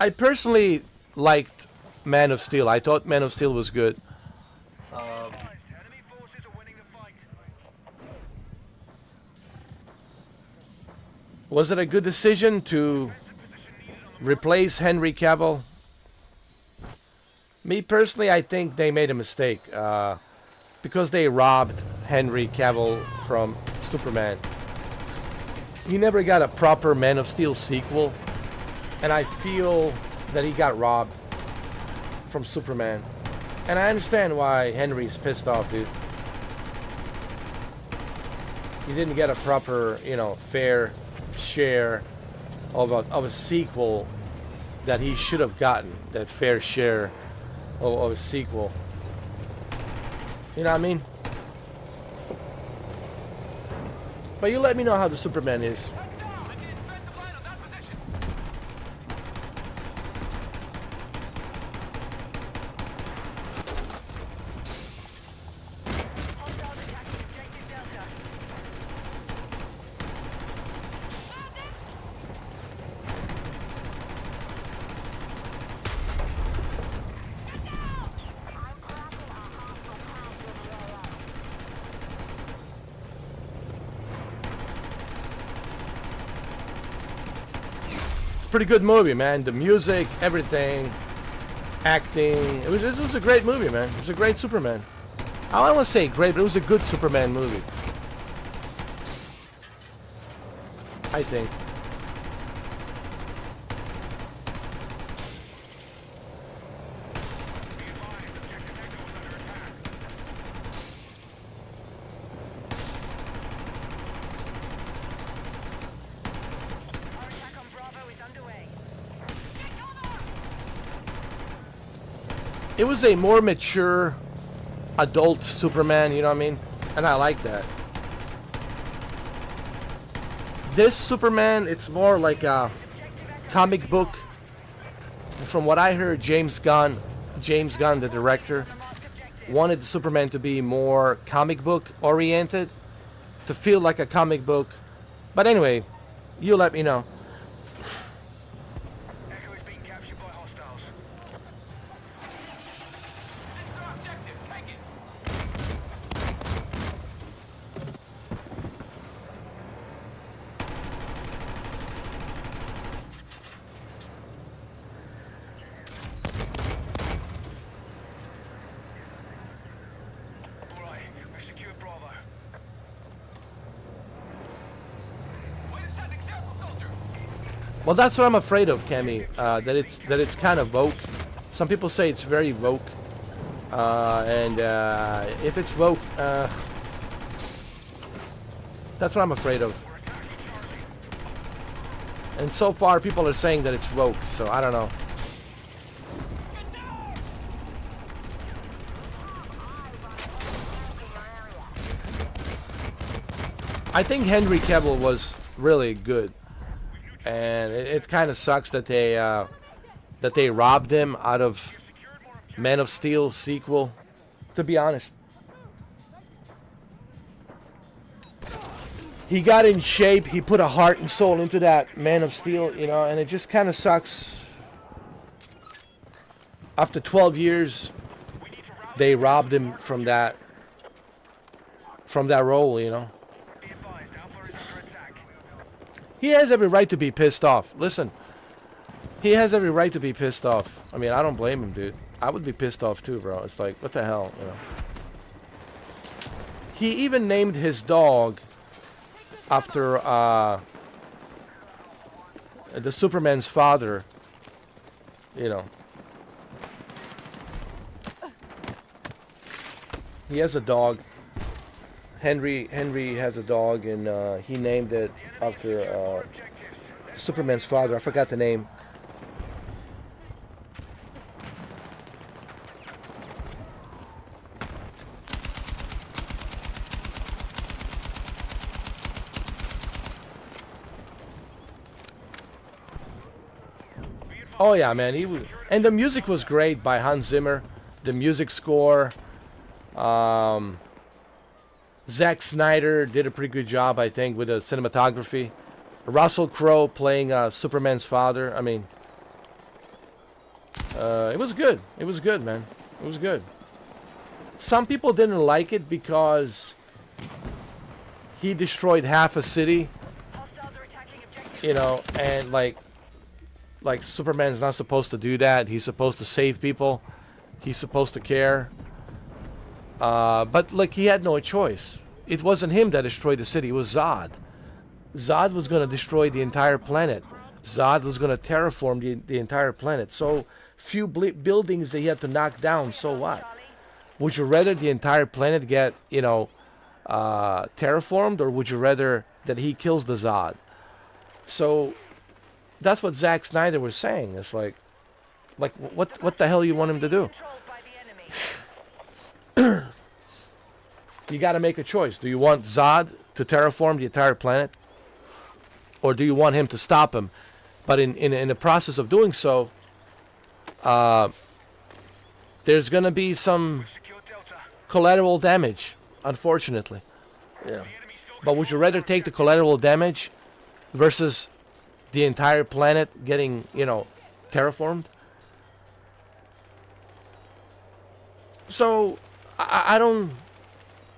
I personally liked Man of Steel. I thought Man of Steel was good. Enemy forces are winning the fight. Was it a good decision to replace Henry Cavill? Me personally, I think they made a mistake because they robbed Henry Cavill from Superman. He never got a proper Man of Steel sequel, and I feel that he got robbed from Superman. And I understand why Henry's pissed off, dude. He didn't get a proper, you know, fair share of a sequel that he should have gotten. That fair share of a sequel. You know what I mean? But you let me know how the Superman is. Hostiles attacking objective Delta. Pretty good movie, man. The music, everything, acting. It was a great movie, man. It was a great Superman. I don't want to say great, but it was a good Superman movie. I think. Our attack on Bravo is underway. It was a more mature, adult Superman, you know what I mean? And I like that. This Superman, it's more like a comic book. From what I heard, James Gunn, the director, wanted Superman to be more comic book oriented, to feel like a comic book. But anyway, you let me know. Echo is being captured by hostiles. Objective, take it. All right, we've secured Bravo. Well, that's what I'm afraid of, Cammy. That it's kind of woke. Some people say it's very woke, and if it's woke, that's what I'm afraid of. And so far, people are saying that it's woke, so I don't know. I think Henry Cavill was really good, and it kind of sucks that they robbed him out of Man of Steel sequel. To be honest, he got in shape. He put a heart and soul into that Man of Steel, you know, and it just kind of sucks. After 12 years, they robbed him from that role, you know. Be advised, Alpha is under attack. He has every right to be pissed off. Listen, he has every right to be pissed off. I mean, I don't blame him, dude. I would be pissed off too, bro. It's like, what the hell, you know. He even named his dog after the Superman's father, you know. He has a dog. Henry has a dog, and he named it after Superman's father. I forgot the name. Oh yeah, man. And the music was great by Hans Zimmer. The music score. Zack Snyder did a pretty good job, I think, with the cinematography. Russell Crowe playing Superman's father. I mean, it was good. It was good, man. It was good. Some people didn't like it because he destroyed half a city, Hostiles are attacking objective. you know, and like Superman's not supposed to do that. He's supposed to save people. He's supposed to care. But like he had no choice. It wasn't him that destroyed the city. It was Zod. Zod was going to destroy the entire planet. Zod was going to terraform the entire planet. So few buildings that he had to knock down. So what? Would you rather the entire planet get, you know, terraformed, or would you rather that he kills the Zod? So that's what Zack Snyder was saying. It's like what the hell you want him to do? Controlled by the enemy. You got to make a choice. Do you want Zod to terraform the entire planet, or do you want him to stop him? But in the process of doing so, there's gonna be some Secure Delta. collateral damage, unfortunately. Yeah. But would you rather take the collateral damage versus the entire planet getting, you know, terraformed? So I don't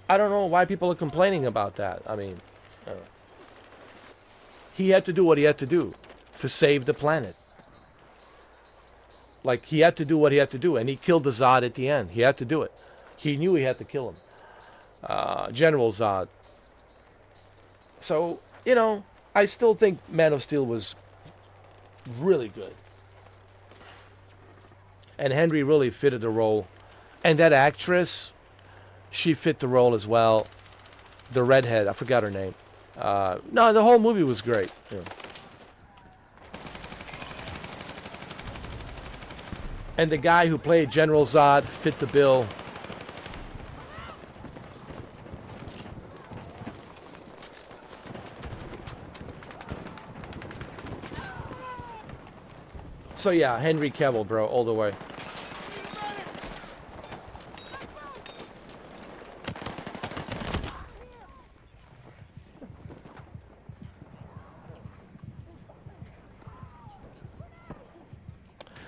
know why people are complaining about that. I mean, he had to do what he had to do to save the planet. Like, he had to do what he had to do, and he killed the Zod at the end. He had to do it. He knew he had to kill him. General Zod. So, you know, I still think Man of Steel was really good. And Henry really fitted the role. And that actress, she fit the role as well. The redhead, I forgot her name. No, the whole movie was great. Yeah. And the guy who played General Zod fit the bill. So yeah, Henry Cavill, bro, all the way.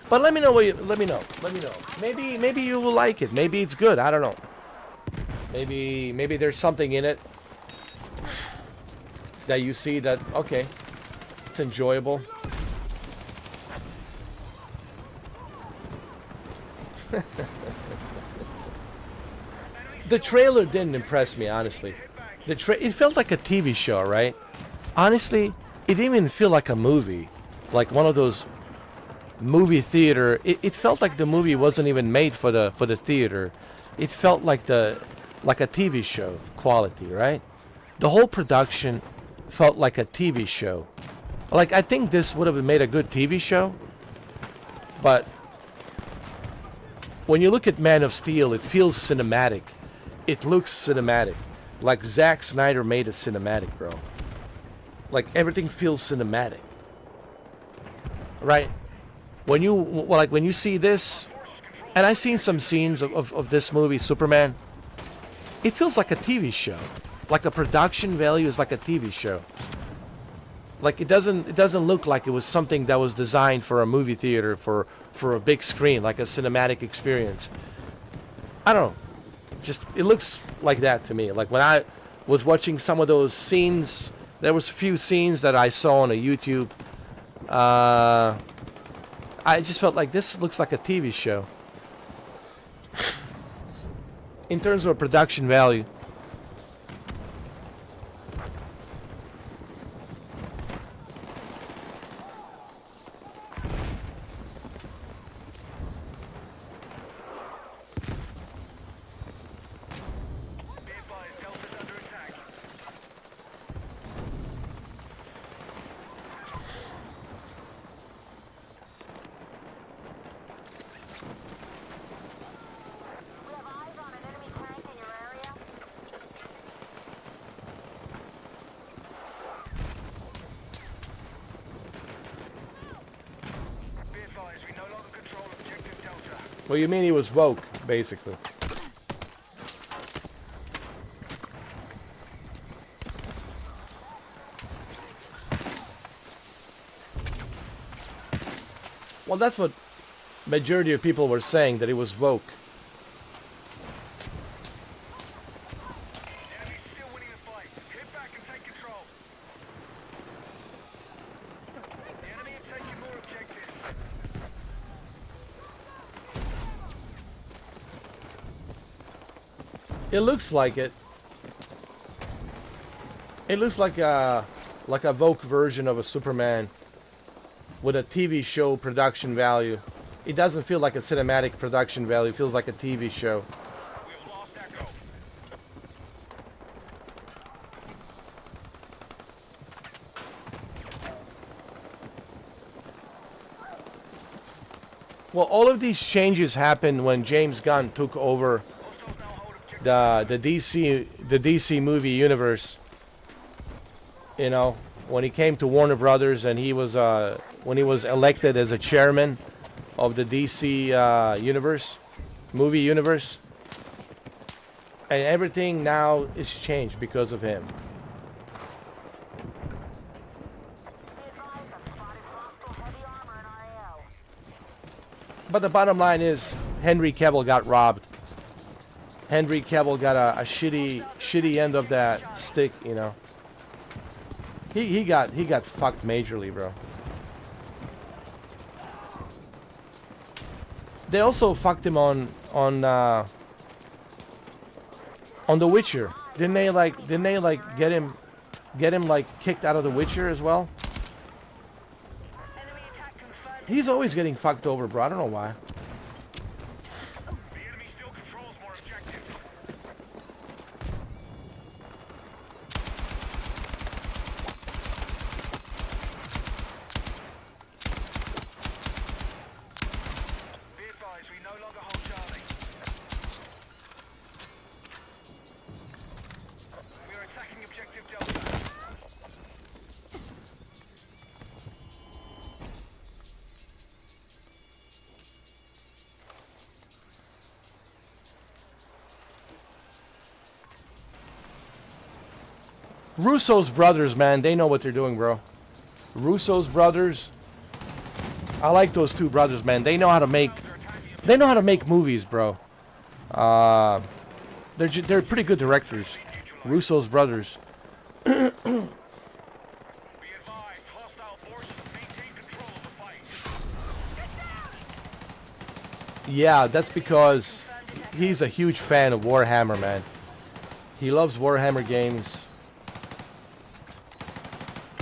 But let me know what you, let me know. Maybe you will like it. Maybe it's good. I don't know. Maybe there's something in it that you see that, okay, it's enjoyable. The trailer didn't impress me, honestly. It felt like a TV show, right? Honestly, it didn't even feel like a movie, like one of those movie theater. It felt like the movie wasn't even made for the theater. It felt like a TV show quality, right? The whole production felt like a TV show. Like, I think this would have made a good TV show, but when you look at Man of Steel, it feels cinematic. It looks cinematic. Like Zack Snyder made it cinematic, bro. Like, everything feels cinematic. Right? When you see this, and I've seen some scenes of this movie, Superman, it feels like a TV show. Like, a production value is like a TV show. Like, it doesn't look like it was something that was designed for a movie theater, for a big screen, like a cinematic experience. I don't know. Just it looks like that to me. Like when I was watching some of those scenes, there was a few scenes that I saw on a YouTube. I just felt like this looks like a TV show. In terms of production value. Be advised, Delta's under attack. We have eyes on an enemy tank in your area. Be advised, we no longer control objective Delta. Well, you mean he was woke, basically. Well, that's what majority of people were saying, that he was woke. Enemy's still winning the fight. Hit back and take control. The enemy have taken more objectives. It looks like it. It looks like a woke version of a Superman with a TV show production value. It doesn't feel like a cinematic production value. It feels like a TV show. We have lost Echo. Well, all of these changes happened when James Gunn took over Hostiles now hold objective. the DC movie universe. You know, when he came to Warner Brothers and he was when he was elected as a chairman of the DC universe, movie universe, and everything now is changed because of him. Be advised, I've spotted hostile heavy armor in our AO. But the bottom line is, Henry Cavill got robbed. Henry Cavill got a shitty end of that stick, you know. He got fucked majorly, bro. They also fucked him on The Witcher. Didn't they get him like kicked out of The Witcher as well? Enemy attack confirmed. He's always getting fucked over, bro. I don't know why. The enemy still controls more objectives. Be advised, we no longer hold Charlie. We are attacking objective Delta. Russo's brothers, man, they know what they're doing, bro. Russo's brothers. I like those two brothers, man. They know how to make movies, bro. They're pretty good directors. Russo's brothers. Be advised, hostile forces maintain control of the fight. Yeah, that's because he's a huge fan of Warhammer, man. He loves Warhammer games.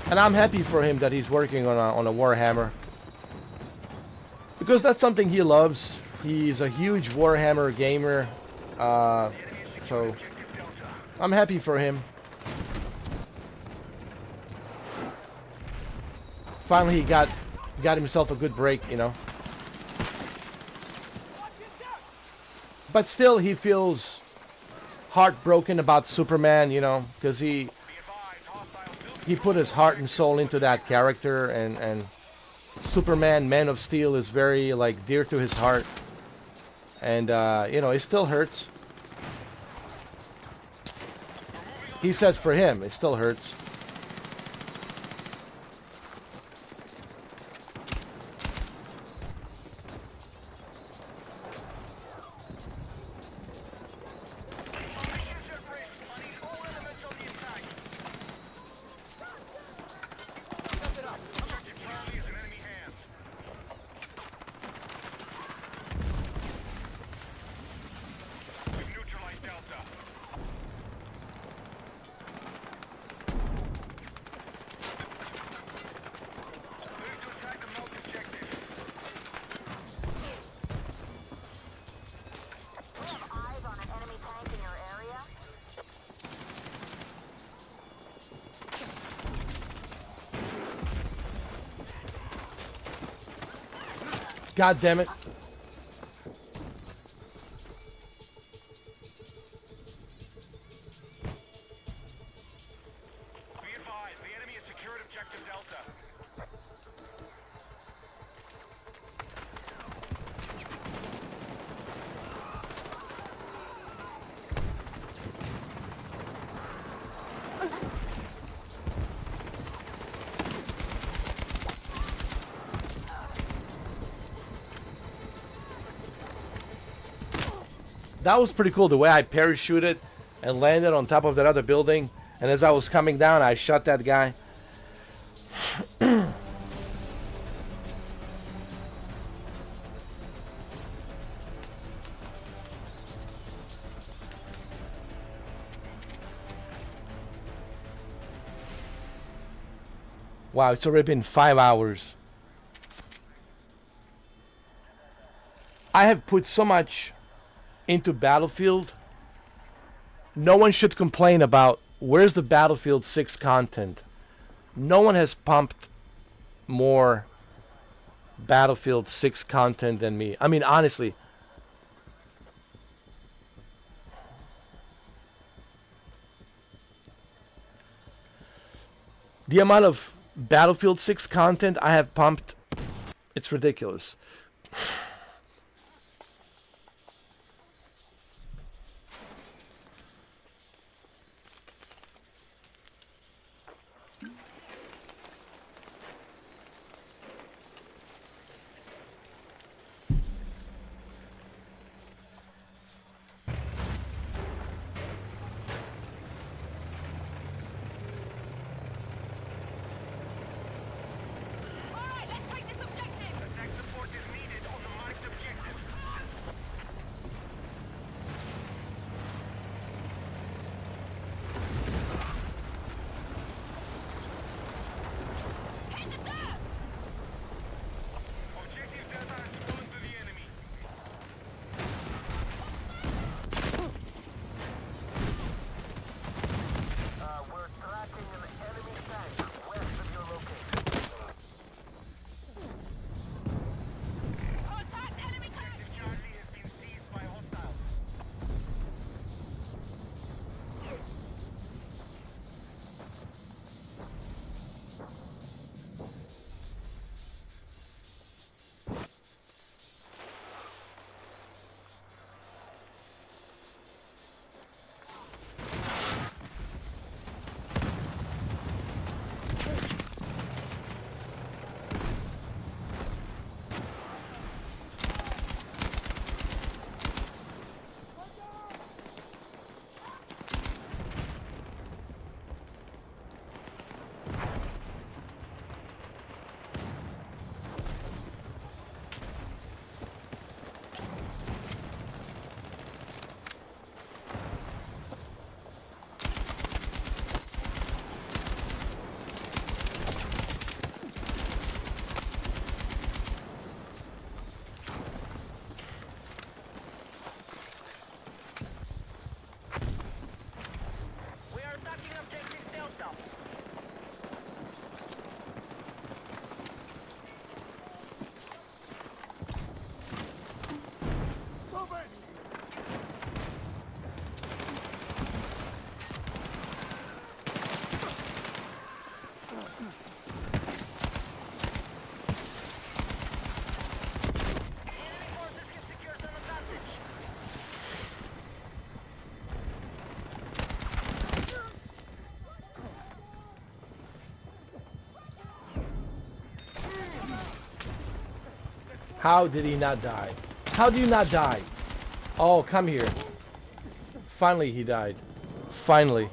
And I'm happy for him that he's working on a Warhammer. Because that's something he loves. He's a huge Warhammer gamer. So I'm happy for him. Finally he got himself a good break, you know. But still he feels heartbroken about Superman, you know, because he put his heart and soul into that character, and Superman, Man of Steel is very like dear to his heart, and you know, it still hurts. He says for him, it still hurts. God damn it. Be advised, the enemy has secured objective Delta. That was pretty cool, the way I parachuted and landed on top of that other building. And as I was coming down, I shot that guy. Wow, it's already been 5 hours. I have put so much into Battlefield. No one should complain about where's the Battlefield 6 content. No one has pumped more Battlefield 6 content than me. I mean, honestly. The amount of Battlefield 6 content I have pumped, it's ridiculous. Alright, let's take this objective. Attack support is needed on the marked objective. Hit the dirt! Objective Delta has fallen to the enemy. We're tracking an enemy tank west of your location. Contact enemy tank! Objective Charlie has been seized by hostiles. We are attacking objective Delta. Enemy forces have secured an advantage. How did he not die? How do you not die? Oh, come here. Finally he died. Finally.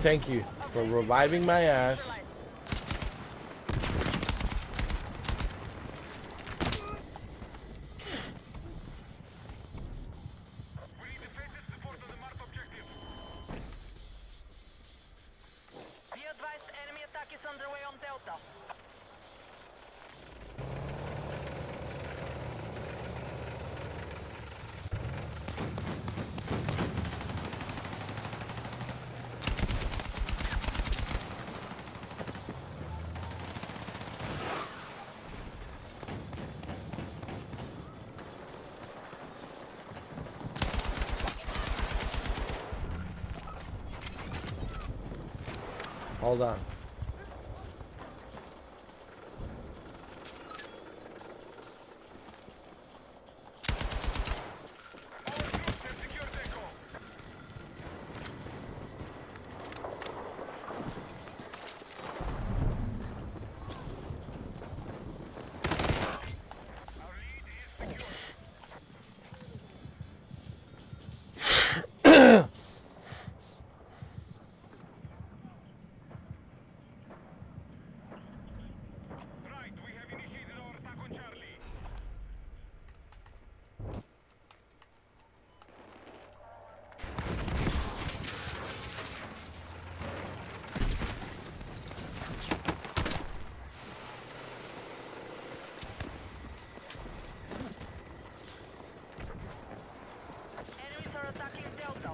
Thank you for reviving my ass. We need defensive support on the marked objective. Be advised, enemy attack is underway on Delta. Hold on. Our troops have secured Echo. Our lead is secure. Right, we have initiated our attack on Charlie. Enemies are attacking Delta.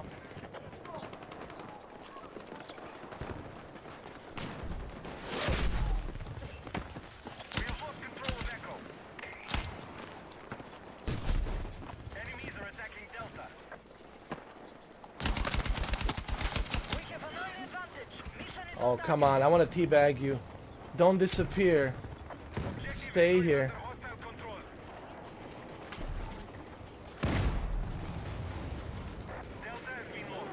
We have lost control of Echo. Enemies are attacking Delta. We have an early advantage. Mission is Oh, come on. I want to teabag you. Don't disappear. Objective Stay is here. under hostile control. Delta has been lost.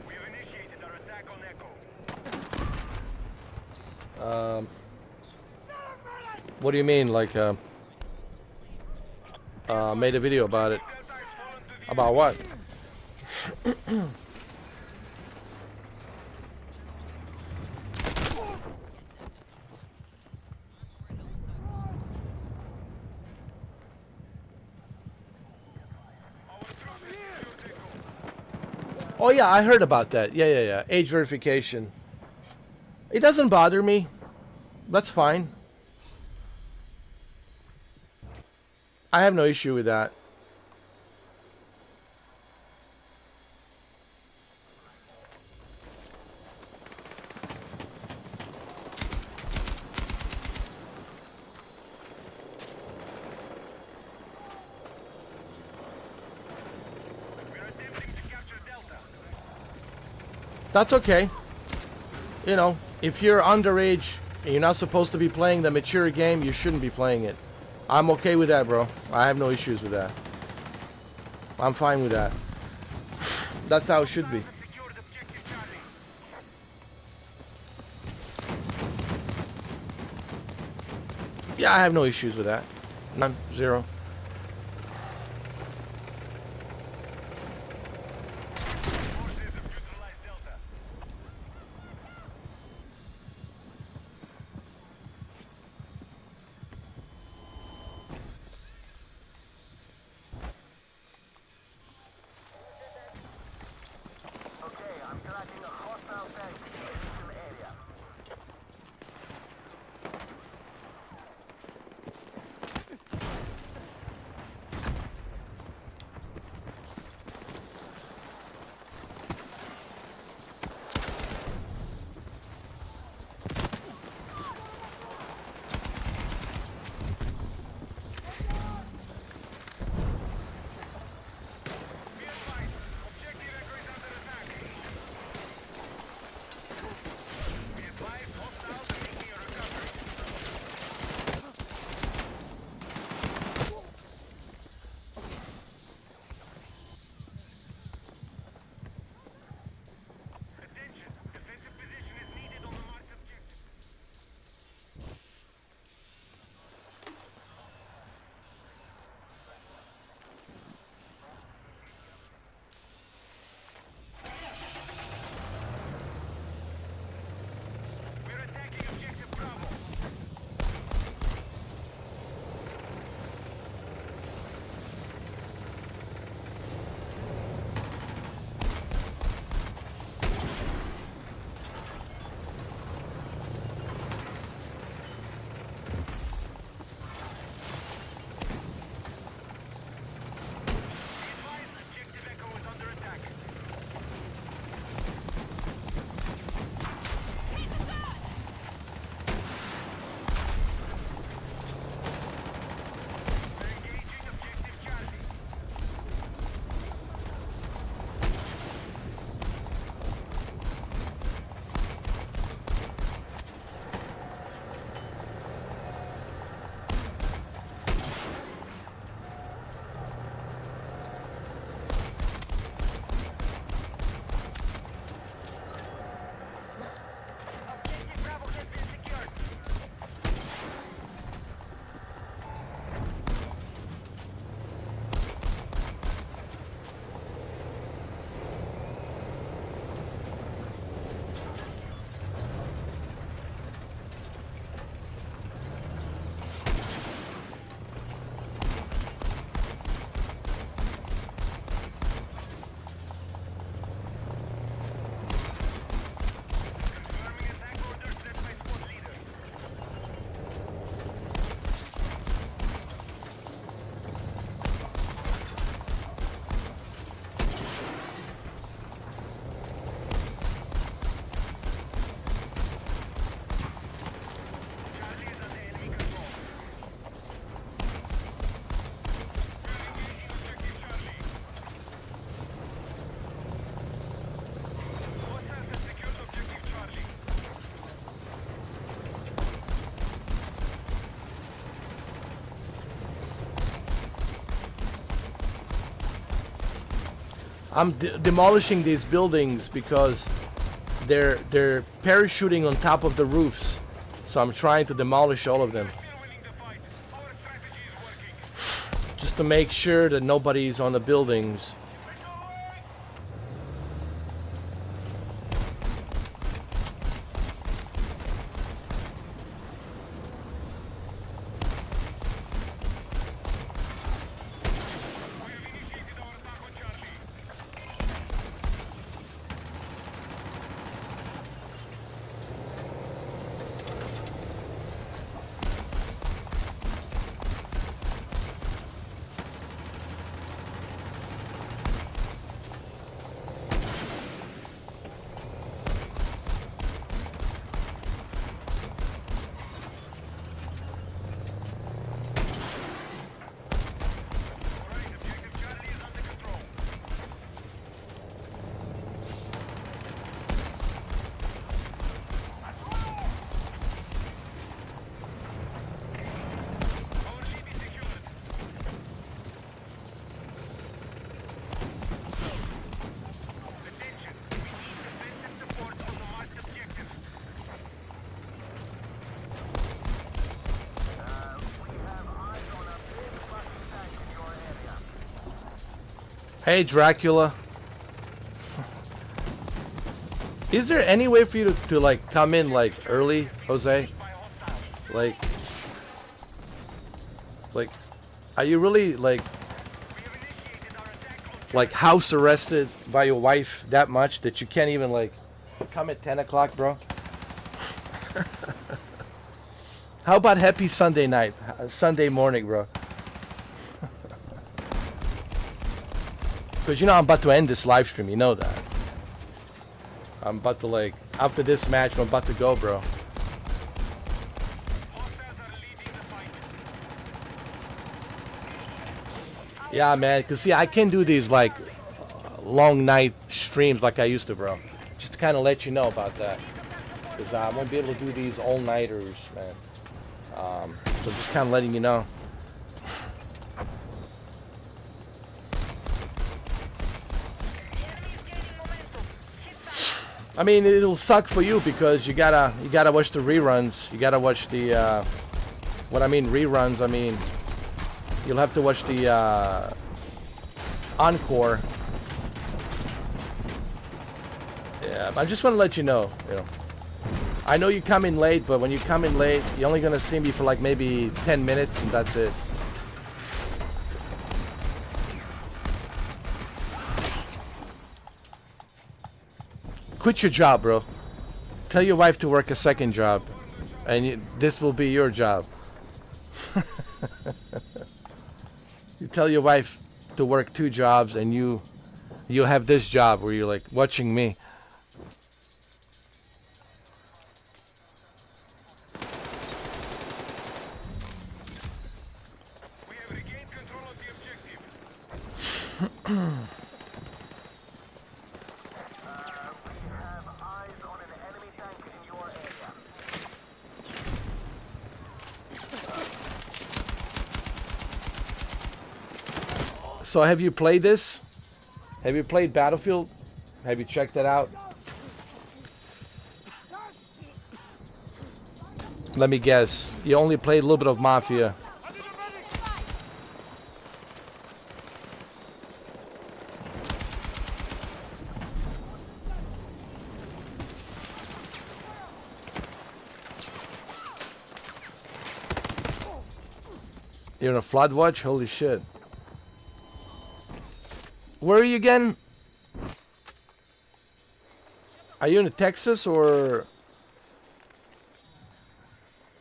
We have initiated our attack on Echo. What do you mean? Like, made a video about it. Delta has fallen to the About what? Our troops have secured Echo. Oh, yeah, I heard about that. Yeah. Age verification. It doesn't bother me. That's fine. I have no issue with that. We're attempting to capture Delta. That's okay. You know, if you're underage and you're not supposed to be playing the mature game, you shouldn't be playing it. I'm okay with that, bro. I have no issues with that. I'm fine with that. That's how it should be. Have secured objective Charlie. Yeah, I have no issues with that. None. Zero. Forces have neutralized Delta. Okay, I'm tracking a hostile tank in the mission area. I'm demolishing these buildings because they're parachuting on top of the roofs. So I'm trying to demolish all of them. Still winning the fight. Our strategy is working. Just to make sure that nobody's on the buildings. We have initiated our attack on Charlie. Alright, objective Charlie is under control. Our lead is secured. Attention, we need defensive support on the marked objective. We have eyes on a big fucking tank in your area. Hey, Dracula. Is there any way for you to like come in like early, Jose? Like, are you really like house arrested by your wife that much that you can't even like come at 10 o'clock, bro? How about happy Sunday night, Sunday morning, bro? Because you know I'm about to end this live stream, you know that. I'm about to like, after this match, I'm about to go, bro. Hostiles are leading the fight. Yeah, man, because see, I can do these like long night streams like I used to, bro. Just to kind of let you know about that. Because I won't be able to do these all-nighters, man. So just kind of letting you know. The enemy is gaining momentum. Hit that. I mean, it'll suck for you because you gotta watch the reruns. You gotta watch the what I mean reruns. I mean, you'll have to watch the encore. Yeah, I just want to let you know. You know, I know you come in late, but when you come in late, you're only gonna see me for like maybe 10 minutes, and that's it. Quit your job, bro. Tell your wife to work a second job, and this will be your job. You tell your wife to work 2 jobs, and you have this job where you're like watching me. We have regained control of the objective. We have eyes on an enemy tank in your area. So have you played this? Have you played Battlefield? Have you checked it out? Let me guess. You only played a little bit of Mafia. You're in a flood watch? Holy shit. Where are you again? Are you in Texas or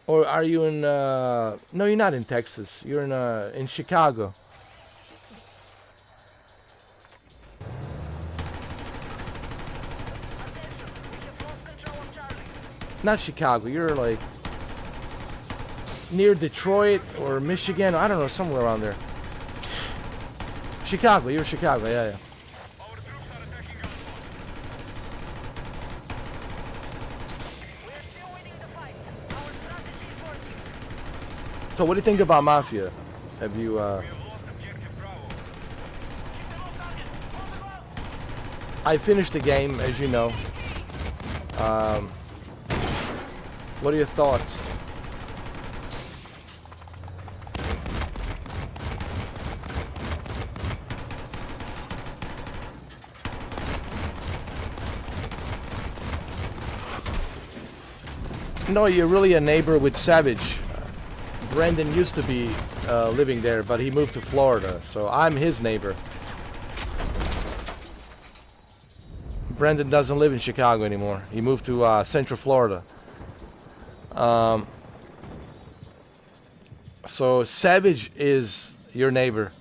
are you in no, you're not in Texas. You're in Chicago. Not Chicago. You're like near Detroit or Michigan. I don't know, somewhere around there. Chicago. You're Chicago. Yeah, yeah. Our troops are attacking our fort. We're still winning the fight. Our strategy is working. So what do you think about Mafia? Have you We have lost objective Bravo. Keep them on target. On the ground. I finished the game, as you know. What are your thoughts? No, you're really a neighbor with Savage. Brendan used to be living there, but he moved to Florida, so I'm his neighbor. Brendan doesn't live in Chicago anymore. He moved to Central Florida. So Savage is your neighbor.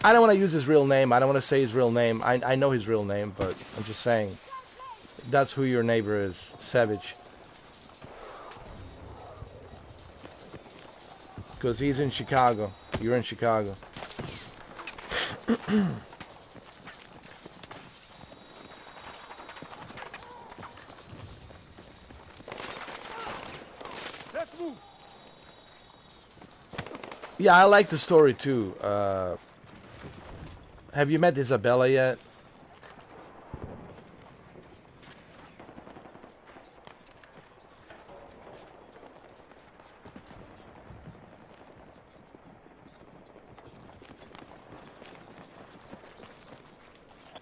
I don't want to use his real name. I don't want to say his real name. I know his real name, but I'm just saying. That's who your neighbor is. Savage. Because he's in Chicago. You're in Chicago. Let's move. Yeah, I like the story too. Have you met Isabella yet?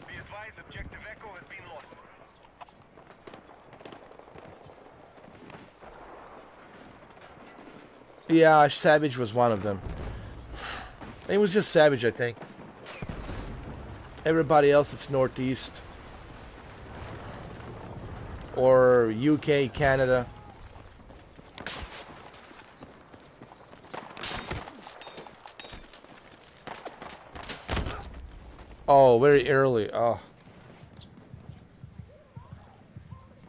Be advised, objective Echo has been lost. Yeah, Savage was one of them. It was just Savage, I think. Everybody else, it's Northeast. Or UK, Canada. Oh, very early. Oh.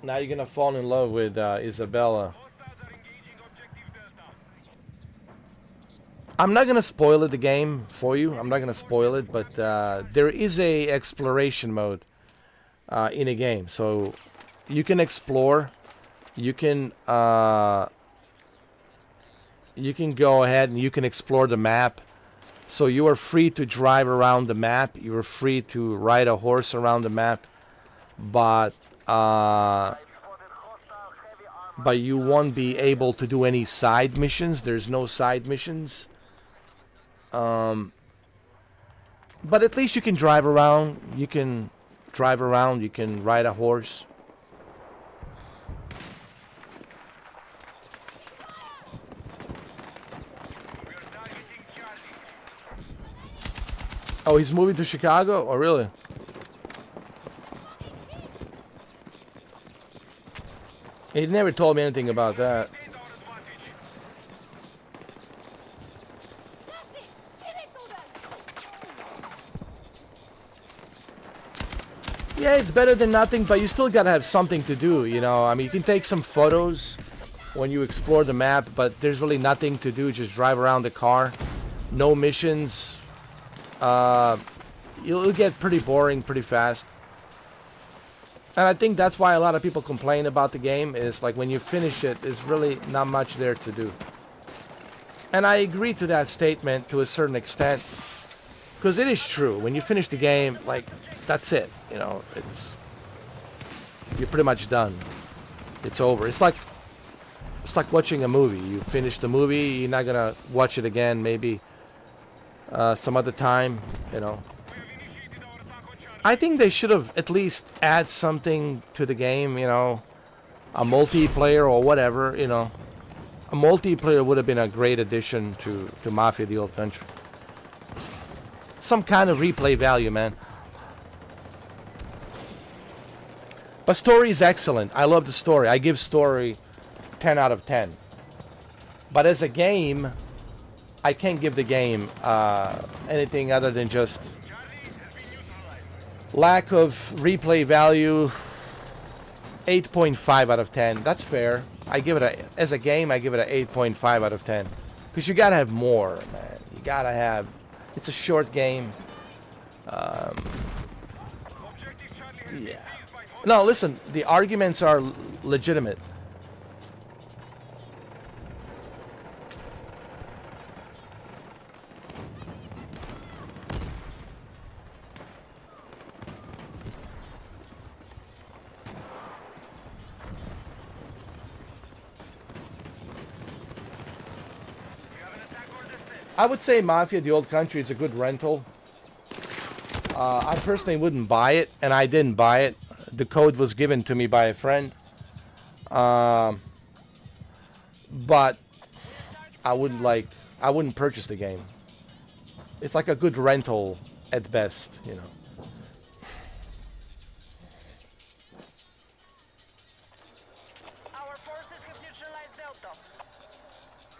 Now you're gonna fall in love with Isabella. Hostiles are engaging objective Delta. I'm not gonna spoil it, the game for you. I'm not gonna spoil it, but there is a exploration mode in a game, so you can explore. You can go ahead and you can explore the map. So you are free to drive around the map. You are free to ride a horse around the map, but you won't be able to do any side missions. There's no side missions. But at least you can drive around. You can drive around. You can ride a horse. We are targeting Charlie. Oh, he's moving to Chicago? Oh, really? He never told me anything about that. Maintain our advantage. Hit it to them! Yeah, it's better than nothing, but you still gotta have something to do, you know? I mean, you can take some photos when you explore the map, but there's really nothing to do. Just drive around the car. No missions. It'll get pretty boring pretty fast. And I think that's why a lot of people complain about the game, is like when you finish it, there's really not much there to do. And I agree to that statement to a certain extent, because it is true. When you finish the game, like, that's it. You know, you're pretty much done. It's over. It's like watching a movie. You finish the movie, you're not gonna watch it again. Maybe some other time. You know. We have initiated our attack on Charlie. I think they should have at least add something to the game. You know, a multiplayer or whatever. You know, a multiplayer would have been a great addition to Mafia: The Old Country. Some kind of replay value, man. But story is excellent. I love the story. I give story 10 out of 10. But as a game, I can't give the game anything other than just Charlie has been neutralized. lack of replay value. 8.5 out of 10. That's fair. I give it as a game, I give it an 8.5 out of 10. Because you gotta have more, man. You gotta have. It's a short game. Objective Charlie has been Yeah. seized by hostiles. No, listen. The arguments are legitimate. I would say Mafia: The Old Country is a good rental. I personally wouldn't buy it, and I didn't buy it. The code was given to me by a friend. But I wouldn't purchase the game. It's like a good rental at best, you know. Our forces have neutralized Delta. Be advised,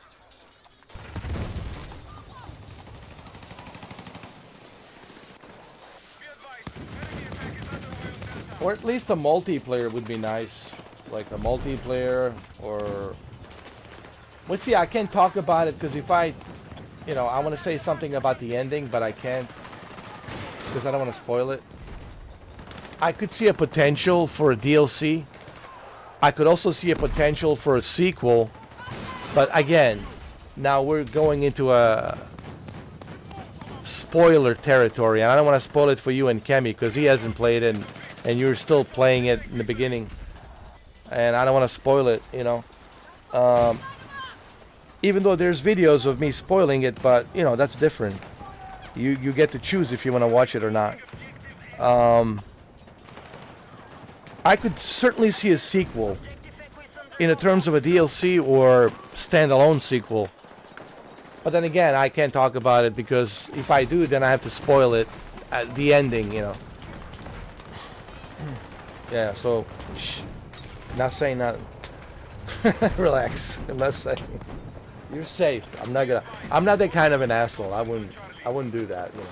enemy attack is underway on Delta. Or at least a multiplayer would be nice. Like a multiplayer or... Well, see, I can't talk about it because if I want to say something about the ending, but I can't because I don't want to spoil it. I could see a potential for a DLC. I could also see a potential for a sequel. But again, now we're going into a spoiler territory, and I don't want to spoil it for you and Kemi because he hasn't played it, and you're still playing it in the beginning, and I don't want to spoil it, you know. Even though there's videos of me spoiling it, but you know that's different. You get to choose if you want to watch it or not. I could certainly see a sequel in the terms of a DLC or standalone sequel. But then again, I can't talk about it because if I do, then I have to spoil it at the ending, you know. Yeah, so shh, not saying nothing. Relax. I'm not saying. You're safe. I'm not that kind of an asshole. I wouldn't do that, you know.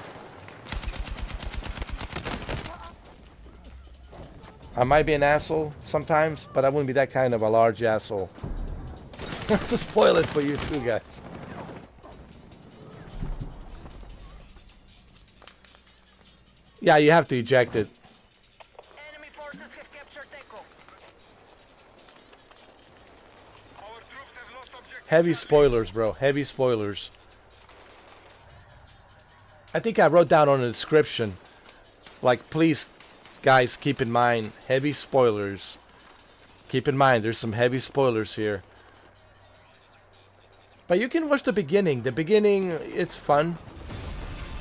I might be an asshole sometimes, but I wouldn't be that kind of a large asshole. To spoil it for you too, guys. Yeah, you have to eject it. Enemy forces have captured Echo. Our troops have lost objective. Heavy spoilers, bro. Heavy spoilers. I think I wrote down on the description, like, please, guys, keep in mind, heavy spoilers. Keep in mind, there's some heavy spoilers here. But you can watch the beginning. The beginning, it's fun.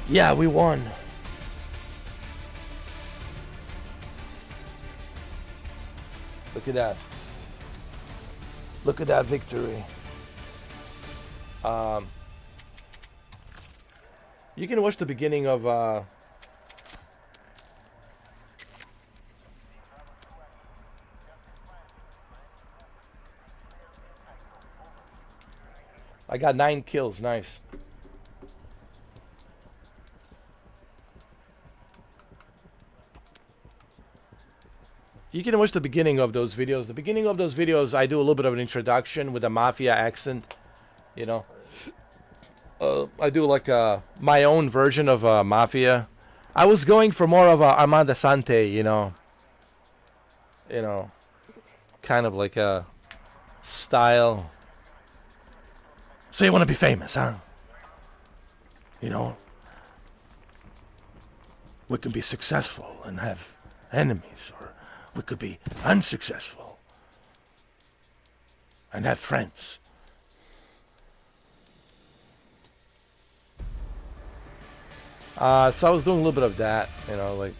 Yeah, we won. Look at that. Look at that victory. You can watch the beginning of I got 9 kills, nice. You can watch the beginning of those videos. The beginning of those videos, I do a little bit of an introduction with a Mafia accent, you know. I do like my own version of Mafia. I was going for more of a Armada Sante, you know, kind of like a style. So you want to be famous, huh? You know, we can be successful and have enemies, or we could be unsuccessful and have friends. So I was doing a little bit of that, you know, like.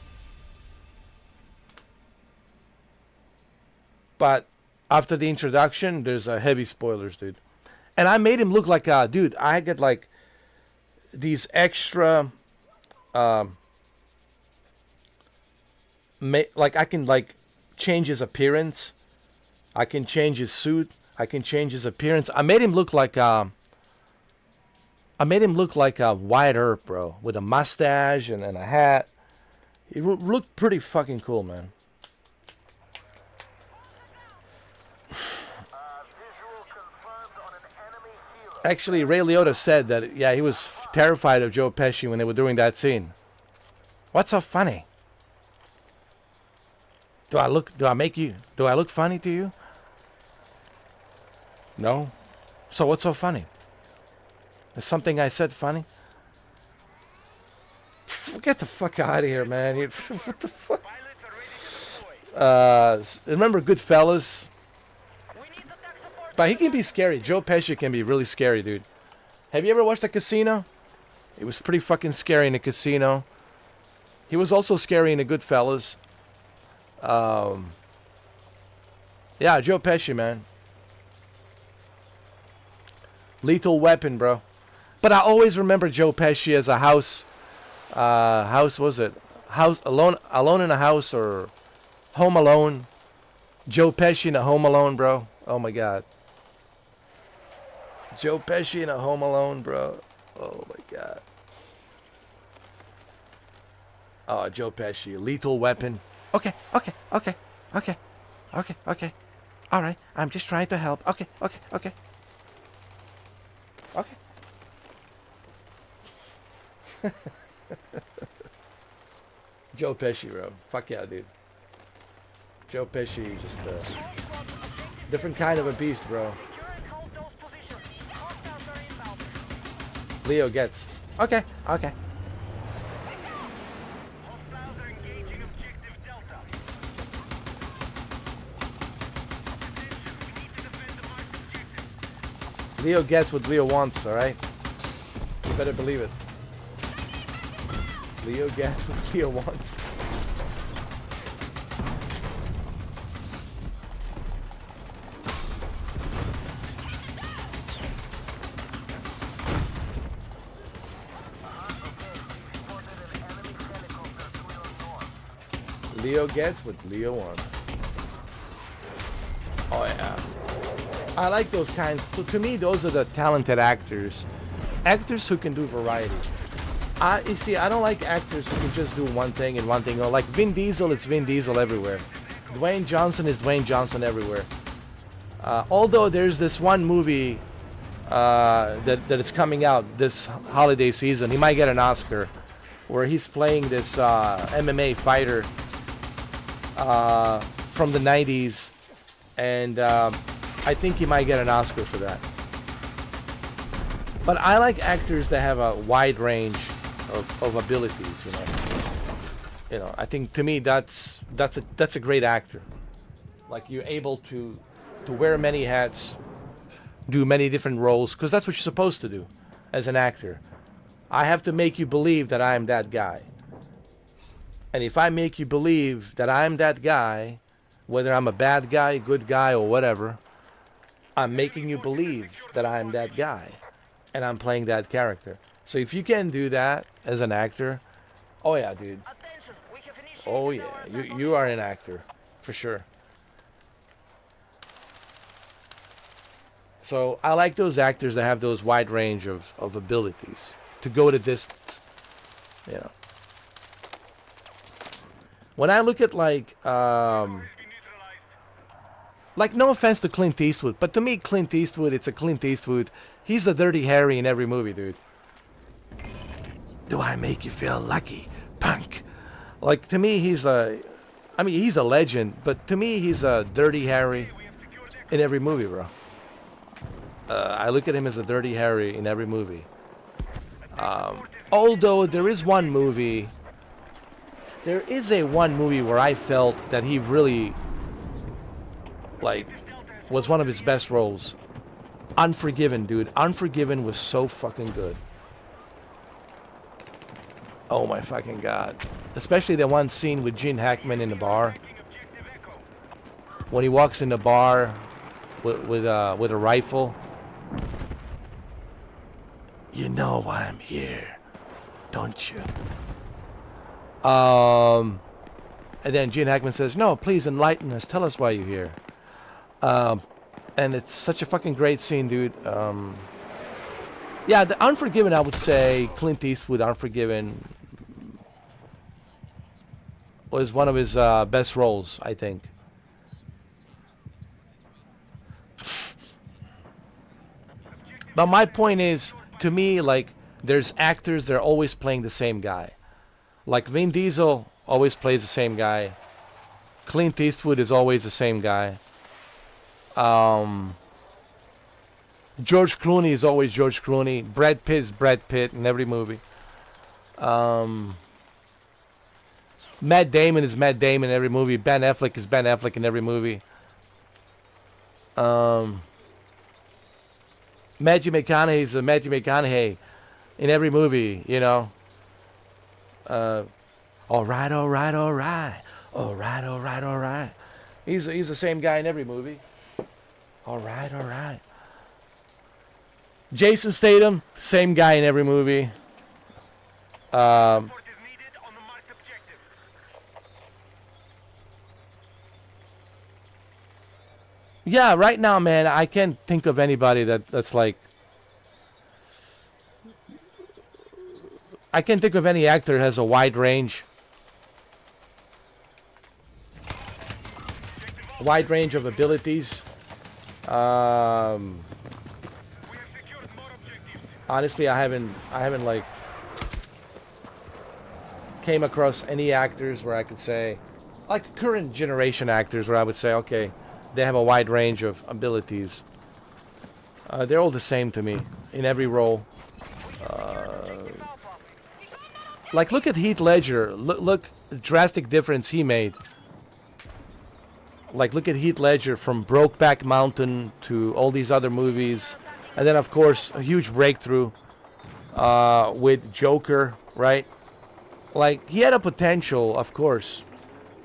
But after the introduction, there's heavy spoilers, dude. And I made him look like a dude. I get like these extra, like I can like change his appearance. I can change his suit. I can change his appearance. I made him look like a Wyatt Earp, bro, with a mustache and a hat. He looked pretty fucking cool, man. Visual confirmed on an enemy helo. Actually, Ray Liotta said that, yeah, he was terrified of Joe Pesci when they were doing that scene. What's so funny? Do I look funny to you? No? So what's so funny? Is something I said funny? Get the fuck out of here, man. What the fuck? Pilots are ready to deploy. Remember Goodfellas? We need attack support. But he can be scary. Joe Pesci can be really scary, dude. Have you ever watched a Casino? It was pretty fucking scary in a Casino. He was also scary in the Goodfellas. Yeah, Joe Pesci, man. Lethal Weapon, bro. But I always remember Joe Pesci as a house was it? House Alone in a House or Home Alone. Joe Pesci in a Home Alone, bro. Oh my god. Joe Pesci in a Home Alone, bro. Oh my god. Oh, Joe Pesci, Lethal Weapon. Okay. All right, I'm just trying to help. Okay. Joe Pesci, bro. Fuck yeah, dude. Joe Pesci, just a different kind of a beast, bro. Secure and hold those positions. Hostiles are inbound. Leo gets. Okay. Hostiles are engaging objective Delta. Attention, we need to defend the marked objective. Leo gets what Leo wants, alright? You better believe it. Leo gets what Leo wants. Leo gets what Leo wants. Oh yeah. I like those kinds. So to me, those are the talented actors. Actors who can do variety. You see, I don't like actors who can just do one thing and one thing. Like Vin Diesel, it's Vin Diesel everywhere. Dwayne Johnson is Dwayne Johnson everywhere. Although there's this one movie that is coming out this holiday season, he might get an Oscar, where he's playing this MMA fighter from the 90s, and I think he might get an Oscar for that. But I like actors that have a wide range of abilities, you know. You know, I think to me that's a great actor. Like you're able to wear many hats, do many different roles, because that's what you're supposed to do as an actor. I have to make you believe that I'm that guy. And if I make you believe that I'm that guy, whether I'm a bad guy, good guy, or whatever, I'm making you believe that I'm that guy. And I'm playing that character. So if you can do that as an actor, oh yeah, dude. Attention, we have initiated Oh yeah, you are an actor, for sure. So I like those actors that have those wide range of abilities to go the distance. You know. When I look at like no offense to Clint Eastwood, but to me Clint Eastwood, it's a Clint Eastwood. He's a Dirty Harry in every movie, dude. Do I make you feel lucky, punk? Like to me, he's a legend, but to me, he's a Dirty Harry in every movie, bro. I look at him as a Dirty Harry in every movie. Although there is one movie where I felt that he really, like, was one of his best roles. Unforgiven, dude. Unforgiven was so fucking good. Oh my fucking god. Especially that one scene with Gene Hackman in the bar. When he walks in the bar with a rifle. You know why I'm here, don't you? And then Gene Hackman says, "No, please enlighten us. Tell us why you're here." And it's such a fucking great scene, dude. Yeah, the Unforgiven, I would say Clint Eastwood, Unforgiven, was one of his best roles, I think. But my point is, to me, like, there's actors, they're always playing the same guy. Like Vin Diesel always plays the same guy. Clint Eastwood is always the same guy. George Clooney is always George Clooney. Brad Pitt is Brad Pitt in every movie. Matt Damon is Matt Damon in every movie. Ben Affleck is Ben Affleck in every movie. Matthew McConaughey's a Matthew McConaughey in every movie, you know. All right, all right, all right. All right, all right, all right. He's the same guy in every movie. All right, all right. Jason Statham, same guy in every movie. Support is needed on the marked objective. Yeah, right now, man, I can't think of anybody that's like. I can't think of any actor that has a wide range. Wide range of abilities. We have secured more objectives. Honestly, I haven't like came across any actors where I could say, like current generation actors, where I would say, okay, they have a wide range of abilities. They're all the same to me in every role. Like look at Heath Ledger. Look, drastic difference he made. Like look at Heath Ledger from Brokeback Mountain to all these other movies, and then of course a huge breakthrough with Joker, right? Like he had a potential, of course,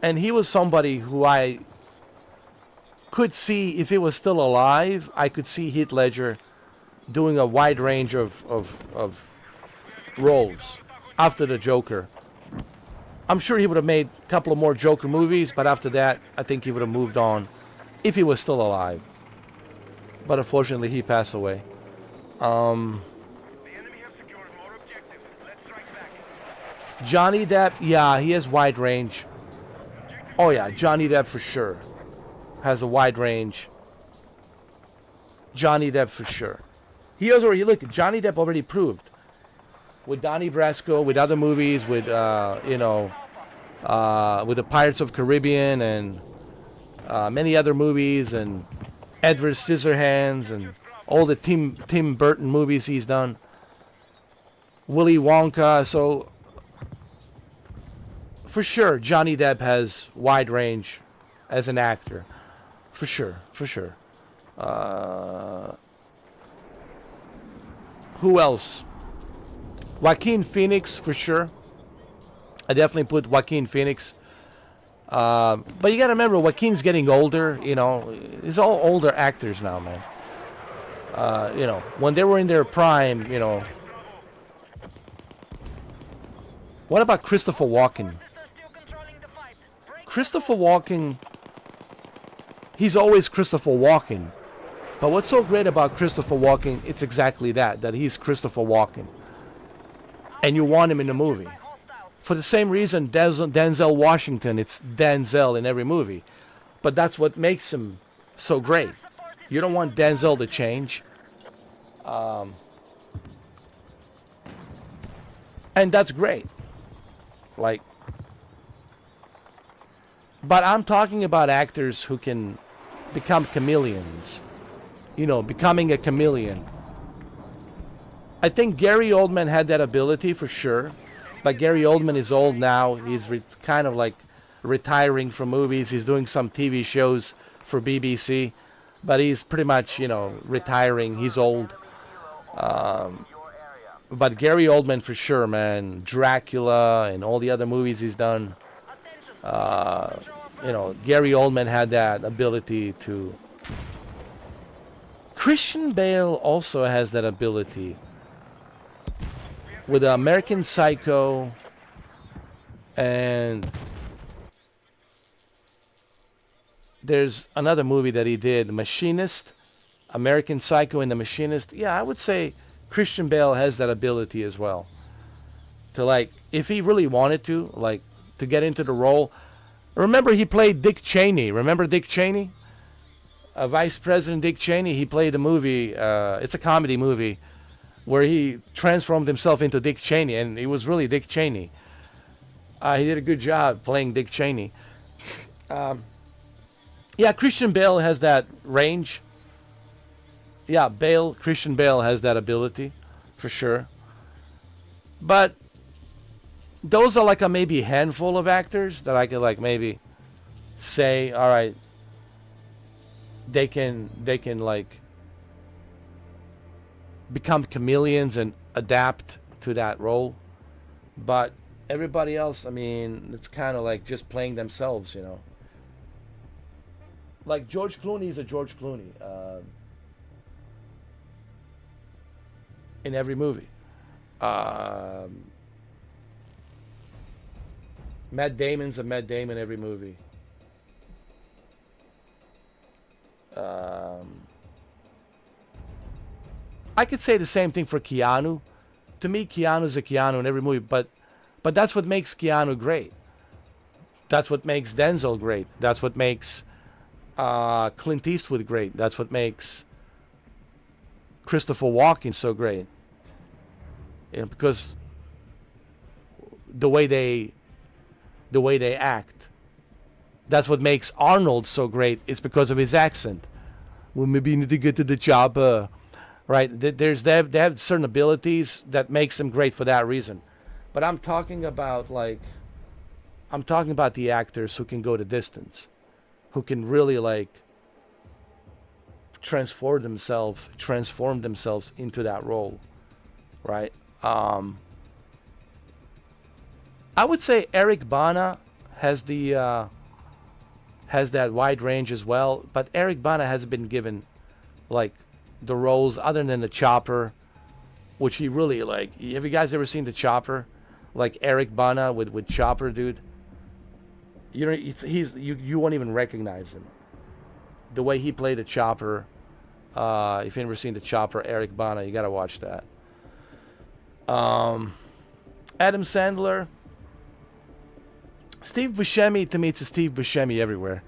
and he was somebody who I could see if he was still alive. I could see Heath Ledger doing a wide range of roles after the Joker. I'm sure he would have made a couple of more Joker movies, but after that, I think he would have moved on if he was still alive. But unfortunately, he passed away. The enemy have secured more objectives. Let's strike back. Johnny Depp, yeah, he has wide range. Oh yeah, Johnny Depp for sure has a wide range. Johnny Depp for sure. He has already look. Johnny Depp already proved with Donnie Brasco, with other movies, with with the Pirates of Caribbean and many other movies, and Edward Scissorhands and all the Tim Burton movies he's done. Willy Wonka. So for sure, Johnny Depp has wide range as an actor. For sure, for sure. Who else? Joaquin Phoenix, for sure. I definitely put Joaquin Phoenix. But you got to remember, Joaquin's getting older. You know, he's all older actors now, man. When they were in their prime, What about Christopher Walken? Christopher Walken, he's always Christopher Walken. But what's so great about Christopher Walken, it's exactly that he's Christopher Walken. And you want him in the movie. For the same reason Denzel Washington, it's Denzel in every movie. But that's what makes him so great. You don't want Denzel to change. And that's great. But I'm talking about actors who can become chameleons. Becoming a chameleon. I think Gary Oldman had that ability for sure. But Gary Oldman is old now. He's kind of like retiring from movies. He's doing some TV shows for BBC. But he's pretty much, retiring. He's old. But Gary Oldman for sure, man. Dracula and all the other movies he's done. Gary Oldman had that ability to. Christian Bale also has that ability. With American Psycho and there's another movie that he did, The Machinist, American Psycho and The Machinist. Yeah, I would say Christian Bale has that ability as well. To if he really wanted to, to get into the role. Remember he played Dick Cheney. Remember Dick Cheney? Vice President Dick Cheney. He played a movie, it's a comedy movie, where he transformed himself into Dick Cheney, and he was really Dick Cheney. He did a good job playing Dick Cheney. Yeah, Christian Bale has that range. Yeah, Christian Bale has that ability, for sure. But those are a maybe handful of actors that I could maybe say, all right, they can become chameleons and adapt to that role. But everybody else, I mean, it's kind of like just playing themselves, you know. Like George Clooney is a George Clooney in every movie. Matt Damon's a Matt Damon every movie. I could say the same thing for Keanu. To me, Keanu's a Keanu in every movie, but that's what makes Keanu great. That's what makes Denzel great. That's what makes Clint Eastwood great. That's what makes Christopher Walken so great. You know, because the way they act. That's what makes Arnold so great. It's because of his accent. Well, maybe you need to get to the chopper, right? They have certain abilities that makes them great for that reason. But I'm talking about the actors who can go the distance, who can really like transform themselves into that role, right? I would say Eric Bana has that wide range as well, but Eric Bana hasn't been given like the roles other than the Chopper, which he really like. Have you guys ever seen the Chopper? Like Eric Bana with Chopper, dude. You know, you won't even recognize him. The way he played the Chopper. If you've never seen the Chopper, Eric Bana, you gotta watch that. Adam Sandler. Steve Buscemi, to me, it's a Steve Buscemi everywhere.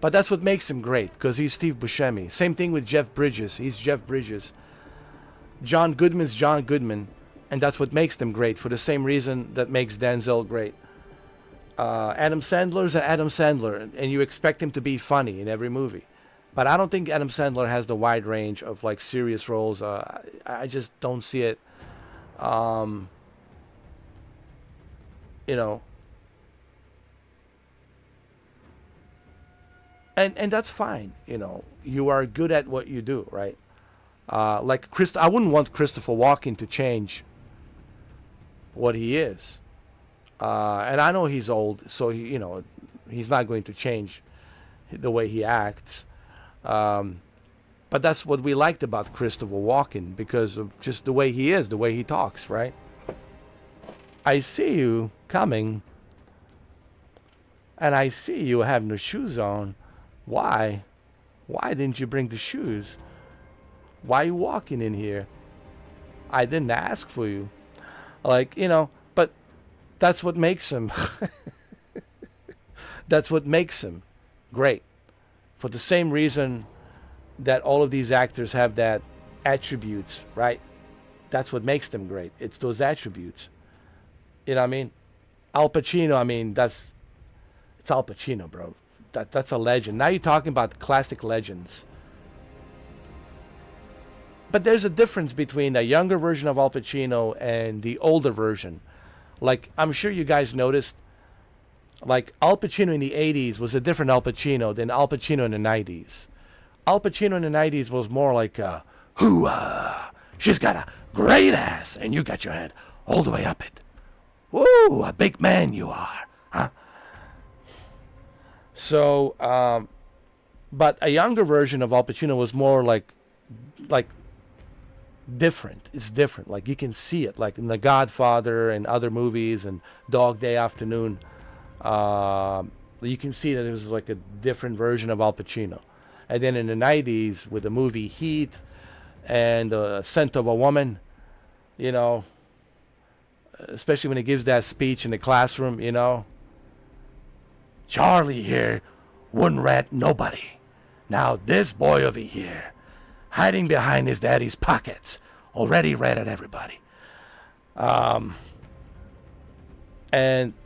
But that's what makes him great, because he's Steve Buscemi. Same thing with Jeff Bridges. He's Jeff Bridges. John Goodman's John Goodman, and that's what makes them great, for the same reason that makes Denzel great. Adam Sandler's an Adam Sandler, and you expect him to be funny in every movie. But I don't think Adam Sandler has the wide range of like serious roles. I just don't see it. You know. And that's fine, you know. You are good at what you do, right? I wouldn't want Christopher Walken to change what he is. And I know he's old, so he's not going to change the way he acts. But that's what we liked about Christopher Walken, because of just the way he is, the way he talks, right? I see you coming, and I see you have no shoes on. Why? Why didn't you bring the shoes? Why are you walking in here? I didn't ask for you. Like, but that's what makes him. That's what makes him great. For the same reason that all of these actors have that attributes, right? That's what makes them great. It's those attributes. You know what I mean? Al Pacino, it's Al Pacino, bro. That's a legend. Now you're talking about classic legends. But there's a difference between a younger version of Al Pacino and the older version. Like, I'm sure you guys noticed, like, Al Pacino in the 80s was a different Al Pacino than Al Pacino in the 90s. Al Pacino in the 90s was more like, hoo-ah, she's got a great ass, and you got your head all the way up it. Woo, a big man you are, huh? So, but a younger version of Al Pacino was more like different. It's different. Like, you can see it, like in The Godfather and other movies and Dog Day Afternoon. You can see that it was like a different version of Al Pacino. And then in the 90s, with the movie Heat and Scent of a Woman, especially when he gives that speech in the classroom, Charlie here wouldn't rat nobody. Now this boy over here, hiding behind his daddy's pockets, already ratted everybody. And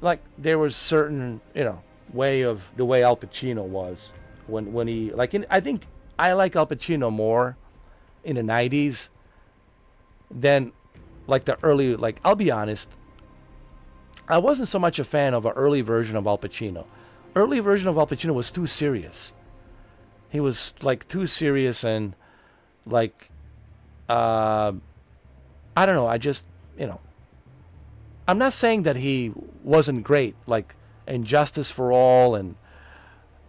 like there was certain, way of the way Al Pacino was when he I think I like Al Pacino more in the 90s than like the early, I'll be honest, I wasn't so much a fan of an early version of Al Pacino. Early version of Al Pacino was too serious. He was like too serious, and like I don't know. I just, I'm not saying that he wasn't great, like Injustice for All and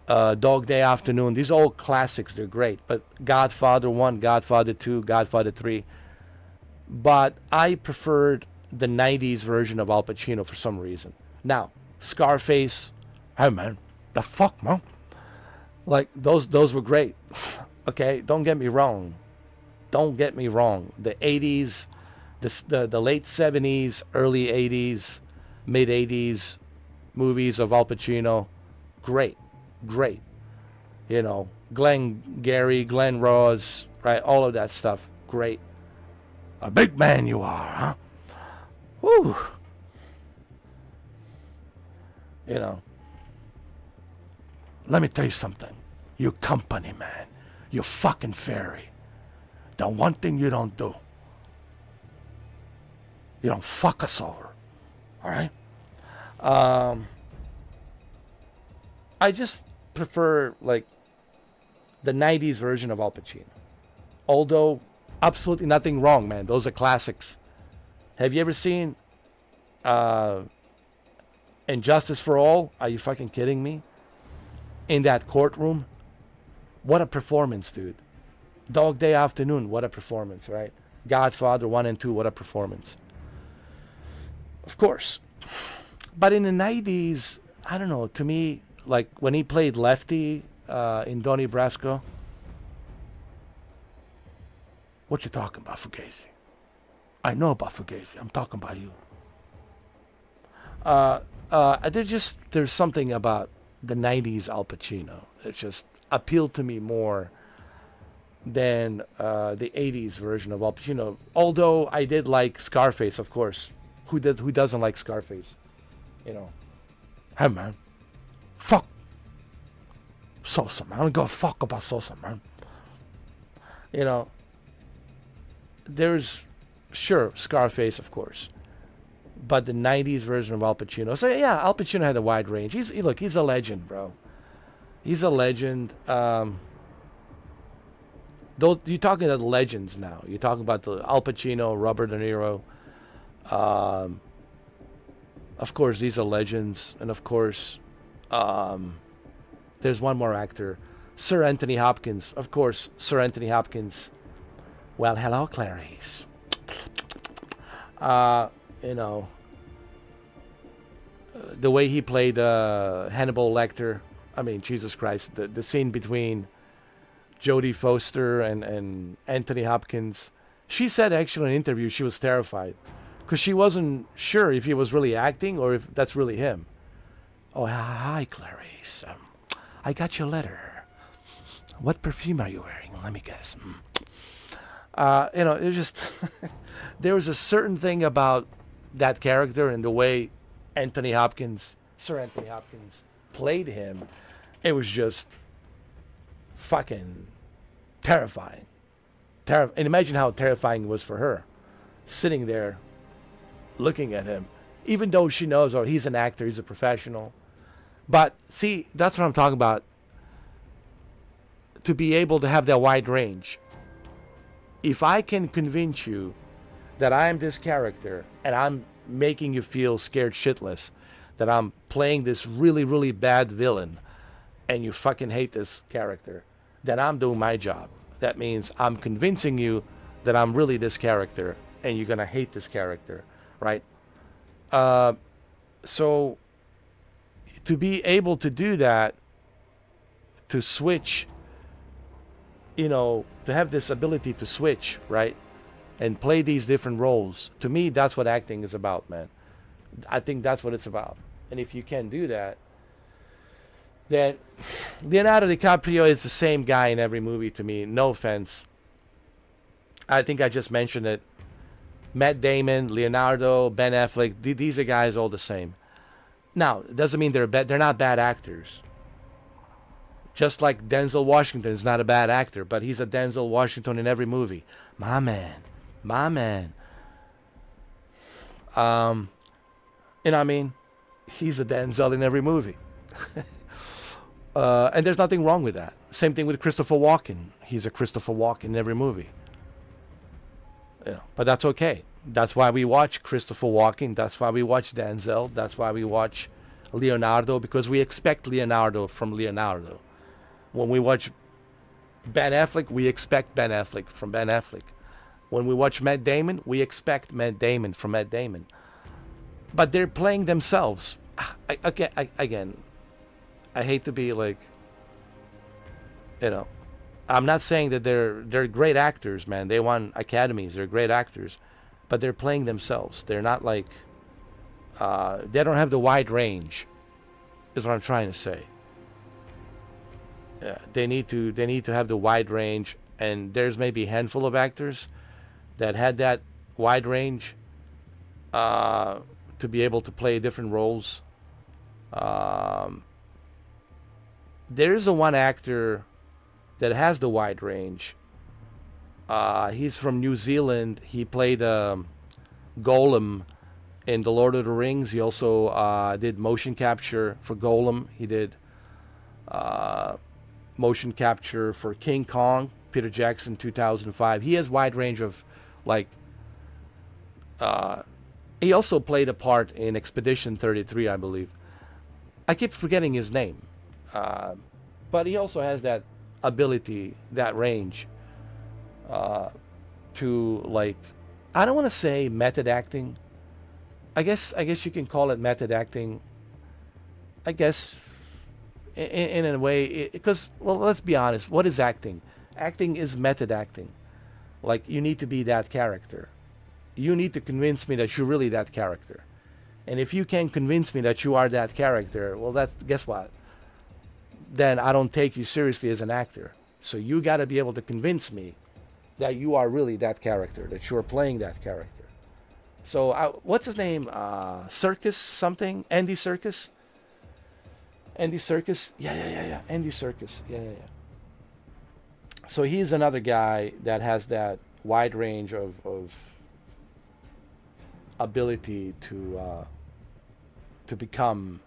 Dog Day Afternoon. These are all classics. They're great. But Godfather 1, Godfather 2, Godfather 3. But I preferred the 90s version of Al Pacino for some reason. Now, Scarface, hey man, the fuck, man? Like, those were great. Okay, don't get me wrong. Don't get me wrong. The 80s, the late 70s, early 80s, mid 80s movies of Al Pacino, great. Glenn Gary, Glenn Rose, right? All of that stuff, great. A big man you are, huh? Woo. Let me tell you something. You company man. You fucking fairy. The one thing you don't do. You don't fuck us over. All right? I just prefer, like, the 90s version of Al Pacino. Although, absolutely nothing wrong, man. Those are classics. Have you ever seen Injustice for All? Are you fucking kidding me? In that courtroom? What a performance, dude. Dog Day Afternoon, what a performance, right? Godfather 1 and 2, what a performance. Of course. But in the 90s, I don't know, to me, like when he played Lefty in Donnie Brasco. What you talking about, Fugazi? I know about Fugazi. I'm talking about you. There's something about the 90s Al Pacino. It just appealed to me more than the 80s version of Al Pacino. Although I did like Scarface, of course. Who doesn't like Scarface? Hey man, fuck Sosa, man. I don't give a fuck about Sosa, man. There's Scarface, of course, but the 90s version of Al Pacino. So yeah, Al Pacino had a wide range. He's a legend, bro. He's a legend. You're talking about the legends now. You're talking about the Al Pacino, Robert De Niro. Of course, these are legends, and of course, there's one more actor, Sir Anthony Hopkins. Of course, Sir Anthony Hopkins. Well, hello, Clarice. The way he played Hannibal Lecter. I mean, Jesus Christ, the scene between Jodie Foster and Anthony Hopkins. She said actually in an interview she was terrified because she wasn't sure if he was really acting or if that's really him. Oh, hi, Clarice. I got your letter. What perfume are you wearing? Let me guess. It was just there was a certain thing about that character and the way Sir Anthony Hopkins played him. It was just fucking terrifying. And imagine how terrifying it was for her, sitting there, looking at him, even though she knows, oh, he's an actor, he's a professional. But see, that's what I'm talking about. To be able to have that wide range. If I can convince you that I'm this character and I'm making you feel scared shitless, that I'm playing this really, really bad villain, and you fucking hate this character, then I'm doing my job. That means I'm convincing you that I'm really this character, and you're gonna hate this character, right? So to be able to do that, to switch, to have this ability to switch, right? And play these different roles. To me, that's what acting is about, man. I think that's what it's about. And if you can do that, then Leonardo DiCaprio is the same guy in every movie to me. No offense. I think I just mentioned it. Matt Damon, Leonardo, Ben Affleck, these are guys all the same. Now, it doesn't mean they're not bad actors. Just like Denzel Washington is not a bad actor, but he's a Denzel Washington in every movie. My man. He's a Denzel in every movie. And there's nothing wrong with that. Same thing with Christopher Walken. He's a Christopher Walken in every movie. But that's okay. That's why we watch Christopher Walken. That's why we watch Denzel. That's why we watch Leonardo, because we expect Leonardo from Leonardo. When we watch Ben Affleck, we expect Ben Affleck from Ben Affleck. When we watch Matt Damon, we expect Matt Damon from Matt Damon. But they're playing themselves. Again, I hate to be like, I'm not saying that they're great actors, man. They won academies. They're great actors, but they're playing themselves. They're not like they don't have the wide range. Is what I'm trying to say. They need to have the wide range, and there's maybe a handful of actors that had that wide range to be able to play different roles. There's a one actor that has the wide range. He's from New Zealand. He played Golem in The Lord of the Rings. He also did motion capture for Golem. He did motion capture for King Kong, Peter Jackson, 2005. He has wide range of, like, he also played a part in Expedition 33, I believe. I keep forgetting his name. But he also has that ability, that range, to, like, I don't want to say method acting. I guess you can call it method acting. I guess in a way, because, well, let's be honest. What is acting? Acting is method acting. Like, you need to be that character. You need to convince me that you're really that character. And if you can convince me that you are that character, well, guess what? Then I don't take you seriously as an actor. So you got to be able to convince me that you are really that character, that you're playing that character. So what's his name? Circus something? Andy Serkis? Andy Serkis? Yeah. Andy Serkis. Yeah. So he's another guy that has that wide range of ability to become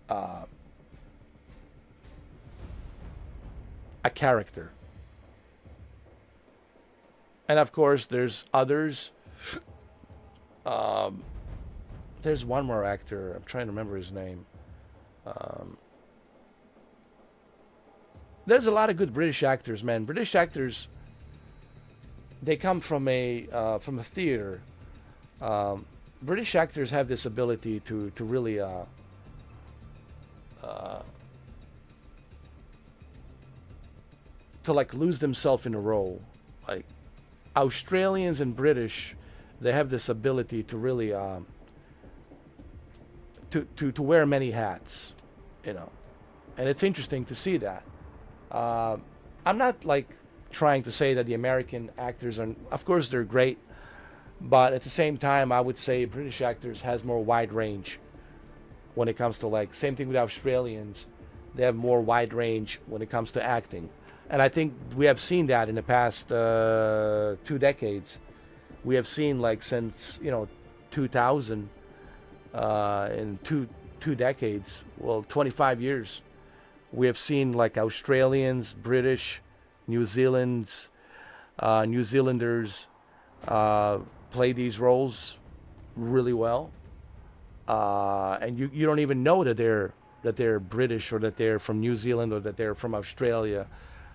a character. And of course, there's others. There's one more actor. I'm trying to remember his name. There's a lot of good British actors, man. British actors, they come from a theater. British actors have this ability to really to, like, lose themselves in a role. Like, Australians and British, they have this ability to really to wear many hats, and it's interesting to see that. I'm not, like, trying to say that the American actors are, of course they're great, but at the same time I would say British actors has more wide range when it comes to, like, same thing with Australians. They have more wide range when it comes to acting. And I think we have seen that in the past 2 decades. We have seen, like, since 2000, in two decades, well, 25 years, we have seen, like, Australians, British, New Zealanders play these roles really well, and you don't even know that they're British, or that they're from New Zealand, or that they're from Australia,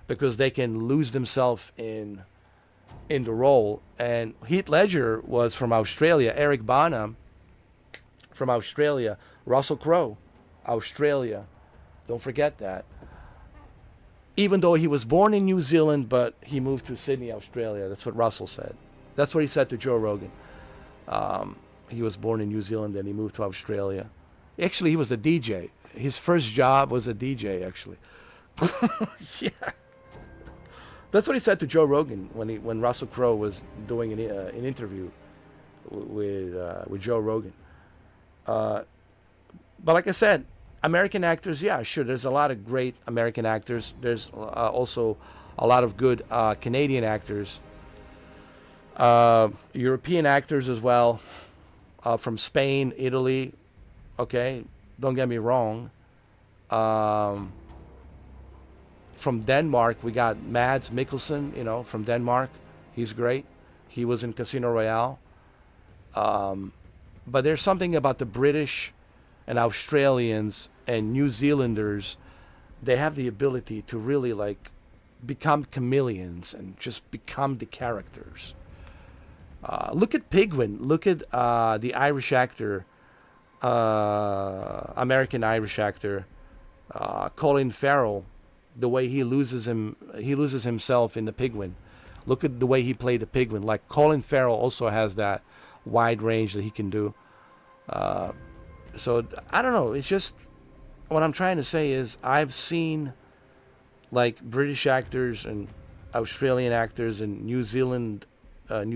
because they can lose themselves in the role. And Heath Ledger was from Australia. Eric Bana from Australia. Russell Crowe, Australia. Don't forget that. Even though he was born in New Zealand, but he moved to Sydney, Australia. That's what Russell said. That's what he said to Joe Rogan. He was born in New Zealand and he moved to Australia. Actually, he was a DJ. His first job was a DJ, actually. Yeah. That's what he said to Joe Rogan when Russell Crowe was doing an interview with Joe Rogan. But like I said, American actors, yeah, sure. There's a lot of great American actors. There's also a lot of good Canadian actors. European actors as well, from Spain, Italy. Okay, don't get me wrong. from Denmark, we got Mads Mikkelsen, from Denmark. He's great. He was in Casino Royale. But there's something about the British and Australians and New Zealanders. They have the ability to really like become chameleons and just become the characters. Look at Pigwin. Look at the Irish actor, American Irish actor, Colin Farrell. The way he loses himself in the Pigwin. Look at the way he played the Pigwin. Like Colin Farrell also has that wide range that he can do. So I don't know. It's just what I'm trying to say is I've seen like British actors and Australian actors and New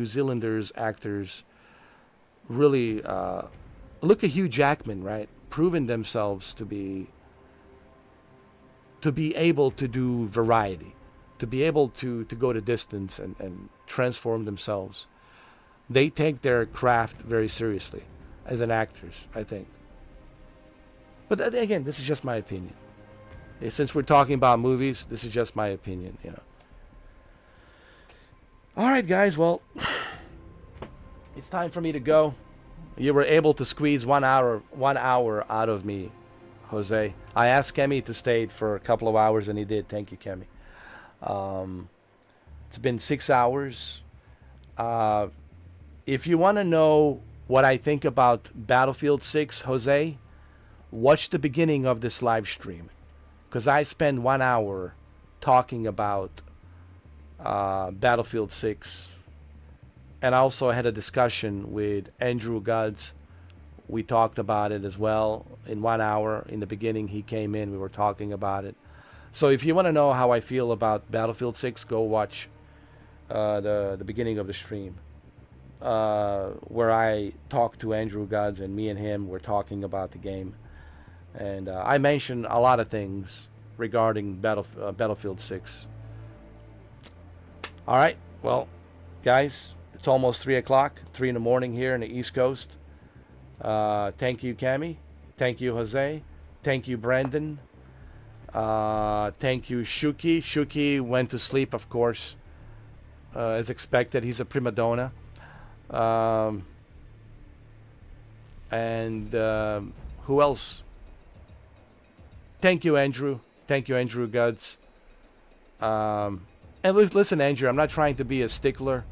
Zealanders actors really look at Hugh Jackman, right? Proving themselves to be able to do variety, to be able to go the distance and transform themselves. They take their craft very seriously as an actors, I think. But again, this is just my opinion. Since we're talking about movies, this is just my opinion, All right, guys. Well, it's time for me to go. You were able to squeeze 1 hour out of me, Jose. I asked Kemi to stay for a couple of hours, and he did. Thank you, Kemi. It's been 6 hours. If you want to know what I think about Battlefield 6, Jose, watch the beginning of this live stream, because I spend 1 hour talking about Battlefield 6, and I also had a discussion with Andrew Guds. We talked about it as well in 1 hour. In the beginning, he came in. We were talking about it. So if you want to know how I feel about Battlefield 6, go watch the beginning of the stream, where I talked to Andrew Guds, and me and him were talking about the game. And I mentioned a lot of things regarding Battlefield 6. All right. Well, guys, it's almost 3 o'clock, 3 in the morning here in the East Coast. Thank you, Cami. Thank you, Jose. Thank you, Brandon. Thank you, Shuki. Shuki went to sleep, of course, as expected. He's a prima donna. And who else? Thank you, Andrew. Thank you, Andrew Guds. And listen, Andrew, I'm not trying to be a stickler.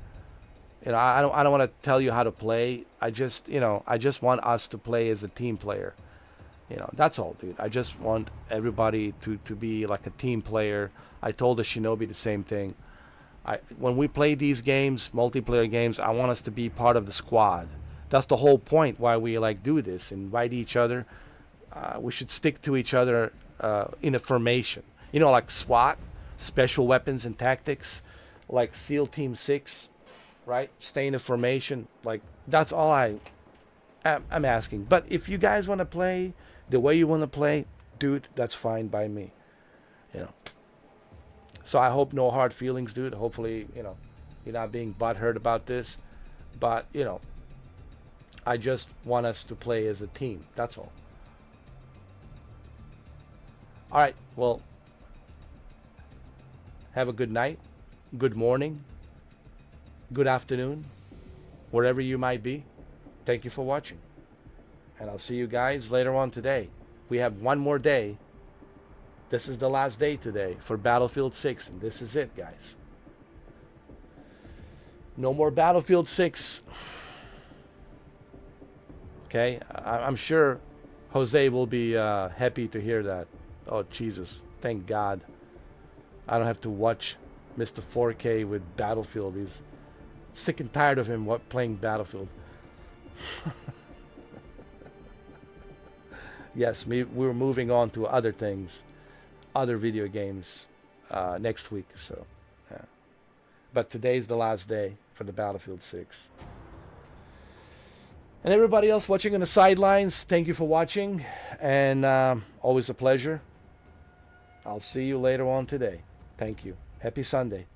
I don't want to tell you how to play. I just want us to play as a team player. That's all, dude. I just want everybody to be like a team player. I told the Shinobi the same thing. When we play these games, multiplayer games, I want us to be part of the squad. That's the whole point why we do this. Invite each other. We should stick to each other in a formation. Like SWAT, Special Weapons and Tactics, like SEAL Team 6. Right? Stay in a formation. That's all I'm asking. But if you guys want to play the way you want to play, dude, that's fine by me. So I hope no hard feelings, dude. Hopefully, you're not being butthurt about this. But, I just want us to play as a team. That's all. All right. Well, have a good night. Good morning. Good afternoon, wherever you might be. Thank you for watching. And I'll see you guys later on today. We have one more day. This is the last day today for Battlefield 6. And this is it, guys. No more Battlefield 6. Okay? I'm sure Jose will be happy to hear that. Oh, Jesus. Thank God. I don't have to watch Mr. 4K with Battlefield. He's sick and tired of him playing Battlefield. Yes, we're moving on to other things, other video games next week. So, yeah. But today's the last day for the Battlefield 6. And everybody else watching on the sidelines, thank you for watching. And always a pleasure. I'll see you later on today. Thank you. Happy Sunday.